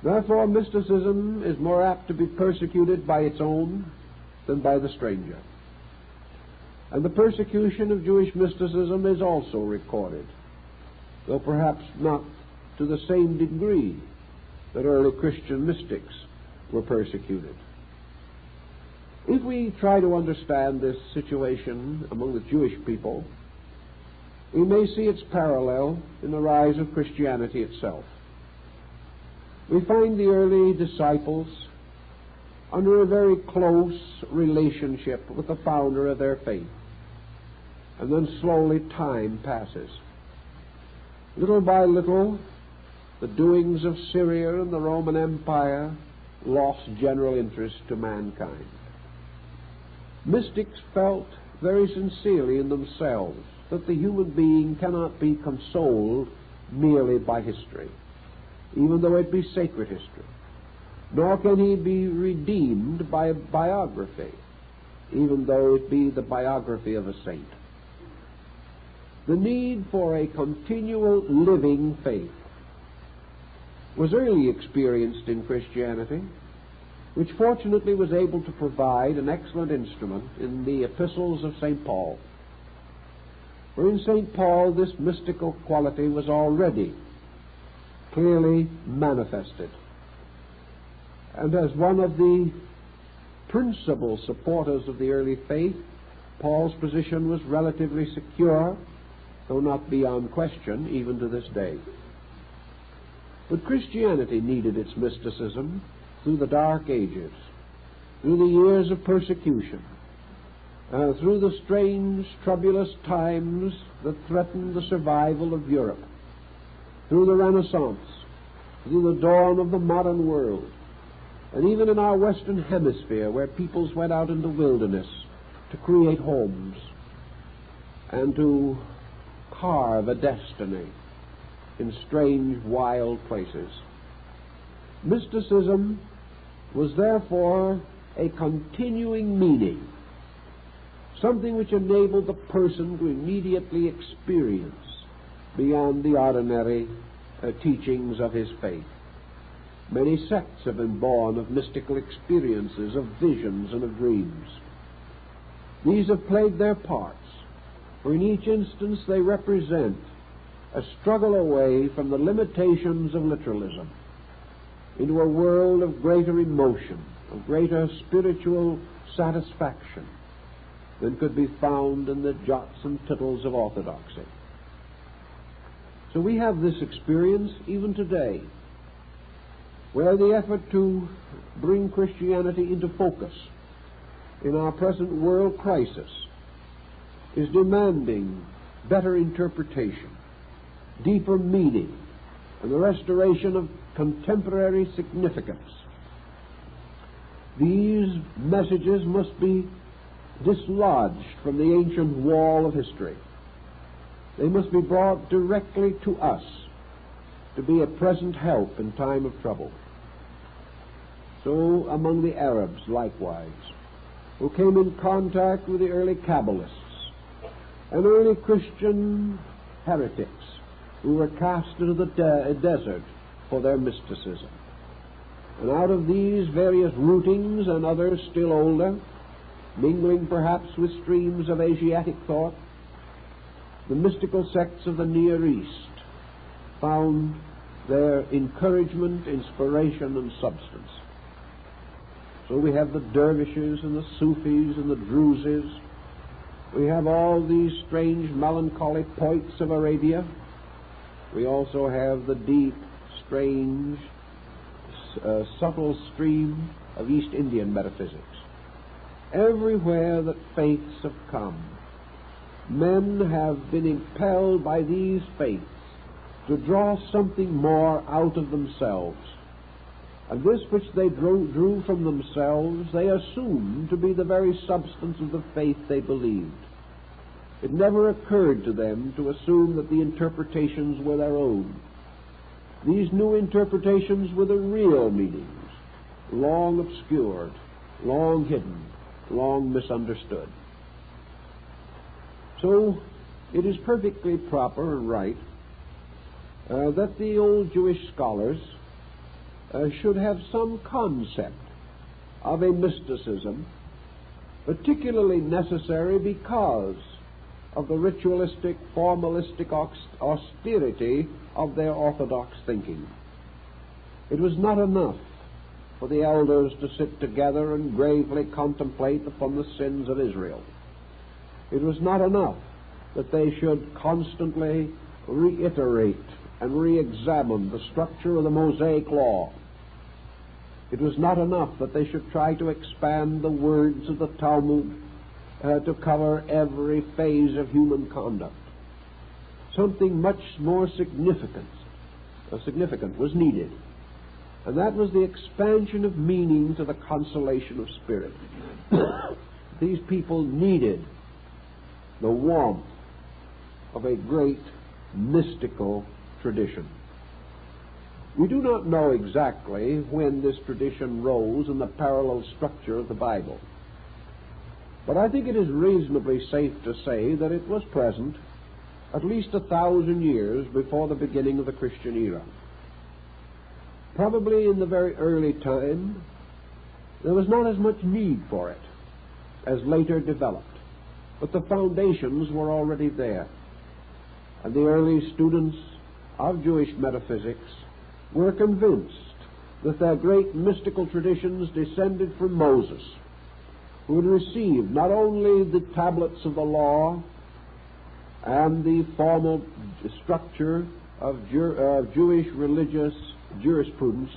Therefore, mysticism is more apt to be persecuted by its own than by the stranger. And the persecution of Jewish mysticism is also recorded, though perhaps not to the same degree that early Christian mystics were persecuted. If we try to understand this situation among the Jewish people, we may see its parallel in the rise of Christianity itself. We find the early disciples under a very close relationship with the founder of their faith, and then slowly time passes. Little by little, the doings of Syria and the Roman Empire lost general interest to mankind. Mystics felt very sincerely in themselves that the human being cannot be consoled merely by history, even though it be sacred history, nor can he be redeemed by a biography, even though it be the biography of a saint. The need for a continual living faith was early experienced in Christianity, which fortunately was able to provide an excellent instrument in the epistles of St. Paul. For in St. Paul this mystical quality was already clearly manifested. And as one of the principal supporters of the early faith, Paul's position was relatively secure, though not beyond question, even to this day. But Christianity needed its mysticism through the dark ages, through the years of persecution, through the strange, troublous times that threatened the survival of Europe, through the Renaissance, through the dawn of the modern world, and even in our Western Hemisphere, where peoples went out into the wilderness to create homes and to carve a destiny in strange, wild places. Mysticism was therefore a continuing meaning, something which enabled the person to immediately experience beyond the ordinary teachings of his faith. Many sects have been born of mystical experiences, of visions and of dreams. These have played their parts, for in each instance they represent a struggle away from the limitations of literalism into a world of greater emotion, of greater spiritual satisfaction than could be found in the jots and tittles of orthodoxy. So we have this experience even today, where the effort to bring Christianity into focus in our present world crisis is demanding better interpretation, deeper meaning, and the restoration of contemporary significance. These messages must be dislodged from the ancient wall of history. They must be brought directly to us to be a present help in time of trouble. So among the Arabs likewise, who came in contact with the early Kabbalists and early Christian heretics who were cast into the desert for their mysticism. And out of these various rootings and others still older, mingling perhaps with streams of Asiatic thought, the mystical sects of the Near East found their encouragement, inspiration, and substance. So we have the dervishes and the Sufis and the Druzes. We have all these strange, melancholy poets of Arabia. We also have the deep, strange, subtle stream of East Indian metaphysics. Everywhere that faiths have come, men have been impelled by these faiths to draw something more out of themselves. And this which they drew from themselves, they assumed to be the very substance of the faith they believed. It never occurred to them to assume that the interpretations were their own. These new interpretations were the real meanings, long obscured, long hidden, long misunderstood. So it is perfectly proper and right that the old Jewish scholars should have some concept of a mysticism, particularly necessary because of the ritualistic, formalistic austerity of their orthodox thinking. It was not enough for the elders to sit together and gravely contemplate upon the sins of Israel. It was not enough that they should constantly reiterate and re-examine the structure of the Mosaic law. It was not enough that they should try to expand the words of the Talmud to cover every phase of human conduct. Something much more significant was needed, and that was the expansion of meaning to the consolation of spirit. These people needed the warmth of a great mystical tradition. We do not know exactly when this tradition rose in the parallel structure of the Bible, but I think it is reasonably safe to say that it was present at least 1,000 years before the beginning of the Christian era. Probably in the very early time, there was not as much need for it as later developed, but the foundations were already there. And the early students of Jewish metaphysics were convinced that their great mystical traditions descended from Moses, who had received not only the tablets of the law and the formal structure of Jewish religious jurisprudence,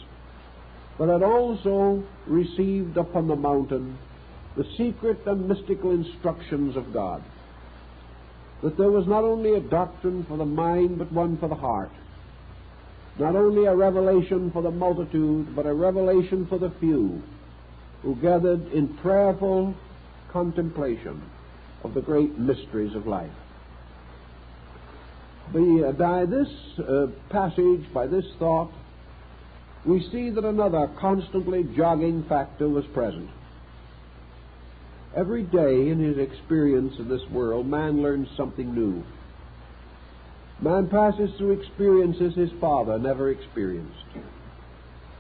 but had also received upon the mountain the secret and mystical instructions of God. That there was not only a doctrine for the mind, but one for the heart. Not only a revelation for the multitude, but a revelation for the few, who gathered in prayerful contemplation of the great mysteries of life. By this passage, by this thought, we see that another constantly jogging factor was present. Every day in his experience of this world, man learns something new. Man passes through experiences his father never experienced.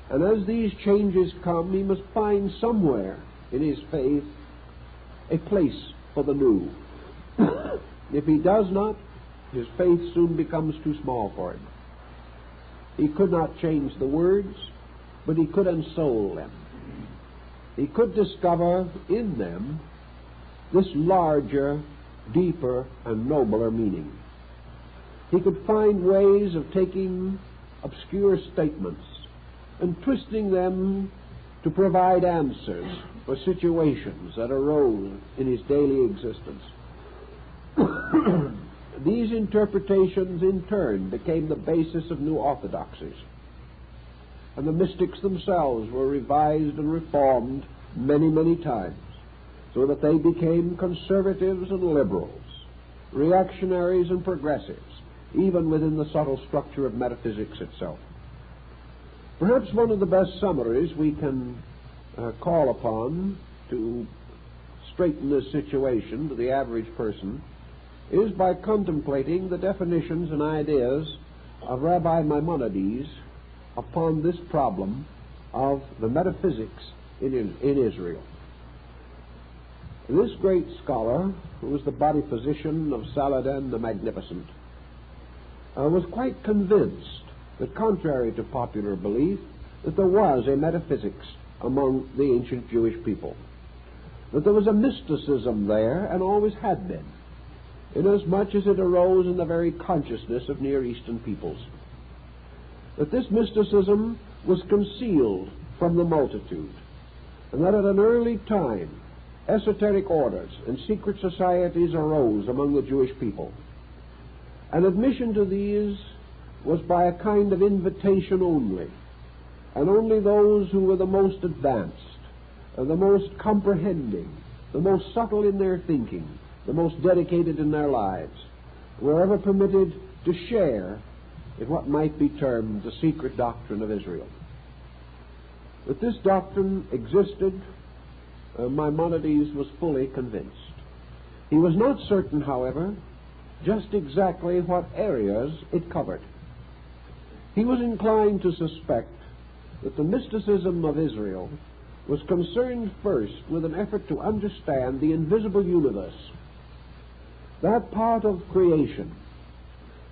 And as these changes come, he must find somewhere in his faith a place for the new. If he does not, his faith soon becomes too small for him. He could not change the words, but he could ensoul them. He could discover in them this larger, deeper, and nobler meaning. He could find ways of taking obscure statements and twisting them to provide answers for situations that arose in his daily existence. These interpretations, in turn, became the basis of new orthodoxies, and the mystics themselves were revised and reformed many, many times, so that they became conservatives and liberals, reactionaries and progressives, even within the subtle structure of metaphysics itself. Perhaps one of the best summaries we can call upon to straighten this situation to the average person is by contemplating the definitions and ideas of Rabbi Maimonides upon this problem of the metaphysics in Israel. This great scholar, who was the body physician of Saladin the Magnificent, was quite convinced that, contrary to popular belief, that there was a metaphysics among the ancient Jewish people, that there was a mysticism there and always had been, inasmuch as it arose in the very consciousness of Near Eastern peoples, that this mysticism was concealed from the multitude, and that at an early time esoteric orders and secret societies arose among the Jewish people. And admission to these was by a kind of invitation only, and only those who were the most advanced, the most comprehending, the most subtle in their thinking, the most dedicated in their lives, were ever permitted to share in what might be termed the secret doctrine of Israel. That this doctrine existed, Maimonides was fully convinced. He was not certain, however, just exactly what areas it covered. He was inclined to suspect that the mysticism of Israel was concerned first with an effort to understand the invisible universe, that part of creation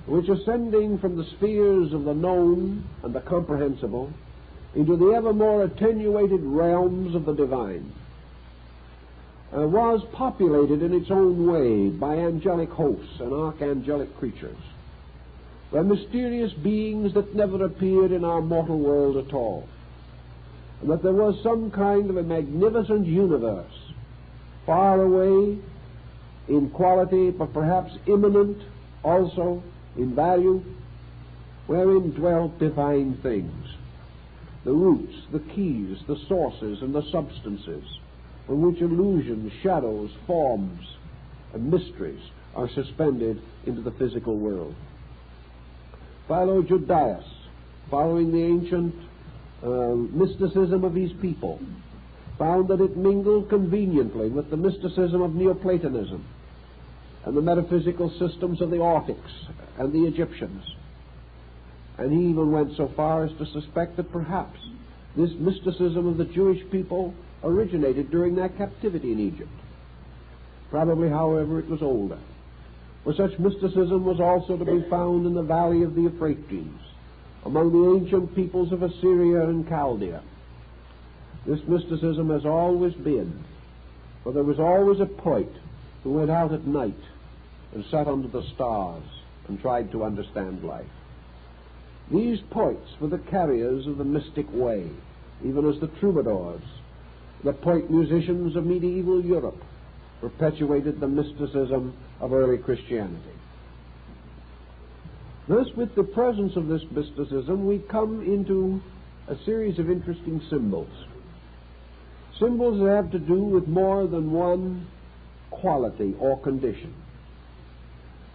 which, ascending from the spheres of the known and the comprehensible into the ever more attenuated realms of the divine, was populated in its own way by angelic hosts and archangelic creatures, by mysterious beings that never appeared in our mortal world at all, and that there was some kind of a magnificent universe, far away in quality, but perhaps immanent also in value, wherein dwelt divine things, the roots, the keys, the sources, and the substances, from which illusions, shadows, forms, and mysteries are suspended into the physical world. Philo-Judaeus, following the ancient mysticism of his people, found that it mingled conveniently with the mysticism of Neoplatonism and the metaphysical systems of the Orphics and the Egyptians. And he even went so far as to suspect that perhaps this mysticism of the Jewish people originated during their captivity in Egypt. Probably, however, it was older, for such mysticism was also to be found in the valley of the Euphrates, among the ancient peoples of Assyria and Chaldea. This mysticism has always been, for there was always a poet who went out at night and sat under the stars and tried to understand life. These poets were the carriers of the mystic way, even as the troubadours, the poet musicians of medieval Europe, perpetuated the mysticism of early Christianity. Thus, with the presence of this mysticism, we come into a series of interesting symbols. Symbols that have to do with more than one quality or condition.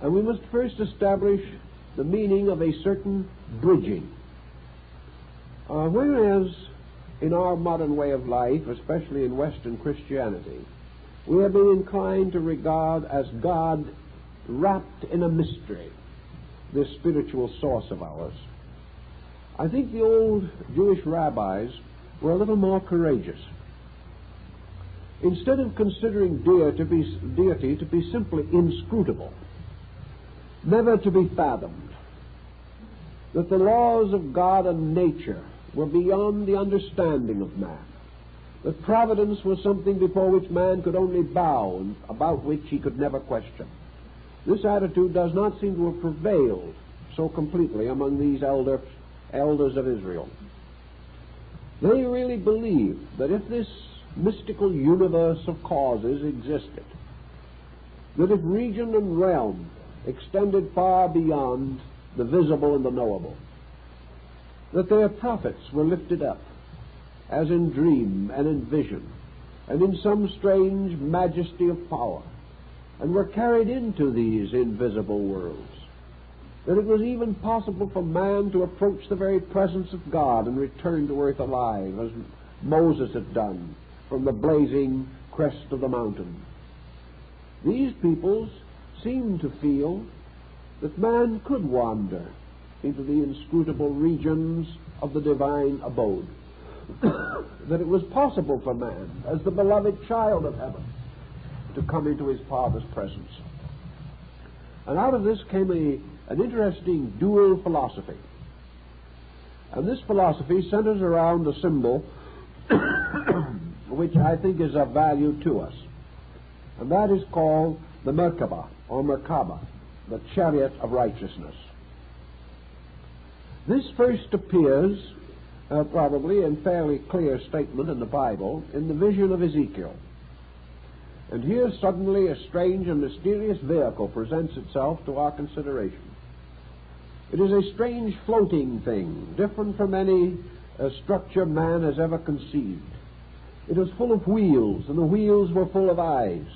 And we must first establish the meaning of a certain bridging. Whereas in our modern way of life, especially in Western Christianity, we have been inclined to regard as God wrapped in a mystery this spiritual source of ours, I think the old Jewish rabbis were a little more courageous. Instead of considering deity to be simply inscrutable, never to be fathomed, that the laws of God and nature were beyond the understanding of man, that providence was something before which man could only bow and about which he could never question. This attitude does not seem to have prevailed so completely among these elders of Israel. They really believed that if this mystical universe of causes existed, that if region and realm extended far beyond the visible and the knowable, that their prophets were lifted up, as in dream and in vision, and in some strange majesty of power, and were carried into these invisible worlds, that it was even possible for man to approach the very presence of God and return to earth alive, Moses had done from the blazing crest of the mountain. These peoples seemed to feel that man could wander into the inscrutable regions of the divine abode, that it was possible for man, as the beloved child of heaven, to come into his Father's presence. And out of this came an interesting dual philosophy. And this philosophy centers around a symbol which I think is of value to us. And that is called the Merkaba, or Merkaba, the chariot of righteousness. This first appears, probably in fairly clear statement in the Bible, in the vision of Ezekiel. And here suddenly a strange and mysterious vehicle presents itself to our consideration. It is a strange floating thing, different from any structure man has ever conceived. It was full of wheels, and the wheels were full of eyes.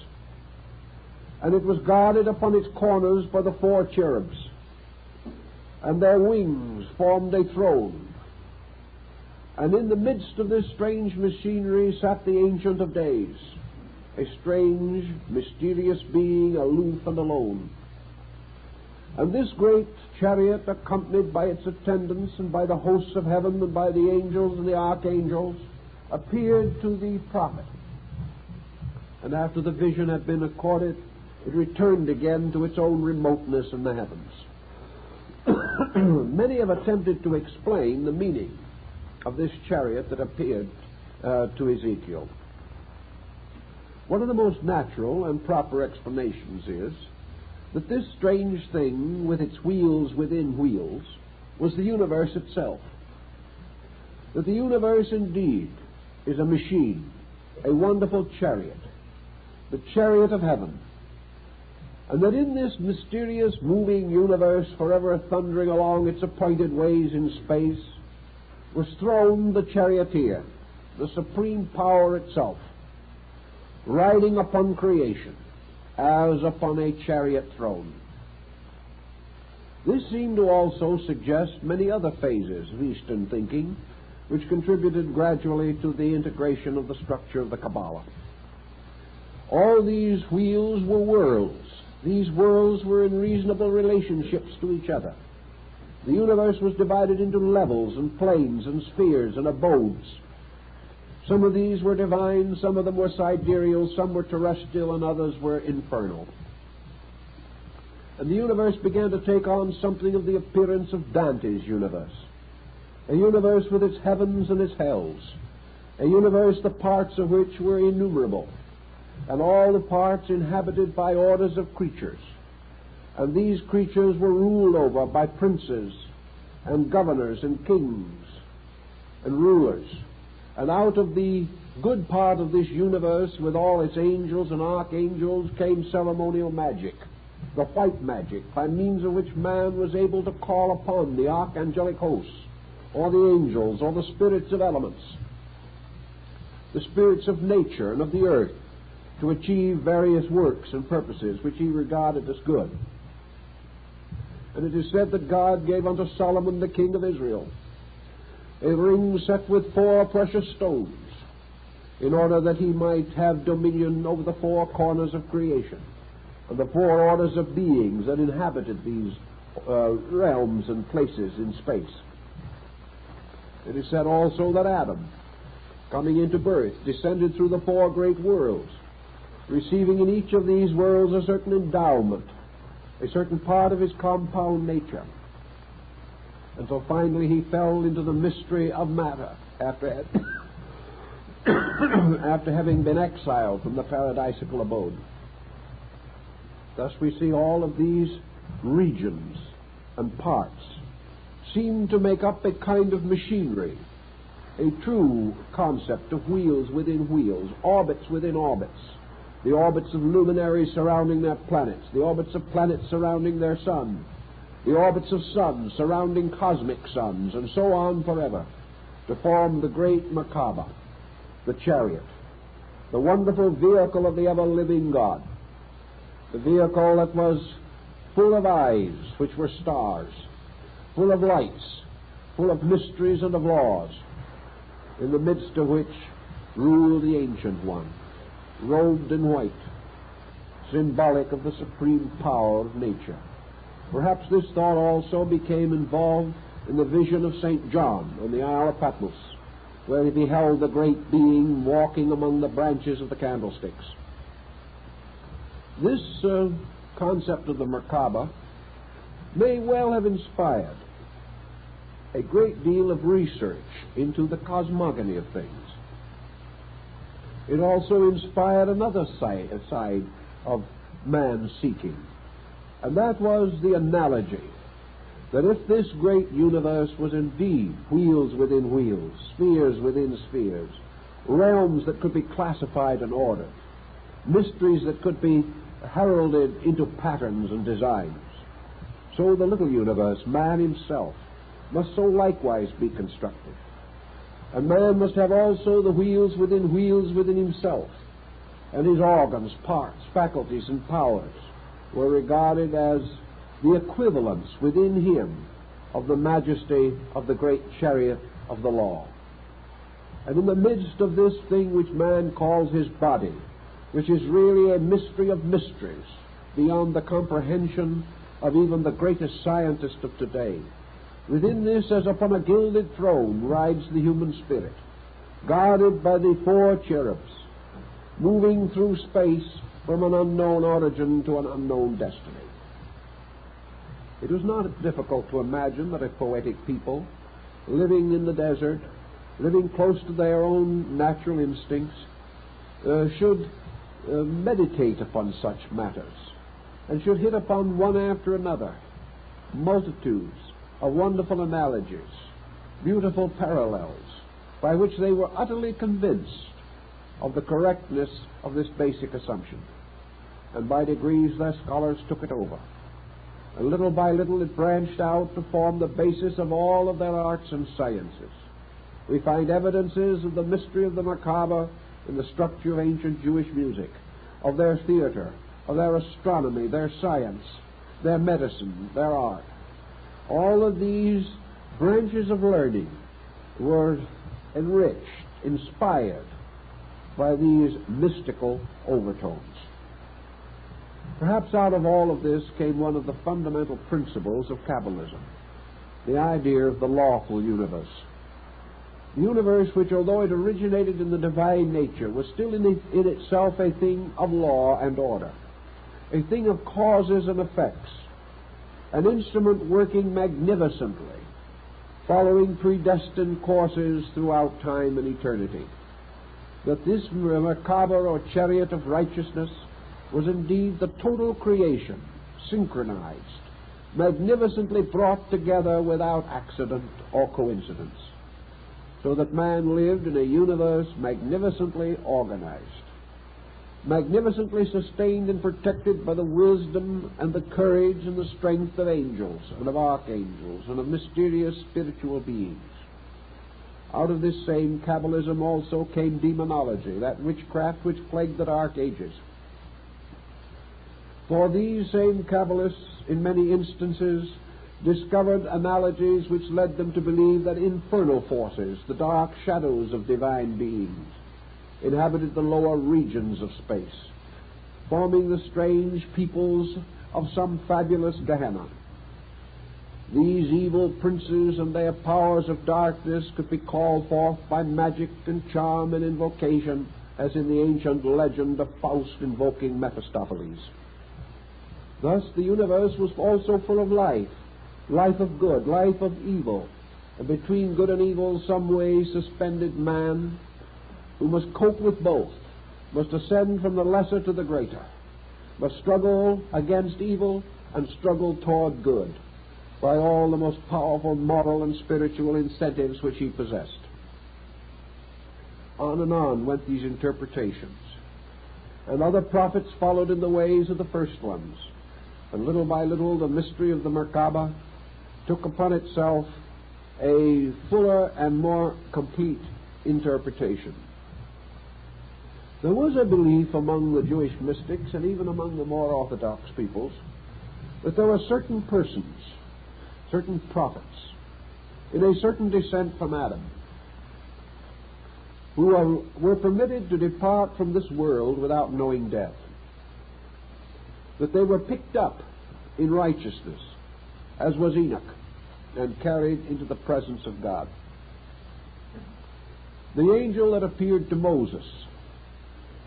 And it was guarded upon its corners by the 4 cherubs, and their wings formed a throne. And in the midst of this strange machinery sat the Ancient of Days, a strange, mysterious being, aloof and alone. And this great chariot, accompanied by its attendants and by the hosts of heaven and by the angels and the archangels, appeared to the prophet. And after the vision had been accorded, it returned again to its own remoteness in the heavens. Many have attempted to explain the meaning of this chariot that appeared to Ezekiel. One of the most natural and proper explanations is that this strange thing with its wheels within wheels was the universe itself. That the universe indeed is a machine, a wonderful chariot, the chariot of heaven, and that in this mysterious moving universe, forever thundering along its appointed ways in space, was throned the charioteer, the supreme power itself, riding upon creation as upon a chariot throne. This seemed to also suggest many other phases of Eastern thinking, which contributed gradually to the integration of the structure of the Cabala. All these wheels were worlds. These worlds were in reasonable relationships to each other. The universe was divided into levels and planes and spheres and abodes. Some of these were divine, some of them were sidereal, some were terrestrial, and others were infernal. And the universe began to take on something of the appearance of Dante's universe, a universe with its heavens and its hells, a universe the parts of which were innumerable, and all the parts inhabited by orders of creatures. And these creatures were ruled over by princes and governors and kings and rulers. And out of the good part of this universe, with all its angels and archangels, came ceremonial magic, the white magic, by means of which man was able to call upon the archangelic hosts, or the angels, or the spirits of elements, the spirits of nature and of the earth, to achieve various works and purposes which he regarded as good. And it is said that God gave unto Solomon, the king of Israel, a ring set with 4 precious stones, in order that he might have dominion over the 4 corners of creation, and the 4 orders of beings that inhabited these realms and places in space. It is said also that Adam, coming into birth, descended through the 4 great worlds, receiving in each of these worlds a certain endowment, a certain part of his compound nature, until finally he fell into the mystery of matter after having been exiled from the paradisical abode. Thus we see all of these regions and parts seem to make up a kind of machinery, a true concept of wheels within wheels, orbits within orbits, the orbits of luminaries surrounding their planets, the orbits of planets surrounding their sun, the orbits of suns surrounding cosmic suns, and so on forever, to form the great Merkaba, the chariot, the wonderful vehicle of the ever-living God, the vehicle that was full of eyes, which were stars, full of lights, full of mysteries and of laws, in the midst of which ruled the Ancient One, robed in white, symbolic of the supreme power of nature. Perhaps this thought also became involved in the vision of St. John on the Isle of Patmos, where he beheld the great being walking among the branches of the candlesticks. This concept of the Merkaba may well have inspired a great deal of research into the cosmogony of things. It also inspired another side of man's seeking, and that was the analogy that if this great universe was indeed wheels within wheels, spheres within spheres, realms that could be classified and ordered, mysteries that could be heralded into patterns and designs, so the little universe, man himself, must so likewise be constructed. And man must have also the wheels within himself, and his organs, parts, faculties, and powers were regarded as the equivalence within him of the majesty of the great chariot of the law. And in the midst of this thing which man calls his body, which is really a mystery of mysteries, beyond the comprehension of even the greatest scientist of today, within this, as upon a gilded throne, rides the human spirit, guarded by the 4 cherubs, moving through space from an unknown origin to an unknown destiny. It was not difficult to imagine that a poetic people, living in the desert, living close to their own natural instincts, should meditate upon such matters, and should hit upon one after another multitudes of wonderful analogies, beautiful parallels, by which they were utterly convinced of the correctness of this basic assumption. And by degrees their scholars took it over. And little by little it branched out to form the basis of all of their arts and sciences. We find evidences of the mystery of the Merkaba in the structure of ancient Jewish music, of their theater, of their astronomy, their science, their medicine, their art. All of these branches of learning were enriched, inspired by these mystical overtones. Perhaps out of all of this came one of the fundamental principles of Kabbalism, the idea of the lawful universe. The universe which, although it originated in the divine nature, was still in itself a thing of law and order, a thing of causes and effects, an instrument working magnificently, following predestined courses throughout time and eternity. That this Merkaba, or chariot of righteousness, was indeed the total creation, synchronized, magnificently brought together without accident or coincidence, so that man lived in a universe magnificently organized, magnificently sustained and protected by the wisdom and the courage and the strength of angels and of archangels and of mysterious spiritual beings. Out of this same Kabbalism also came demonology, that witchcraft which plagued the Dark Ages. For these same Kabbalists, in many instances, discovered analogies which led them to believe that infernal forces, the dark shadows of divine beings, inhabited the lower regions of space, forming the strange peoples of some fabulous Gehenna. These evil princes and their powers of darkness could be called forth by magic and charm and invocation, as in the ancient legend of Faust invoking Mephistopheles. Thus the universe was also full of life, life of good, life of evil, and between good and evil some way suspended man, who must cope with both, must ascend from the lesser to the greater, must struggle against evil and struggle toward good, by all the most powerful moral and spiritual incentives which he possessed. On and on went these interpretations, and other prophets followed in the ways of the first ones, and little by little the mystery of the Merkaba took upon itself a fuller and more complete interpretation. There was a belief among the Jewish mystics, and even among the more orthodox peoples, that there were certain persons, certain prophets, in a certain descent from Adam, who were permitted to depart from this world without knowing death, that they were picked up in righteousness, as was Enoch, and carried into the presence of God. The angel that appeared to Moses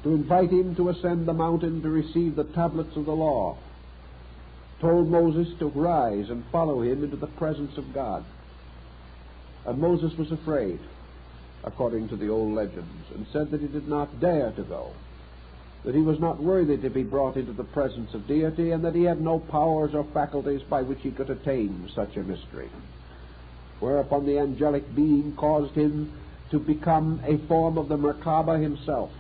to invite him to ascend the mountain to receive the tablets of the law told Moses to rise and follow him into the presence of God. And Moses was afraid, according to the old legends, and said that he did not dare to go, that he was not worthy to be brought into the presence of deity, and that he had no powers or faculties by which he could attain such a mystery. Whereupon the angelic being caused him to become a form of the Merkabah himself,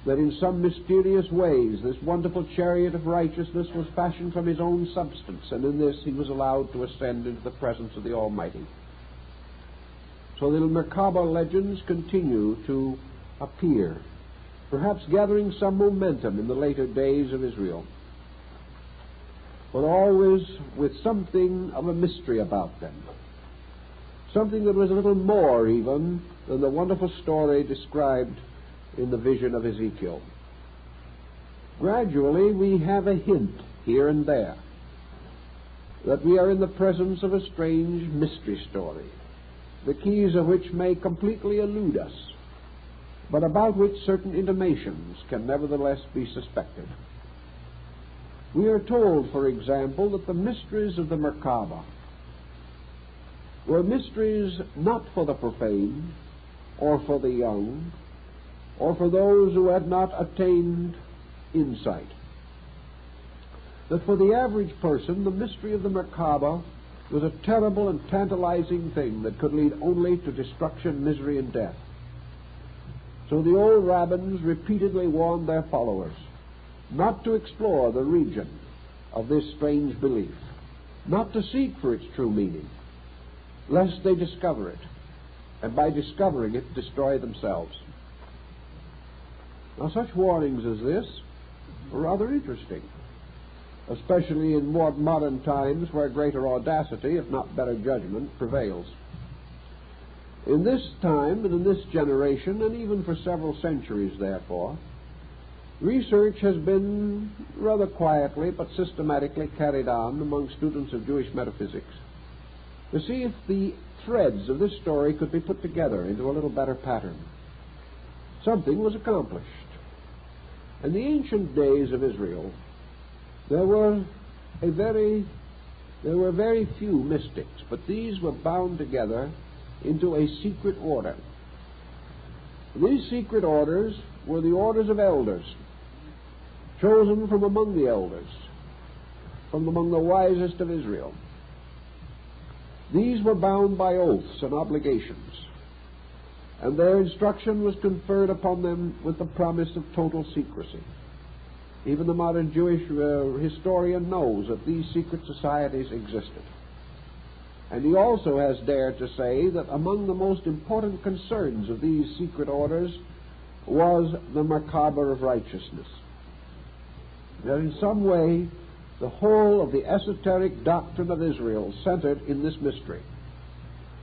that in some mysterious ways this wonderful chariot of righteousness was fashioned from his own substance, and in this he was allowed to ascend into the presence of the Almighty. So the Merkabah legends continue to appear, perhaps gathering some momentum in the later days of Israel, but always with something of a mystery about them, something that was a little more even than the wonderful story described in the vision of Ezekiel. Gradually we have a hint here and there that we are in the presence of a strange mystery story, the keys of which may completely elude us, but about which certain intimations can nevertheless be suspected. We are told, for example, that the mysteries of the Merkabah were mysteries not for the profane, or for the young, or for those who had not attained insight. That for the average person, the mystery of the Merkabah was a terrible and tantalizing thing that could lead only to destruction, misery, and death. So the old rabbins repeatedly warned their followers not to explore the region of this strange belief, not to seek for its true meaning, lest they discover it, and by discovering it, destroy themselves. Now, such warnings as this are rather interesting, especially in more modern times where greater audacity, if not better judgment, prevails. In this time and in this generation, and even for several centuries, therefore, research has been rather quietly but systematically carried on among students of Jewish metaphysics to see if the threads of this story could be put together into a little better pattern. Something was accomplished. In the ancient days of Israel, there were very few mystics, but these were bound together into a secret order. These secret orders were the orders of elders, chosen from among the elders, from among the wisest of Israel. These were bound by oaths and obligations, and their instruction was conferred upon them with the promise of total secrecy. Even the modern Jewish historian knows that these secret societies existed. And he also has dared to say that among the most important concerns of these secret orders was the Merkabah of righteousness. That in some way the whole of the esoteric doctrine of Israel centered in this mystery,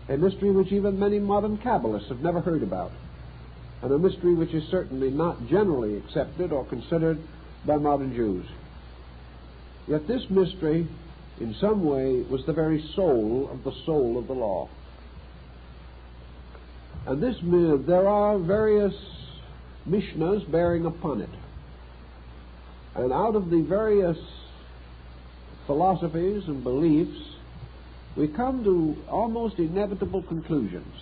a mystery which even many modern Kabbalists have never heard about, and a mystery which is certainly not generally accepted or considered by modern Jews. Yet this mystery, in some way, was the very soul of the law. And there are various Mishnahs bearing upon it. And out of the various philosophies and beliefs, we come to almost inevitable conclusions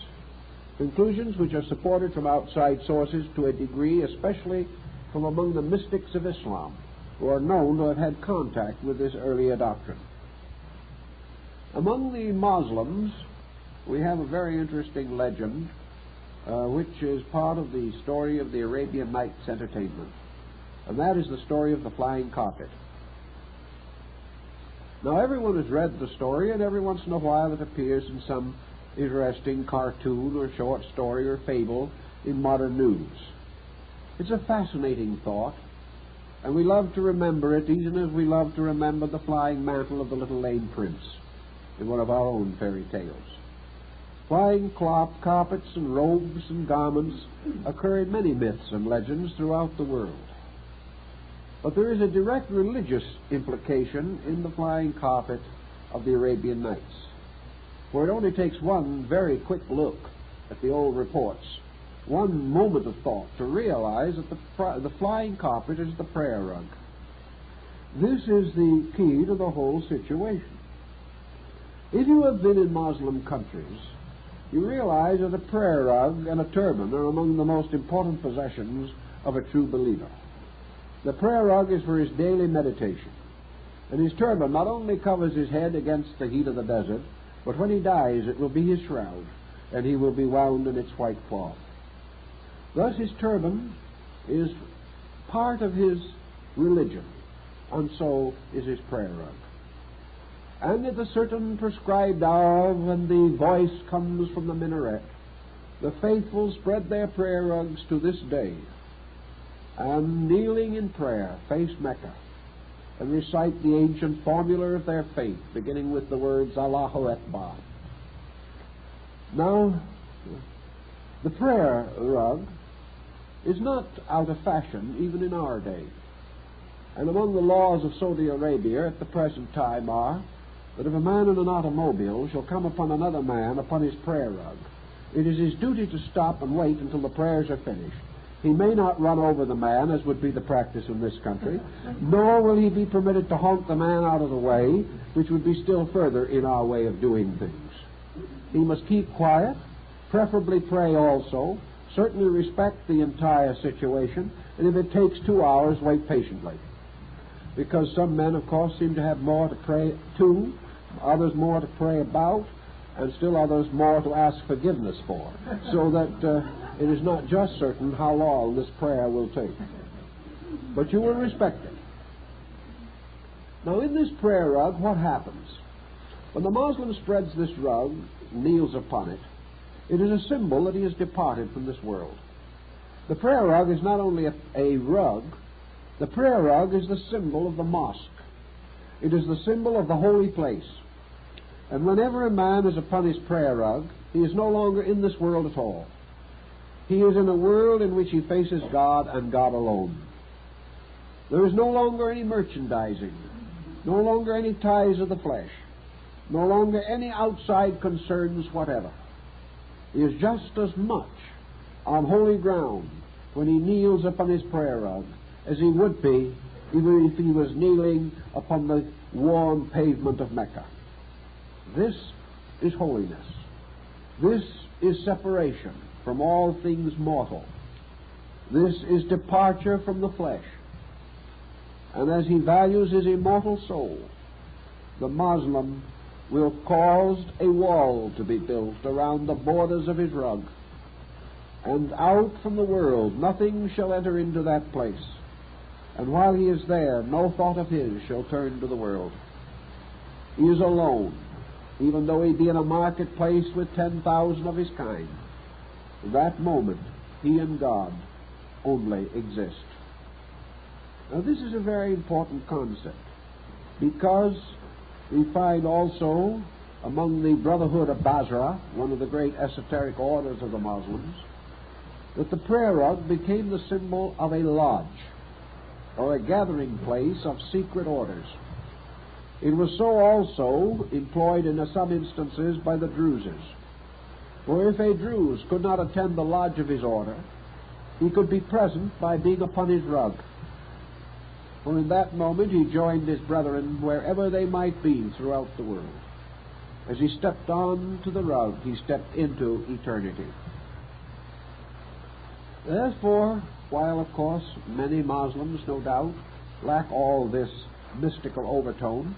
which are supported from outside sources to a degree, especially from among the mystics of Islam, who are known to have had contact with this earlier doctrine. Among the Muslims, we have a very interesting legend, which is part of the story of the Arabian Nights Entertainment, and that is the story of the flying carpet. Now, everyone has read the story, and every once in a while it appears in some interesting cartoon or short story or fable in modern news. It's a fascinating thought, and we love to remember it, even as we love to remember the flying mantle of the little lame prince in one of our own fairy tales. Flying carpets and robes and garments occur in many myths and legends throughout the world. But there is a direct religious implication in the flying carpet of the Arabian Nights. For it only takes one very quick look at the old reports, one moment of thought, to realize that the flying carpet is the prayer rug. This is the key to the whole situation. If you have been in Muslim countries, you realize that a prayer rug and a turban are among the most important possessions of a true believer. The prayer rug is for his daily meditation, and his turban not only covers his head against the heat of the desert, but when he dies it will be his shroud, and he will be wound in its white cloth. Thus his turban is part of his religion, and so is his prayer rug. And at a certain prescribed hour, when the voice comes from the minaret, the faithful spread their prayer rugs to this day, and kneeling in prayer face Mecca, and recite the ancient formula of their faith, beginning with the words Allahu Akbar. Now, the prayer rug is not out of fashion even in our day. And among the laws of Saudi Arabia at the present time are that if a man in an automobile shall come upon another man upon his prayer rug, it is his duty to stop and wait until the prayers are finished. He may not run over the man, as would be the practice in this country, nor will he be permitted to honk the man out of the way, which would be still further in our way of doing things. He must keep quiet, preferably pray also, certainly respect the entire situation, and if it takes 2 hours, wait patiently. Because some men, of course, seem to have more to pray to, others more to pray about, and still others more to ask forgiveness for, so that it is not just certain how long this prayer will take. But you will respect it. Now, in this prayer rug, what happens? When the Muslim spreads this rug, kneels upon it, it is a symbol that he has departed from this world. The prayer rug is not only a rug, the prayer rug is the symbol of the mosque. It is the symbol of the holy place. And whenever a man is upon his prayer rug, he is no longer in this world at all. He is in a world in which he faces God and God alone. There is no longer any merchandising, no longer any ties of the flesh, no longer any outside concerns whatever. He is just as much on holy ground when he kneels upon his prayer rug as he would be even if he was kneeling upon the warm pavement of Mecca. This is holiness. This is separation from all things mortal. This is departure from the flesh. And as he values his immortal soul, the Muslim will cause a wall to be built around the borders of his rug, and out from the world nothing shall enter into that place. And while he is there, no thought of his shall turn to the world. He is alone, even though he be in a marketplace with 10,000 of his kind. In that moment, he and God only exist. Now, this is a very important concept, because we find also among the Brotherhood of Basra, one of the great esoteric orders of the Muslims, that the prayer rug became the symbol of a lodge, or a gathering place of secret orders. It was so also employed in some instances by the Druses. For if a Druse could not attend the lodge of his order, he could be present by being upon his rug. For in that moment he joined his brethren wherever they might be throughout the world. As he stepped on to the rug, he stepped into eternity. Therefore, while of course many Muslims, no doubt, lack all this mystical overtone,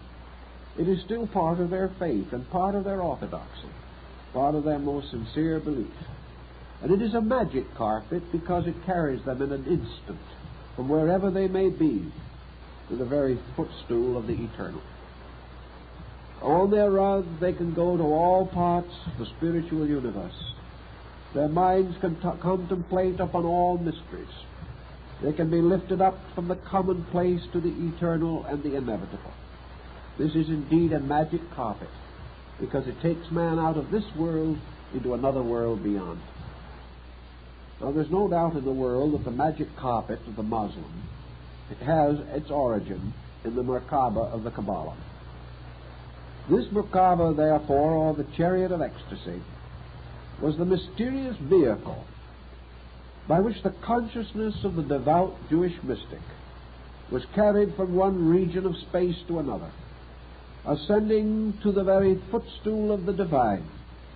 it is still part of their faith and part of their orthodoxy, part of their most sincere belief. And it is a magic carpet because it carries them in an instant from wherever they may be to the very footstool of the eternal. On their rug they can go to all parts of the spiritual universe. Their minds can contemplate upon all mysteries. They can be lifted up from the commonplace to the eternal and the inevitable. This is indeed a magic carpet, because it takes man out of this world into another world beyond. Now, there's no doubt in the world that the magic carpet of the Muslim has its origin in the Merkaba of the Cabala. This Merkaba, therefore, or the chariot of ecstasy, was the mysterious vehicle by which the consciousness of the devout Jewish mystic was carried from one region of space to another, ascending to the very footstool of the divine,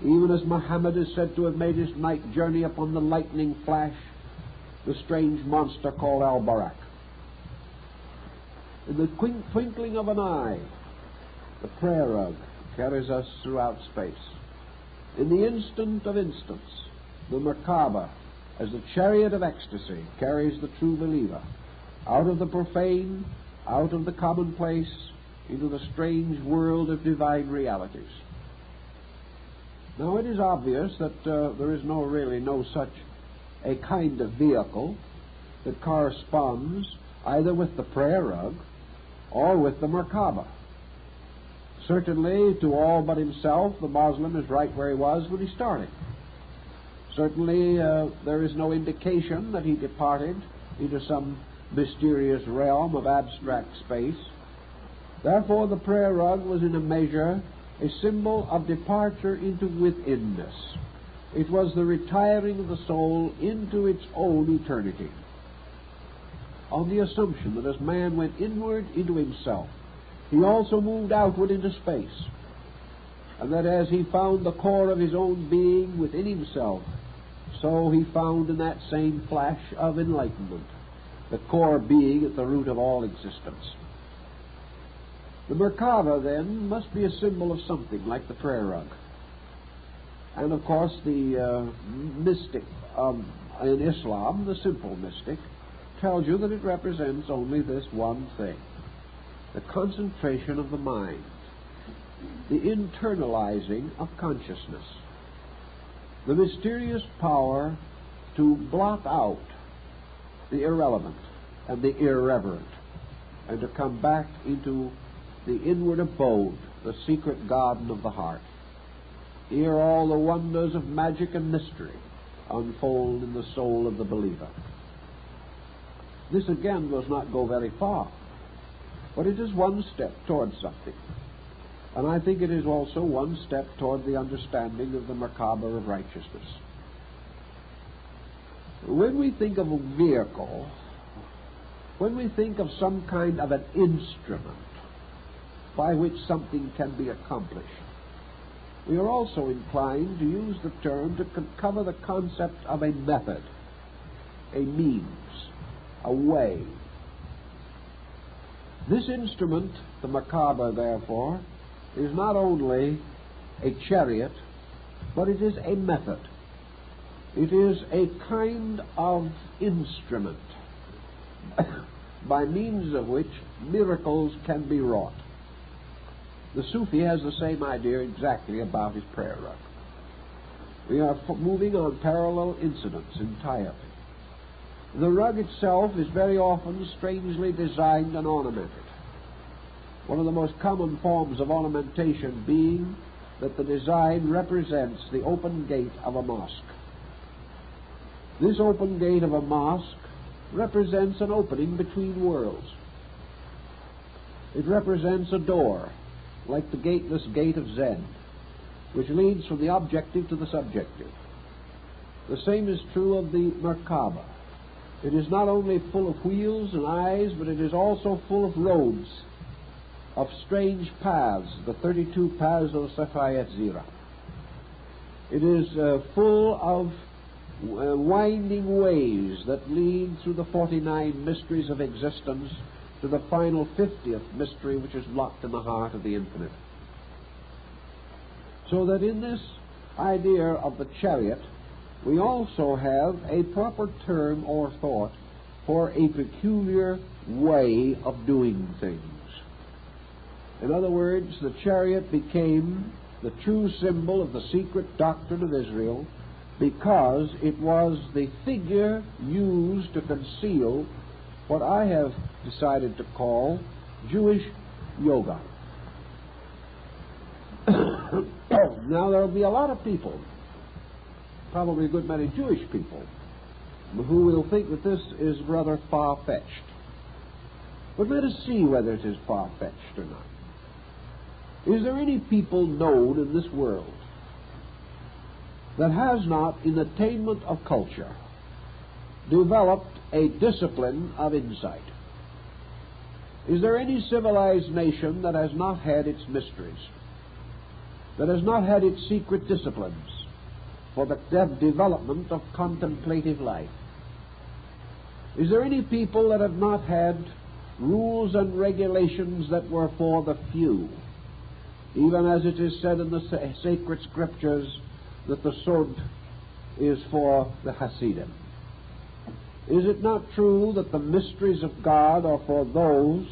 even as Muhammad is said to have made his night journey upon the lightning flash, the strange monster called Al-Barak. In the twinkling of an eye, the prayer rug carries us throughout space. In the instant of instants, the Merkaba, as the chariot of ecstasy, carries the true believer out of the profane, out of the commonplace, into the strange world of divine realities. Now, it is obvious that there is really no such a kind of vehicle that corresponds either with the prayer rug or with the Merkaba. Certainly, to all but himself, the Muslim is right where he was when he started. Certainly, there is no indication that he departed into some mysterious realm of abstract space. Therefore, the prayer rug was in a measure a symbol of departure into withinness. It was the retiring of the soul into its own eternity, on the assumption that as man went inward into himself, he also moved outward into space, and that as he found the core of his own being within himself, so he found in that same flash of enlightenment the core being at the root of all existence. The Merkaba, then, must be a symbol of something like the prayer rug. And, of course, the mystic in Islam, the simple mystic, tells you that it represents only this one thing: the concentration of the mind, the internalizing of consciousness, the mysterious power to blot out the irrelevant and the irreverent, and to come back into the inward abode, the secret garden of the heart. Here all the wonders of magic and mystery unfold in the soul of the believer. This again does not go very far, but it is one step towards something. And I think it is also one step toward the understanding of the Merkaba of righteousness. When we think of a vehicle, when we think of some kind of an instrument by which something can be accomplished, we are also inclined to use the term to cover the concept of a method, a means, a way. This instrument, the Merkaba, therefore, is not only a chariot, but it is a method. It is a kind of instrument by means of which miracles can be wrought. The Sufi has the same idea exactly about his prayer rug. We are moving on parallel incidents entirely. The rug itself is very often strangely designed and ornamented. One of the most common forms of ornamentation being that the design represents the open gate of a mosque. This open gate of a mosque represents an opening between worlds. It represents a door, like the gateless gate of Zen, which leads from the objective to the subjective. The same is true of the Merkaba. It is not only full of wheels and eyes, but it is also full of roads, of strange paths, the 32 paths of Safayat Zira. It is full of winding ways that lead through the 49 mysteries of existence to the final 50th mystery, which is locked in the heart of the infinite. So that in this idea of the chariot, we also have a proper term or thought for a peculiar way of doing things. In other words, the chariot became the true symbol of the secret doctrine of Israel because it was the figure used to conceal what I have decided to call Jewish yoga. Now, there will be a lot of people probably a good many Jewish people who will think that this is rather far-fetched. But let us see whether it is far-fetched or not. Is there any people known in this world that has not, in attainment of culture, developed a discipline of insight? Is there any civilized nation that has not had its mysteries, that has not had its secret disciplines for the development of contemplative life? Is there any people that have not had rules and regulations that were for the few, even as it is said in the sacred scriptures that the sod is for the Hasidim? Is it not true that the mysteries of God are for those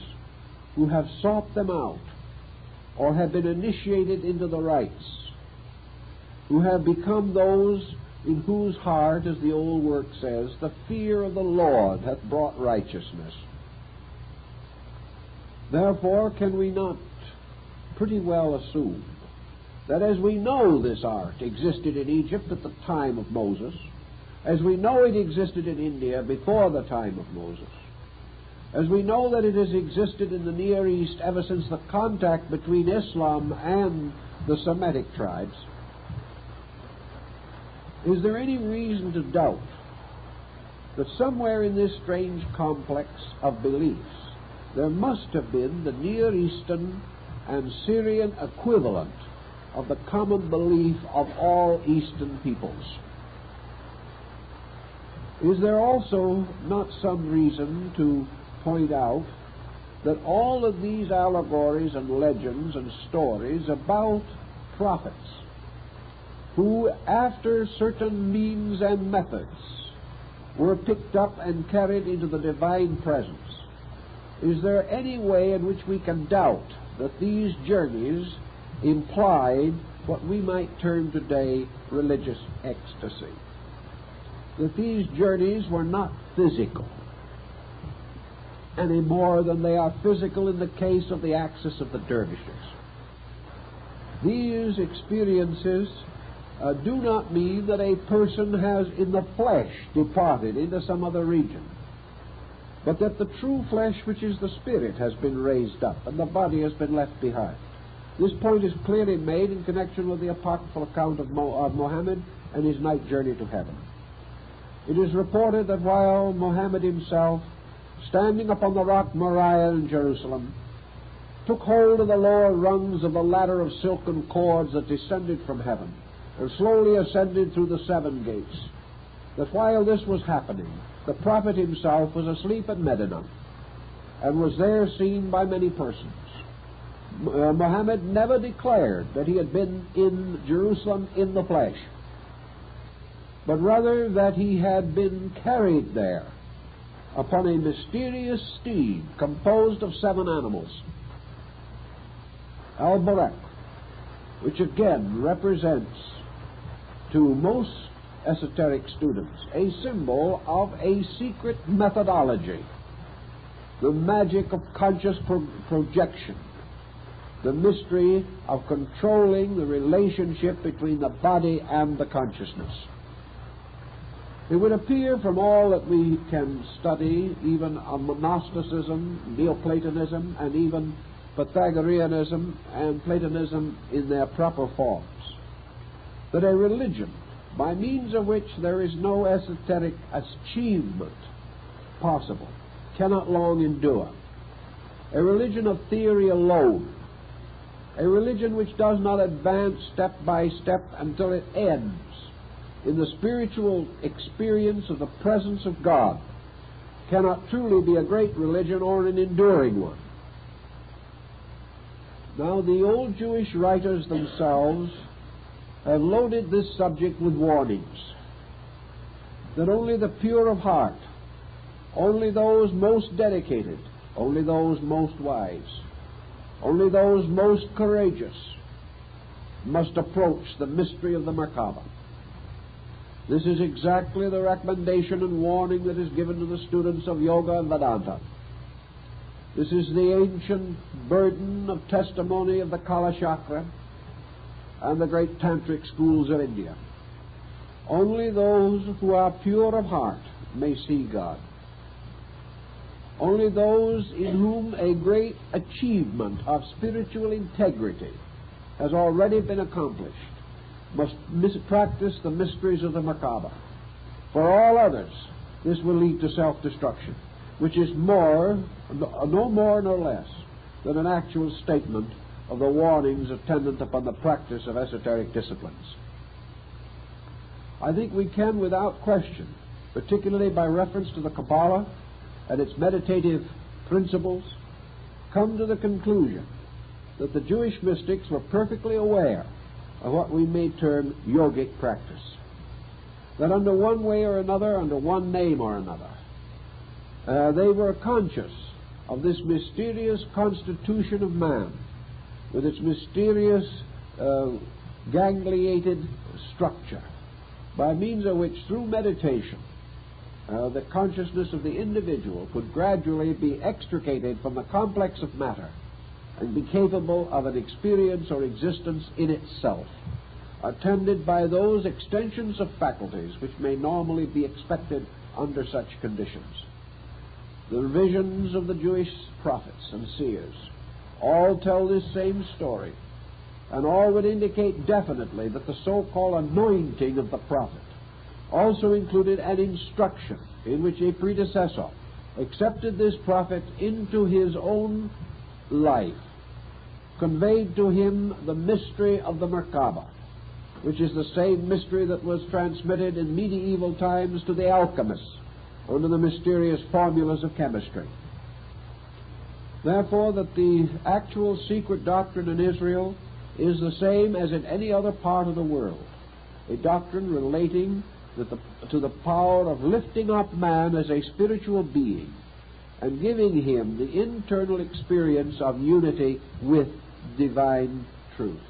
who have sought them out or have been initiated into the rites, who have become those in whose heart, as the old work says, the fear of the Lord hath brought righteousness? Therefore, can we not pretty well assume that as we know this art existed in Egypt at the time of Moses, as we know it existed in India before the time of Moses, as we know that it has existed in the Near East ever since the contact between Islam and the Semitic tribes, is there any reason to doubt that somewhere in this strange complex of beliefs there must have been the Near Eastern and Syrian equivalent of the common belief of all Eastern peoples? Is there also not some reason to point out that all of these allegories and legends and stories about prophets who, after certain means and methods, were picked up and carried into the divine presence, is there any way in which we can doubt that these journeys implied what we might term today religious ecstasy? That these journeys were not physical any more than they are physical in the case of the axis of the dervishes. These experiences do not mean that a person has in the flesh departed into some other region, but that the true flesh, which is the spirit, has been raised up and the body has been left behind. This point is clearly made in connection with the apocryphal account of Muhammad and his night journey to heaven. It is reported that while Muhammad himself, standing upon the rock Moriah in Jerusalem, took hold of the lower rungs of the ladder of silken cords that descended from heaven and slowly ascended through the 7 gates, that while this was happening, the prophet himself was asleep at Medina and was there seen by many persons. Muhammad never declared that he had been in Jerusalem in the flesh, but rather that he had been carried there upon a mysterious steed composed of 7 animals, al-Buraq, which again represents to most esoteric students a symbol of a secret methodology, the magic of conscious projection, the mystery of controlling the relationship between the body and the consciousness. It would appear from all that we can study, even on Gnosticism, Neoplatonism, and even Pythagoreanism and Platonism in their proper forms, that a religion by means of which there is no esoteric achievement possible cannot long endure. A religion of theory alone, a religion which does not advance step by step until it ends in the spiritual experience of the presence of God, cannot truly be a great religion or an enduring one. Now, the old Jewish writers themselves have loaded this subject with warnings that only the pure of heart, only those most dedicated, only those most wise, only those most courageous must approach the mystery of the Merkaba. This is exactly the recommendation and warning that is given to the students of Yoga and Vedanta. This is the ancient burden of testimony of the Kala Chakra and the great Tantric schools of India. Only those who are pure of heart may see God. Only those in whom a great achievement of spiritual integrity has already been accomplished must practice the mysteries of the Merkabah. For all others, this will lead to self-destruction, which is no more nor less than an actual statement of the warnings attendant upon the practice of esoteric disciplines. I think we can, without question, particularly by reference to the Cabala and its meditative principles, come to the conclusion that the Jewish mystics were perfectly aware of what we may term yogic practice. That under one way or another, under one name or another, they were conscious of this mysterious constitution of man, with its mysterious gangliated structure, by means of which, through meditation, the consciousness of the individual could gradually be extricated from the complex of matter and be capable of an experience or existence in itself, attended by those extensions of faculties which may normally be expected under such conditions. The visions of the Jewish prophets and seers all tell this same story, and all would indicate definitely that the so-called anointing of the prophet also included an instruction in which a predecessor accepted this prophet into his own life, conveyed to him the mystery of the Merkabah, which is the same mystery that was transmitted in medieval times to the alchemists under the mysterious formulas of chemistry. Therefore, that the actual secret doctrine in Israel is the same as in any other part of the world, a doctrine relating to the power of lifting up man as a spiritual being and giving him the internal experience of unity with divine truth.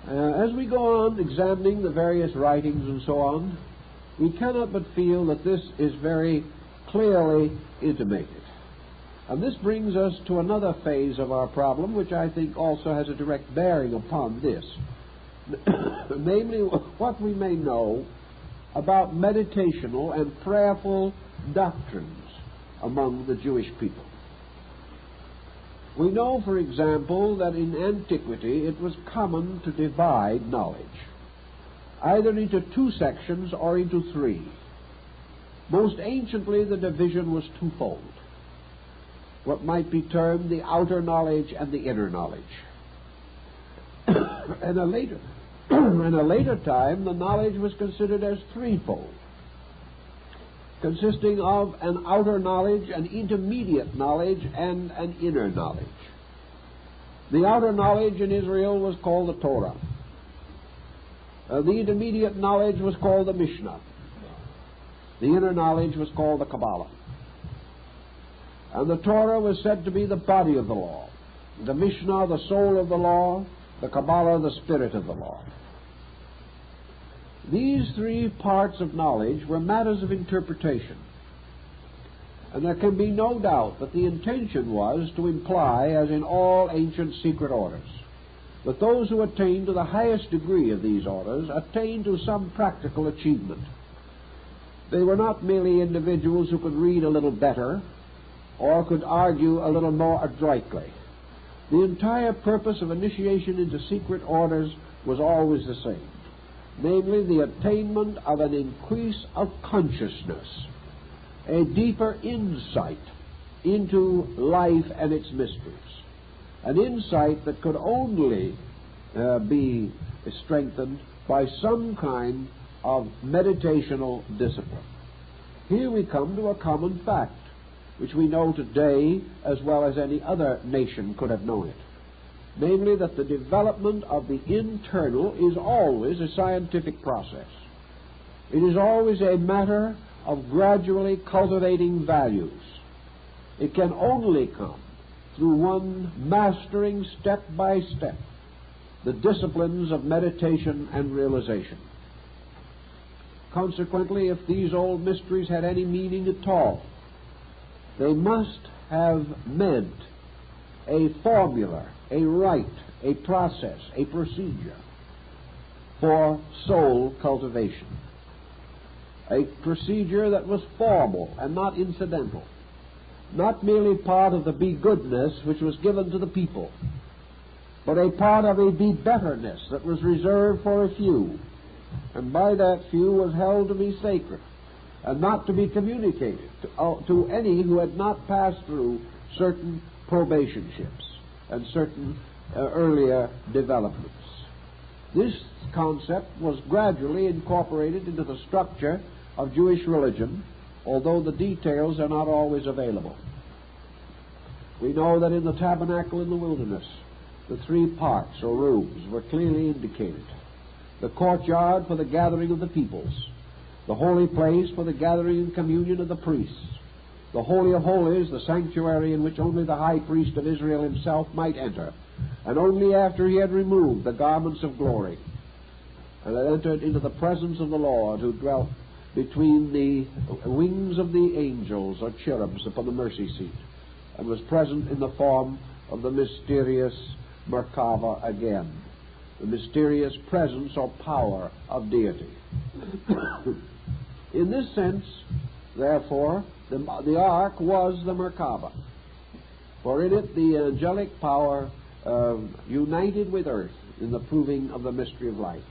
As we go on examining the various writings and so on, we cannot but feel that this is very clearly intimated. And this brings us to another phase of our problem, which I think also has a direct bearing upon this. Namely, what we may know about meditational and prayerful doctrines among the Jewish people. We know, for example, that in antiquity it was common to divide knowledge, either into two sections or into three. Most anciently, the division was twofold, what might be termed the outer knowledge and the inner knowledge. In a later time, the knowledge was considered as threefold, consisting of an outer knowledge, an intermediate knowledge, and an inner knowledge. The outer knowledge in Israel was called the Torah. The intermediate knowledge was called the Mishnah. The inner knowledge was called the Cabala. And the Torah was said to be the body of the law, the Mishnah the soul of the law, the Cabala the spirit of the law. These three parts of knowledge were matters of interpretation, and there can be no doubt that the intention was to imply, as in all ancient secret orders, that those who attained to the highest degree of these orders attained to some practical achievement. They were not merely individuals who could read a little better or could argue a little more adroitly. The entire purpose of initiation into secret orders was always the same, namely the attainment of an increase of consciousness, a deeper insight into life and its mysteries, an insight that could only be strengthened by some kind of meditational discipline. Here we come to a common fact, which we know today as well as any other nation could have known it, namely that the development of the internal is always a scientific process. It is always a matter of gradually cultivating values. It can only come through one mastering step by step the disciplines of meditation and realization. Consequently, if these old mysteries had any meaning at all, they must have meant a formula, a rite, a process, a procedure. for soul cultivation. A procedure that was formal and not incidental, not merely part of the be-goodness which was given to the people, but a part of a be-betterness that was reserved for a few, and by that few was held to be sacred, and not to be communicated to any who had not passed through certain probationships and certain earlier developments. This concept was gradually incorporated into the structure of Jewish religion, although the details are not always available. We know that in the tabernacle in the wilderness, the three parts or rooms were clearly indicated: the courtyard for the gathering of the peoples, the holy place for the gathering and communion of the priests, the Holy of Holies, the sanctuary in which only the high priest of Israel himself might enter, and only after he had removed the garments of glory, and had entered into the presence of the Lord, who dwelt between the wings of the angels or cherubs upon the mercy seat, and was present in the form of the mysterious Merkava again, the mysterious presence or power of deity. In this sense, therefore, the ark was the Merkava, for in it the angelic power united with earth in the proving of the mystery of life.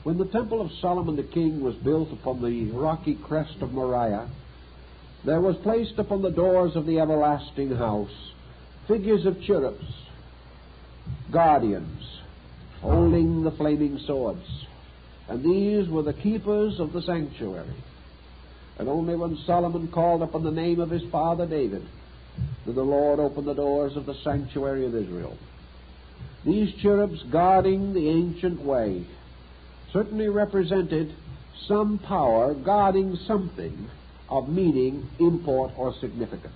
When the temple of Solomon the king was built upon the rocky crest of Moriah, there was placed upon the doors of the everlasting house figures of cherubs, guardians, holding the flaming swords, and these were the keepers of the sanctuary. And only when Solomon called upon the name of his father David did the Lord open the doors of the sanctuary of Israel. These cherubs guarding the ancient way certainly represented some power guarding something of meaning, import, or significance.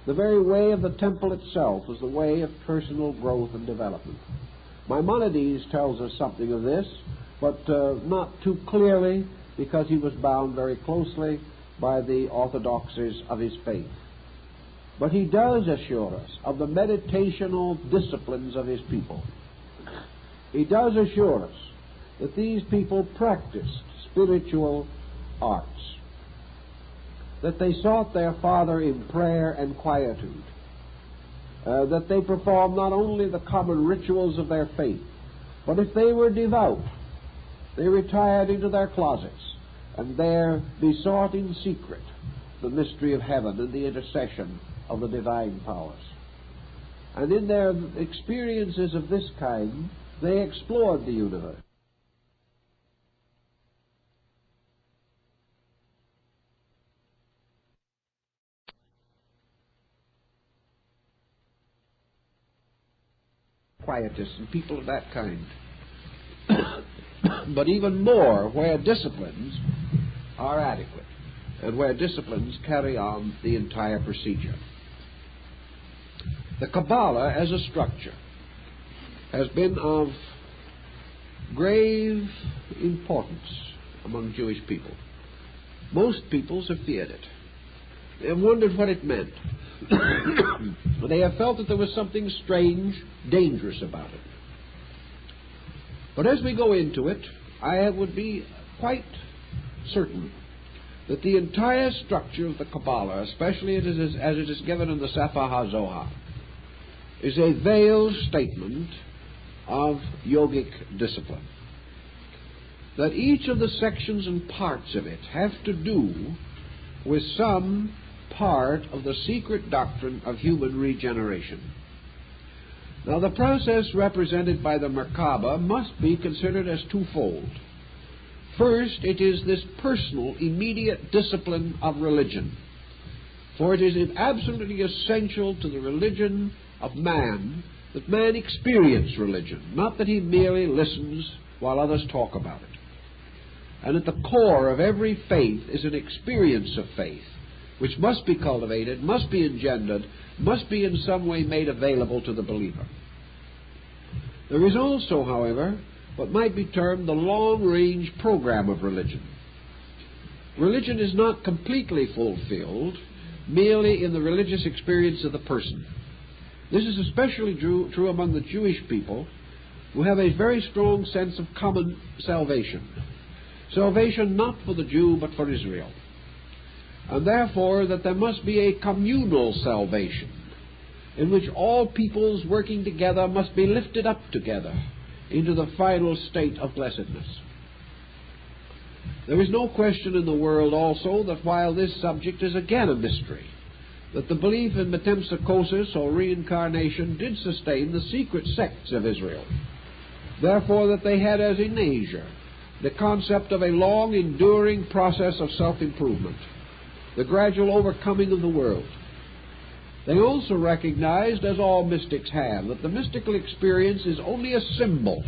The very way of the temple itself was the way of personal growth and development. Maimonides tells us something of this, but not too clearly, because he was bound very closely by the orthodoxies of his faith. But he does assure us of the meditational disciplines of his people. He does assure us that these people practiced spiritual arts, that they sought their Father in prayer and quietude, that they performed not only the common rituals of their faith, but if they were devout, they retired into their closets and there besought in secret the mystery of heaven and the intercession of the divine powers. And in their experiences of this kind, they explored the universe. Quietists and people of that kind. But even more where disciplines are adequate and where disciplines carry on the entire procedure. The Cabala as a structure has been of grave importance among Jewish people. Most peoples have feared it. They have wondered what it meant. They have felt that there was something strange, dangerous about it. But as we go into it, I would be quite certain that the entire structure of the Cabala, especially as it is given in the Sefer HaZohar, is a veiled statement of yogic discipline. That each of the sections and parts of it have to do with some part of the secret doctrine of human regeneration. Now, the process represented by the Merkaba must be considered as twofold. First, it is this personal, immediate discipline of religion, for it is absolutely essential to the religion of man that man experience religion, not that he merely listens while others talk about it. And at the core of every faith is an experience of faith, which must be cultivated, must be engendered, must be in some way made available to the believer. There is also, however, what might be termed the long-range program of religion. Religion is not completely fulfilled merely in the religious experience of the person. This is especially true among the Jewish people, who have a very strong sense of common salvation. Salvation not for the Jew, but for Israel. And therefore that there must be a communal salvation, in which all peoples working together must be lifted up together into the final state of blessedness. There is no question in the world also that while this subject is again a mystery, that the belief in metempsychosis or reincarnation did sustain the secret sects of Israel. Therefore that they had, as in Asia, the concept of a long enduring process of self-improvement, the gradual overcoming of the world. They also recognized, as all mystics have, that the mystical experience is only a symbol,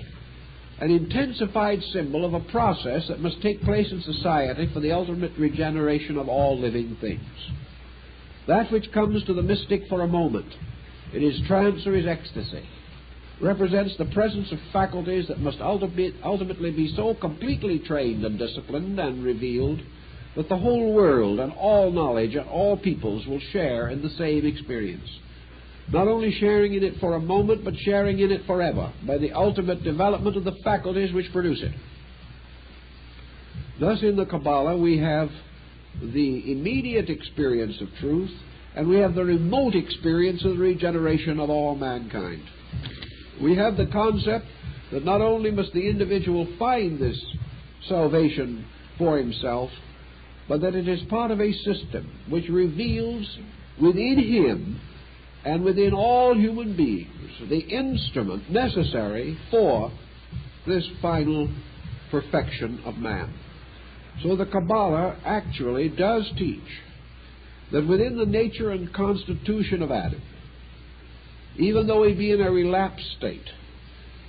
an intensified symbol of a process that must take place in society for the ultimate regeneration of all living things. That which comes to the mystic for a moment, in his trance or his ecstasy, represents the presence of faculties that must ultimately be so completely trained and disciplined and revealed that the whole world and all knowledge and all peoples will share in the same experience, not only sharing in it for a moment, but sharing in it forever by the ultimate development of the faculties which produce it. Thus in the Cabala we have the immediate experience of truth, and we have the remote experience of the regeneration of all mankind. We have the concept that not only must the individual find this salvation for himself, but that it is part of a system which reveals within him and within all human beings the instrument necessary for this final perfection of man. So the Cabala actually does teach that within the nature and constitution of Adam, even though he be in a relapsed state,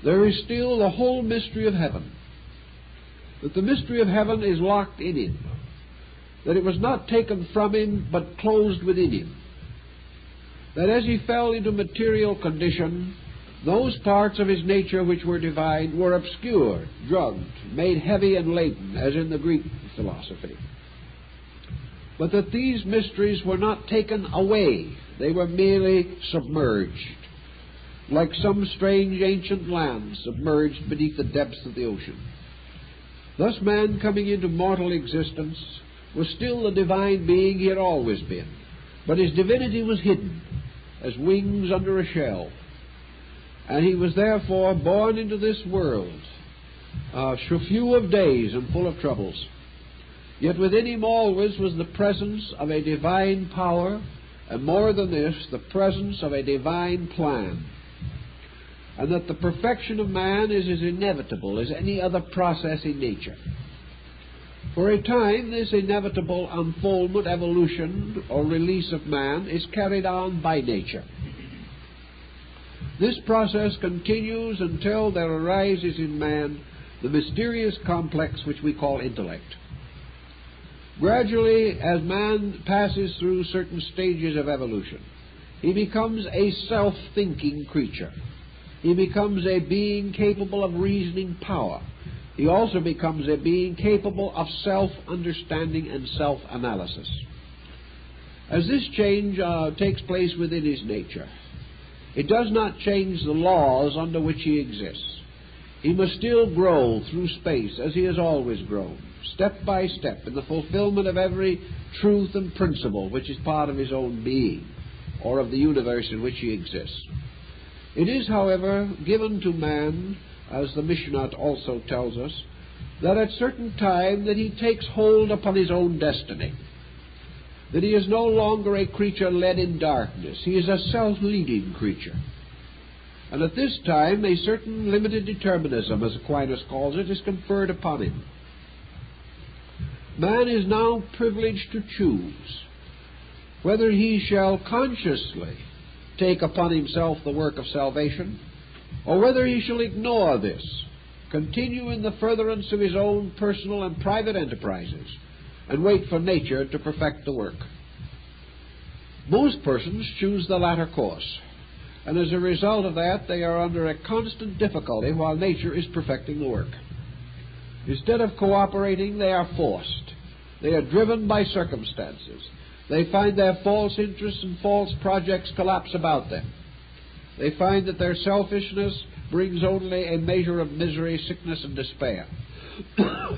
there is still the whole mystery of heaven, that the mystery of heaven is locked in him, that it was not taken from him but closed within him, that as he fell into material condition, those parts of his nature which were divine were obscured, drugged, made heavy and laden, as in the Greek philosophy. But that these mysteries were not taken away, they were merely submerged, like some strange ancient land submerged beneath the depths of the ocean. Thus man, coming into mortal existence, was still the divine being he had always been, but his divinity was hidden as wings under a shell, and he was therefore born into this world, few of days and full of troubles. Yet within him always was the presence of a divine power, and more than this, the presence of a divine plan, and that the perfection of man is as inevitable as any other process in nature. For a time, this inevitable unfoldment, evolution, or release of man is carried on by nature. This process continues until there arises in man the mysterious complex which we call intellect. Gradually, as man passes through certain stages of evolution, he becomes a self-thinking creature. He becomes a being capable of reasoning power. He also becomes a being capable of self-understanding and self-analysis. As this change takes place within his nature, it does not change the laws under which he exists. He must still grow through space as he has always grown, step by step, in the fulfillment of every truth and principle which is part of his own being, or of the universe in which he exists. It is, however, given to man, as the Mishnah also tells us, that at certain time that he takes hold upon his own destiny, that he is no longer a creature led in darkness. He is a self-leading creature. And at this time, a certain limited determinism, as Aquinas calls it, is conferred upon him. Man is now privileged to choose whether he shall consciously take upon himself the work of salvation, or whether he shall ignore this, continue in the furtherance of his own personal and private enterprises, and wait for nature to perfect the work. Most persons choose the latter course, and as a result of that, they are under a constant difficulty while nature is perfecting the work. Instead of cooperating, they are forced. They are driven by circumstances. They find their false interests and false projects collapse about them. They find that their selfishness brings only a measure of misery, sickness, and despair.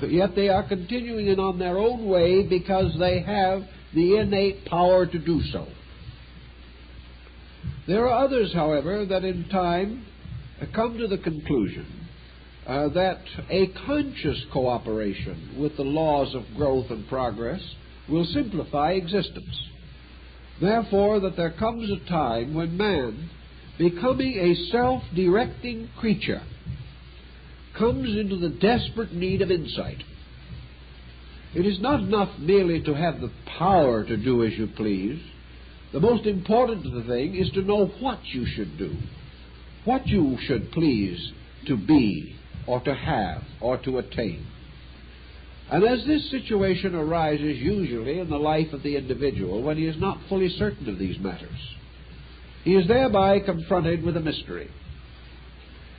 Yet they are continuing in on their own way because they have the innate power to do so. There are others, however, that in time come to the conclusion that a conscious cooperation with the laws of growth and progress will simplify existence. Therefore, that there comes a time when man, becoming a self-directing creature, comes into the desperate need of insight. It is not enough merely to have the power to do as you please. The most important thing is to know what you should do, what you should please to be, or to have, or to attain. And as this situation arises usually in the life of the individual when he is not fully certain of these matters, he is thereby confronted with a mystery.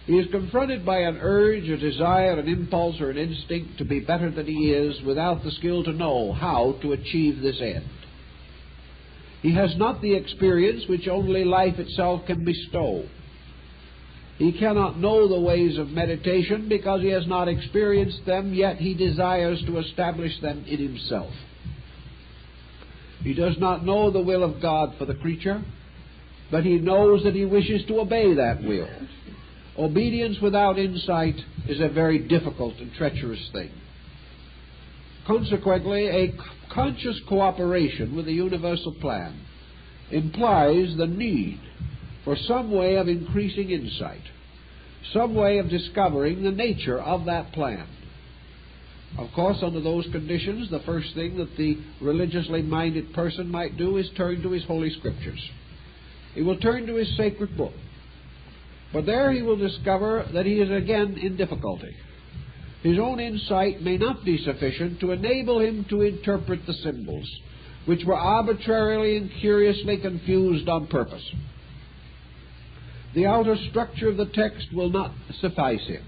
He is confronted by an urge, a desire, an impulse, or an instinct to be better than he is without the skill to know how to achieve this end. He has not the experience which only life itself can bestow. He cannot know the ways of meditation because he has not experienced them, yet he desires to establish them in himself. He does not know the will of God for the creature, but he knows that he wishes to obey that will. Obedience without insight is a very difficult and treacherous thing. Consequently, a conscious cooperation with the universal plan implies the need for some way of increasing insight, some way of discovering the nature of that plan. Of course, under those conditions, the first thing that the religiously minded person might do is turn to his Holy Scriptures. He will turn to his sacred book. But there he will discover that he is again in difficulty. His own insight may not be sufficient to enable him to interpret the symbols, which were arbitrarily and curiously confused on purpose. The outer structure of the text will not suffice him.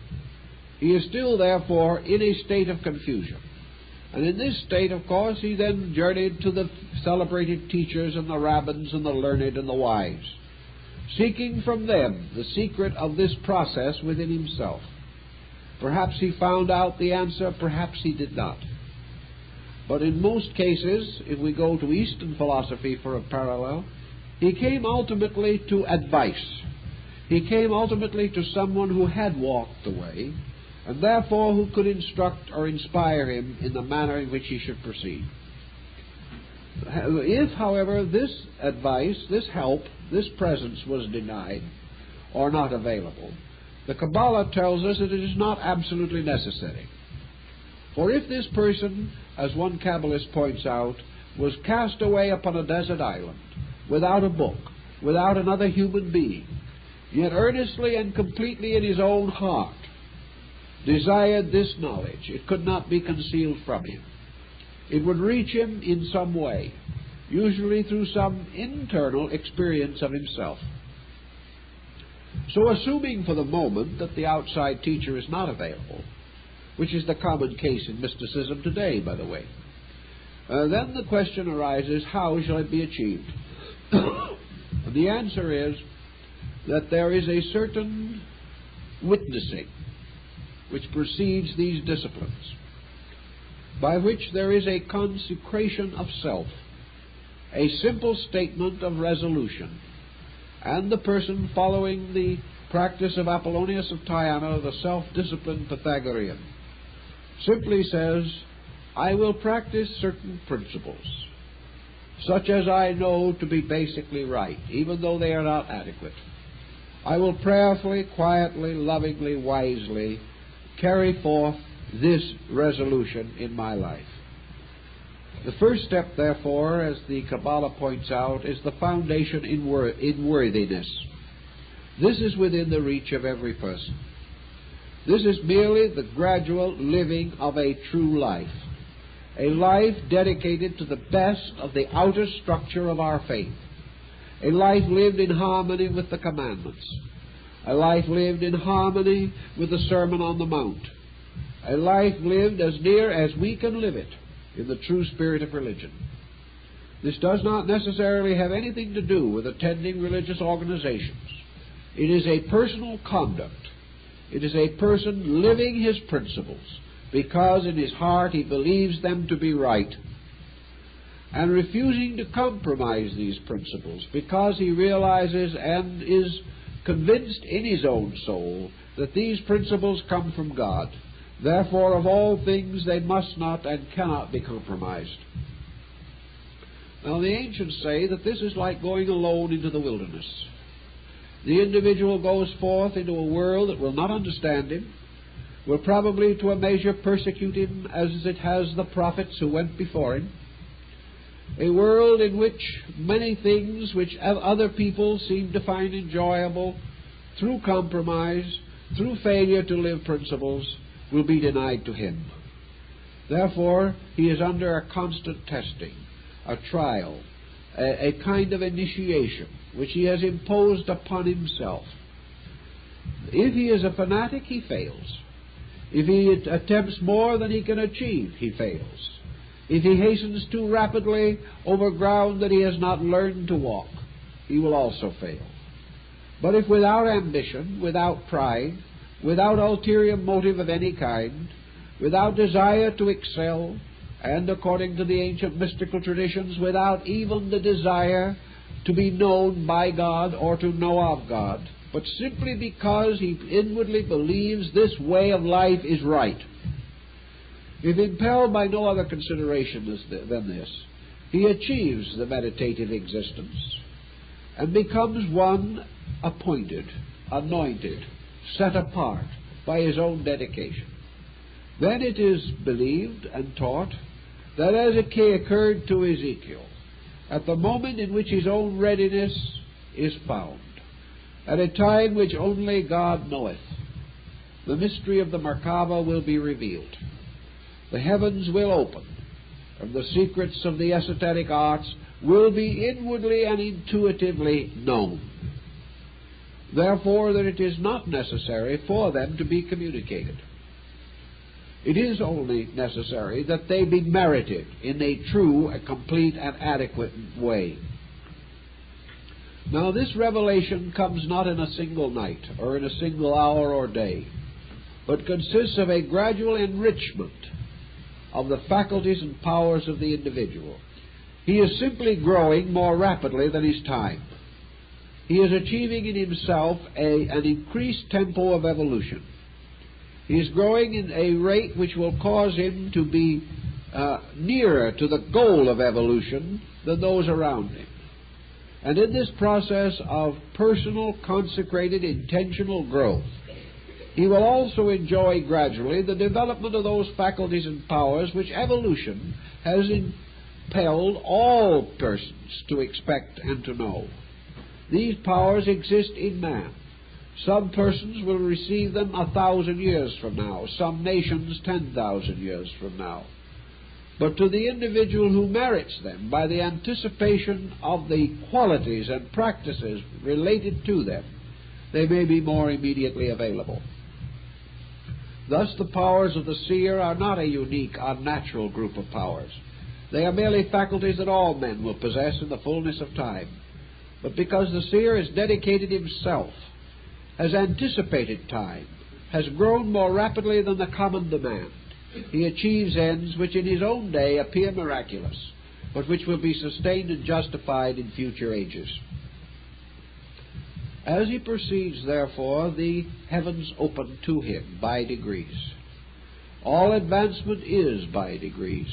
He is still, therefore, in a state of confusion. And in this state, of course, he then journeyed to the celebrated teachers and the rabbins and the learned and the wise, seeking from them the secret of this process within himself. Perhaps he found out the answer, perhaps he did not. But in most cases, if we go to Eastern philosophy for a parallel, he came ultimately to advice. He came ultimately to someone who had walked the way, and therefore who could instruct or inspire him in the manner in which he should proceed. If, however, this advice, this help, this presence was denied or not available, the Cabala tells us that it is not absolutely necessary. For if this person, as one Kabbalist points out, was cast away upon a desert island, without a book, without another human being, yet earnestly and completely in his own heart desired this knowledge, it could not be concealed from him. It would reach him in some way, usually through some internal experience of himself. So assuming for the moment that the outside teacher is not available, which is the common case in mysticism today, by the way, then the question arises, how shall it be achieved? And the answer is that there is a certain witnessing which precedes these disciplines, by which there is a consecration of self, a simple statement of resolution, and the person following the practice of Apollonius of Tyana, the self-disciplined Pythagorean, simply says, I will practice certain principles, such as I know to be basically right, even though they are not adequate. I will prayerfully, quietly, lovingly, wisely carry forth this resolution in my life. The first step, therefore, as the Cabala points out, is the foundation in worthiness. This is within the reach of every person. This is merely the gradual living of a true life, a life dedicated to the best of the outer structure of our faith, a life lived in harmony with the commandments, a life lived in harmony with the Sermon on the Mount, a life lived as near as we can live it in the true spirit of religion. This does not necessarily have anything to do with attending religious organizations. It is a personal conduct. It is a person living his principles because in his heart he believes them to be right, and refusing to compromise these principles because he realizes and is convinced in his own soul that these principles come from God. Therefore, of all things, they must not and cannot be compromised. Now, the ancients say that this is like going alone into the wilderness. The individual goes forth into a world that will not understand him, will probably to a measure persecute him as it has the prophets who went before him, a world in which many things which other people seem to find enjoyable, through compromise, through failure to live principles, will be denied to him. Therefore, he is under a constant testing, a trial, a kind of initiation which he has imposed upon himself. If he is a fanatic, he fails. If he attempts more than he can achieve, he fails. If he hastens too rapidly over ground that he has not learned to walk, he will also fail. But if without ambition, without pride, without ulterior motive of any kind, without desire to excel, and according to the ancient mystical traditions, without even the desire to be known by God or to know of God, but simply because he inwardly believes this way of life is right, if impelled by no other consideration than this, he achieves the meditative existence and becomes one appointed, anointed, set apart by his own dedication. Then it is believed and taught that as it occurred to Ezekiel, at the moment in which his own readiness is found, at a time which only God knoweth, the mystery of the Merkaba will be revealed. The heavens will open, and the secrets of the esoteric arts will be inwardly and intuitively known. Therefore, that it is not necessary for them to be communicated. It is only necessary that they be merited in a true, a complete, and adequate way. Now, this revelation comes not in a single night, or in a single hour or day, but consists of a gradual enrichment of the faculties and powers of the individual. He is simply growing more rapidly than his time. He is achieving in himself an increased tempo of evolution. He is growing in a rate which will cause him to be nearer to the goal of evolution than those around him. And in this process of personal, consecrated, intentional growth, he will also enjoy gradually the development of those faculties and powers which evolution has impelled all persons to expect and to know. These powers exist in man. Some persons will receive them 1,000 years from now, some nations 10,000 years from now. But to the individual who merits them by the anticipation of the qualities and practices related to them, they may be more immediately available. Thus, the powers of the seer are not a unique, unnatural group of powers. They are merely faculties that all men will possess in the fullness of time. But because the seer has dedicated himself, has anticipated time, has grown more rapidly than the common demand, he achieves ends which in his own day appear miraculous, but which will be sustained and justified in future ages. As he proceeds, therefore, the heavens open to him by degrees. All advancement is by degrees,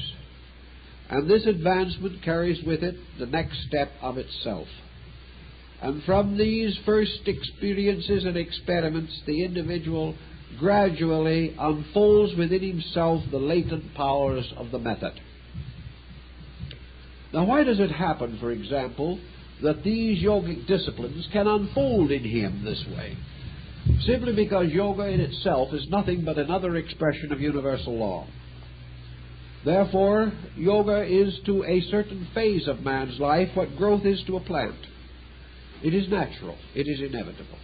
and this advancement carries with it the next step of itself. And from these first experiences and experiments, the individual gradually unfolds within himself the latent powers of the method. Now, why does it happen, for example, that these yogic disciplines can unfold in him this way? Simply because yoga in itself is nothing but another expression of universal law. Therefore, yoga is to a certain phase of man's life what growth is to a plant. It is natural. It is inevitable.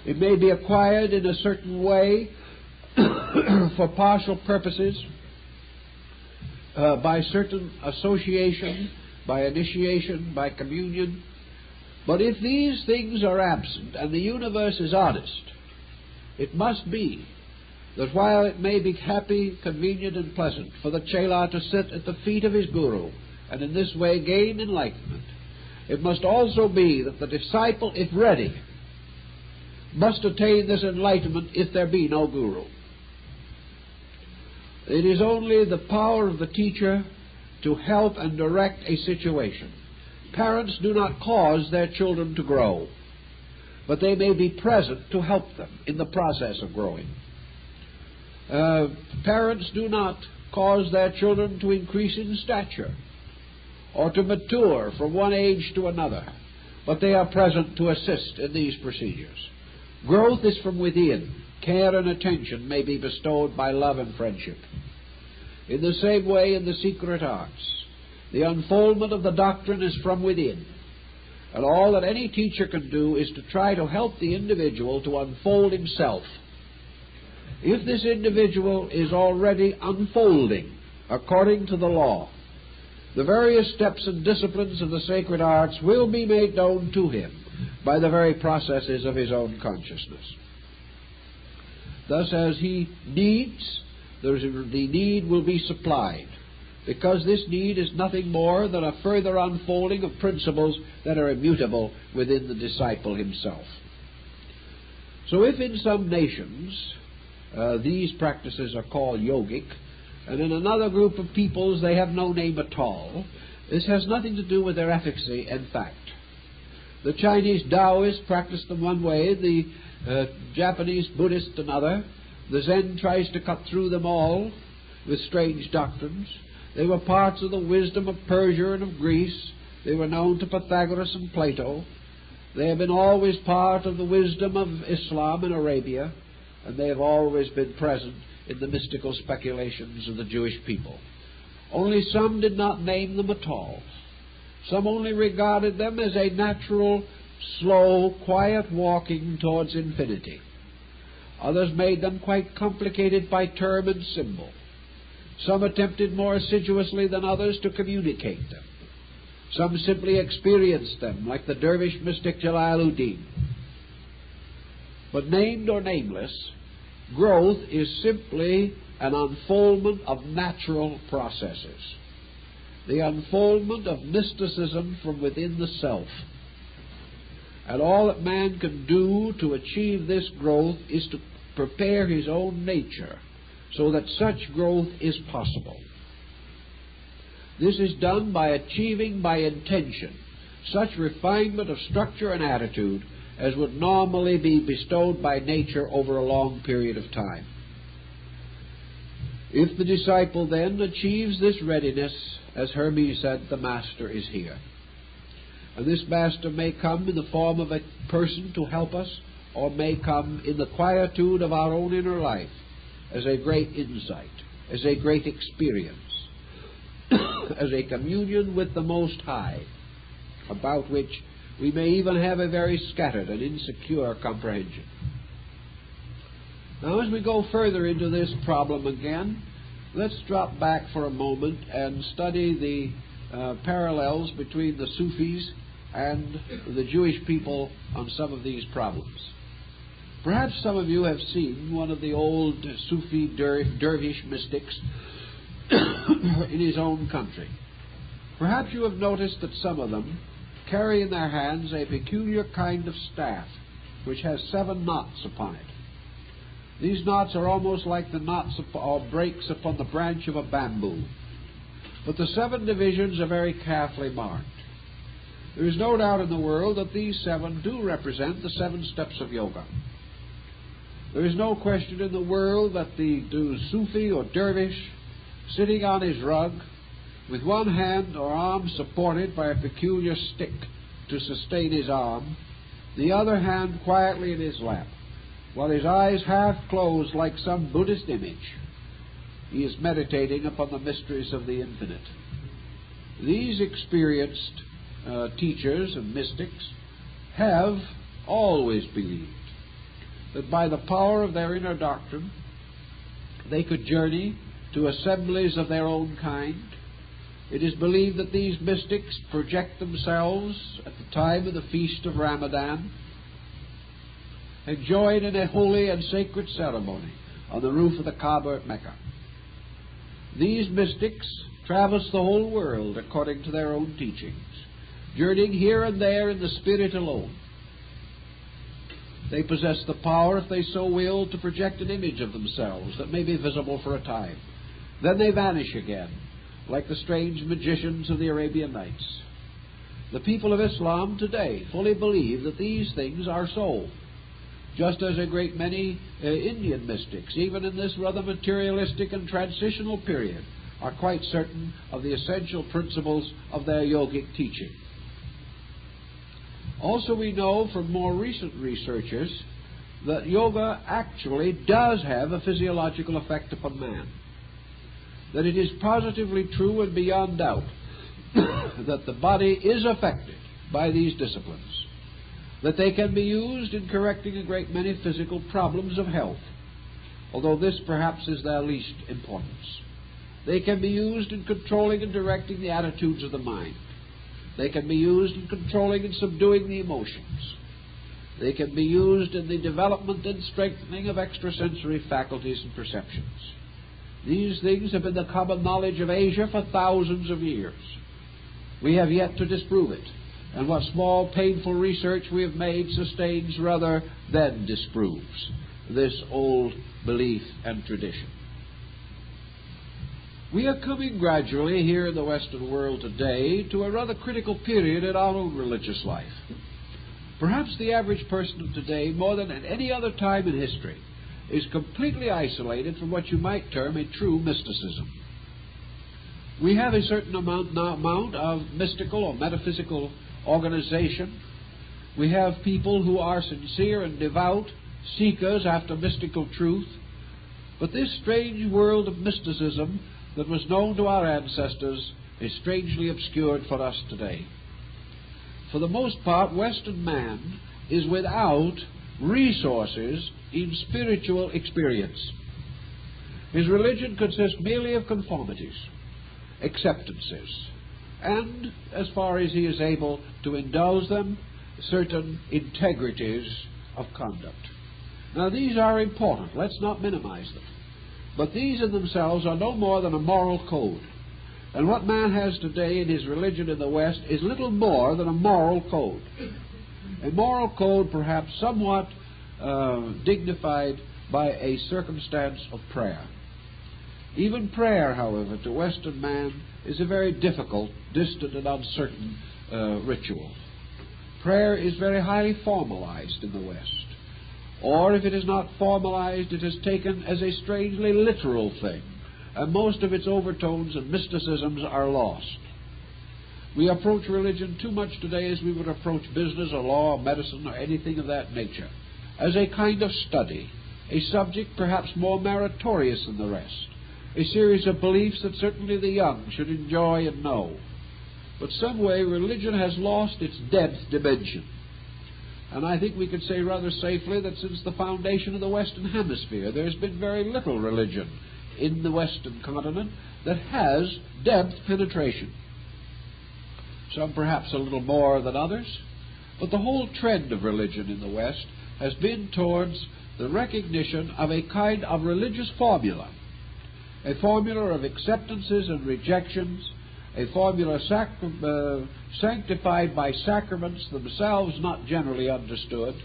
It may be acquired in a certain way for partial purposes, by certain association, by initiation, by communion, But if these things are absent and the universe is honest, it must be that while it may be happy, convenient, and pleasant for the chela to sit at the feet of his guru and in this way gain enlightenment, it must also be that the disciple, if ready, must attain this enlightenment if there be no guru. It is only the power of the teacher to help and direct a situation. Parents do not cause their children to grow, but they may be present to help them in the process of growing. Parents do not cause their children to increase in stature or to mature from one age to another, but they are present to assist in these procedures. Growth is from within. Care and attention may be bestowed by love and friendship. In the same way, in the secret arts, the unfoldment of the doctrine is from within, and all that any teacher can do is to try to help the individual to unfold himself. If this individual is already unfolding according to the law, the various steps and disciplines of the sacred arts will be made known to him by the very processes of his own consciousness. Thus, as he needs, the need will be supplied, because this need is nothing more than a further unfolding of principles that are immutable within the disciple himself. So if in some nations these practices are called yogic, and in another group of peoples they have no name at all, this has nothing to do with their efficacy and fact. The Chinese Taoists practice them one way, the Japanese Buddhists another. The Zen tries to cut through them all with strange doctrines. They were parts of the wisdom of Persia and of Greece. They were known to Pythagoras and Plato. They have been always part of the wisdom of Islam in Arabia, and they have always been present in the mystical speculations of the Jewish people. Only some did not name them at all. Some only regarded them as a natural, slow, quiet walking towards infinity. Others made them quite complicated by term and symbol. Some attempted more assiduously than others to communicate them. Some simply experienced them, like the dervish mystic Jalaluddin. But named or nameless, growth is simply an unfoldment of natural processes, the unfoldment of mysticism from within the self. And all that man can do to achieve this growth is to prepare his own nature so that such growth is possible. This is done by achieving by intention such refinement of structure and attitude as would normally be bestowed by nature over a long period of time. If the disciple then achieves this readiness, as Hermes said, the master is here. And this master may come in the form of a person to help us, or may come in the quietude of our own inner life as a great insight, as a great experience, as a communion with the Most High, about which we may even have a very scattered and insecure comprehension. Now, as we go further into this problem again, let's drop back for a moment and study the parallels between the Sufis and the Jewish people on some of these problems. Perhaps some of you have seen one of the old Sufi dervish mystics in his own country. Perhaps you have noticed that some of them carry in their hands a peculiar kind of staff which has 7 knots upon it. These knots are almost like the knots or breaks upon the branch of a bamboo. But the 7 divisions are very carefully marked. There is no doubt in the world that these 7 do represent the 7 steps of yoga. There is no question in the world that the Sufi or dervish, sitting on his rug, with one hand or arm supported by a peculiar stick to sustain his arm, the other hand quietly in his lap, while his eyes half closed like some Buddhist image, he is meditating upon the mysteries of the infinite. These experienced teachers and mystics have always believed that by the power of their inner doctrine they could journey to assemblies of their own kind, It is believed that these mystics project themselves at the time of the feast of Ramadan and join in a holy and sacred ceremony on the roof of the Kaaba at Mecca. These mystics traverse the whole world according to their own teachings, journeying here and there in the spirit alone. They possess the power, if they so will, to project an image of themselves that may be visible for a time. Then they vanish again, like the strange magicians of the Arabian Nights. The people of Islam today fully believe that these things are so, just as a great many Indian mystics, even in this rather materialistic and transitional period, are quite certain of the essential principles of their yogic teaching. Also, we know from more recent researchers that yoga actually does have a physiological effect upon man. That it is positively true and beyond doubt that the body is affected by these disciplines, that they can be used in correcting a great many physical problems of health, although this perhaps is their least importance. They can be used in controlling and directing the attitudes of the mind. They can be used in controlling and subduing the emotions. They can be used in the development and strengthening of extrasensory faculties and perceptions. These things have been the common knowledge of Asia for thousands of years. We have yet to disprove it, and what small, painful research we have made sustains rather than disproves this old belief and tradition. We are coming gradually here in the Western world today to a rather critical period in our own religious life. Perhaps the average person of today, more than at any other time in history, is completely isolated from what you might term a true mysticism. We have a certain amount of mystical or metaphysical organization. We have people who are sincere and devout seekers after mystical truth. But this strange world of mysticism that was known to our ancestors is strangely obscured for us today. For the most part, Western man is without resources in spiritual experience. His religion consists merely of conformities, acceptances, and, as far as he is able to indulge them, certain integrities of conduct. Now, these are important. Let's not minimize them. But these in themselves are no more than a moral code. And what man has today in his religion in the West is little more than a moral code. A moral code perhaps somewhat dignified by a circumstance of prayer. Even prayer, however, to Western man is a very difficult, distant, and uncertain ritual. Prayer is very highly formalized in the West. Or if it is not formalized, it is taken as a strangely literal thing, and most of its overtones and mysticisms are lost. We approach religion too much today as we would approach business or law or medicine or anything of that nature, as a kind of study, a subject perhaps more meritorious than the rest, a series of beliefs that certainly the young should enjoy and know. But some way religion has lost its depth dimension. And I think we could say rather safely that since the foundation of the Western Hemisphere, there's been very little religion in the Western continent that has depth penetration. Some perhaps a little more than others, but the whole trend of religion in the West has been towards the recognition of a kind of religious formula, a formula of acceptances and rejections, a formula sanctified by sacraments themselves not generally understood,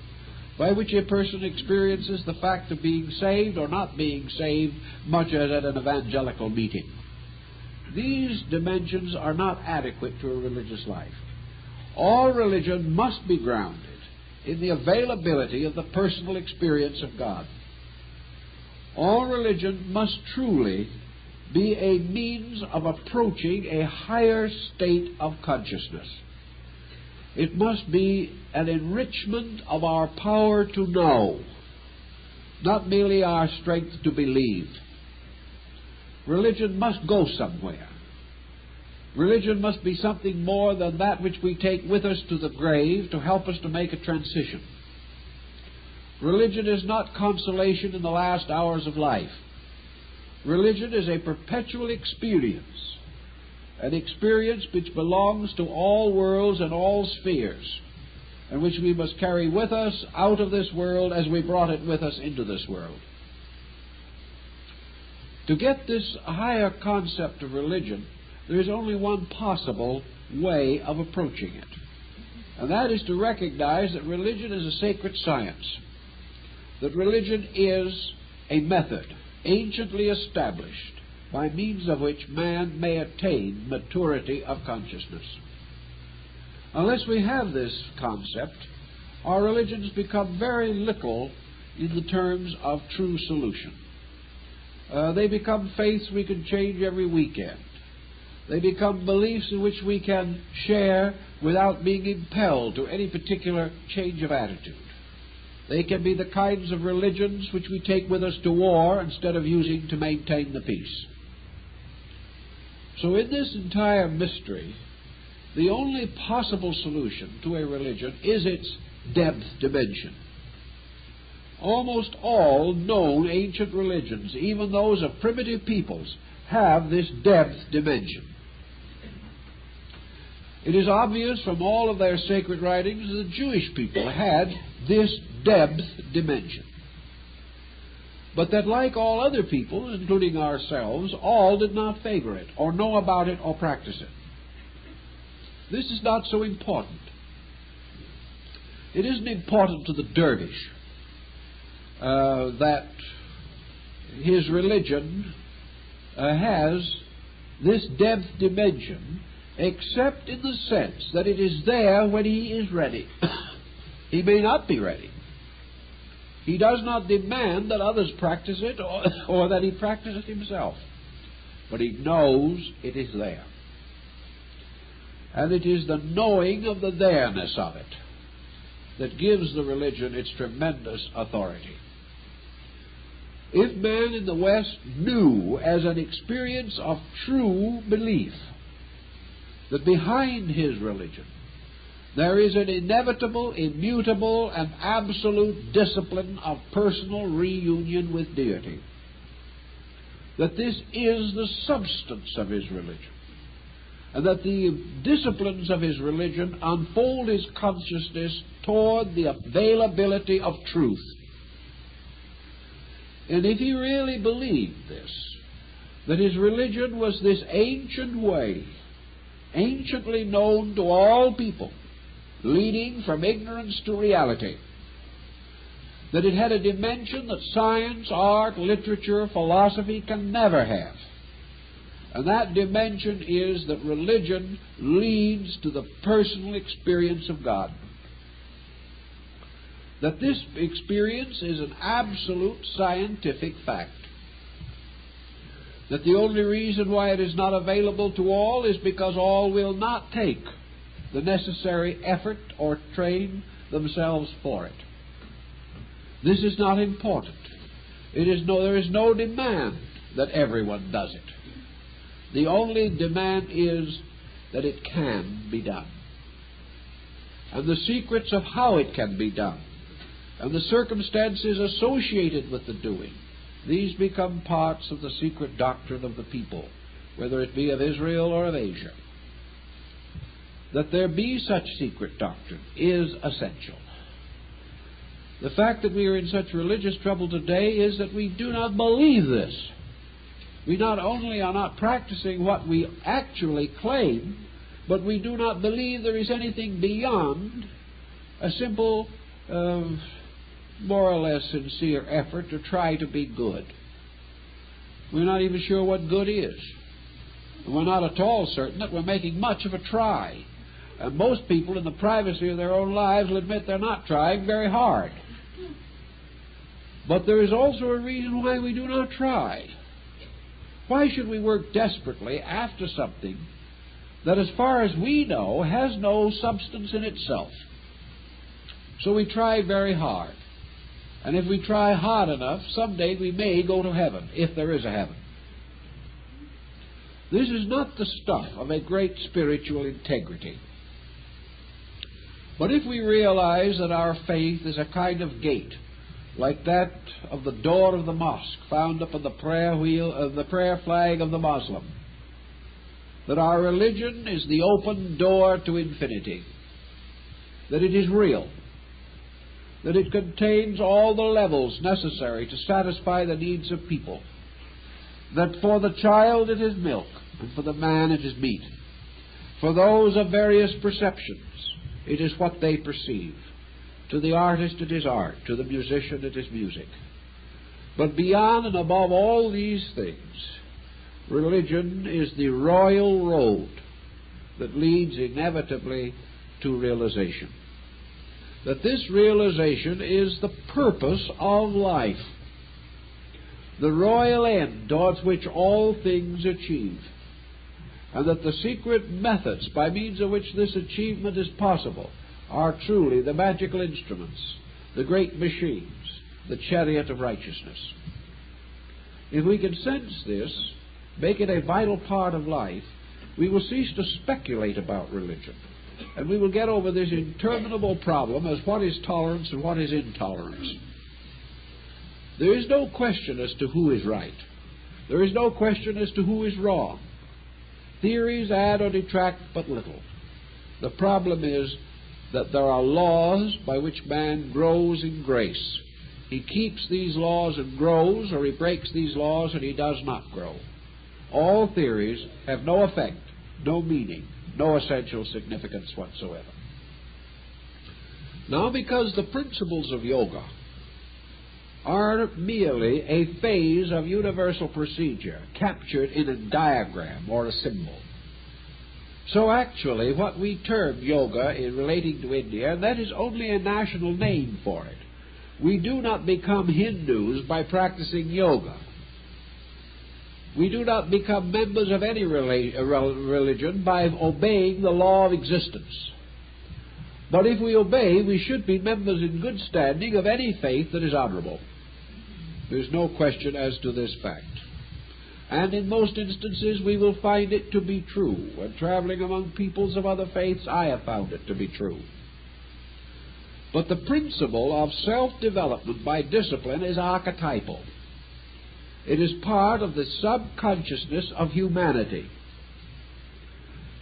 by which a person experiences the fact of being saved or not being saved, much as at an evangelical meeting. These dimensions are not adequate to a religious life. All religion must be grounded in the availability of the personal experience of God. All religion must truly be a means of approaching a higher state of consciousness. It must be an enrichment of our power to know, not merely our strength to believe. Religion must go somewhere. Religion must be something more than that which we take with us to the grave to help us to make a transition. Religion is not consolation in the last hours of life. Religion is a perpetual experience. an experience which belongs to all worlds and all spheres, and which we must carry with us out of this world as we brought it with us into this world. To get this higher concept of religion, there is only one possible way of approaching it, and that is to recognize that religion is a sacred science, that religion is a method anciently established by means of which man may attain maturity of consciousness. Unless we have this concept, our religions become very little in the terms of true solution. They become faiths we can change every weekend. They become beliefs in which we can share without being impelled to any particular change of attitude. They can be the kinds of religions which we take with us to war instead of using to maintain the peace. So in this entire mystery, the only possible solution to a religion is its depth dimension. Almost all known ancient religions, even those of primitive peoples, have this depth dimension. It is obvious from all of their sacred writings that the Jewish people had this depth dimension. But that, like all other people, including ourselves, all did not favor it, or know about it, or practice it. This is not so important. It isn't important to the dervish that his religion has this depth dimension, except in the sense that it is there when he is ready. He may not be ready. He does not demand that others practice it or that he practice it himself. But he knows it is there. And it is the knowing of the there-ness of it that gives the religion its tremendous authority. If man in the West knew as an experience of true belief that behind his religion there is an inevitable, immutable, and absolute discipline of personal reunion with deity, that this is the substance of his religion, and that the disciplines of his religion unfold his consciousness toward the availability of truth. And if he really believed this, that his religion was this ancient way, anciently known to all people, leading from ignorance to reality, that it had a dimension that science, art, literature, philosophy can never have. And that dimension is that religion leads to the personal experience of God. That this experience is an absolute scientific fact. That the only reason why it is not available to all is because all will not take the necessary effort or train themselves for it. This is not important. There is no demand that everyone does it. The only demand is that it can be done. And the secrets of how it can be done, and the circumstances associated with the doing, these become parts of the secret doctrine of the people, whether it be of Israel or of Asia. That there be such secret doctrine is essential. The fact that we are in such religious trouble today is that we do not believe this. We not only are not practicing what we actually claim, but we do not believe there is anything beyond a simple, more or less sincere effort to try to be good. We're not even sure what good is. We're not at all certain that we're making much of a try. And most people in the privacy of their own lives will admit they're not trying very hard. But there is also a reason why we do not try. Why should we work desperately after something that, as far as we know, has no substance in itself? So we try very hard. And if we try hard enough, someday we may go to heaven, if there is a heaven. This is not the stuff of a great spiritual integrity. But if we realize that our faith is a kind of gate, like that of the door of the mosque found up on the prayer wheel of the prayer flag of the Muslim, that our religion is the open door to infinity, that it is real, that it contains all the levels necessary to satisfy the needs of people, that for the child it is milk, and for the man it is meat. For those of various perceptions, it is what they perceive. To the artist it is art, to the musician it is music. But beyond and above all these things, religion is the royal road that leads inevitably to realization. That this realization is the purpose of life, the royal end towards which all things achieve, and that the secret methods by means of which this achievement is possible are truly the magical instruments, the great machines, the chariot of righteousness. If we can sense this, make it a vital part of life, we will cease to speculate about religion, and we will get over this interminable problem as what is tolerance and what is intolerance. There is no question as to who is right. There is no question as to who is wrong. Theories add or detract but little. The problem is that there are laws by which man grows in grace. He keeps these laws and grows, or he breaks these laws and he does not grow. All theories have no effect, no meaning, no essential significance whatsoever. Now, because the principles of yoga are merely a phase of universal procedure captured in a diagram or a symbol, so actually what we term yoga in relating to India, and that is only a national name for it. We do not become Hindus by practicing yoga. We do not become members of any religion by obeying the law of existence. But if we obey, we should be members in good standing of any faith that is honorable. There's no question as to this fact. And in most instances we will find it to be true. When traveling among peoples of other faiths, I have found it to be true. But the principle of self-development by discipline is archetypal. It is part of the subconsciousness of humanity.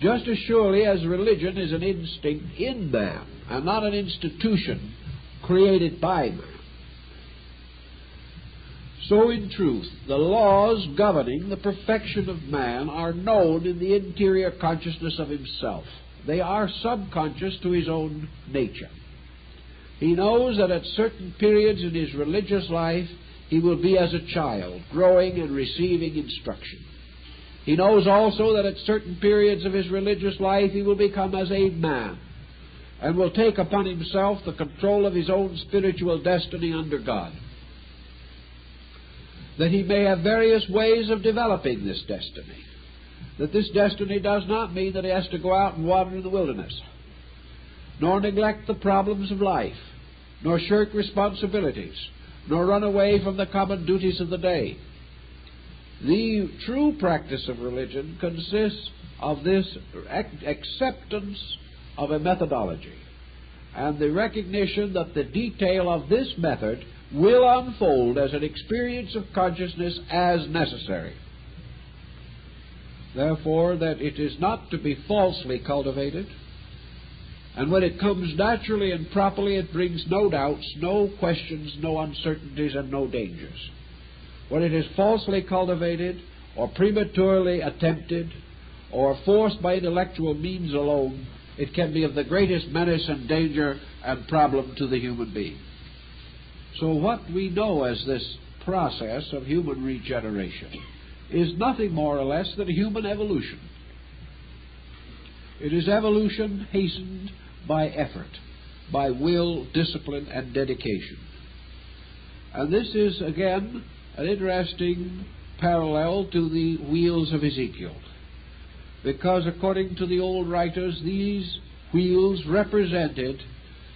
Just as surely as religion is an instinct in man and not an institution created by man, so in truth the laws governing the perfection of man are known in the interior consciousness of himself. They are subconscious to his own nature. He knows that at certain periods in his religious life he will be as a child, growing and receiving instruction. He knows also that at certain periods of his religious life he will become as a man and will take upon himself the control of his own spiritual destiny under God. That he may have various ways of developing this destiny. That this destiny does not mean that he has to go out and wander in the wilderness, nor neglect the problems of life, nor shirk responsibilities, nor run away from the common duties of the day. The true practice of religion consists of this acceptance of a methodology and the recognition that the detail of this method will unfold as an experience of consciousness as necessary. Therefore, that it is not to be falsely cultivated, and when it comes naturally and properly, it brings no doubts, no questions, no uncertainties, and no dangers. When it is falsely cultivated, or prematurely attempted, or forced by intellectual means alone, it can be of the greatest menace and danger and problem to the human being. So what we know as this process of human regeneration is nothing more or less than human evolution. It is evolution hastened by effort, by will, discipline, and dedication. And this is, again, an interesting parallel to the wheels of Ezekiel, because according to the old writers, these wheels represented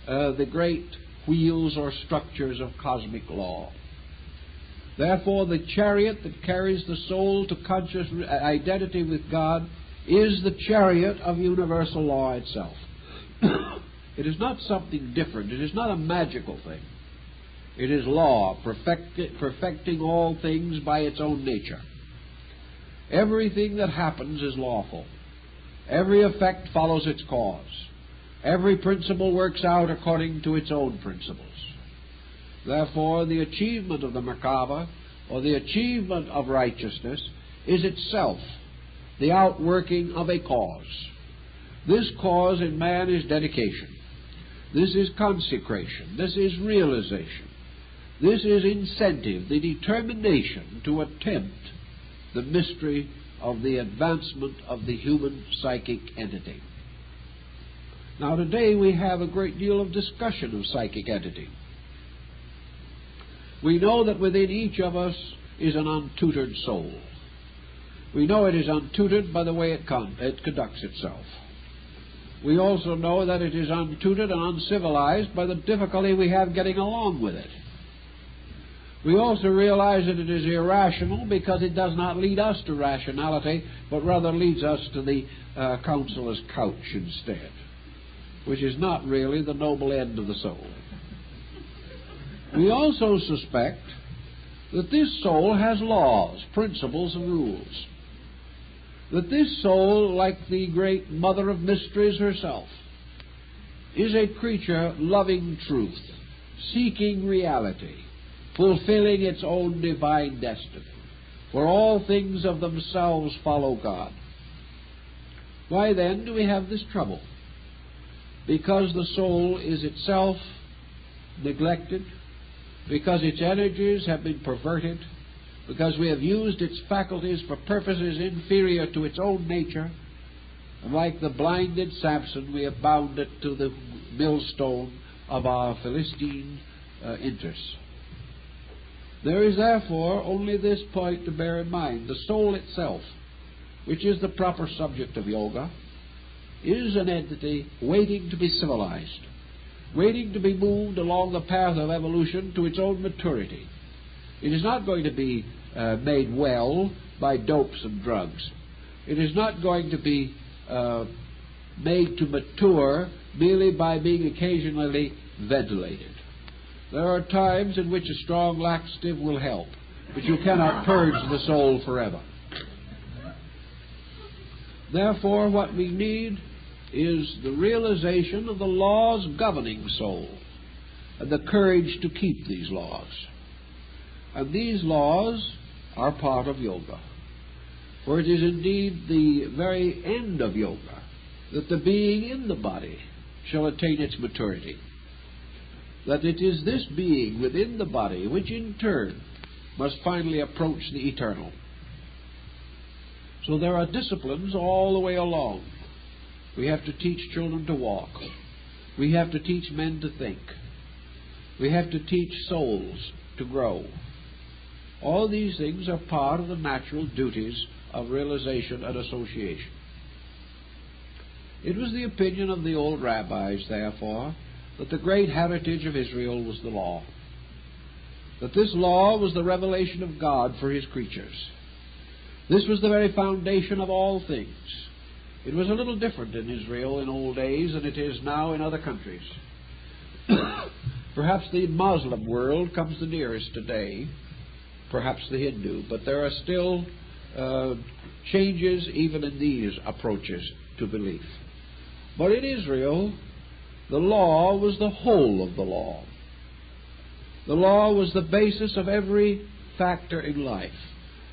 the great wheels or structures of cosmic law. Therefore, the chariot that carries the soul to conscious identity with God is the chariot of universal law itself. It is not something different. It is not a magical thing. It is law, perfecting all things by its own nature. Everything that happens is lawful. Every effect follows its cause. Every principle works out according to its own principles. Therefore, the achievement of the Merkaba, or the achievement of righteousness, is itself the outworking of a cause. This cause in man is dedication. This is consecration. This is realization. This is incentive, the determination to attempt the mystery of the advancement of the human psychic entity. Now, today we have a great deal of discussion of psychic entity. We know that within each of us is an untutored soul. We know it is untutored by the way it conducts itself. We also know that it is untutored and uncivilized by the difficulty we have getting along with it. We also realize that it is irrational because it does not lead us to rationality, but rather leads us to the counselor's couch instead, which is not really the noble end of the soul. We also suspect that this soul has laws, principles, and rules. That this soul, like the great mother of mysteries herself, is a creature loving truth, seeking reality, fulfilling its own divine destiny. For all things of themselves follow God. Why then do we have this trouble? Because the soul is itself neglected, because its energies have been perverted, because we have used its faculties for purposes inferior to its own nature, and like the blinded Samson, we have bound it to the millstone of our Philistine interests. There is therefore only this point to bear in mind. The soul itself, which is the proper subject of yoga, is an entity waiting to be civilized, waiting to be moved along the path of evolution to its own maturity. It is not going to be made well by dopes and drugs. It is not going to be made to mature merely by being occasionally ventilated. There are times in which a strong laxative will help, but you cannot purge the soul forever. Therefore, what we need is the realization of the laws governing soul and the courage to keep these laws. And these laws are part of yoga. For it is indeed the very end of yoga that the being in the body shall attain its maturity. That it is this being within the body which in turn must finally approach the eternal. So there are disciplines all the way along. We have to teach children to walk. We have to teach men to think. We have to teach souls to grow. All these things are part of the natural duties of realization and association. It was the opinion of the old rabbis, therefore, that the great heritage of Israel was the law. That this law was the revelation of God for His creatures. This was the very foundation of all things. It was a little different in Israel in old days than it is now in other countries. Perhaps the Muslim world comes the nearest today, perhaps the Hindu, but there are still changes even in these approaches to belief. But in Israel, the law was the whole of the law. The law was the basis of every factor in life.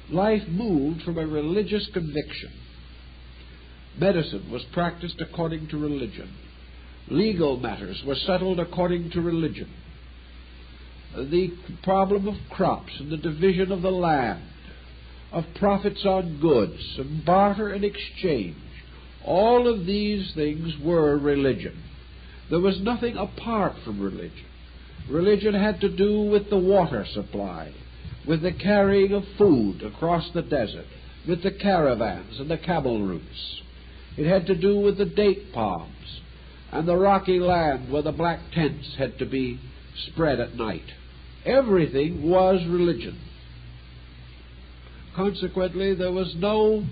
Life moved from a religious conviction. Medicine was practiced according to religion. Legal matters were settled according to religion. The problem of crops and the division of the land, of profits on goods, and barter and exchange, all of these things were religion. There was nothing apart from religion. Religion had to do with the water supply, with the carrying of food across the desert, with the caravans and the camel routes. It had to do with the date palms and the rocky land where the black tents had to be spread at night. Everything was religion. Consequently, there was no,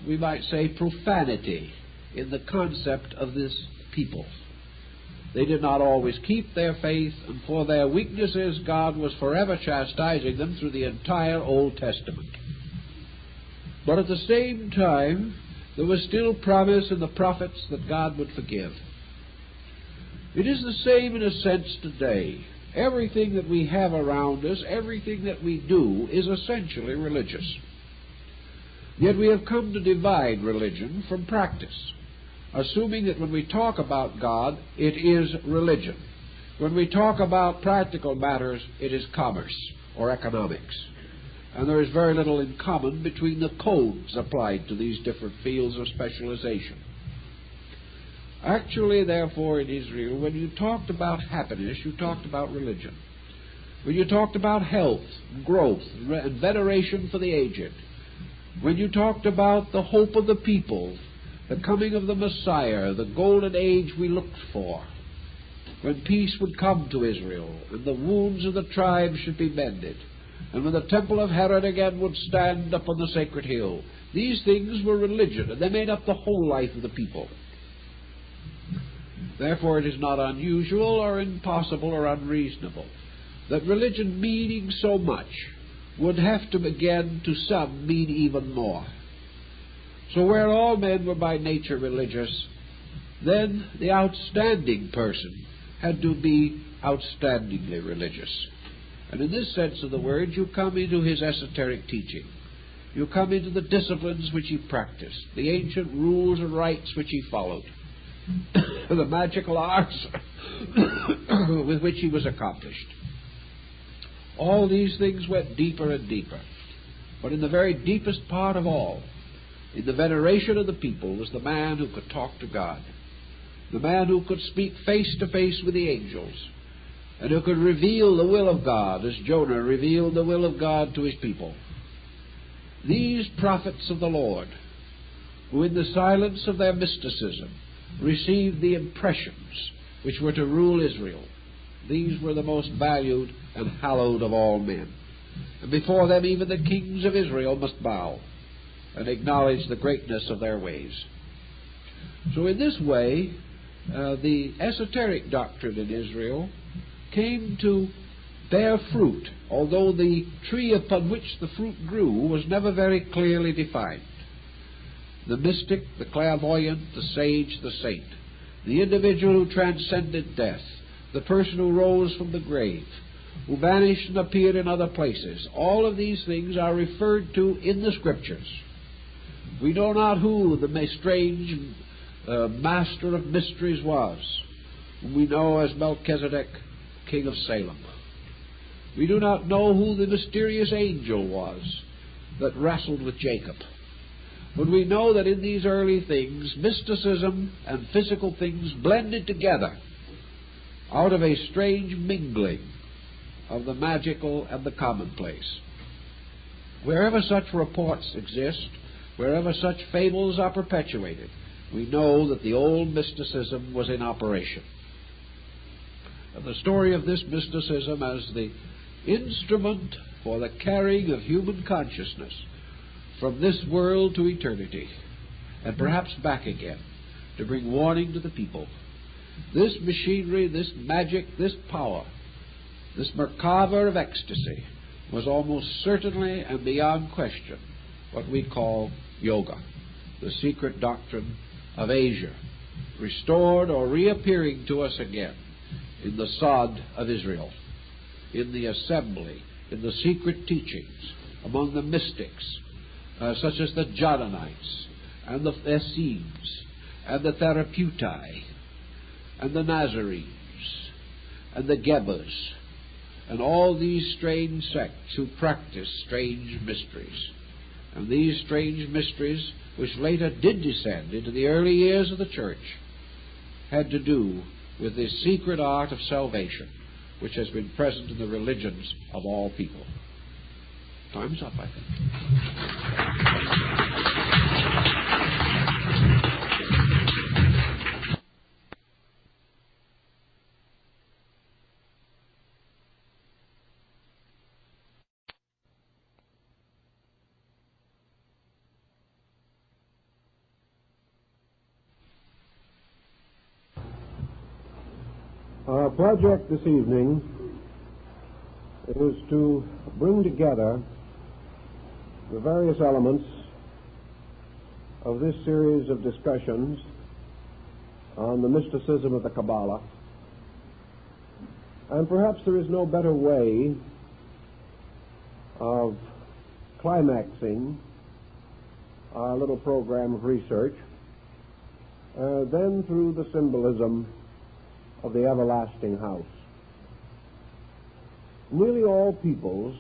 we might say, profanity in the concept of this people. They did not always keep their faith, and for their weaknesses God was forever chastising them through the entire Old Testament. But at the same time, There was still promise in the prophets that God would forgive. It is the same in a sense today. Everything that we have around us, everything that we do, is essentially religious. Yet we have come to divide religion from practice, assuming that when we talk about God, it is religion. When we talk about practical matters, it is commerce or economics. And there is very little in common between the codes applied to these different fields of specialization. Actually, therefore, in Israel, when you talked about happiness, you talked about religion. When you talked about health, growth, and veneration for the aged, when you talked about the hope of the people, the coming of the Messiah, the golden age we looked for, when peace would come to Israel, and the wounds of the tribes should be mended, and when the temple of Herod again would stand up on the sacred hill, these things were religion, and they made up the whole life of the people. Therefore, it is not unusual or impossible or unreasonable that religion meaning so much would have to again, to some, mean even more. So where all men were by nature religious, then the outstanding person had to be outstandingly religious. And in this sense of the word, you come into his esoteric teaching. You come into the disciplines which he practiced, the ancient rules and rites which he followed, the magical arts with which he was accomplished. All these things went deeper and deeper. But in the very deepest part of all, in the veneration of the people, was the man who could talk to God, the man who could speak face to face with the angels, and who could reveal the will of God, as Jonah revealed the will of God to his people. These prophets of the Lord, who in the silence of their mysticism received the impressions which were to rule Israel, these were the most valued and hallowed of all men. And before them even the kings of Israel must bow and acknowledge the greatness of their ways. So in this way, the esoteric doctrine in Israel came to bear fruit, although the tree upon which the fruit grew was never very clearly defined. The mystic, the clairvoyant, the sage, the saint, the individual who transcended death, the person who rose from the grave, who vanished and appeared in other places, all of these things are referred to in the Scriptures. We know not who the strange master of mysteries was, whom we know as Melchizedek, king of Salem. We do not know who the mysterious angel was that wrestled with Jacob. But we know that in these early things, mysticism and physical things blended together out of a strange mingling of the magical and the commonplace. Wherever such reports exist, wherever such fables are perpetuated, we know that the old mysticism was in operation. And the story of this mysticism as the instrument for the carrying of human consciousness from this world to eternity, and perhaps back again, to bring warning to the people. This machinery, this magic, this power, this Merkava of ecstasy was almost certainly and beyond question what we call yoga, the secret doctrine of Asia, restored or reappearing to us again in the sod of Israel, in the assembly, in the secret teachings, among the mystics, such as the Johnanites, and the Essenes, and the Therapeutai, and the Nazarenes, and the Gebbas, and all these strange sects who practice strange mysteries. And these strange mysteries, which later did descend into the early years of the church, had to do with this secret art of salvation, which has been present in the religions of all people. Time's up, I think. Our project this evening is to bring together the various elements of this series of discussions on the mysticism of the Cabala. And perhaps there is no better way of climaxing our little program of research than through the symbolism of the everlasting house. Nearly all peoples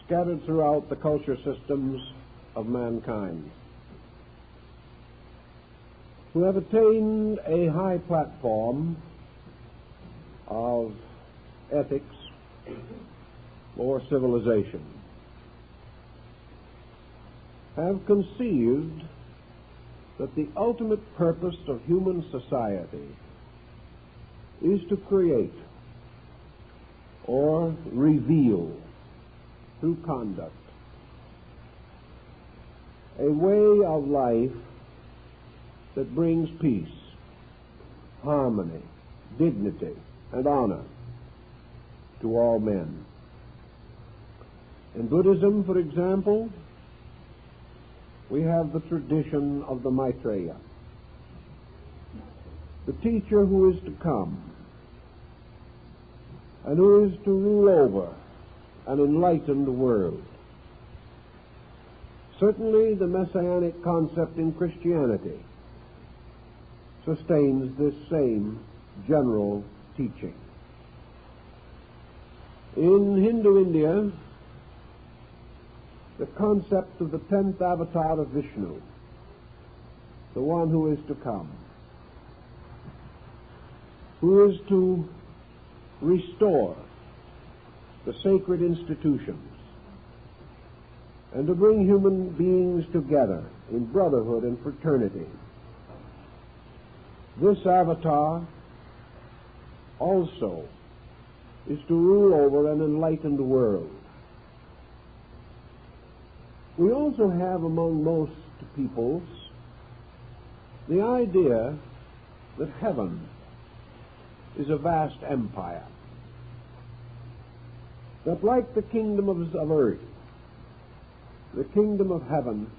scattered throughout the culture systems of mankind who have attained a high platform of ethics or civilization have conceived that the ultimate purpose of human society is to create or reveal through conduct a way of life that brings peace, harmony, dignity, and honor to all men. In Buddhism, for example, we have the tradition of the Maitreya, the teacher who is to come and who is to rule over an enlightened world. Certainly the messianic concept in Christianity sustains this same general teaching. In Hindu India, the concept of the 10th avatar of Vishnu, the one who is to come, who is to restore the sacred institutions and to bring human beings together in brotherhood and fraternity. This avatar also is to rule over an enlightened world. We also have among most peoples the idea that heaven is a vast empire, that like the kingdom of earth, the kingdom of heaven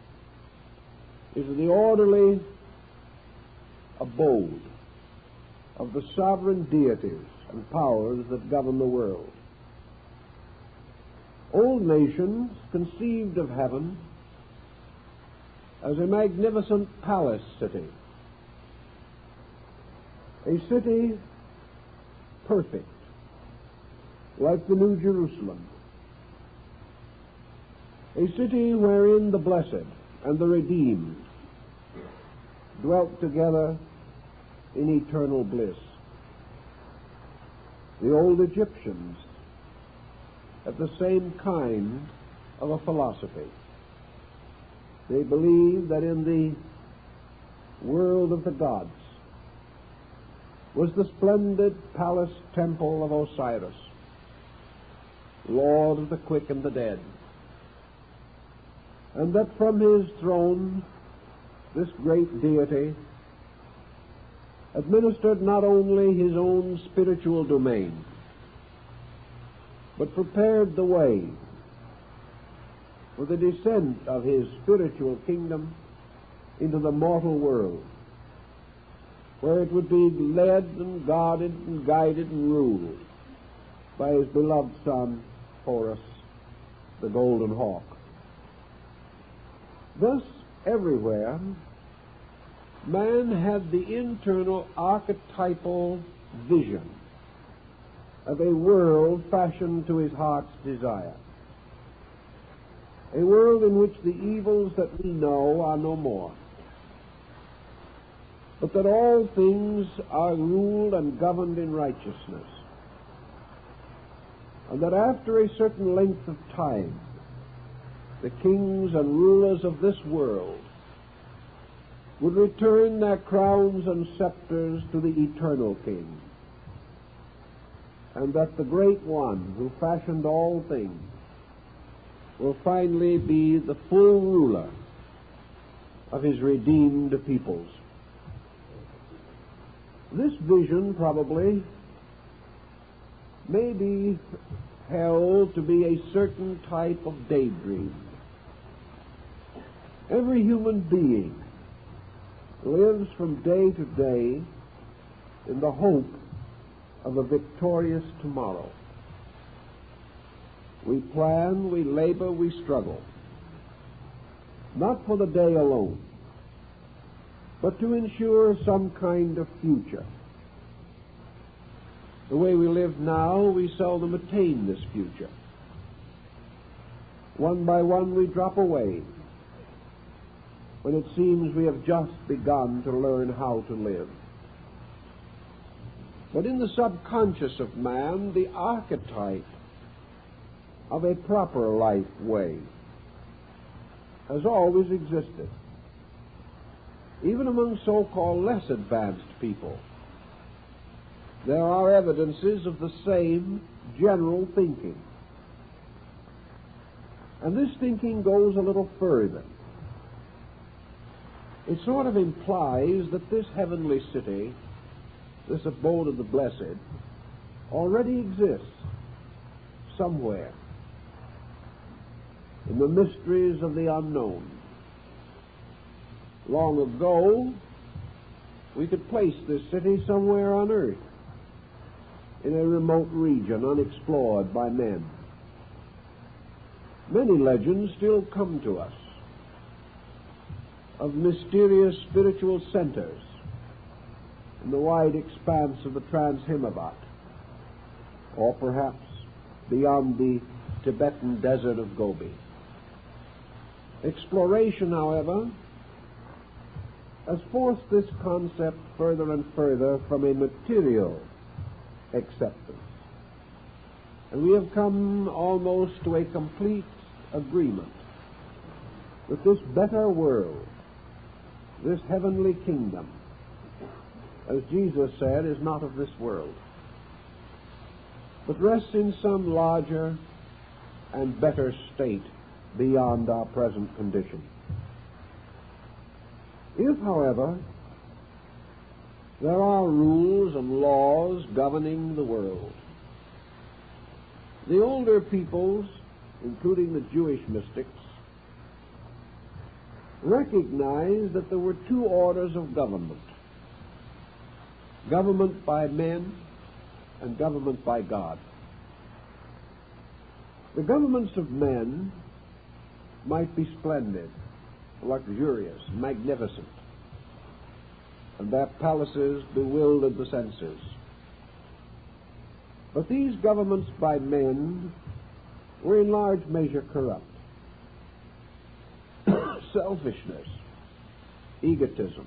is the orderly abode of the sovereign deities and powers that govern the world. Old nations conceived of heaven as a magnificent palace city, a city perfect, like the New Jerusalem, a city wherein the blessed and the redeemed dwelt together in eternal bliss. The old Egyptians had the same kind of a philosophy. They believed that in the world of the gods was the splendid palace temple of Osiris, Lord of the quick and the dead, and that from his throne this great deity administered not only his own spiritual domain, but prepared the way for the descent of his spiritual kingdom into the mortal world, where it would be led and guarded and guided and ruled by his beloved son, Horus, the golden hawk. Thus, everywhere, man had the internal archetypal vision of a world fashioned to his heart's desire, a world in which the evils that we know are no more, but that all things are ruled and governed in righteousness, and that after a certain length of time, the kings and rulers of this world would return their crowns and scepters to the eternal King, and that the Great One who fashioned all things will finally be the full ruler of his redeemed peoples. This vision probably may be held to be a certain type of daydream. Every human being lives from day to day in the hope of a victorious tomorrow. We plan, we labor, we struggle, not for the day alone, but to ensure some kind of future. The way we live now, we seldom attain this future. One by one we drop away when it seems we have just begun to learn how to live. But in the subconscious of man, the archetype of a proper life way has always existed, even among so-called less advanced people. There are evidences of the same general thinking. And this thinking goes a little further. It sort of implies that this heavenly city, this abode of the blessed, already exists somewhere in the mysteries of the unknown. Long ago, we could place this city somewhere on earth, in a remote region unexplored by men. Many legends still come to us of mysterious spiritual centers in the wide expanse of the Trans-Himavat, or perhaps beyond the Tibetan desert of Gobi. Exploration, however, has forced this concept further and further from a material acceptance, and we have come almost to a complete agreement that this better world, this heavenly kingdom, as Jesus said, is not of this world, but rests in some larger and better state beyond our present condition. If, however, there are rules and laws governing the world, the older peoples, including the Jewish mystics, recognized that there were two orders of government: government by men and government by God. The governments of men might be splendid, luxurious, magnificent, and their palaces bewildered the senses. But these governments by men were in large measure corrupt. Selfishness, egotism,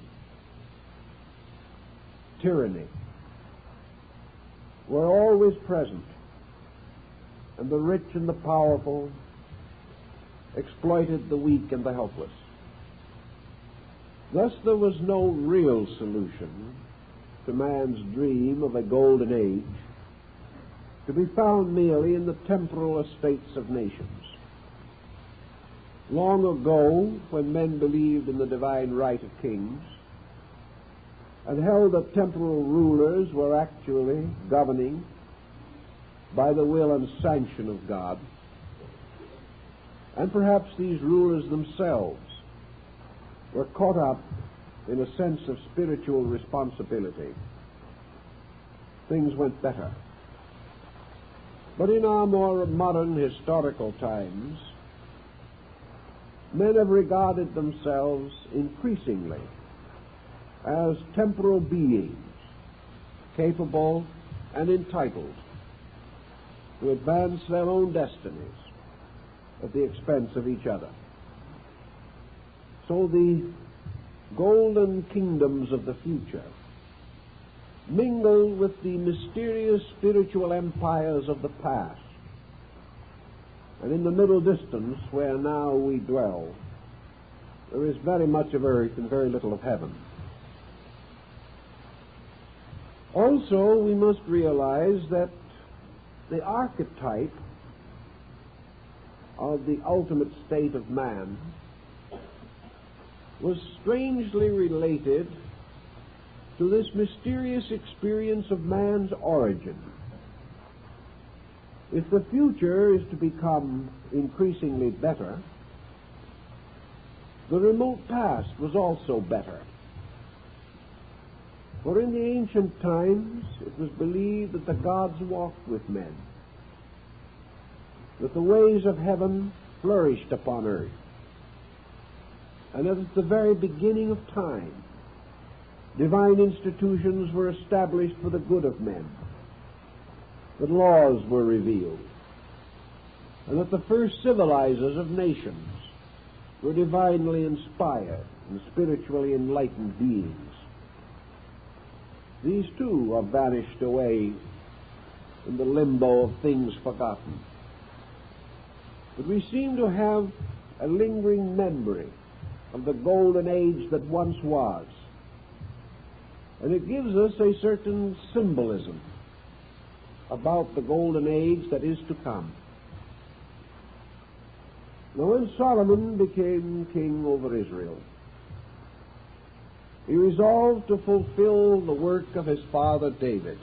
tyranny were always present, and the rich and the powerful exploited the weak and the helpless. Thus there was no real solution to man's dream of a golden age, to be found merely in the temporal estates of nations. Long ago, when men believed in the divine right of kings and held that temporal rulers were actually governing by the will and sanction of God, and perhaps these rulers themselves were caught up in a sense of spiritual responsibility, things went better. But in our more modern historical times, men have regarded themselves increasingly as temporal beings, capable and entitled to advance their own destinies at the expense of each other. So the golden kingdoms of the future mingle with the mysterious spiritual empires of the past. And in the middle distance, where now we dwell, there is very much of earth and very little of heaven. Also, we must realize that the archetype of the ultimate state of man was strangely related to this mysterious experience of man's origin. If the future is to become increasingly better, The remote past was also better. For in the ancient times it was believed that the gods walked with men, that the ways of heaven flourished upon earth, and that at the very beginning of time divine institutions were established for the good of men, that laws were revealed, and that the first civilizers of nations were divinely inspired and spiritually enlightened beings. These too are vanished away in the limbo of things forgotten. But we seem to have a lingering memory of the golden age that once was, and it gives us a certain symbolism about the golden age that is to come. Now, when Solomon became king over Israel, he resolved to fulfill the work of his father David,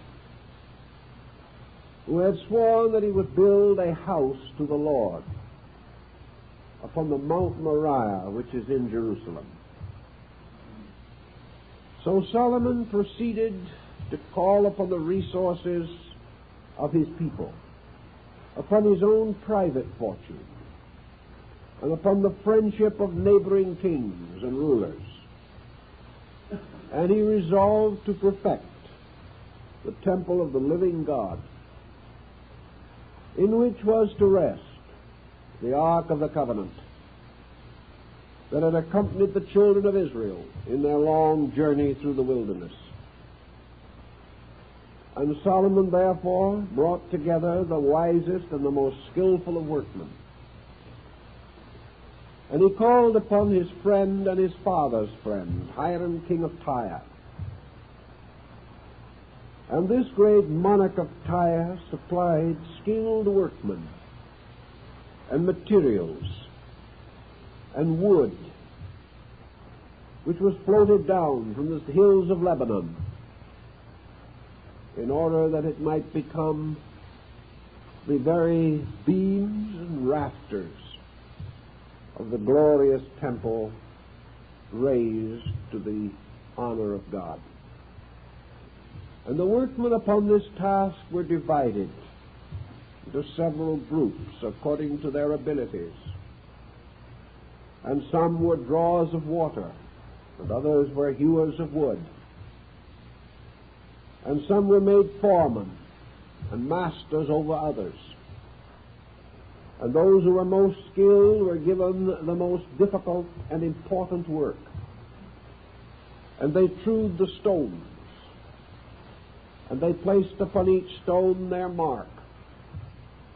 who had sworn that he would build a house to the Lord upon the Mount Moriah, which is in Jerusalem. So Solomon proceeded to call upon the resources of his people, upon his own private fortune, and upon the friendship of neighboring kings and rulers. And he resolved to perfect the temple of the living God, in which was to rest the Ark of the Covenant that had accompanied the children of Israel in their long journey through the wilderness. And Solomon therefore brought together the wisest and the most skillful of workmen. And he called upon his friend and his father's friend, Hiram, king of Tyre. And this great monarch of Tyre supplied skilled workmen and materials and wood, which was floated down from the hills of Lebanon, in order that it might become the very beams and rafters of the glorious temple raised to the honor of God. And the workmen upon this task were divided into several groups according to their abilities. And some were drawers of water, and others were hewers of wood. And some were made foremen and masters over others. And those who were most skilled were given the most difficult and important work. And they trewed the stones, and they placed upon each stone their mark,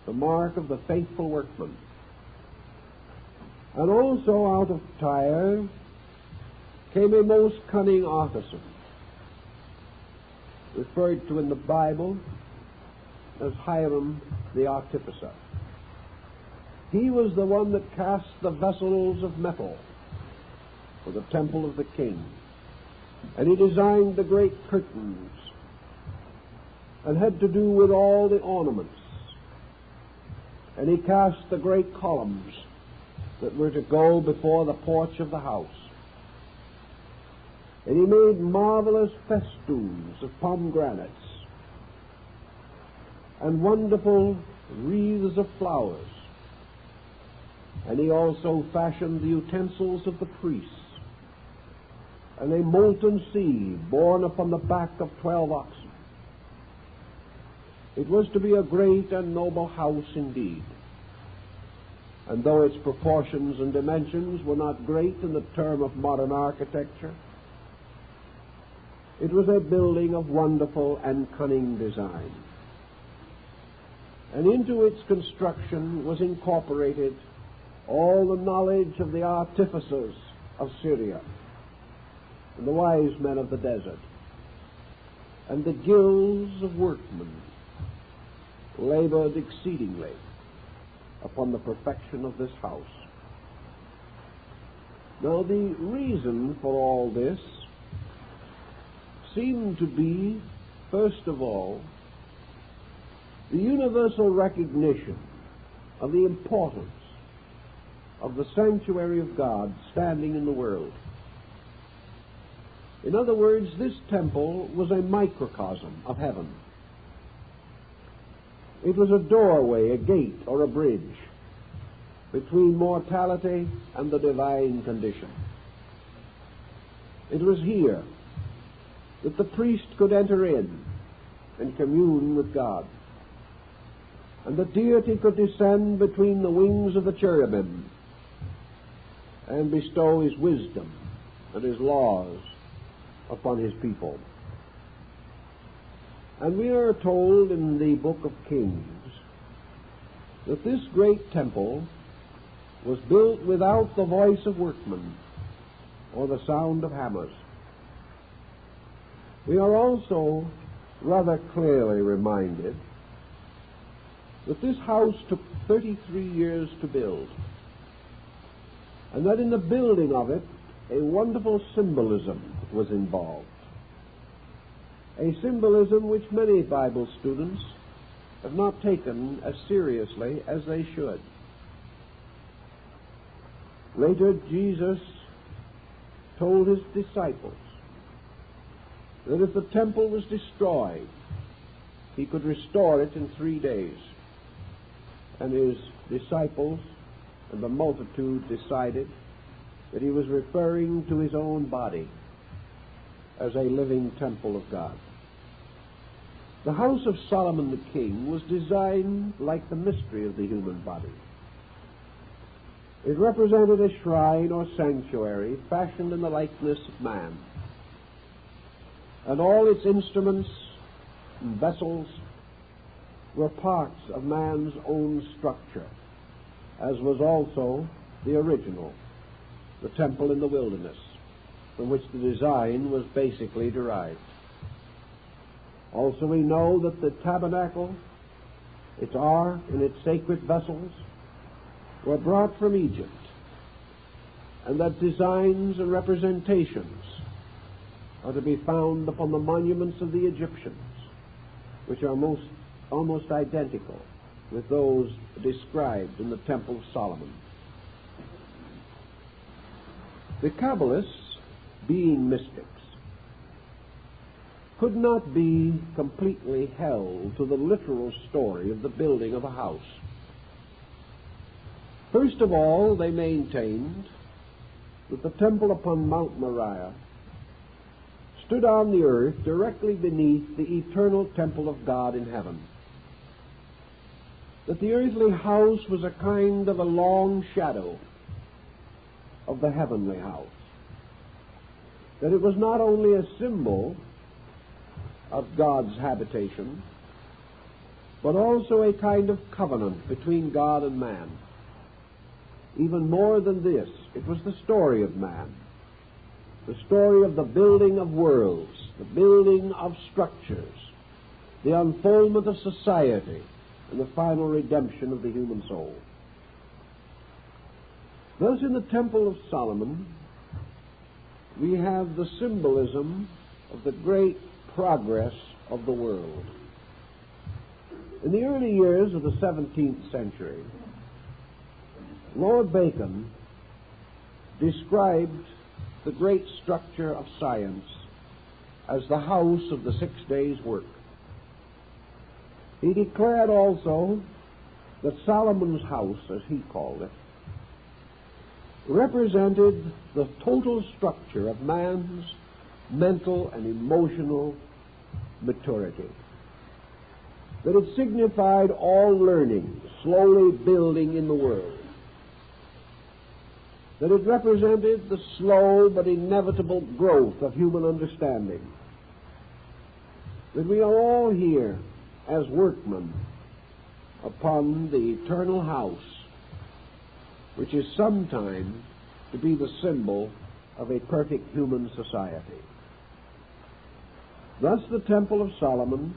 the mark of the faithful workman. And also out of Tyre came a most cunning artisan, referred to in the Bible as Hiram the artificer. He was the one that cast the vessels of metal for the temple of the king. And he designed the great curtains and had to do with all the ornaments. And he cast the great columns that were to go before the porch of the house. And he made marvelous festoons of pomegranates and wonderful wreaths of flowers. And he also fashioned the utensils of the priests, and a molten sea borne upon the back of 12 oxen. It was to be a great and noble house indeed. And though its proportions and dimensions were not great in the term of modern architecture, it was a building of wonderful and cunning design. And into its construction was incorporated all the knowledge of the artificers of Syria and the wise men of the desert, and the guilds of workmen labored exceedingly upon the perfection of this house. Now, the reason for all this seemed to be, first of all, the universal recognition of the importance of the sanctuary of God standing in the world. In other words, this temple was a microcosm of heaven. It was a doorway, a gate, or a bridge between mortality and the divine condition. It was here that the priest could enter in and commune with God, and the deity could descend between the wings of the cherubim and bestow his wisdom and his laws upon his people. And we are told in the book of Kings that this great temple was built without the voice of workmen or the sound of hammers. We are also rather clearly reminded that this house took 33 years to build, and that in the building of it a wonderful symbolism was involved. A symbolism which many Bible students have not taken as seriously as they should. Later, Jesus told his disciples that if the temple was destroyed, he could restore it in 3 days. And his disciples and the multitude decided that he was referring to his own body as a living temple of God. The house of Solomon the king was designed like the mystery of the human body. It represented a shrine or sanctuary fashioned in the likeness of man, and all its instruments and vessels were parts of man's own structure, as was also the original, the temple in the wilderness, from which the design was basically derived. Also, we know that the tabernacle, its ark, and its sacred vessels were brought from Egypt, and that designs and representations are to be found upon the monuments of the Egyptians, which are almost identical with those described in the Temple of Solomon. The Kabbalists, being mystics, could not be completely held to the literal story of the building of a house. First of all, they maintained that the temple upon Mount Moriah stood on the earth directly beneath the eternal temple of God in heaven. That the earthly house was a kind of a long shadow of the heavenly house. That it was not only a symbol of God's habitation, but also a kind of covenant between God and man. Even more than this, it was the story of man, the story of the building of worlds, the building of structures, the unfoldment of society, and the final redemption of the human soul. Thus, in the Temple of Solomon, we have the symbolism of the great progress of the world. In the early years of the 17th century, Lord Bacon described the great structure of science as the house of the 6 days' work. He declared also that Solomon's house, as he called it, represented the total structure of man's mental and emotional maturity. That it signified all learning, slowly building in the world. That it represented the slow but inevitable growth of human understanding. That we are all here as workmen upon the eternal house, which is sometime to be the symbol of a perfect human society. Thus the Temple of Solomon,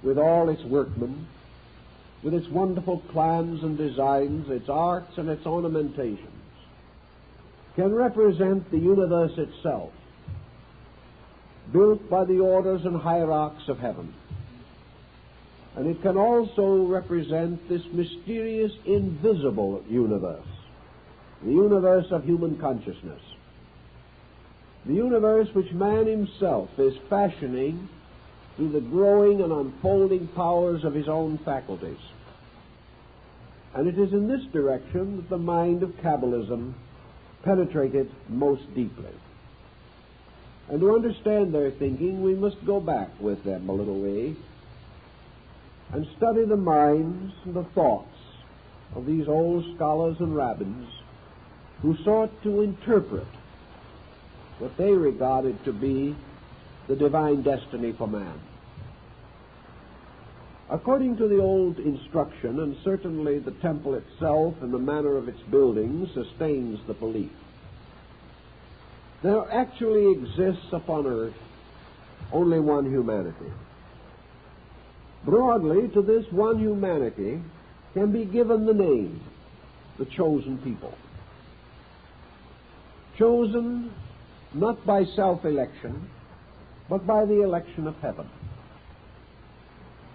with all its workmen, with its wonderful plans and designs, its arts and its ornamentations, can represent the universe itself, built by the orders and hierarchs of heaven. And it can also represent this mysterious, invisible universe, the universe of human consciousness, the universe which man himself is fashioning through the growing and unfolding powers of his own faculties. And it is in this direction that the mind of Kabbalism penetrated most deeply. And to understand their thinking, we must go back with them a little way and study the minds and the thoughts of these old scholars and rabbins who sought to interpret what they regarded to be the divine destiny for man. According to the old instruction, and certainly the temple itself and the manner of its building sustains the belief, there actually exists upon earth only one humanity. Broadly, to this one humanity can be given the name, the chosen people. Chosen not by self-election, but by the election of heaven.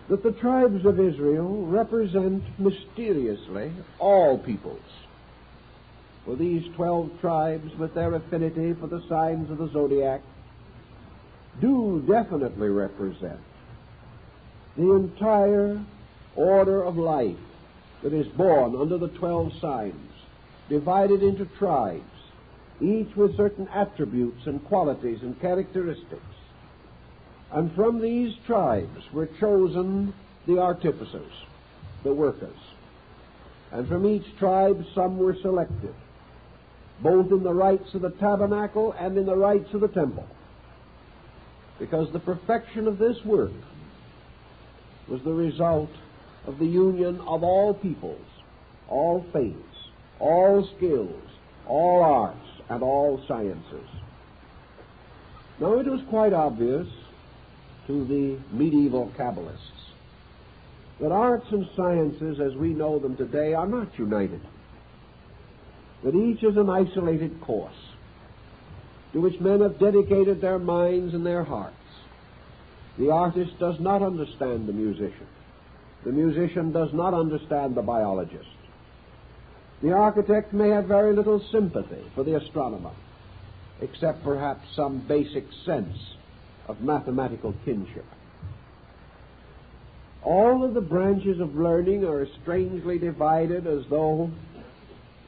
That the tribes of Israel represent mysteriously all peoples. For these 12 tribes, with their affinity for the signs of the zodiac, do definitely represent the entire order of life that is born under the 12 signs, divided into tribes, each with certain attributes and qualities and characteristics. And from these tribes were chosen the artificers, the workers. And from each tribe some were selected, both in the rites of the tabernacle and in the rites of the temple, because the perfection of this work was the result of the union of all peoples, all faiths, all skills, all arts, and all sciences. Now, it was quite obvious to the medieval Kabbalists that arts and sciences as we know them today are not united, that each is an isolated course to which men have dedicated their minds and their hearts. The artist does not understand the musician. The musician does not understand the biologist. The architect may have very little sympathy for the astronomer, except perhaps some basic sense of mathematical kinship. All of the branches of learning are as strangely divided as though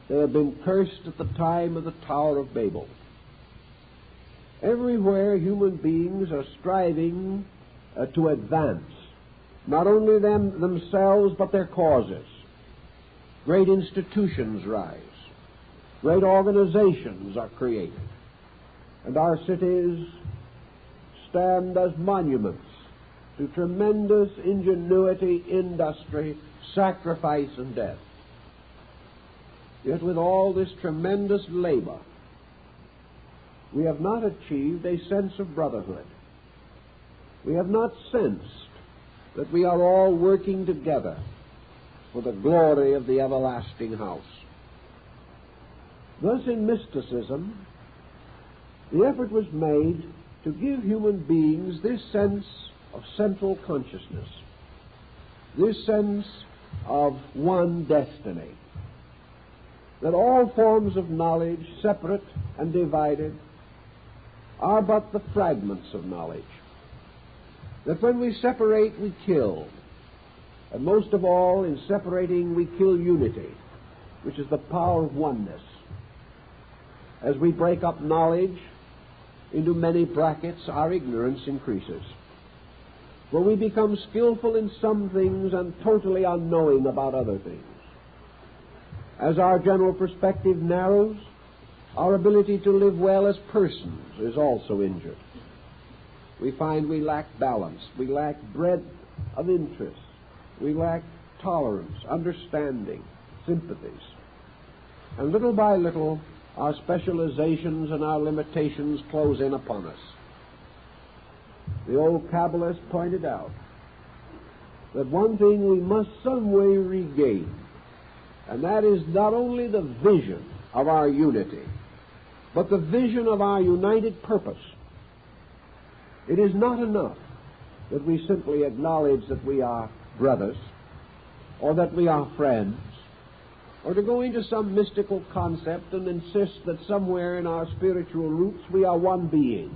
they had been cursed at the time of the Tower of Babel. Everywhere human beings are striving to advance, not only themselves but their causes. Great institutions rise. Great organizations are created. And our cities stand as monuments to tremendous ingenuity, industry, sacrifice, and death. Yet with all this tremendous labor, we have not achieved a sense of brotherhood. We have not sensed that we are all working together for the glory of the everlasting house. Thus, in mysticism, the effort was made to give human beings this sense of central consciousness, this sense of one destiny, that all forms of knowledge, separate and divided, are but the fragments of knowledge, that when we separate, we kill, and most of all, in separating, we kill unity, which is the power of oneness. As we break up knowledge into many brackets, our ignorance increases. For we become skillful in some things and totally unknowing about other things. As our general perspective narrows, our ability to live well as persons is also injured. We find we lack balance, we lack breadth of interest, we lack tolerance, understanding, sympathies. And little by little, our specializations and our limitations close in upon us. The old Kabbalist pointed out that one thing we must some way regain, and that is not only the vision of our unity, but the vision of our united purpose. It is not enough that we simply acknowledge that we are brothers or that we are friends, or to go into some mystical concept and insist that somewhere in our spiritual roots we are one being.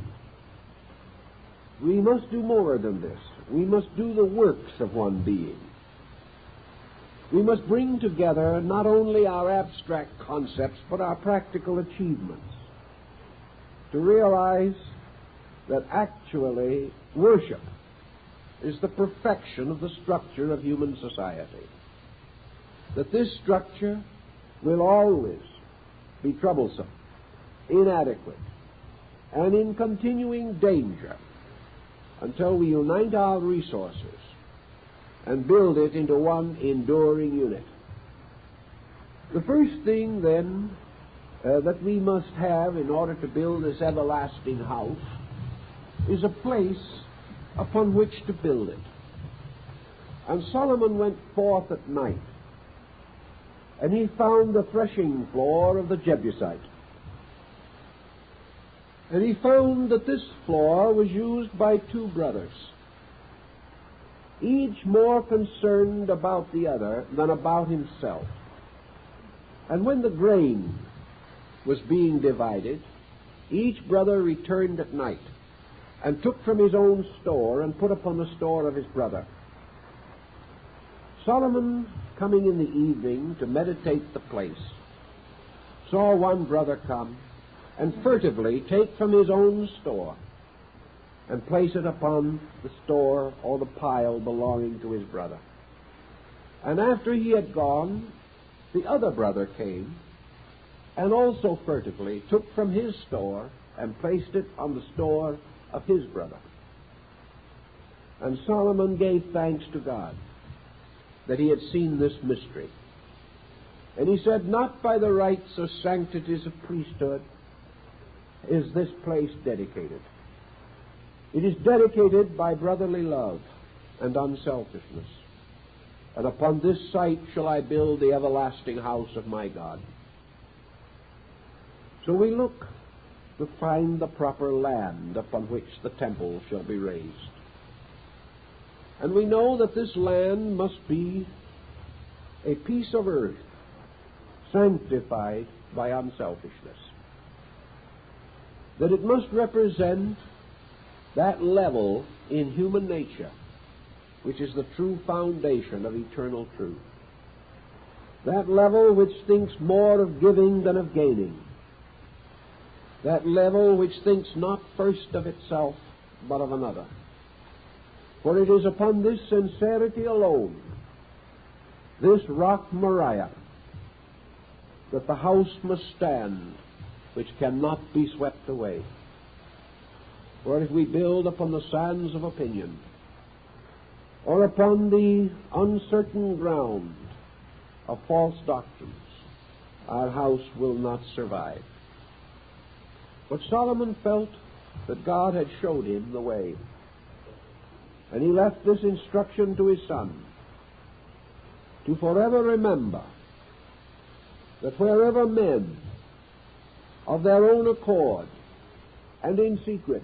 We must do more than this. We must do the works of one being. We must bring together not only our abstract concepts, but our practical achievements, to realize that actually worship is the perfection of the structure of human society. That this structure will always be troublesome, inadequate, and in continuing danger until we unite our resources and build it into one enduring unit. The first thing, then, that we must have in order to build this everlasting house is a place upon which to build it. And Solomon went forth at night, and he found the threshing floor of the Jebusite. And he found that this floor was used by two brothers, each more concerned about the other than about himself. And when the grain was being divided, each brother returned at night and took from his own store and put upon the store of his brother. Solomon, coming in the evening to meditate the place, saw one brother come and furtively take from his own store and place it upon the store or the pile belonging to his brother. And after he had gone, the other brother came and also furtively took from his store and placed it on the store of his brother. And Solomon gave thanks to God that he had seen this mystery. And he said, not by the rights or sanctities of priesthood is this place dedicated. It is dedicated by brotherly love and unselfishness. And upon this site shall I build the everlasting house of my God. So we look to find the proper land upon which the temple shall be raised. And we know that this land must be a piece of earth sanctified by unselfishness. That it must represent that level in human nature which is the true foundation of eternal truth. That level which thinks more of giving than of gaining. That level which thinks not first of itself but of another. For it is upon this sincerity alone, this rock Moriah, that the house must stand which cannot be swept away. For if we build upon the sands of opinion, or upon the uncertain ground of false doctrines, our house will not survive. But Solomon felt that God had showed him the way, and he left this instruction to his son, to forever remember that wherever men of their own accord and in secret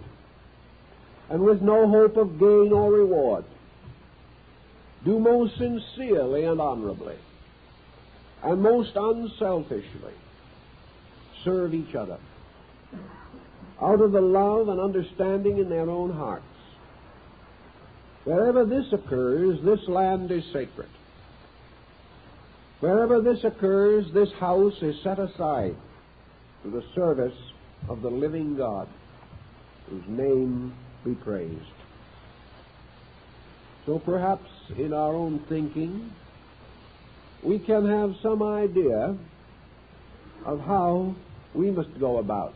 and with no hope of gain or reward do most sincerely and honorably and most unselfishly serve each other out of the love and understanding in their own hearts. Wherever this occurs, this land is sacred. Wherever this occurs, this house is set aside to the service of the living God, whose name be praised. So perhaps in our own thinking, we can have some idea of how we must go about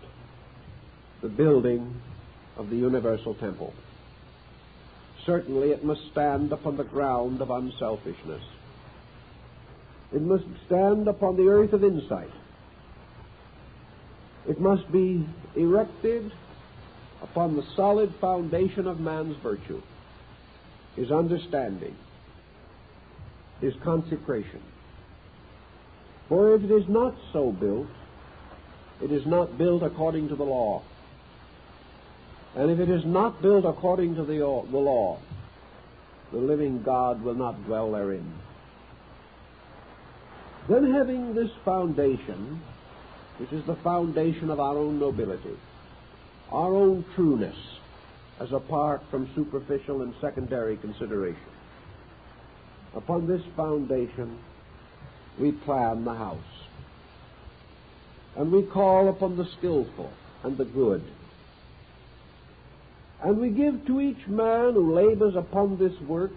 the building of the universal temple. Certainly it must stand upon the ground of unselfishness. It must stand upon the earth of insight. It must be erected upon the solid foundation of man's virtue, his understanding, his consecration. For if it is not so built, it is not built according to the law. And if it is not built according to the law, the living God will not dwell therein. Then, having this foundation, which is the foundation of our own nobility, our own trueness, as apart from superficial and secondary consideration, upon this foundation we plan the house. And we call upon the skillful and the good. And we give to each man who labors upon this work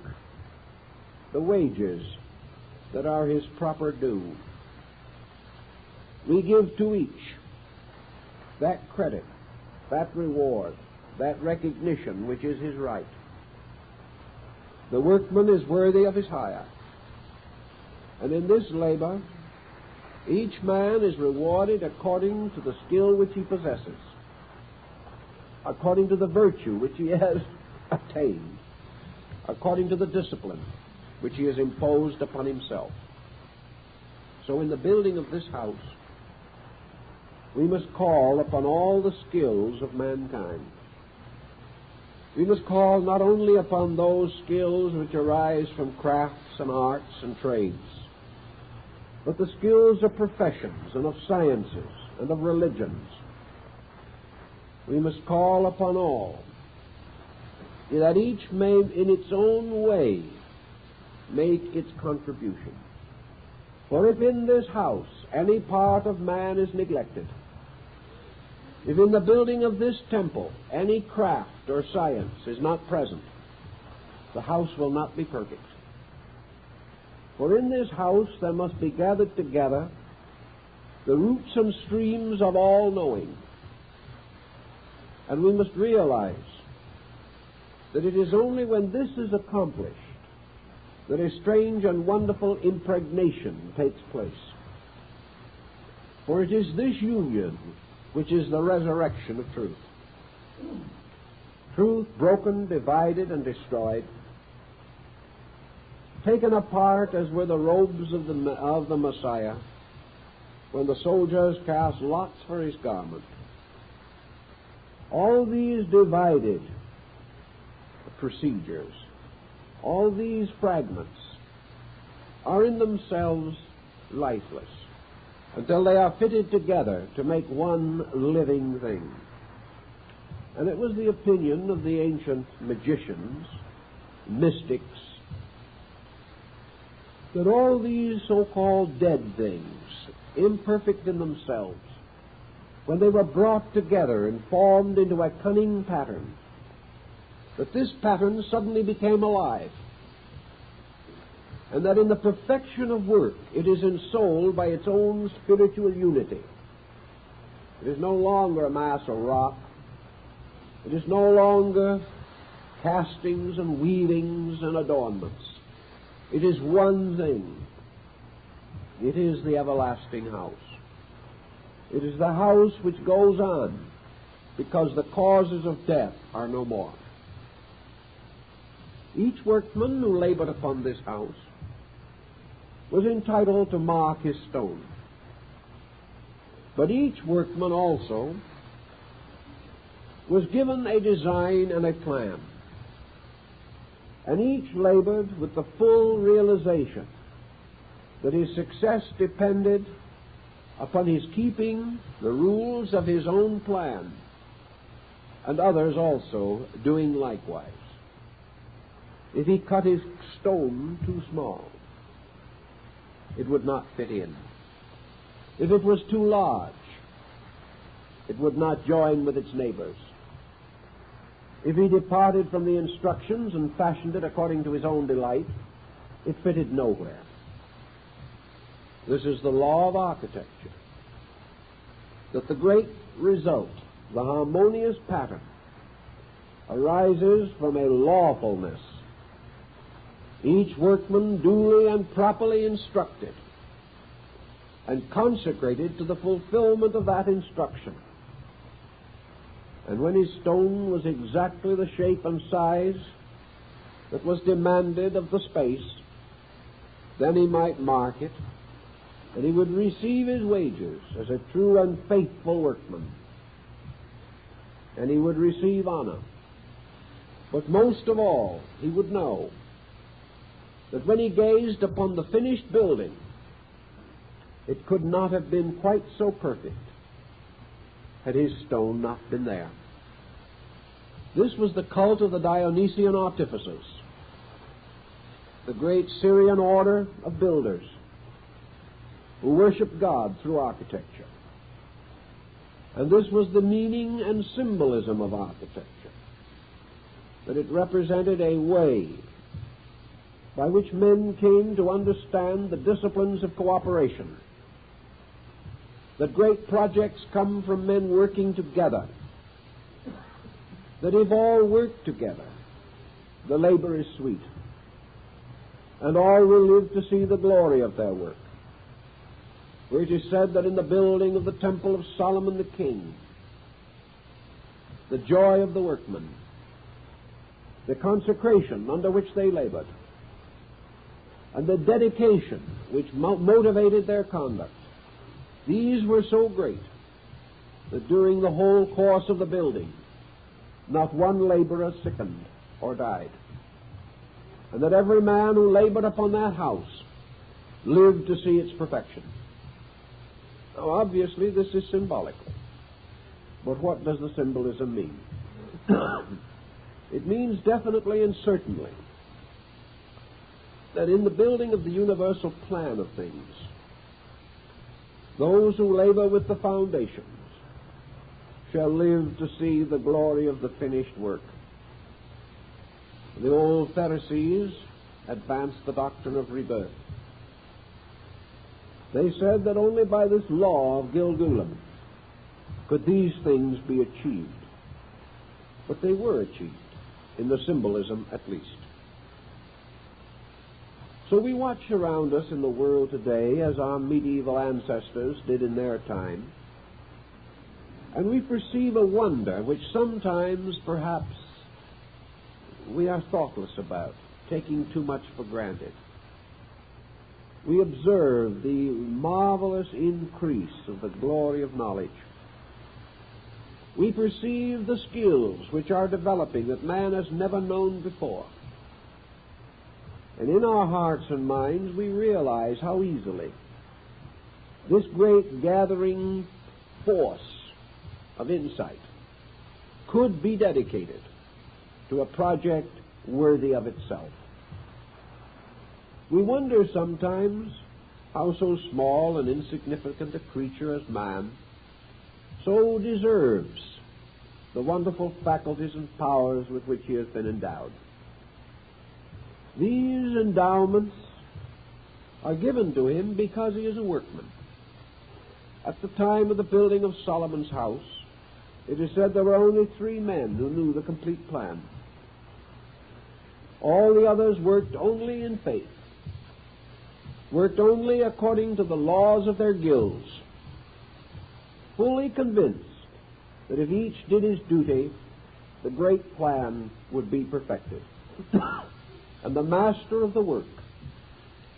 the wages that are his proper due. We give to each that credit, that reward, that recognition which is his right. The workman is worthy of his hire. And in this labor, each man is rewarded according to the skill which he possesses, according to the virtue which he has attained, according to the discipline which he has imposed upon himself. So in the building of this house, we must call upon all the skills of mankind. We must call not only upon those skills which arise from crafts and arts and trades, but the skills of professions and of sciences and of religions. We must call upon all, that each may in its own way make its contribution. For if in this house any part of man is neglected, if in the building of this temple any craft or science is not present, the house will not be perfect. For in this house there must be gathered together the roots and streams of all knowing. And we must realize that it is only when this is accomplished that a strange and wonderful impregnation takes place. For it is this union which is the resurrection of truth. Truth broken, divided, and destroyed, taken apart as were the robes of the Messiah when the soldiers cast lots for his garment. All these divided procedures, all these fragments are in themselves lifeless until they are fitted together to make one living thing. And it was the opinion of the ancient magicians, mystics, that all these so-called dead things, imperfect in themselves, when they were brought together and formed into a cunning pattern, that this pattern suddenly became alive, and that in the perfection of work it is ensouled by its own spiritual unity. It is no longer a mass of rock. It is no longer castings and weavings and adornments. It is one thing. It is the everlasting house. It is the house which goes on because the causes of death are no more. Each workman who labored upon this house was entitled to mark his stone. But each workman also was given a design and a plan. And each labored with the full realization that his success depended upon his keeping the rules of his own plan, and others also doing likewise. If he cut his stone too small, it would not fit in. If it was too large, it would not join with its neighbors. If he departed from the instructions and fashioned it according to his own delight, it fitted nowhere. This is the law of architecture, that the great result, the harmonious pattern, arises from a lawfulness. Each workman duly and properly instructed and consecrated to the fulfillment of that instruction. And when his stone was exactly the shape and size that was demanded of the space, then he might mark it, and he would receive his wages as a true and faithful workman. And he would receive honor. But most of all, he would know that when he gazed upon the finished building, It could not have been quite so perfect had his stone not been there. This was the cult of the Dionysian artificers, the great Syrian order of builders who worshiped God through architecture. And this was the meaning and symbolism of architecture, that it represented a way by which men came to understand the disciplines of cooperation, that great projects come from men working together, that if all work together, the labor is sweet, and all will live to see the glory of their work. For it is said that in the building of the temple of Solomon the king, the joy of the workmen, the consecration under which they labored, and the dedication which motivated their conduct, these were so great that during the whole course of the building, not one laborer sickened or died, and that every man who labored upon that house lived to see its perfection. Now, obviously, this is symbolical. But what does the symbolism mean? It means definitely and certainly that in the building of the universal plan of things, those who labor with the foundations shall live to see the glory of the finished work. The old Pharisees advanced the doctrine of rebirth. They said that only by this law of Gilgulim could these things be achieved. But they were achieved, in the symbolism at least. So we watch around us in the world today as our medieval ancestors did in their time, and we perceive a wonder which sometimes perhaps we are thoughtless about, taking too much for granted. We observe the marvelous increase of the glory of knowledge. We perceive the skills which are developing that man has never known before. And in our hearts and minds we realize how easily this great gathering force of insight could be dedicated to a project worthy of itself. We wonder sometimes how so small and insignificant a creature as man so deserves the wonderful faculties and powers with which he has been endowed. These endowments are given to him because he is a workman. At the time of the building of Solomon's house, it is said there were only 3 men who knew the complete plan. All the others worked only in faith, worked only according to the laws of their guilds, fully convinced that if each did his duty, the great plan would be perfected. And the master of the work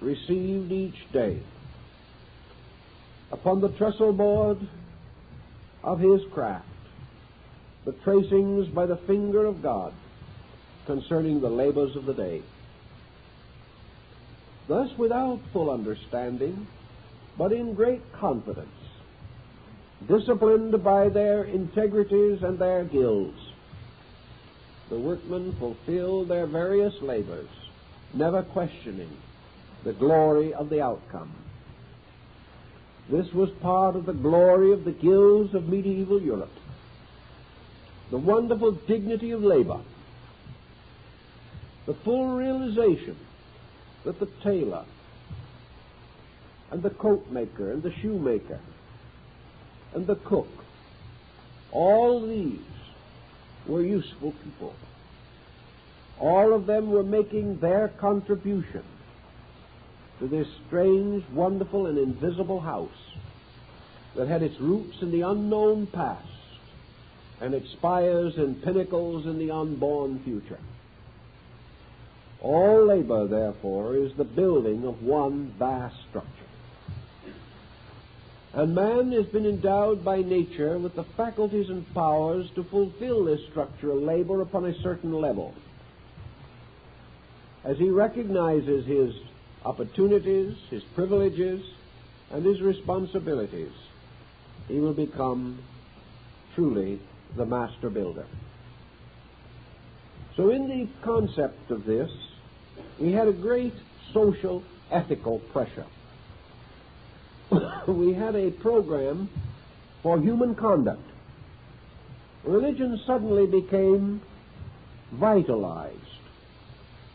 received each day upon the trestle board of his craft the tracings by the finger of God concerning the labors of the day. Thus, without full understanding, but in great confidence, disciplined by their integrities and their guilds, the workmen fulfilled their various labors, never questioning the glory of the outcome. This was part of the glory of the guilds of medieval Europe, the wonderful dignity of labor, the full realization that the tailor and the coat maker and the shoemaker and the cook, all these were useful people. All of them were making their contribution to this strange, wonderful, and invisible house that had its roots in the unknown past and its spires and pinnacles in the unborn future. All labor, therefore, is the building of one vast structure. And man has been endowed by nature with the faculties and powers to fulfill this structural labor upon a certain level. As he recognizes his opportunities, his privileges, and his responsibilities, he will become truly the master builder. So in the concept of this, we had a great social, ethical pressure. We had a program for human conduct. Religion suddenly became vitalized.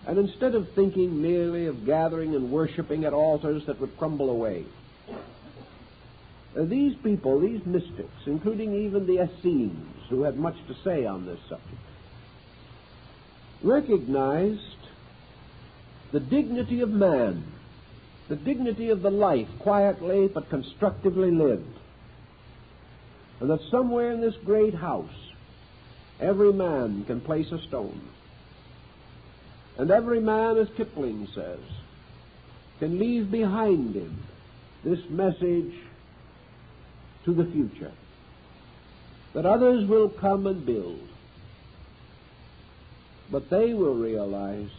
And instead of thinking merely of gathering and worshiping at altars that would crumble away, these people, these mystics, including even the Essenes, who had much to say on this subject, recognized the dignity of man, the dignity of the life, quietly but constructively lived, and that somewhere in this great house every man can place a stone, and every man, as Kipling says, can leave behind him this message to the future, that others will come and build, but they will realize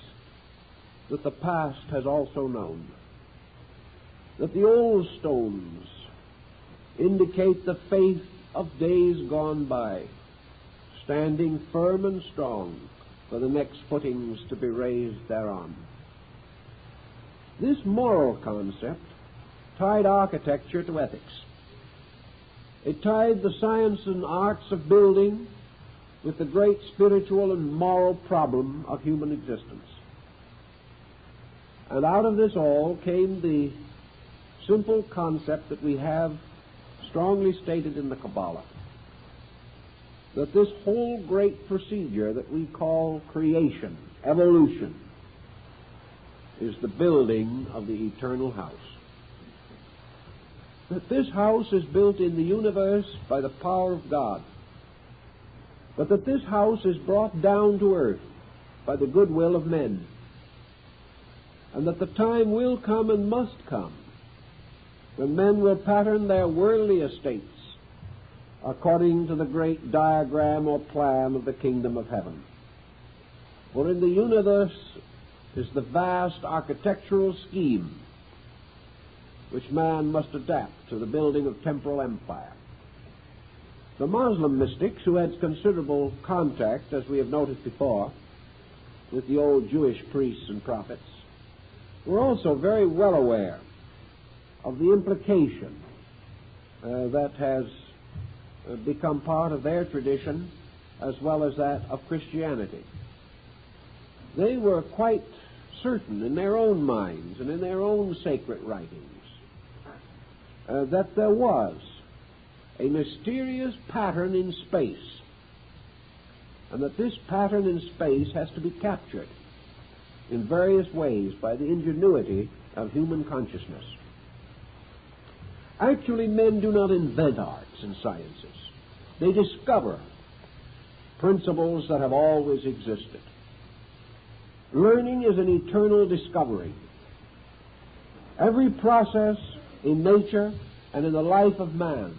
that the past has also known, that the old stones indicate the faith of days gone by, standing firm and strong for the next footings to be raised thereon. This moral concept tied architecture to ethics. It tied the science and arts of building with the great spiritual and moral problem of human existence. And out of this all came the simple concept that we have strongly stated in the Cabala, that this whole great procedure that we call creation, evolution, is the building of the eternal house. That this house is built in the universe by the power of God, but that this house is brought down to earth by the goodwill of men, and that the time will come and must come when men will pattern their worldly estates according to the great diagram or plan of the kingdom of heaven. For in the universe is the vast architectural scheme which man must adapt to the building of temporal empire. The Muslim mystics, who had considerable contact, as we have noticed before, with the old Jewish priests and prophets, were also very well aware of the implication that has become part of their tradition as well as that of Christianity. They were quite certain in their own minds and in their own sacred writings that there was a mysterious pattern in space, and that this pattern in space has to be captured in various ways by the ingenuity of human consciousness. Actually, men do not invent arts and sciences. They discover principles that have always existed. Learning is an eternal discovery. Every process in nature and in the life of man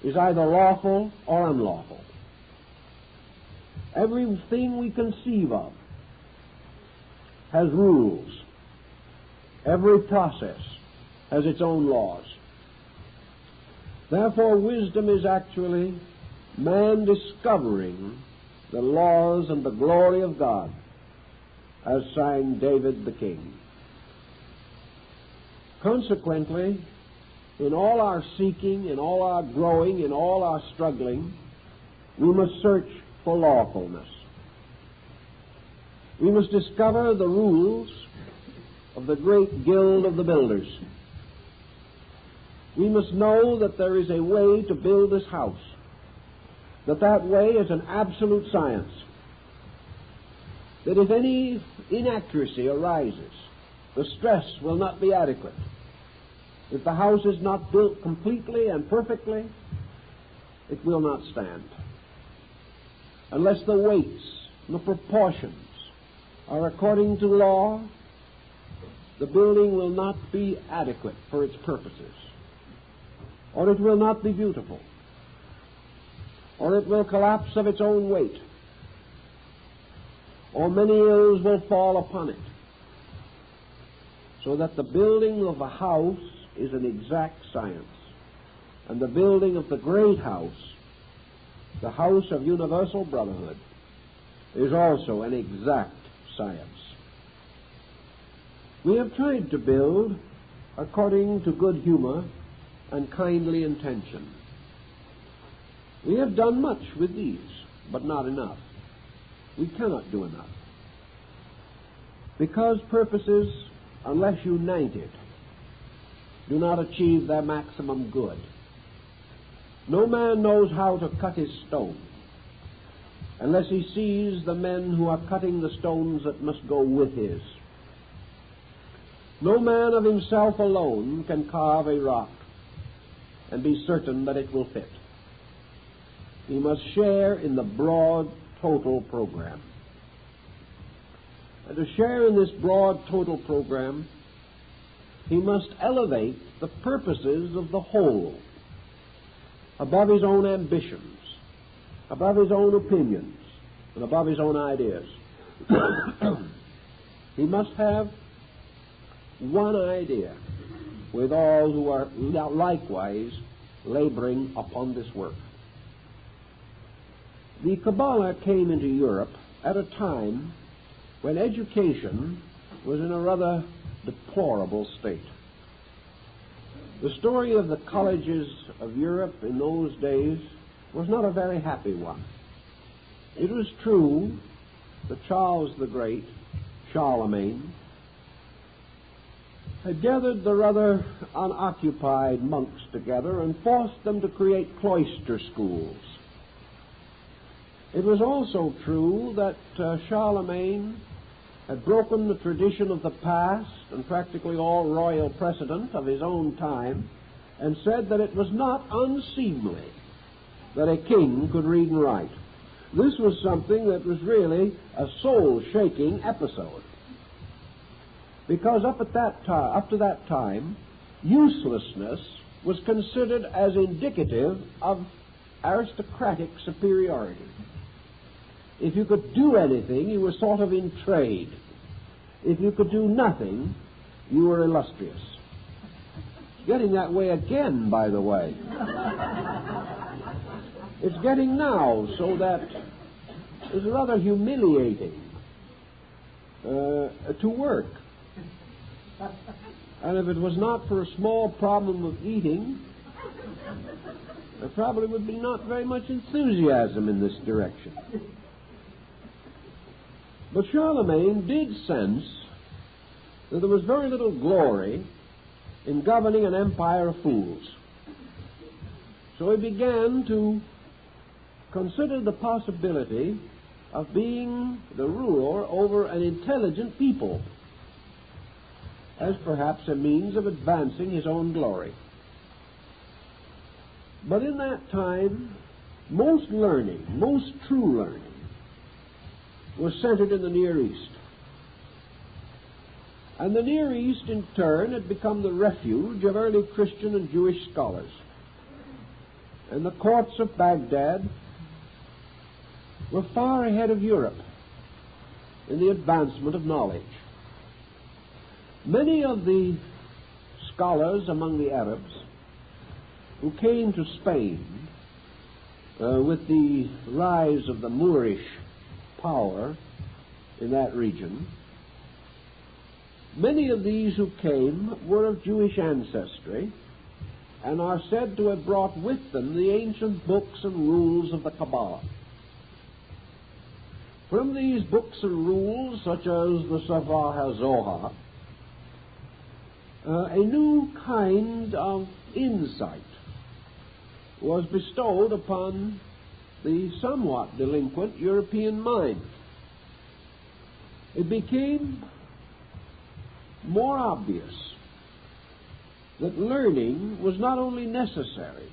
is either lawful or unlawful. Everything we conceive of has rules. Every process has its own laws. Therefore, wisdom is actually man discovering the laws and the glory of God, as sang David the king. Consequently, in all our seeking, in all our growing, in all our struggling, we must search for lawfulness. We must discover the rules of the great guild of the builders. We must know that there is a way to build this house, that way is an absolute science, that if any inaccuracy arises, the stress will not be adequate. If the house is not built completely and perfectly, it will not stand. Unless the weights and the proportions are according to law, the building will not be adequate for its purposes, or it will not be beautiful, or it will collapse of its own weight, or many ills will fall upon it, so that the building of a house is an exact science, and the building of the great house, the house of universal brotherhood, is also an exact science. We have tried to build according to good humor and kindly intention. We have done much with these, but not enough. We cannot do enough. Because purposes, unless united, do not achieve their maximum good. No man knows how to cut his stone unless he sees the men who are cutting the stones that must go with his. No man of himself alone can carve a rock and be certain that it will fit. He must share in the broad total program. And to share in this broad total program, he must elevate the purposes of the whole above his own ambitions, above his own opinions, and above his own ideas. He must have one idea with all who are likewise laboring upon this work. The Cabala came into Europe at a time when education was in a rather deplorable state. The story of the colleges of Europe in those days was not a very happy one. It was true that Charles the Great, Charlemagne, had gathered the rather unoccupied monks together and forced them to create cloister schools. It was also true that Charlemagne had broken the tradition of the past and practically all royal precedent of his own time and said that it was not unseemly that a king could read and write. This was something that was really a soul-shaking episode, because up to that time, uselessness was considered as indicative of aristocratic superiority. If you could do anything, you were sort of in trade. If you could do nothing, you were illustrious. It's getting that way again, by the way. It's getting now so that it's rather humiliating to work. And if it was not for a small problem of eating, there probably would be not very much enthusiasm in this direction. But Charlemagne did sense that there was very little glory in governing an empire of fools. So he began to consider the possibility of being the ruler over an intelligent people as perhaps a means of advancing his own glory. But in that time, most learning, most true learning, was centered in the Near East. And the Near East, in turn, had become the refuge of early Christian and Jewish scholars. And the courts of Baghdad were far ahead of Europe in the advancement of knowledge. Many of the scholars among the Arabs who came to Spain with the rise of the Moorish power in that region, many of these who came were of Jewish ancestry and are said to have brought with them the ancient books and rules of the Cabala. From these books and rules, such as the Sefer HaZohar, a new kind of insight was bestowed upon the somewhat delinquent European mind. It became more obvious that learning was not only necessary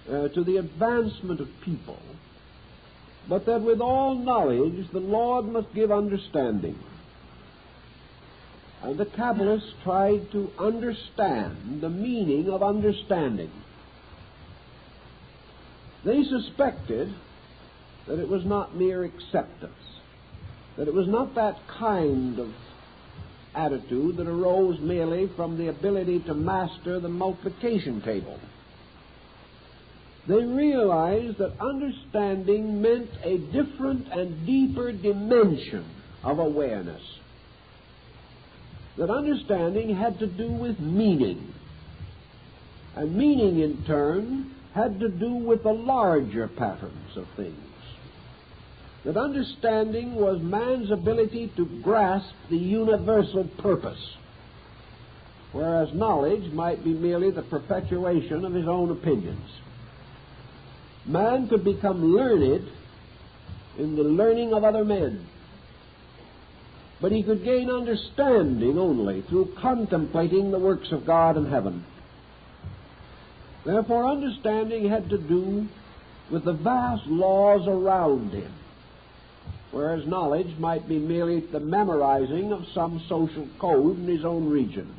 to the advancement of people, but that with all knowledge the Lord must give understanding. And the Kabbalists tried to understand the meaning of understanding. They suspected that it was not mere acceptance, that it was not that kind of attitude that arose merely from the ability to master the multiplication table. They realized that understanding meant a different and deeper dimension of awareness. That understanding had to do with meaning. And meaning, in turn, had to do with the larger patterns of things. That understanding was man's ability to grasp the universal purpose, whereas knowledge might be merely the perpetuation of his own opinions. Man could become learned in the learning of other men, but he could gain understanding only through contemplating the works of God in heaven. Therefore, understanding had to do with the vast laws around him, whereas knowledge might be merely the memorizing of some social code in his own region.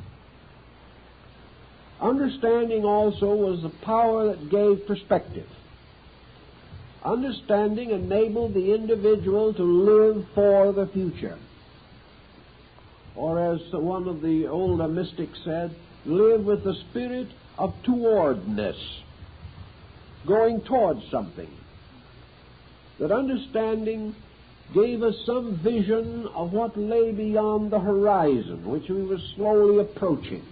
Understanding also was the power that gave perspective. Understanding enabled the individual to live for the future. Or as one of the older mystics said, live with the spirit of towardness, going towards something. That understanding gave us some vision of what lay beyond the horizon, which we were slowly approaching.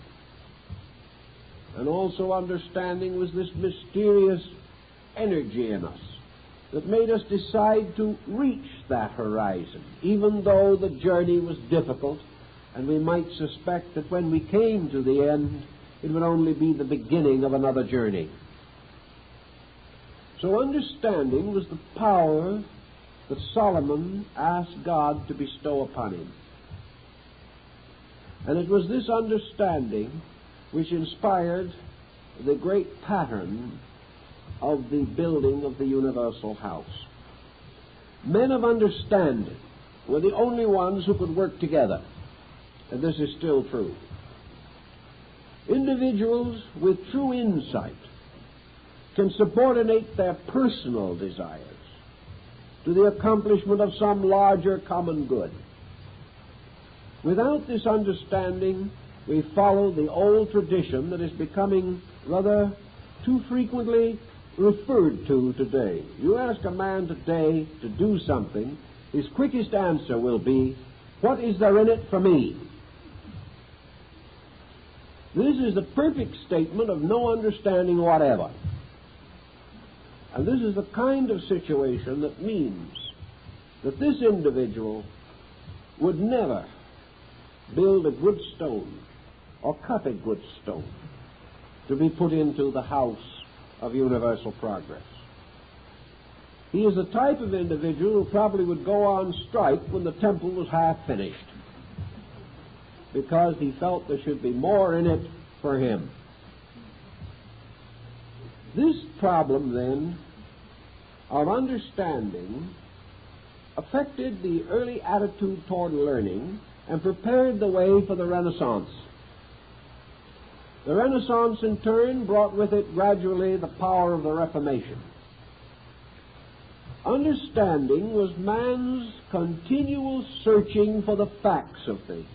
And also understanding was this mysterious energy in us that made us decide to reach that horizon, even though the journey was difficult, and we might suspect that when we came to the end, it would only be the beginning of another journey. So understanding was the power that Solomon asked God to bestow upon him. And it was this understanding which inspired the great pattern of the building of the universal house. Men of understanding were the only ones who could work together, and this is still true. Individuals with true insight can subordinate their personal desires to the accomplishment of some larger common good. Without this understanding, we follow the old tradition that is becoming rather too frequently referred to today. You ask a man today to do something, his quickest answer will be, "What is there in it for me?" This is the perfect statement of no understanding whatever. And this is the kind of situation that means that this individual would never build a good stone or cut a good stone to be put into the house of universal progress. He is the type of individual who probably would go on strike when the temple was half finished, because he felt there should be more in it for him. This problem, then, of understanding affected the early attitude toward learning and prepared the way for the Renaissance. The Renaissance, in turn, brought with it gradually the power of the Reformation. Understanding was man's continual searching for the facts of things.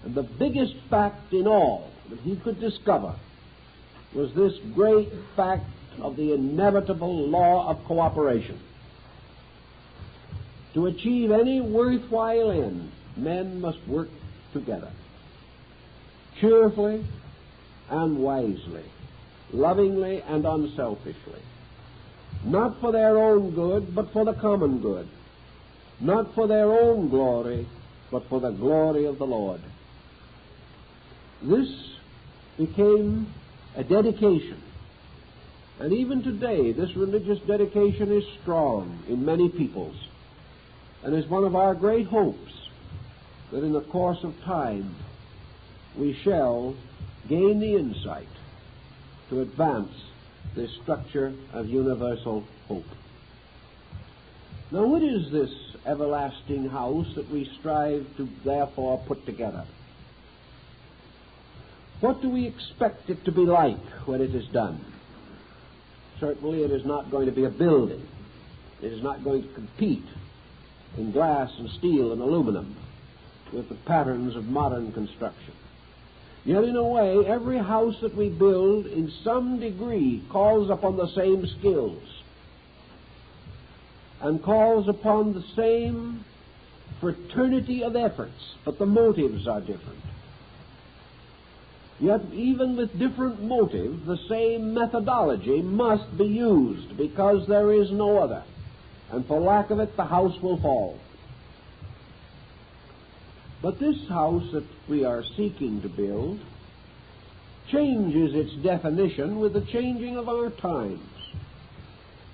And the biggest fact in all that he could discover was this great fact of the inevitable law of cooperation. To achieve any worthwhile end, men must work together, cheerfully and wisely, lovingly and unselfishly, not for their own good, but for the common good, not for their own glory, but for the glory of the Lord. This became a dedication, and even today this religious dedication is strong in many peoples, and is one of our great hopes that in the course of time we shall gain the insight to advance this structure of universal hope. Now, what is this everlasting house that we strive to therefore put together? What do we expect it to be like when it is done? Certainly it is not going to be a building. It is not going to compete in glass and steel and aluminum. with the patterns of modern construction. Yet in a way, every house that we build in some degree calls upon the same skills and calls upon the same fraternity of efforts, but the motives are different. Yet even with different motives, the same methodology must be used because there is no other, and for lack of it, the house will fall. But this house that we are seeking to build changes its definition with the changing of our times.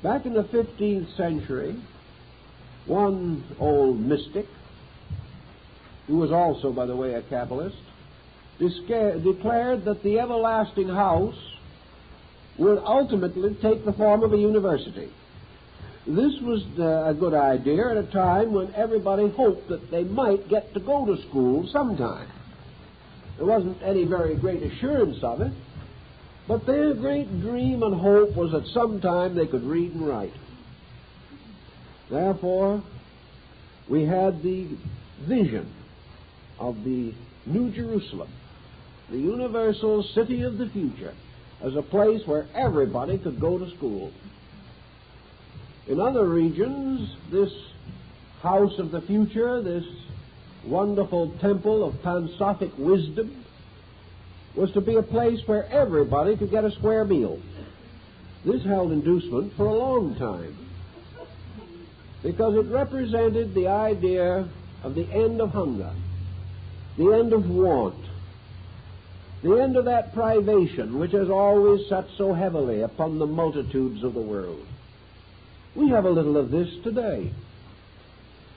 Back in the 15th century, one old mystic, who was also, by the way, a Cabalist, declared that the everlasting house would ultimately take the form of a university. This was a good idea at a time when everybody hoped that they might get to go to school sometime. There wasn't any very great assurance of it, but their great dream and hope was that sometime they could read and write. Therefore, we had the vision of the New Jerusalem, the universal city of the future, as a place where everybody could go to school. In other regions, this house of the future, this wonderful temple of Pansophic wisdom, was to be a place where everybody could get a square meal. This held inducement for a long time, because it represented the idea of the end of hunger, the end of want, the end of that privation which has always sat so heavily upon the multitudes of the world. We have a little of this today.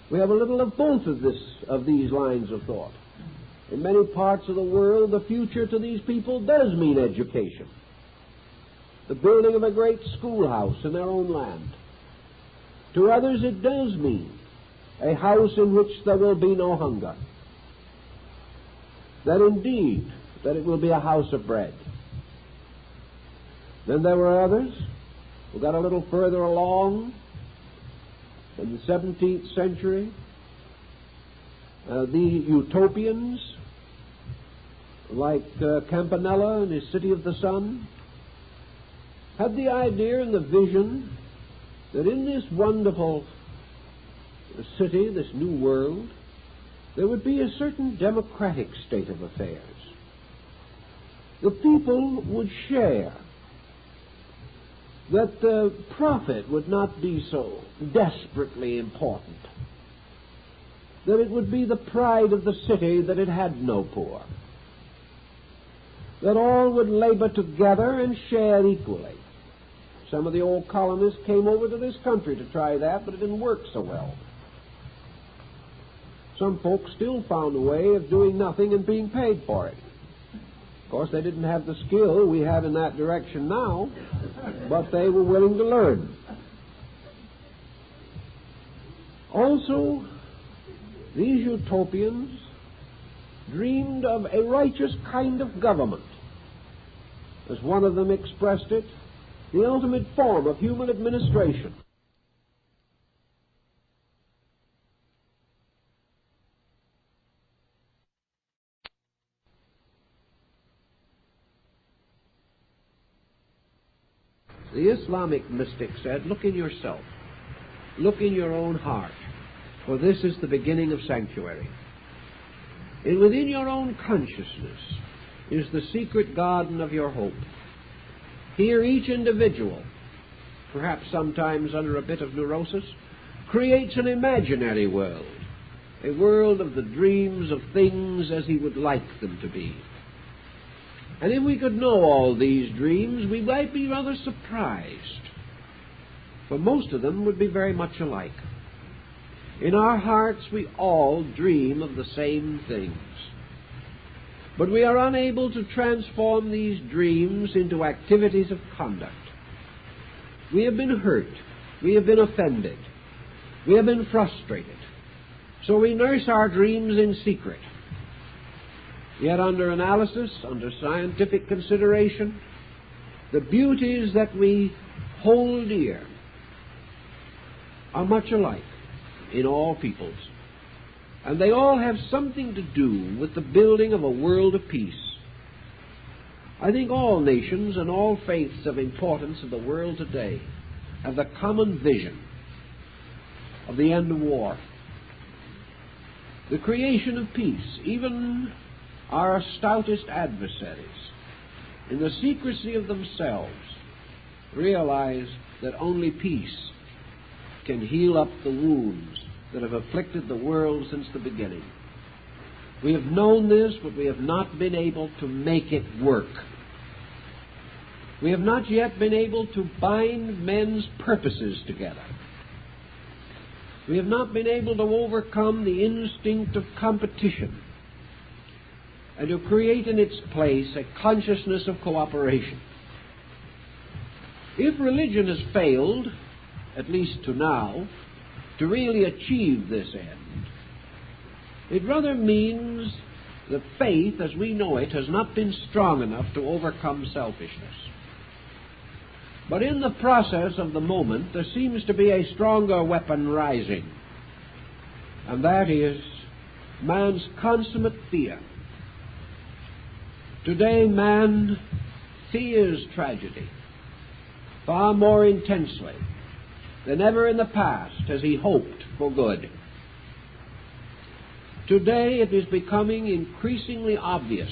We have a little of both of these lines of thought. In many parts of the world, the future to these people does mean education, the building of a great schoolhouse in their own land. To others, it does mean a house in which there will be no hunger, that indeed, that it will be a house of bread. Then there were others who got a little further along in the 17th century, the utopians, like Campanella and his City of the Sun, had the idea and the vision that in this wonderful city, this new world, there would be a certain democratic state of affairs. The people would share, that the profit would not be so desperately important, that it would be the pride of the city that it had no poor, that all would labor together and share equally. Some of the old colonists came over to this country to try that, but it didn't work so well. Some folks still found a way of doing nothing and being paid for it. Of course, they didn't have the skill we have in that direction now, but they were willing to learn. Also, these utopians dreamed of a righteous kind of government. As one of them expressed it, the ultimate form of human administration. The Islamic mystic said, look in yourself, look in your own heart, for this is the beginning of sanctuary. And within your own consciousness is the secret garden of your hope. Here each individual, perhaps sometimes under a bit of neurosis, creates an imaginary world, a world of the dreams of things as he would like them to be. And if we could know all these dreams, we might be rather surprised, for most of them would be very much alike. In our hearts, we all dream of the same things. But we are unable to transform these dreams into activities of conduct. We have been hurt. We have been offended. We have been frustrated. So we nurse our dreams in secret. Yet under analysis, under scientific consideration, the beauties that we hold dear are much alike in all peoples. And they all have something to do with the building of a world of peace. I think all nations and all faiths of importance in the world today have the common vision of the end of war, the creation of peace. Even our stoutest adversaries, in the secrecy of themselves, realize that only peace can heal up the wounds that have afflicted the world since the beginning. We have known this, but we have not been able to make it work. We have not yet been able to bind men's purposes together. We have not been able to overcome the instinct of competition and to create in its place a consciousness of cooperation. If religion has failed, at least to now, to really achieve this end, it rather means that faith, as we know it, has not been strong enough to overcome selfishness. But in the process of the moment, there seems to be a stronger weapon rising, and that is man's consummate fear. Today, man fears tragedy far more intensely than ever in the past has he hoped for good. Today, it is becoming increasingly obvious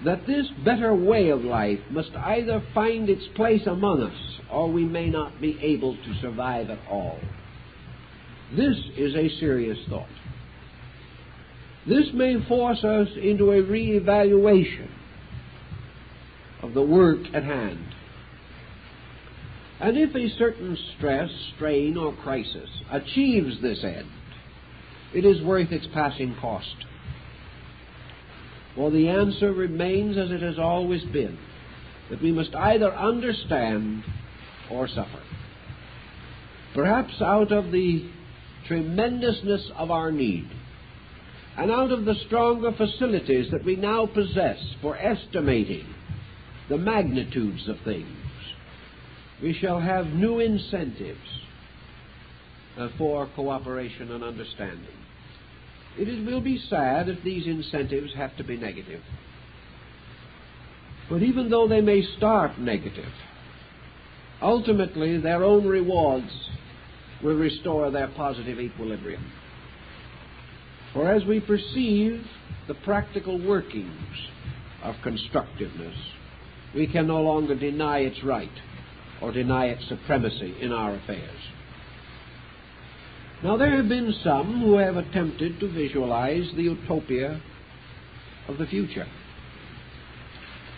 that this better way of life must either find its place among us, or we may not be able to survive at all. This is a serious thought. This may force us into a re-evaluation of the work at hand. And if a certain stress, strain, or crisis achieves this end, it is worth its passing cost. For the answer remains as it has always been, that we must either understand or suffer. Perhaps out of the tremendousness of our need, and out of the stronger facilities that we now possess for estimating the magnitudes of things, we shall have new incentives for cooperation and understanding. It will be sad if these incentives have to be negative. But even though they may start negative, ultimately their own rewards will restore their positive equilibrium. For as we perceive the practical workings of constructiveness, we can no longer deny its right or deny its supremacy in our affairs. Now, there have been some who have attempted to visualize the utopia of the future.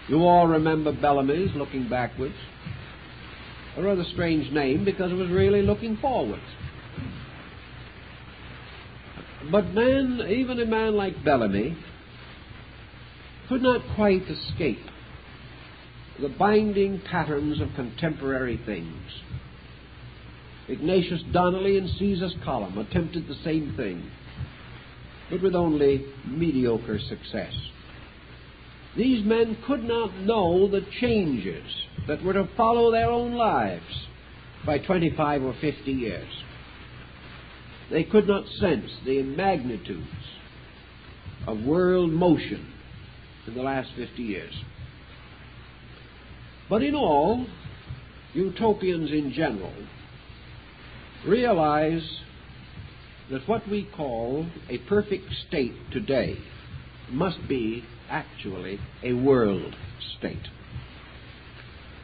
You all remember Bellamy's Looking Backwards. A rather strange name because it was really looking forwards. But even a man like Bellamy could not quite escape the binding patterns of contemporary things. Ignatius Donnelly and Caesar's Column attempted the same thing, but with only mediocre success. These men could not know the changes that were to follow their own lives by 25 or 50 years. They could not sense the magnitudes of world motion in the last 50 years. But in all, utopians in general realize that what we call a perfect state today must be actually a world state.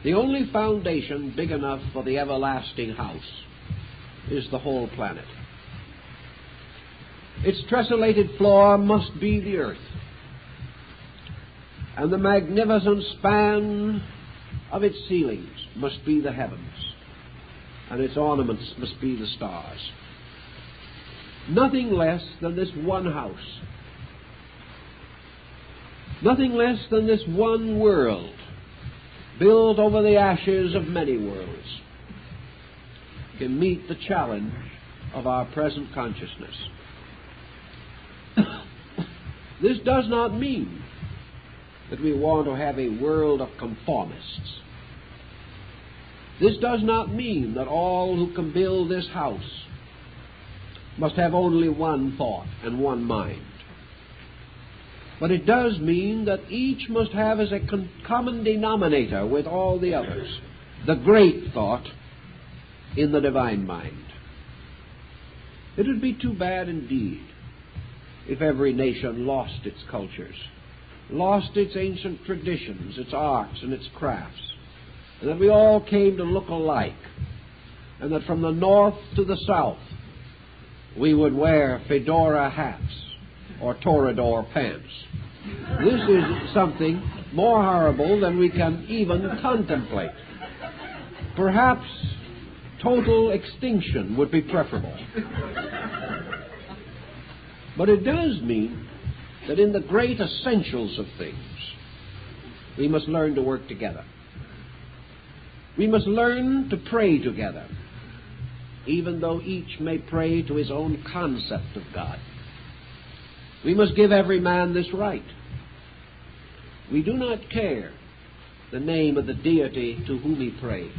The only foundation big enough for the everlasting house is the whole planet. Its tressellated floor must be the earth, and the magnificent span of its ceilings must be the heavens, and its ornaments must be the stars. Nothing less than this one house, nothing less than this one world, built over the ashes of many worlds, can meet the challenge of our present consciousness. This does not mean that we want to have a world of conformists. This does not mean that all who can build this house must have only one thought and one mind. But it does mean that each must have as a common denominator with all the others the great thought in the divine mind. It would be too bad indeed if every nation lost its cultures, lost its ancient traditions, its arts and its crafts, and that we all came to look alike, and that from the north to the south we would wear fedora hats or toreador pants. This is something more horrible than we can even contemplate. Perhaps total extinction would be preferable. But it does mean that in the great essentials of things, we must learn to work together. We must learn to pray together, even though each may pray to his own concept of God. We must give every man this right. We do not care the name of the deity to whom he prays.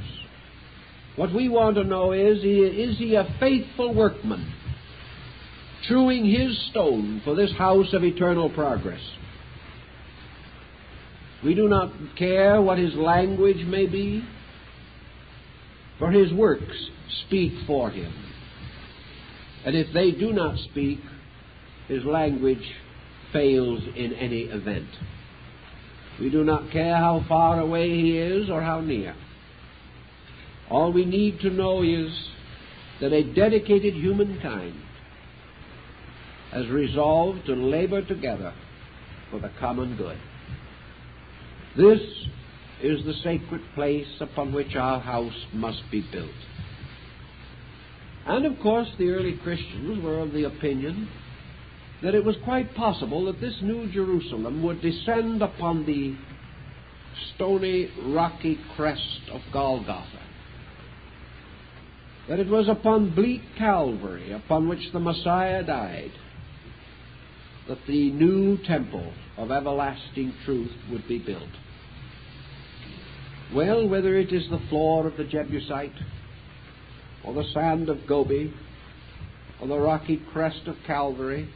What we want to know is he a faithful workman, truing his stone for this house of eternal progress? We do not care what his language may be, for his works speak for him. And if they do not speak, his language fails in any event. We do not care how far away he is or how near. All we need to know is that a dedicated humankind has resolved to labor together for the common good. This is the sacred place upon which our house must be built. And of course the early Christians were of the opinion that it was quite possible that this new Jerusalem would descend upon the stony, rocky crest of Golgotha, that it was upon bleak Calvary, upon which the Messiah died, that the new temple of everlasting truth would be built. Well, whether it is the floor of the Jebusite, or the sand of Gobi, or the rocky crest of Calvary,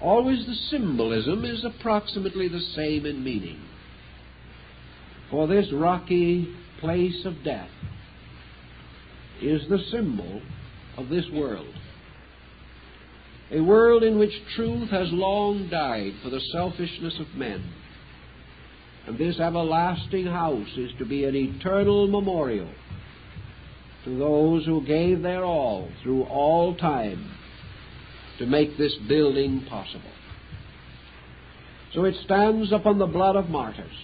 always the symbolism is approximately the same in meaning. For this rocky place of death is the symbol of this world. A world in which truth has long died for the selfishness of men. And this everlasting house is to be an eternal memorial to those who gave their all through all time to make this building possible. So it stands upon the blood of martyrs.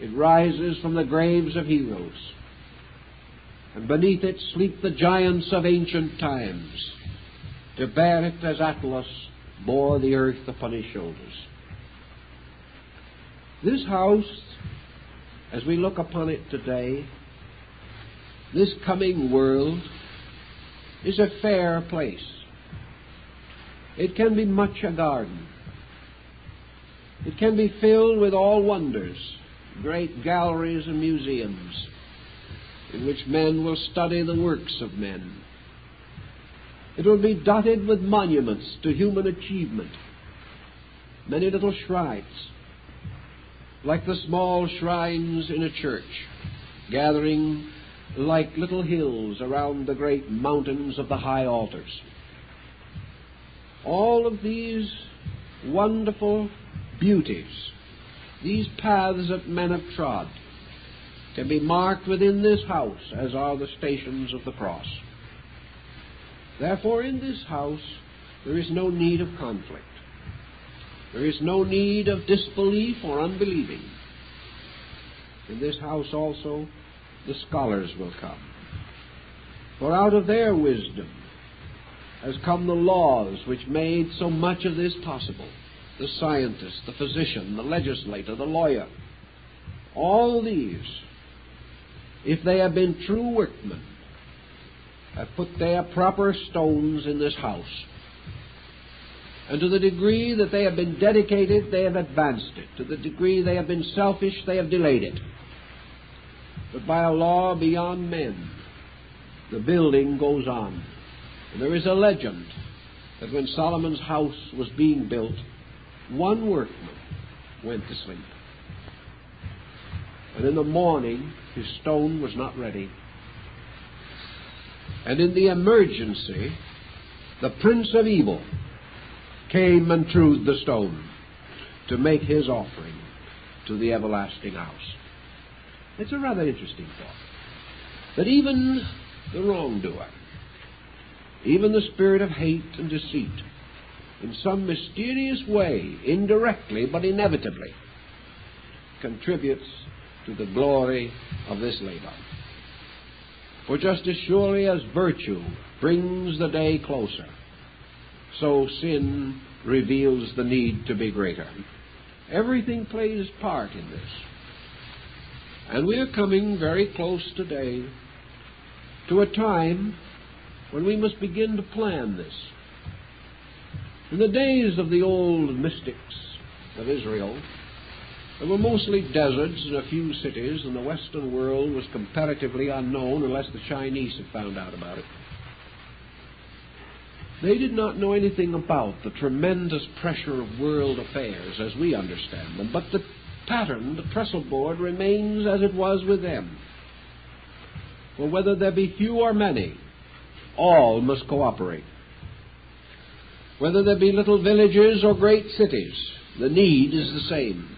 It rises from the graves of heroes. And beneath it sleep the giants of ancient times, to bear it as Atlas bore the earth upon his shoulders. This house, as we look upon it today, this coming world, is a fair place. It can be much a garden. It can be filled with all wonders, great galleries and museums, in which men will study the works of men. It will be dotted with monuments to human achievement, many little shrines, like the small shrines in a church, gathering like little hills around the great mountains of the high altars. All of these wonderful beauties, these paths that men have trod, can be marked within this house, as are the stations of the cross. Therefore, in this house, there is no need of conflict. There is no need of disbelief or unbelieving. In this house also, the scholars will come. For out of their wisdom has come the laws which made so much of this possible. The scientist, the physician, the legislator, the lawyer. All these, if they have been true workmen, have put their proper stones in this house. And to the degree that they have been dedicated, they have advanced it. To the degree they have been selfish, they have delayed it. But by a law beyond men, the building goes on. And there is a legend that when Solomon's house was being built, one workman went to sleep. And in the morning, his stone was not ready. And in the emergency, the prince of evil came and threw the stone to make his offering to the everlasting house. It's a rather interesting thought, that even the wrongdoer, even the spirit of hate and deceit, in some mysterious way, indirectly but inevitably, contributes to the glory of this labor. For just as surely as virtue brings the day closer, so sin reveals the need to be greater. Everything plays part in this. And we are coming very close today to a time when we must begin to plan this. In the days of the old mystics of Israel, there were mostly deserts and a few cities, and the Western world was comparatively unknown unless the Chinese had found out about it. They did not know anything about the tremendous pressure of world affairs as we understand them, but the pattern, the trestle board, remains as it was with them. For whether there be few or many, all must cooperate. Whether there be little villages or great cities, the need is the same.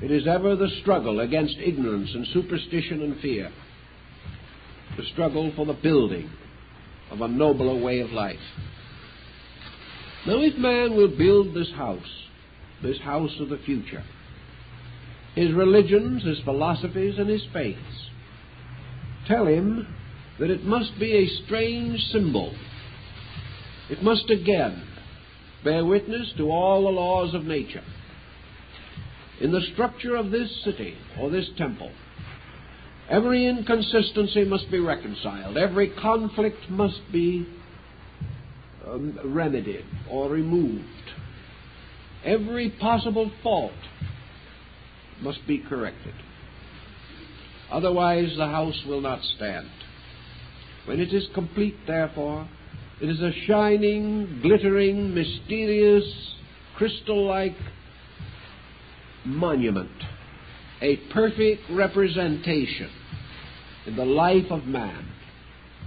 It is ever the struggle against ignorance and superstition and fear, the struggle for the building of a nobler way of life. Now, if man will build this house of the future, his religions, his philosophies, and his faiths tell him that it must be a strange symbol. It must again bear witness to all the laws of nature. In the structure of this city or this temple, every inconsistency must be reconciled. Every conflict must be remedied or removed. Every possible fault must be corrected. Otherwise, the house will not stand. When it is complete, therefore, it is a shining, glittering, mysterious, crystal-like monument, a perfect representation in the life of man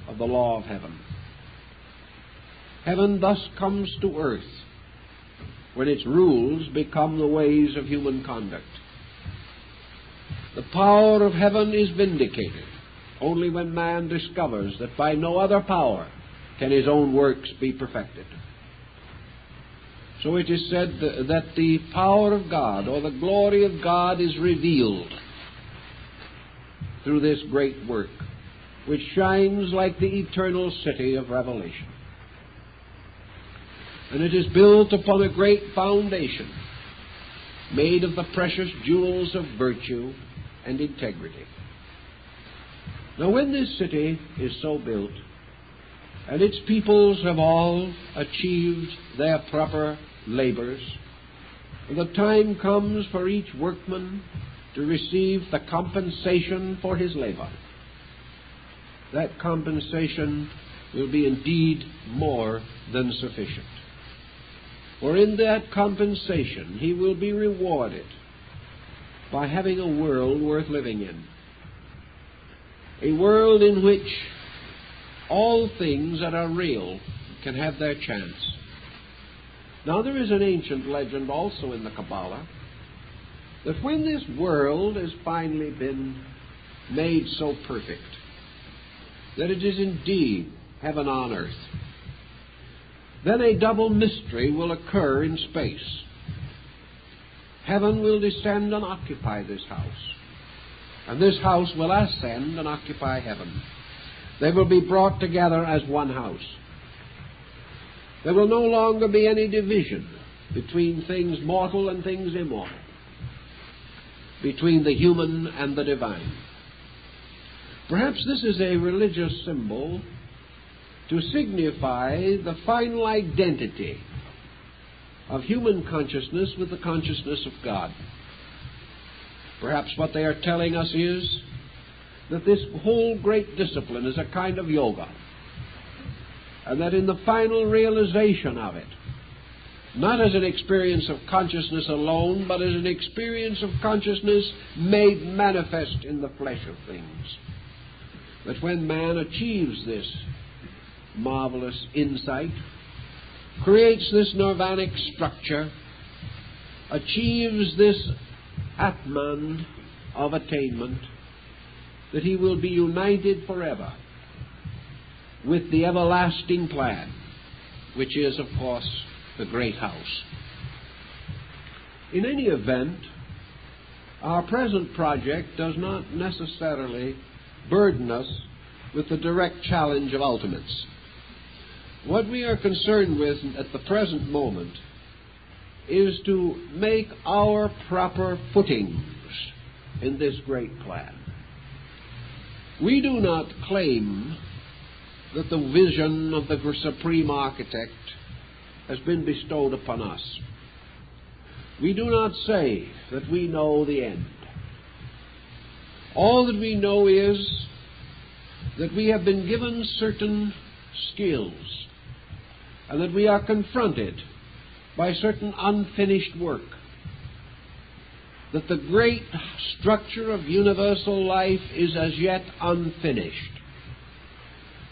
of the law of heaven. Heaven thus comes to earth when its rules become the ways of human conduct. The power of heaven is vindicated only when man discovers that by no other power can his own works be perfected. So it is said that the power of God or the glory of God is revealed through this great work, which shines like the eternal city of Revelation. And it is built upon a great foundation, made of the precious jewels of virtue and integrity. Now, when this city is so built, and its peoples have all achieved their proper labors, and the time comes for each workman to receive the compensation for his labor, that compensation will be indeed more than sufficient. For in that compensation he will be rewarded by having a world worth living in, a world in which all things that are real can have their chance. Now, there is an ancient legend also in the Cabala that when this world has finally been made so perfect that it is indeed heaven on earth, then a double mystery will occur in space. Heaven will descend and occupy this house, and this house will ascend and occupy heaven. They will be brought together as one house. There will no longer be any division between things mortal and things immortal, between the human and the divine. Perhaps this is a religious symbol to signify the final identity of human consciousness with the consciousness of God. Perhaps what they are telling us is that this whole great discipline is a kind of yoga, and that in the final realization of it, not as an experience of consciousness alone, but as an experience of consciousness made manifest in the flesh of things, that when man achieves this marvelous insight, creates this nirvanic structure, achieves this Atman of attainment, that he will be united forever with the everlasting plan, which is, of course, the great house. In any event, our present project does not necessarily burden us with the direct challenge of ultimates. What we are concerned with at the present moment is to make our proper footings in this great plan. We do not claim that the vision of the Supreme Architect has been bestowed upon us. We do not say that we know the end. All that we know is that we have been given certain skills and that we are confronted by certain unfinished work, that the great structure of universal life is as yet unfinished,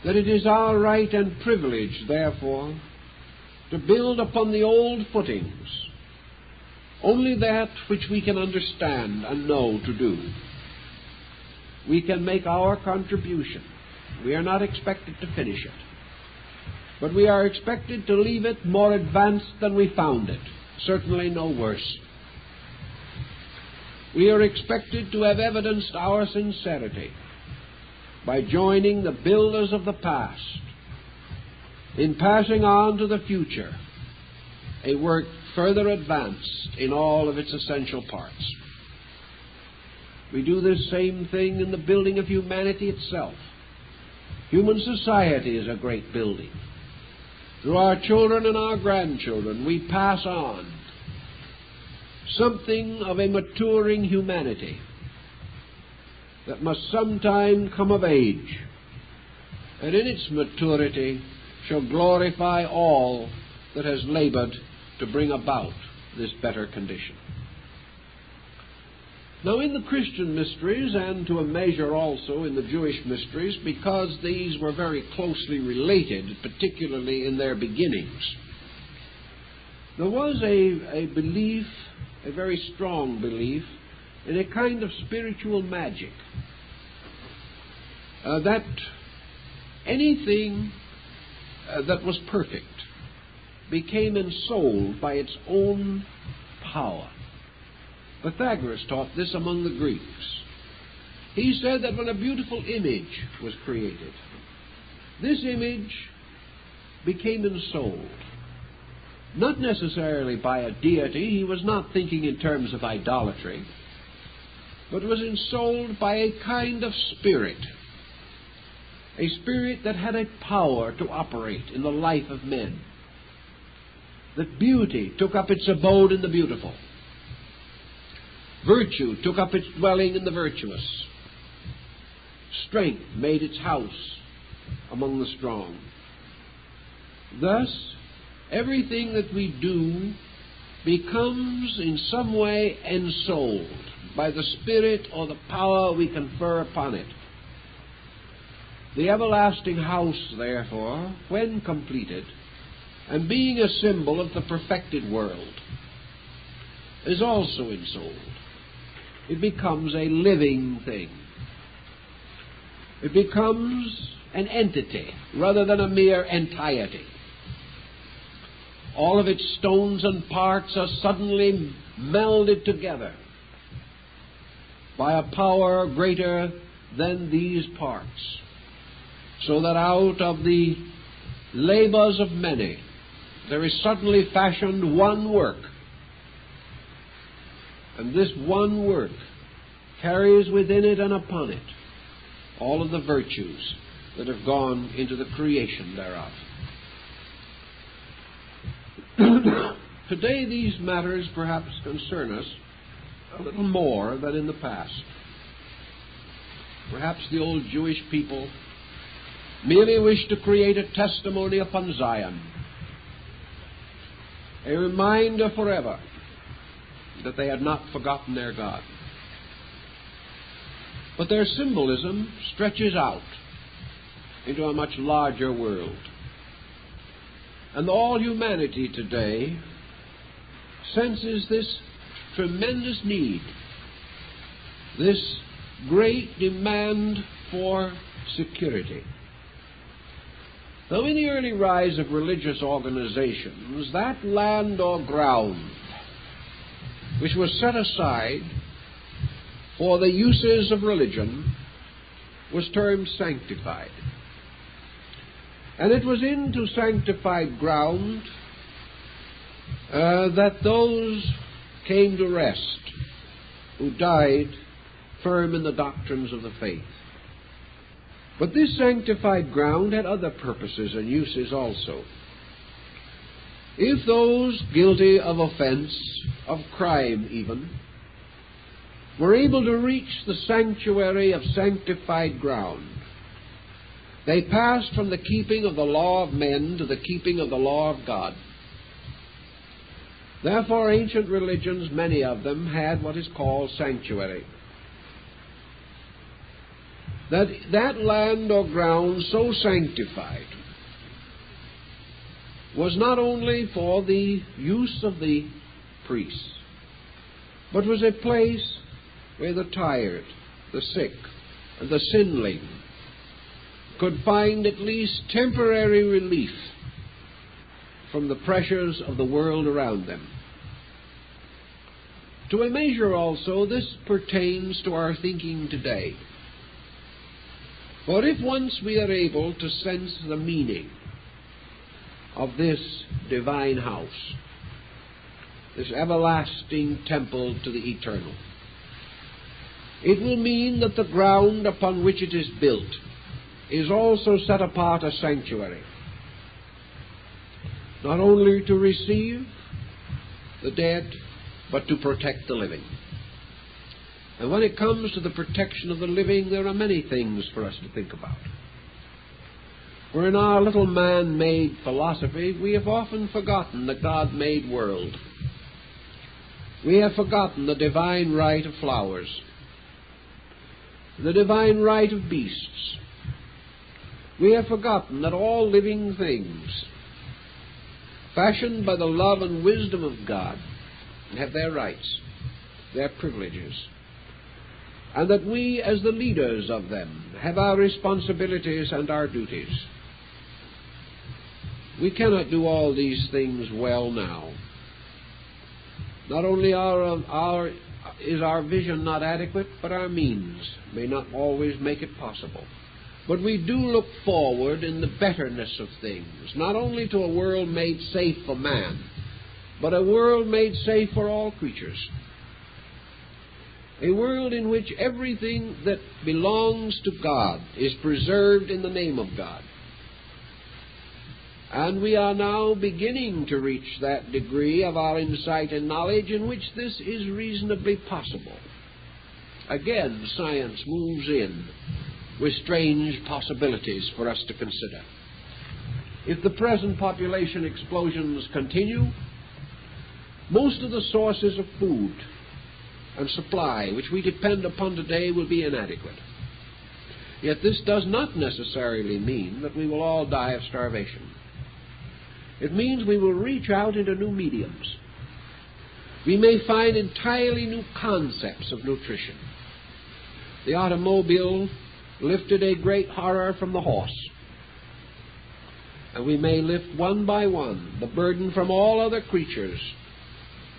that it is our right and privilege, therefore, to build upon the old footings only that which we can understand and know to do. We can make our contribution. We are not expected to finish it, but we are expected to leave it more advanced than we found it, certainly no worse. We are expected to have evidenced our sincerity by joining the builders of the past in passing on to the future a work further advanced in all of its essential parts. We do this same thing in the building of humanity itself. Human society is a great building. Through our children and our grandchildren, we pass on something of a maturing humanity that must sometime come of age, and in its maturity shall glorify all that has labored to bring about this better condition. Now, in the Christian mysteries, and to a measure also in the Jewish mysteries, because these were very closely related, particularly in their beginnings, there was a belief, a very strong belief, in a kind of spiritual magic, that anything that was perfect became ensouled by its own power. Pythagoras taught this among the Greeks. He said that when a beautiful image was created, this image became ensouled, not necessarily by a deity. He was not thinking in terms of idolatry, but was ensouled by a kind of spirit, a spirit that had a power to operate in the life of men, that beauty took up its abode in the beautiful, virtue took up its dwelling in the virtuous, strength made its house among the strong. Thus, everything that we do becomes in some way ensouled by the spirit or the power we confer upon it. The everlasting house, therefore, when completed, and being a symbol of the perfected world, is also ensouled. It becomes a living thing. It becomes an entity rather than a mere entiety. All of its stones and parts are suddenly melded together by a power greater than these parts, so that out of the labors of many there is suddenly fashioned one work. And this one work carries within it and upon it all of the virtues that have gone into the creation thereof. Today these matters perhaps concern us a little more than in the past. Perhaps the old Jewish people merely wished to create a testimony upon Zion, a reminder forever that they had not forgotten their God. But their symbolism stretches out into a much larger world. And all humanity today senses this tremendous need, this great demand for security. Now, in the early rise of religious organizations, that land or ground which was set aside for the uses of religion was termed sanctified. And it was into sanctified ground that those came to rest who died firm in the doctrines of the faith. But this sanctified ground had other purposes and uses also. If those guilty of offense, of crime even, were able to reach the sanctuary of sanctified ground, they passed from the keeping of the law of men to the keeping of the law of God. Therefore, ancient religions, many of them, had what is called sanctuary. That land or ground so sanctified was not only for the use of the priests, but was a place where the tired, the sick, and the sinling could find at least temporary relief from the pressures of the world around them. To a measure also, this pertains to our thinking today. For if once we are able to sense the meaning of this divine house, this everlasting temple to the eternal, it will mean that the ground upon which it is built is also set apart as sanctuary, not only to receive the dead, but to protect the living. And when it comes to the protection of the living, there are many things for us to think about. For in our little man-made philosophy, we have often forgotten the God-made world. We have forgotten the divine right of flowers, the divine right of beasts. We have forgotten that all living things, fashioned by the love and wisdom of God, have their rights, their privileges, and that we, as the leaders of them, have our responsibilities and our duties. We cannot do all these things well now. Not only is our vision not adequate, but our means may not always make it possible. But we do look forward in the betterness of things, not only to a world made safe for man, but a world made safe for all creatures. A world in which everything that belongs to God is preserved in the name of God. And we are now beginning to reach that degree of our insight and knowledge in which this is reasonably possible. Again, science moves in with strange possibilities for us to consider. If the present population explosions continue, most of the sources of food and supply which we depend upon today will be inadequate. Yet this does not necessarily mean that we will all die of starvation. It means we will reach out into new mediums. We may find entirely new concepts of nutrition. The automobile lifted a great horror from the horse, and we may lift one by one the burden from all other creatures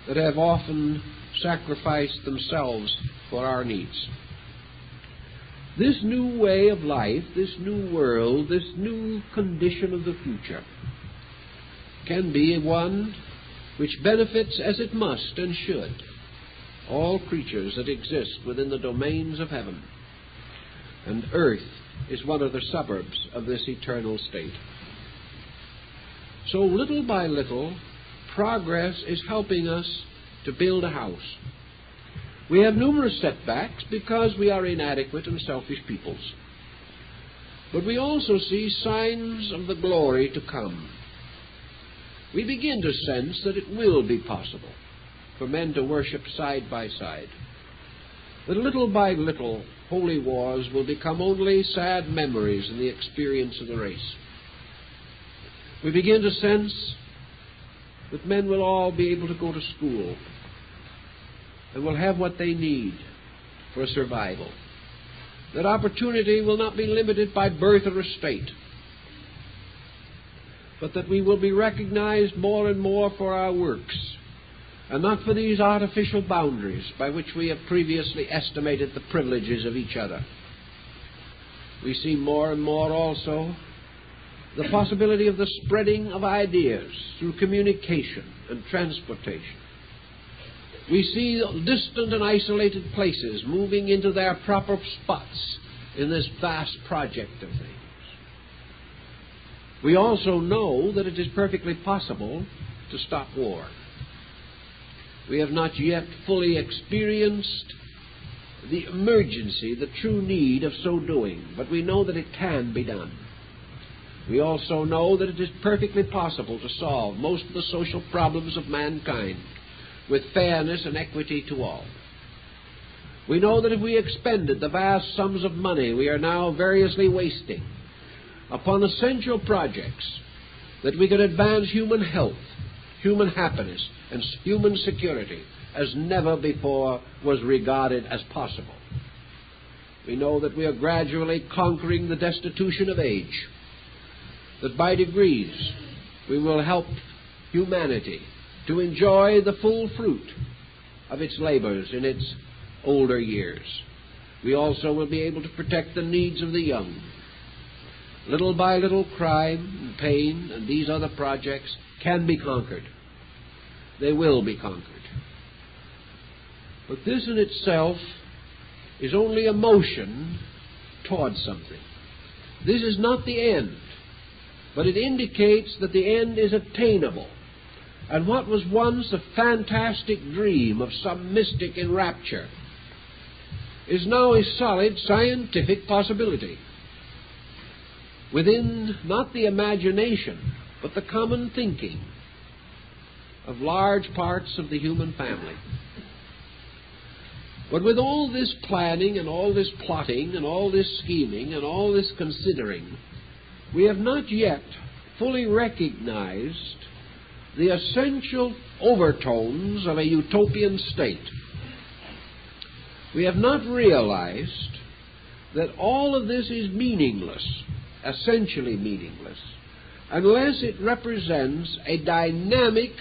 that have often sacrificed themselves for our needs. This new way of life, this new world, this new condition of the future can be one which benefits, as it must and should, all creatures that exist within the domains of heaven. And earth is one of the suburbs of this eternal state. So little by little, progress is helping us to build a house. We have numerous setbacks because we are inadequate and selfish peoples. But we also see signs of the glory to come. We begin to sense that it will be possible for men to worship side by side. That little by little, holy wars will become only sad memories in the experience of the race. We begin to sense that men will all be able to go to school and will have what they need for survival. That opportunity will not be limited by birth or estate, but that we will be recognized more and more for our works, and not for these artificial boundaries by which we have previously estimated the privileges of each other. We see more and more also the possibility of the spreading of ideas through communication and transportation. We see distant and isolated places moving into their proper spots in this vast project of things. We also know that it is perfectly possible to stop war. We have not yet fully experienced the emergency, the true need of so doing, but we know that it can be done. We also know that it is perfectly possible to solve most of the social problems of mankind with fairness and equity to all. We know that if we expended the vast sums of money we are now variously wasting upon essential projects, that we could advance human health, human happiness, and human security as never before was regarded as possible. We know that we are gradually conquering the destitution of age, that by degrees we will help humanity to enjoy the full fruit of its labors in its older years. We also will be able to protect the needs of the young. Little by little, crime and pain and these other projects can be conquered. They will be conquered. But this in itself is only a motion towards something. This is not the end, but it indicates that the end is attainable. And what was once a fantastic dream of some mystic in rapture is now a solid scientific possibility within not the imagination, but the common thinking of large parts of the human family. But with all this planning and all this plotting and all this scheming and all this considering, we have not yet fully recognized the essential overtones of a utopian state. We have not realized that all of this is meaningless, essentially meaningless, unless it represents a dynamic,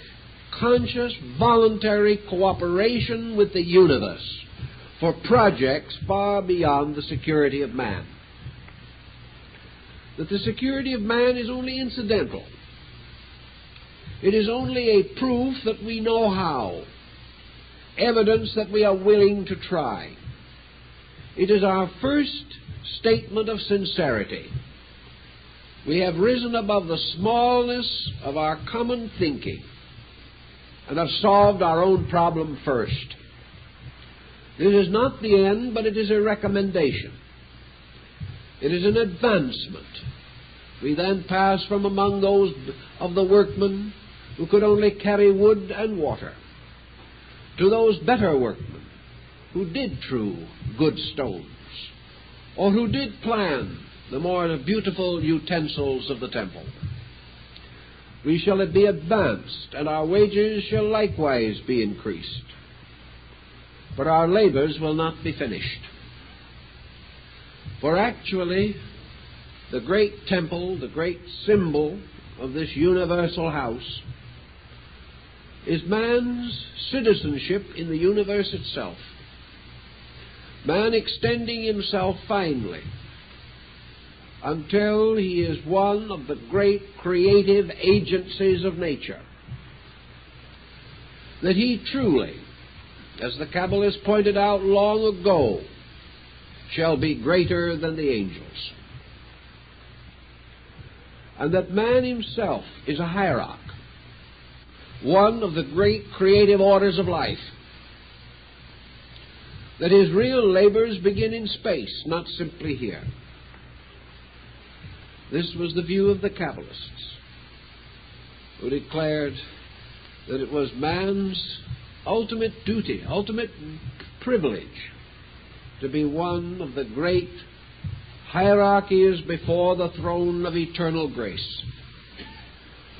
conscious, voluntary cooperation with the universe for projects far beyond the security of man. That the security of man is only incidental. It is only a proof that we know how, evidence that we are willing to try. It is our first statement of sincerity. We have risen above the smallness of our common thinking and have solved our own problem first. This is not the end, but it is a recommendation. It is an advancement. We then pass from among those of the workmen who could only carry wood and water to those better workmen who did true good stones, or who did plan the more beautiful utensils of the temple. We shall be advanced, and our wages shall likewise be increased. But our labors will not be finished. For actually, the great temple, the great symbol of this universal house, is man's citizenship in the universe itself. Man extending himself finally until he is one of the great creative agencies of nature. That he truly, as the Kabbalists pointed out long ago, shall be greater than the angels. And that man himself is a hierarch, one of the great creative orders of life. That his real labors begin in space, not simply here. This was the view of the Cabalists, who declared that it was man's ultimate duty, ultimate privilege, to be one of the great hierarchies before the throne of eternal grace,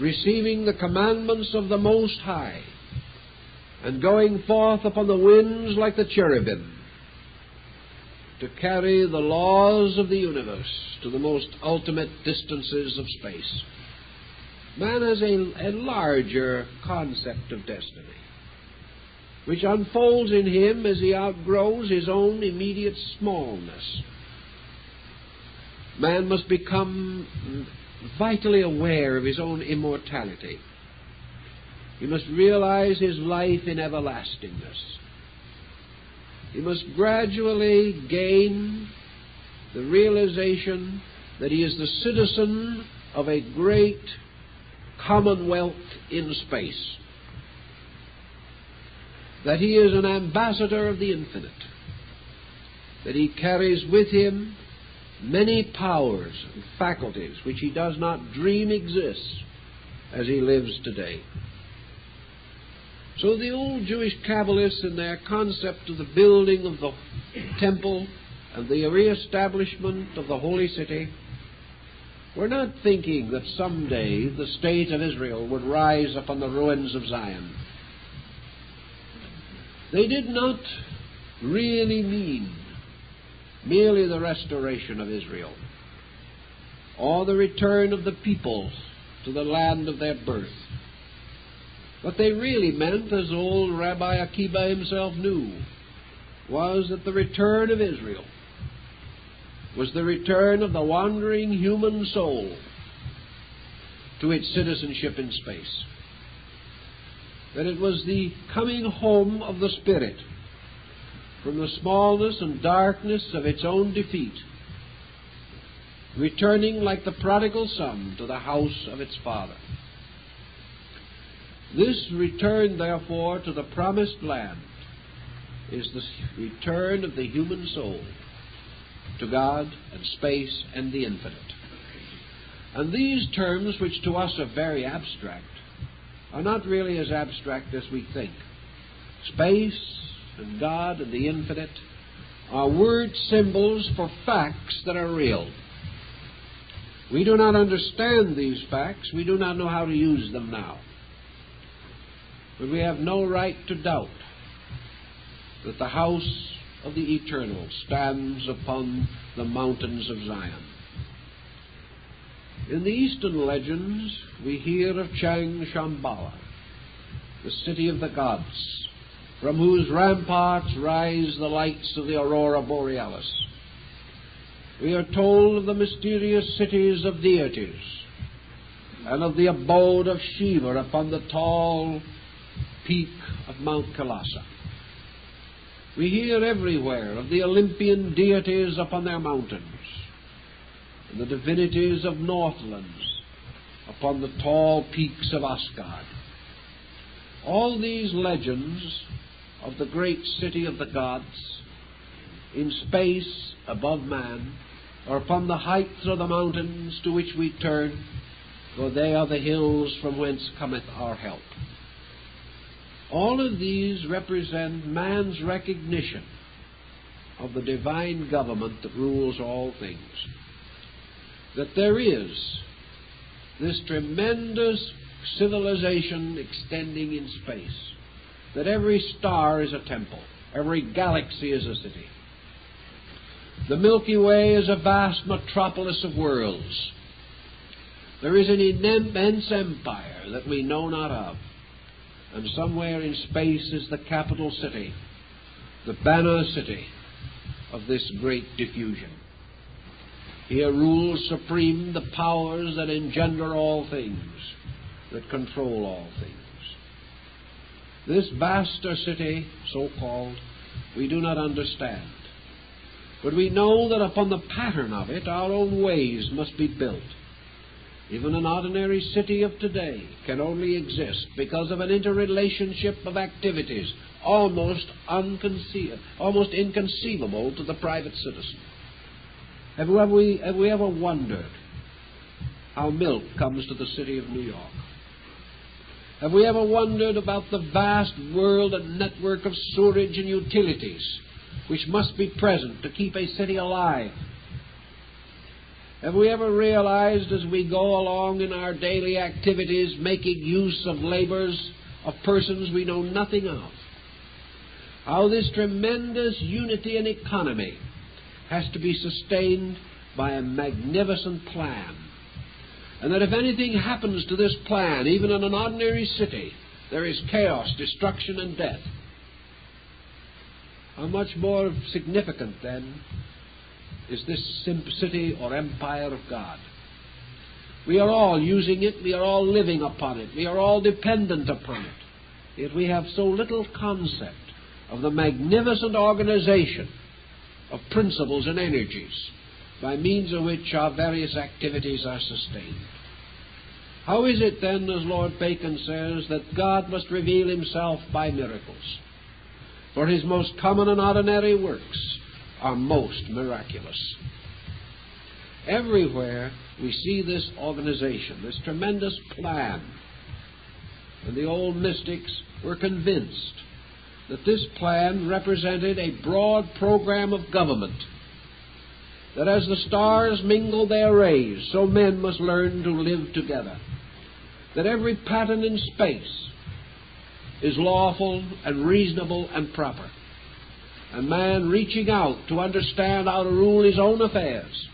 receiving the commandments of the Most High, and going forth upon the winds like the cherubim, to carry the laws of the universe to the most ultimate distances of space. Man has a larger concept of destiny, which unfolds in him as he outgrows his own immediate smallness. Man must become vitally aware of his own immortality. He must realize his life in everlastingness. He must gradually gain the realization that he is the citizen of a great commonwealth in space, that he is an ambassador of the infinite, that he carries with him many powers and faculties which he does not dream exist as he lives today. So the old Jewish Kabbalists, in their concept of the building of the temple and the reestablishment of the holy city, were not thinking that someday the state of Israel would rise upon the ruins of Zion. They did not really mean merely the restoration of Israel or the return of the people to the land of their birth. What they really meant, as old Rabbi Akiba himself knew, was that the return of Israel was the return of the wandering human soul to its citizenship in space. That it was the coming home of the Spirit from the smallness and darkness of its own defeat, returning like the prodigal son to the house of its father. This return, therefore, to the promised land is the return of the human soul to God and space and the infinite. And these terms, which to us are very abstract, are not really as abstract as we think. Space and God and the infinite are word symbols for facts that are real. We do not understand these facts. We do not know how to use them now. But we have no right to doubt that the house of the eternal stands upon the mountains of Zion. In the Eastern legends, we hear of Cabala, the city of the gods, from whose ramparts rise the lights of the aurora borealis. We are told of the mysterious cities of deities and of the abode of Shiva upon the tall peak of Mount Kailasa. We hear everywhere of the Olympian deities upon their mountains, and the divinities of Northlands upon the tall peaks of Asgard. All these legends of the great city of the gods in space above man, or upon the heights of the mountains to which we turn, for they are the hills from whence cometh our help. All of these represent man's recognition of the divine government that rules all things. That there is this tremendous civilization extending in space. That every star is a temple. Every galaxy is a city. The Milky Way is a vast metropolis of worlds. There is an immense empire that we know not of. And somewhere in space is the capital city, the banner city of this great diffusion. Here rules supreme the powers that engender all things, that control all things. This vaster city, so-called, we do not understand. But we know that upon the pattern of it, our own ways must be built. Even an ordinary city of today can only exist because of an interrelationship of activities almost inconceivable to the private citizen. Have we ever wondered how milk comes to the city of New York? Have we ever wondered about the vast world and network of sewerage and utilities which must be present to keep a city alive? Have we ever realized as we go along in our daily activities, making use of labors of persons we know nothing of, how this tremendous unity and economy has to be sustained by a magnificent plan, and that if anything happens to this plan, even in an ordinary city, there is chaos, destruction, and death? How much more significant, then, is this city or empire of God? We are all using it, we are all living upon it, we are all dependent upon it, yet we have so little concept of the magnificent organization of principles and energies by means of which our various activities are sustained. How is it then, as Lord Bacon says, that God must reveal himself by miracles? For his most common and ordinary works are most miraculous. Everywhere we see this organization, this tremendous plan, and the old mystics were convinced that this plan represented a broad program of government, that as the stars mingle their rays, so men must learn to live together, that every pattern in space is lawful and reasonable and proper, and man reaching out to understand how to rule his own affairs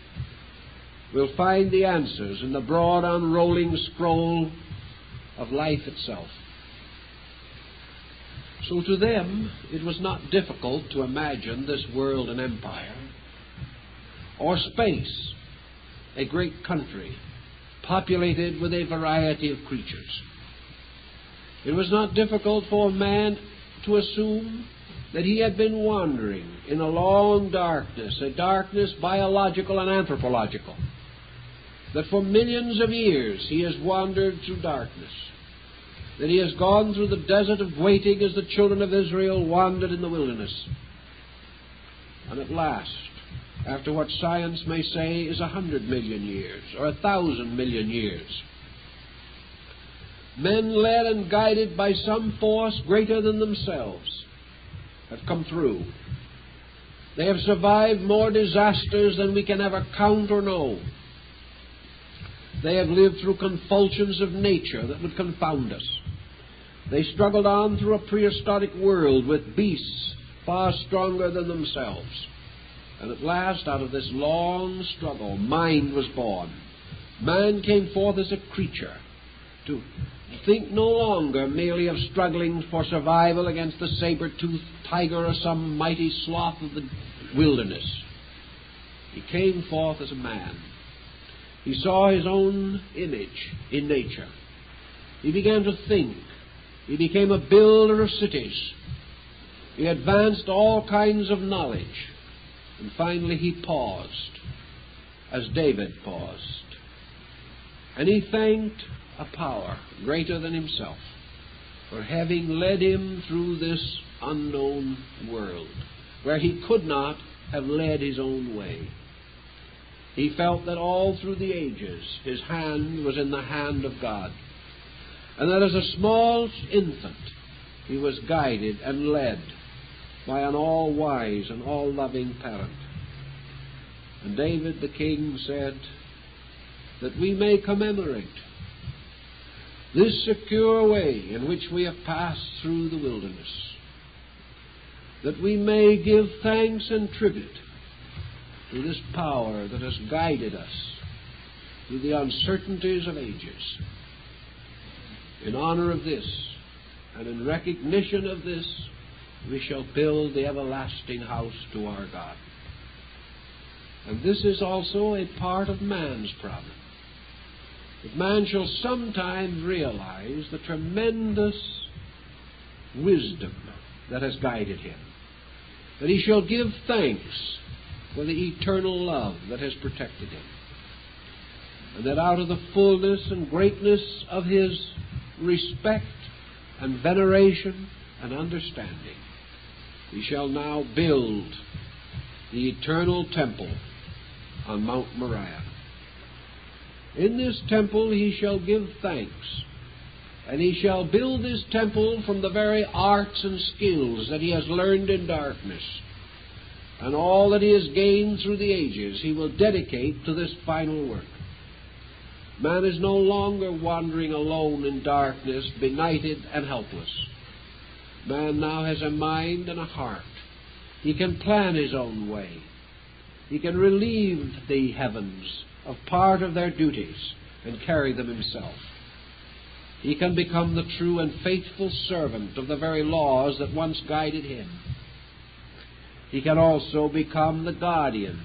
will find the answers in the broad unrolling scroll of life itself. So to them it was not difficult to imagine this world an empire, or space a great country populated with a variety of creatures. It was not difficult for man to assume that he had been wandering in a long darkness, a darkness biological and anthropological, that for millions of years he has wandered through darkness, that he has gone through the desert of waiting as the children of Israel wandered in the wilderness. And at last, after what science may say is 100 million years or 1,000 million years, men led and guided by some force greater than themselves have come through. They have survived more disasters than we can ever count or know. They have lived through convulsions of nature that would confound us. They struggled on through a prehistoric world with beasts far stronger than themselves. And at last, out of this long struggle, mind was born. Man came forth as a creature to think no longer merely of struggling for survival against the saber-toothed tiger or some mighty sloth of the wilderness. He came forth as a man. He saw his own image in nature. He began to think. He became a builder of cities. He advanced all kinds of knowledge. And finally he paused, as David paused. And he thanked a power greater than himself for having led him through this unknown world, where he could not have led his own way. He felt that all through the ages his hand was in the hand of God, and that as a small infant he was guided and led by an all-wise and all-loving parent. And David the king said that we may commemorate this secure way in which we have passed through the wilderness, that we may give thanks and tribute to this power that has guided us through the uncertainties of ages. In honor of this, and in recognition of this, we shall build the everlasting house to our God. And this is also a part of man's problem. That man shall sometime realize the tremendous wisdom that has guided him. That he shall give thanks for the eternal love that has protected him. And that out of the fullness and greatness of his respect and veneration and understanding, we shall now build the eternal temple on Mount Moriah. In this temple he shall give thanks, and he shall build this temple from the very arts and skills that he has learned in darkness. And all that he has gained through the ages he will dedicate to this final work. Man is no longer wandering alone in darkness, benighted and helpless. Man now has a mind and a heart. He can plan his own way. He can relieve the heavens of part of their duties and carry them himself. He can become the true and faithful servant of the very laws that once guided him. He can also become the guardian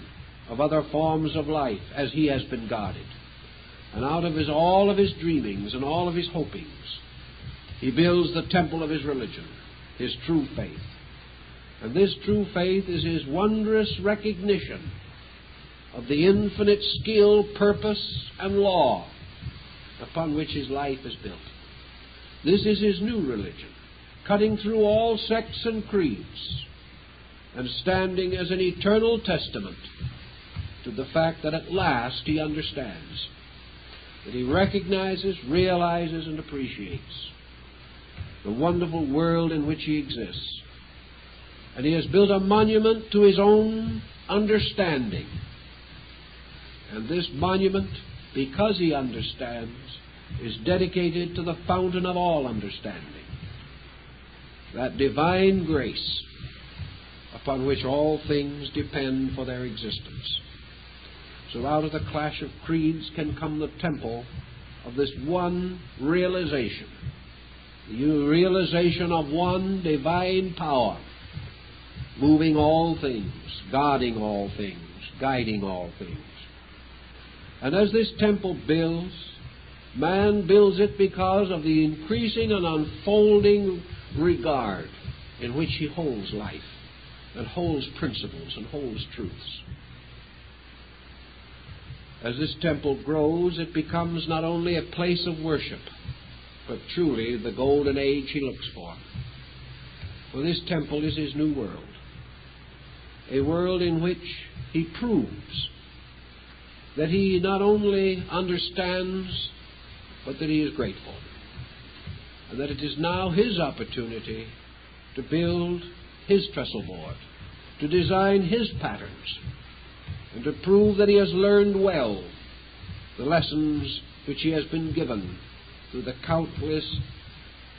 of other forms of life as he has been guarded. And out of all of his dreamings and all of his hopings, he builds the temple of his religion, his true faith. And this true faith is his wondrous recognition of the infinite skill, purpose, and law upon which his life is built. This is his new religion, cutting through all sects and creeds, and standing as an eternal testament to the fact that at last he understands, that he recognizes, realizes, and appreciates the wonderful world in which he exists. And he has built a monument to his own understanding. And this monument, because he understands, is dedicated to the fountain of all understanding, that divine grace upon which all things depend for their existence. So out of the clash of creeds can come the temple of this one realization, the realization of one divine power, moving all things, guarding all things, guiding all things. And as this temple builds, man builds it because of the increasing and unfolding regard in which he holds life, and holds principles, and holds truths. As this temple grows, it becomes not only a place of worship, but truly the golden age he looks for. For this temple is his new world, a world in which he proves that he not only understands, but that he is grateful, and that it is now his opportunity to build his trestle board, to design his patterns, and to prove that he has learned well the lessons which he has been given through the countless,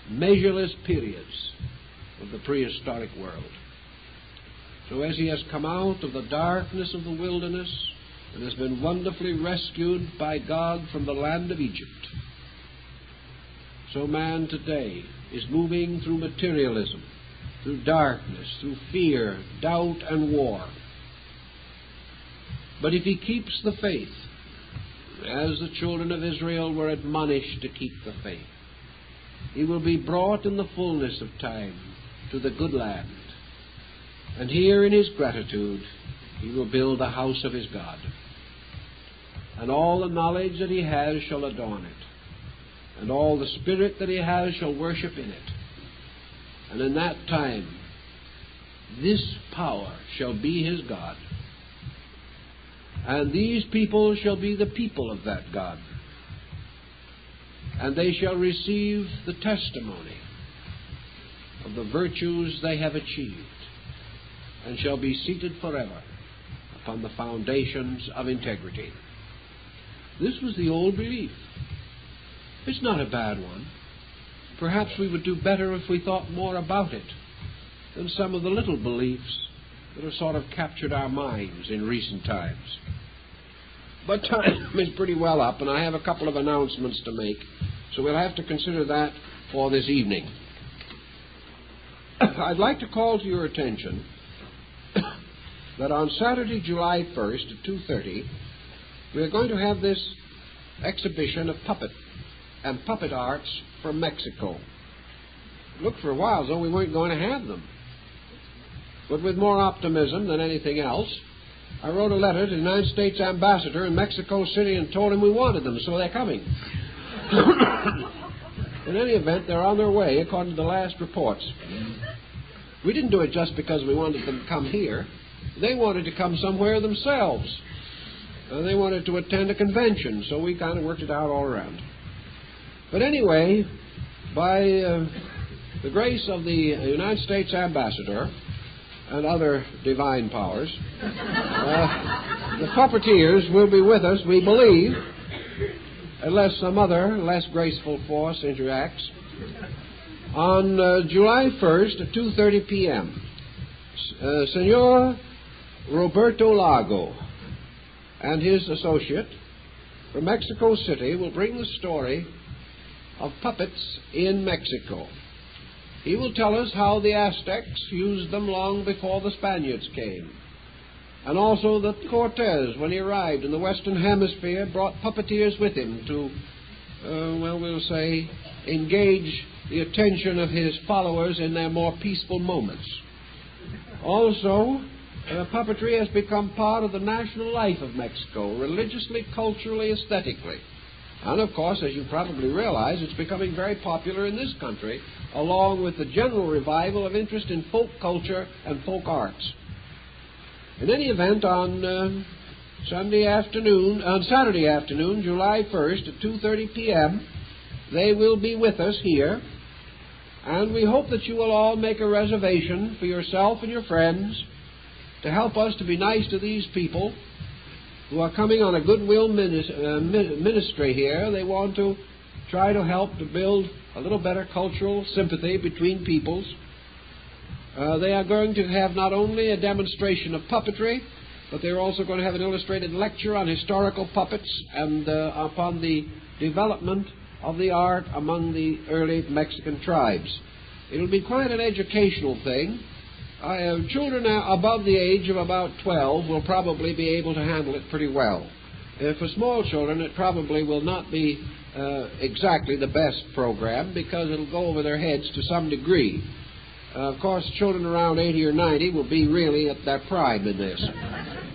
measureless periods of the prehistoric world. So as he has come out of the darkness of the wilderness and has been wonderfully rescued by God from the land of Egypt, so man today is moving through materialism, through darkness, through fear, doubt, and war. But if he keeps the faith, as the children of Israel were admonished to keep the faith, he will be brought in the fullness of time to the good land. And here in his gratitude, he will build the house of his God. And all the knowledge that he has shall adorn it, and all the spirit that he has shall worship in it. And in that time, this power shall be his God. And these people shall be the people of that God. And they shall receive the testimony of the virtues they have achieved, and shall be seated forever upon the foundations of integrity. This was the old belief. It's not a bad one. Perhaps we would do better if we thought more about it than some of the little beliefs that have sort of captured our minds in recent times. But time is pretty well up, and I have a couple of announcements to make, so we'll have to consider that for this evening. I'd like to call to your attention that on Saturday, July 1st at 2:30, we're going to have this exhibition of puppet arts from Mexico. It looked for a while as though we weren't going to have them. But with more optimism than anything else, I wrote a letter to the United States ambassador in Mexico City and told him we wanted them, so they're coming. In any event, they're on their way, according to the last reports. We didn't do it just because we wanted them to come here. They wanted to come somewhere themselves. They wanted to attend a convention, so we kind of worked it out all around. But anyway, by the grace of the United States ambassador and other divine powers, the puppeteers will be with us, we believe, unless some other less graceful force interacts, on July 1st at 2:30 p.m. Senor Roberto Lago and his associate from Mexico City will bring the story of puppets in Mexico. He will tell us how the Aztecs used them long before the Spaniards came, and also that Cortez, when he arrived in the Western Hemisphere, brought puppeteers with him to, we'll say, engage the attention of his followers in their more peaceful moments. Also, puppetry has become part of the national life of Mexico, religiously, culturally, aesthetically. And, of course, as you probably realize, it's becoming very popular in this country, along with the general revival of interest in folk culture and folk arts. In any event, on Saturday afternoon, July 1st at 2:30 p.m., they will be with us here, and we hope that you will all make a reservation for yourself and your friends to help us to be nice to these people who are coming on a goodwill ministry here. They want to try to help to build a little better cultural sympathy between peoples. They are going to have not only a demonstration of puppetry, but they're also going to have an illustrated lecture on historical puppets and upon the development of the art among the early Mexican tribes. It'll be quite an educational thing. Children above the age of about 12 will probably be able to handle it pretty well. For small children, it probably will not be exactly the best program because it'll go over their heads to some degree. Of course, children around 80 or 90 will be really at their prime in this.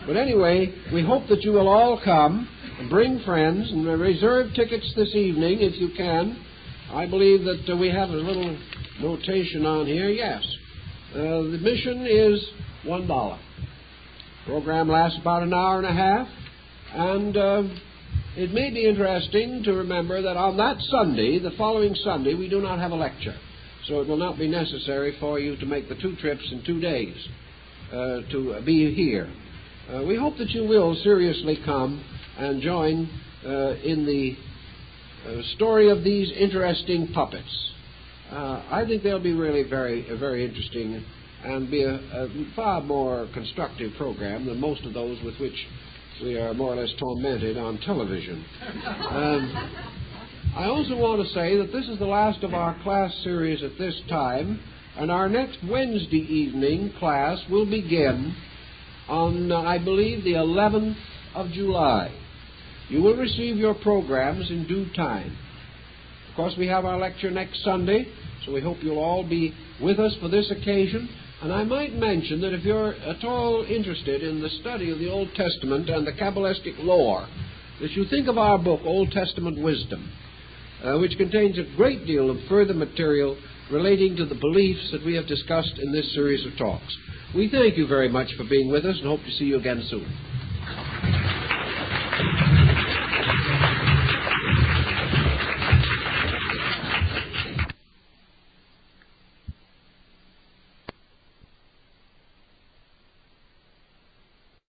But anyway, we hope that you will all come and bring friends and reserve tickets this evening if you can. I believe that we have a little notation on here. Yes. The admission is $1. Program lasts about an hour and a half, and it may be interesting to remember that on that Sunday, the following Sunday, we do not have a lecture, so it will not be necessary for you to make the 2 trips in 2 days to be here. We hope that you will seriously come and join in the story of these interesting puppets. I think they'll be really very, very interesting and be a far more constructive program than most of those with which we are more or less tormented on television. I also want to say that this is the last of our class series at this time, and our next Wednesday evening class will begin on, I believe, the 11th of July. You will receive your programs in due time. Of course, we have our lecture next Sunday, so we hope you'll all be with us for this occasion. And I might mention that if you're at all interested in the study of the Old Testament and the Kabbalistic lore, that you think of our book, Old Testament Wisdom, which contains a great deal of further material relating to the beliefs that we have discussed in this series of talks. We thank you very much for being with us and hope to see you again soon.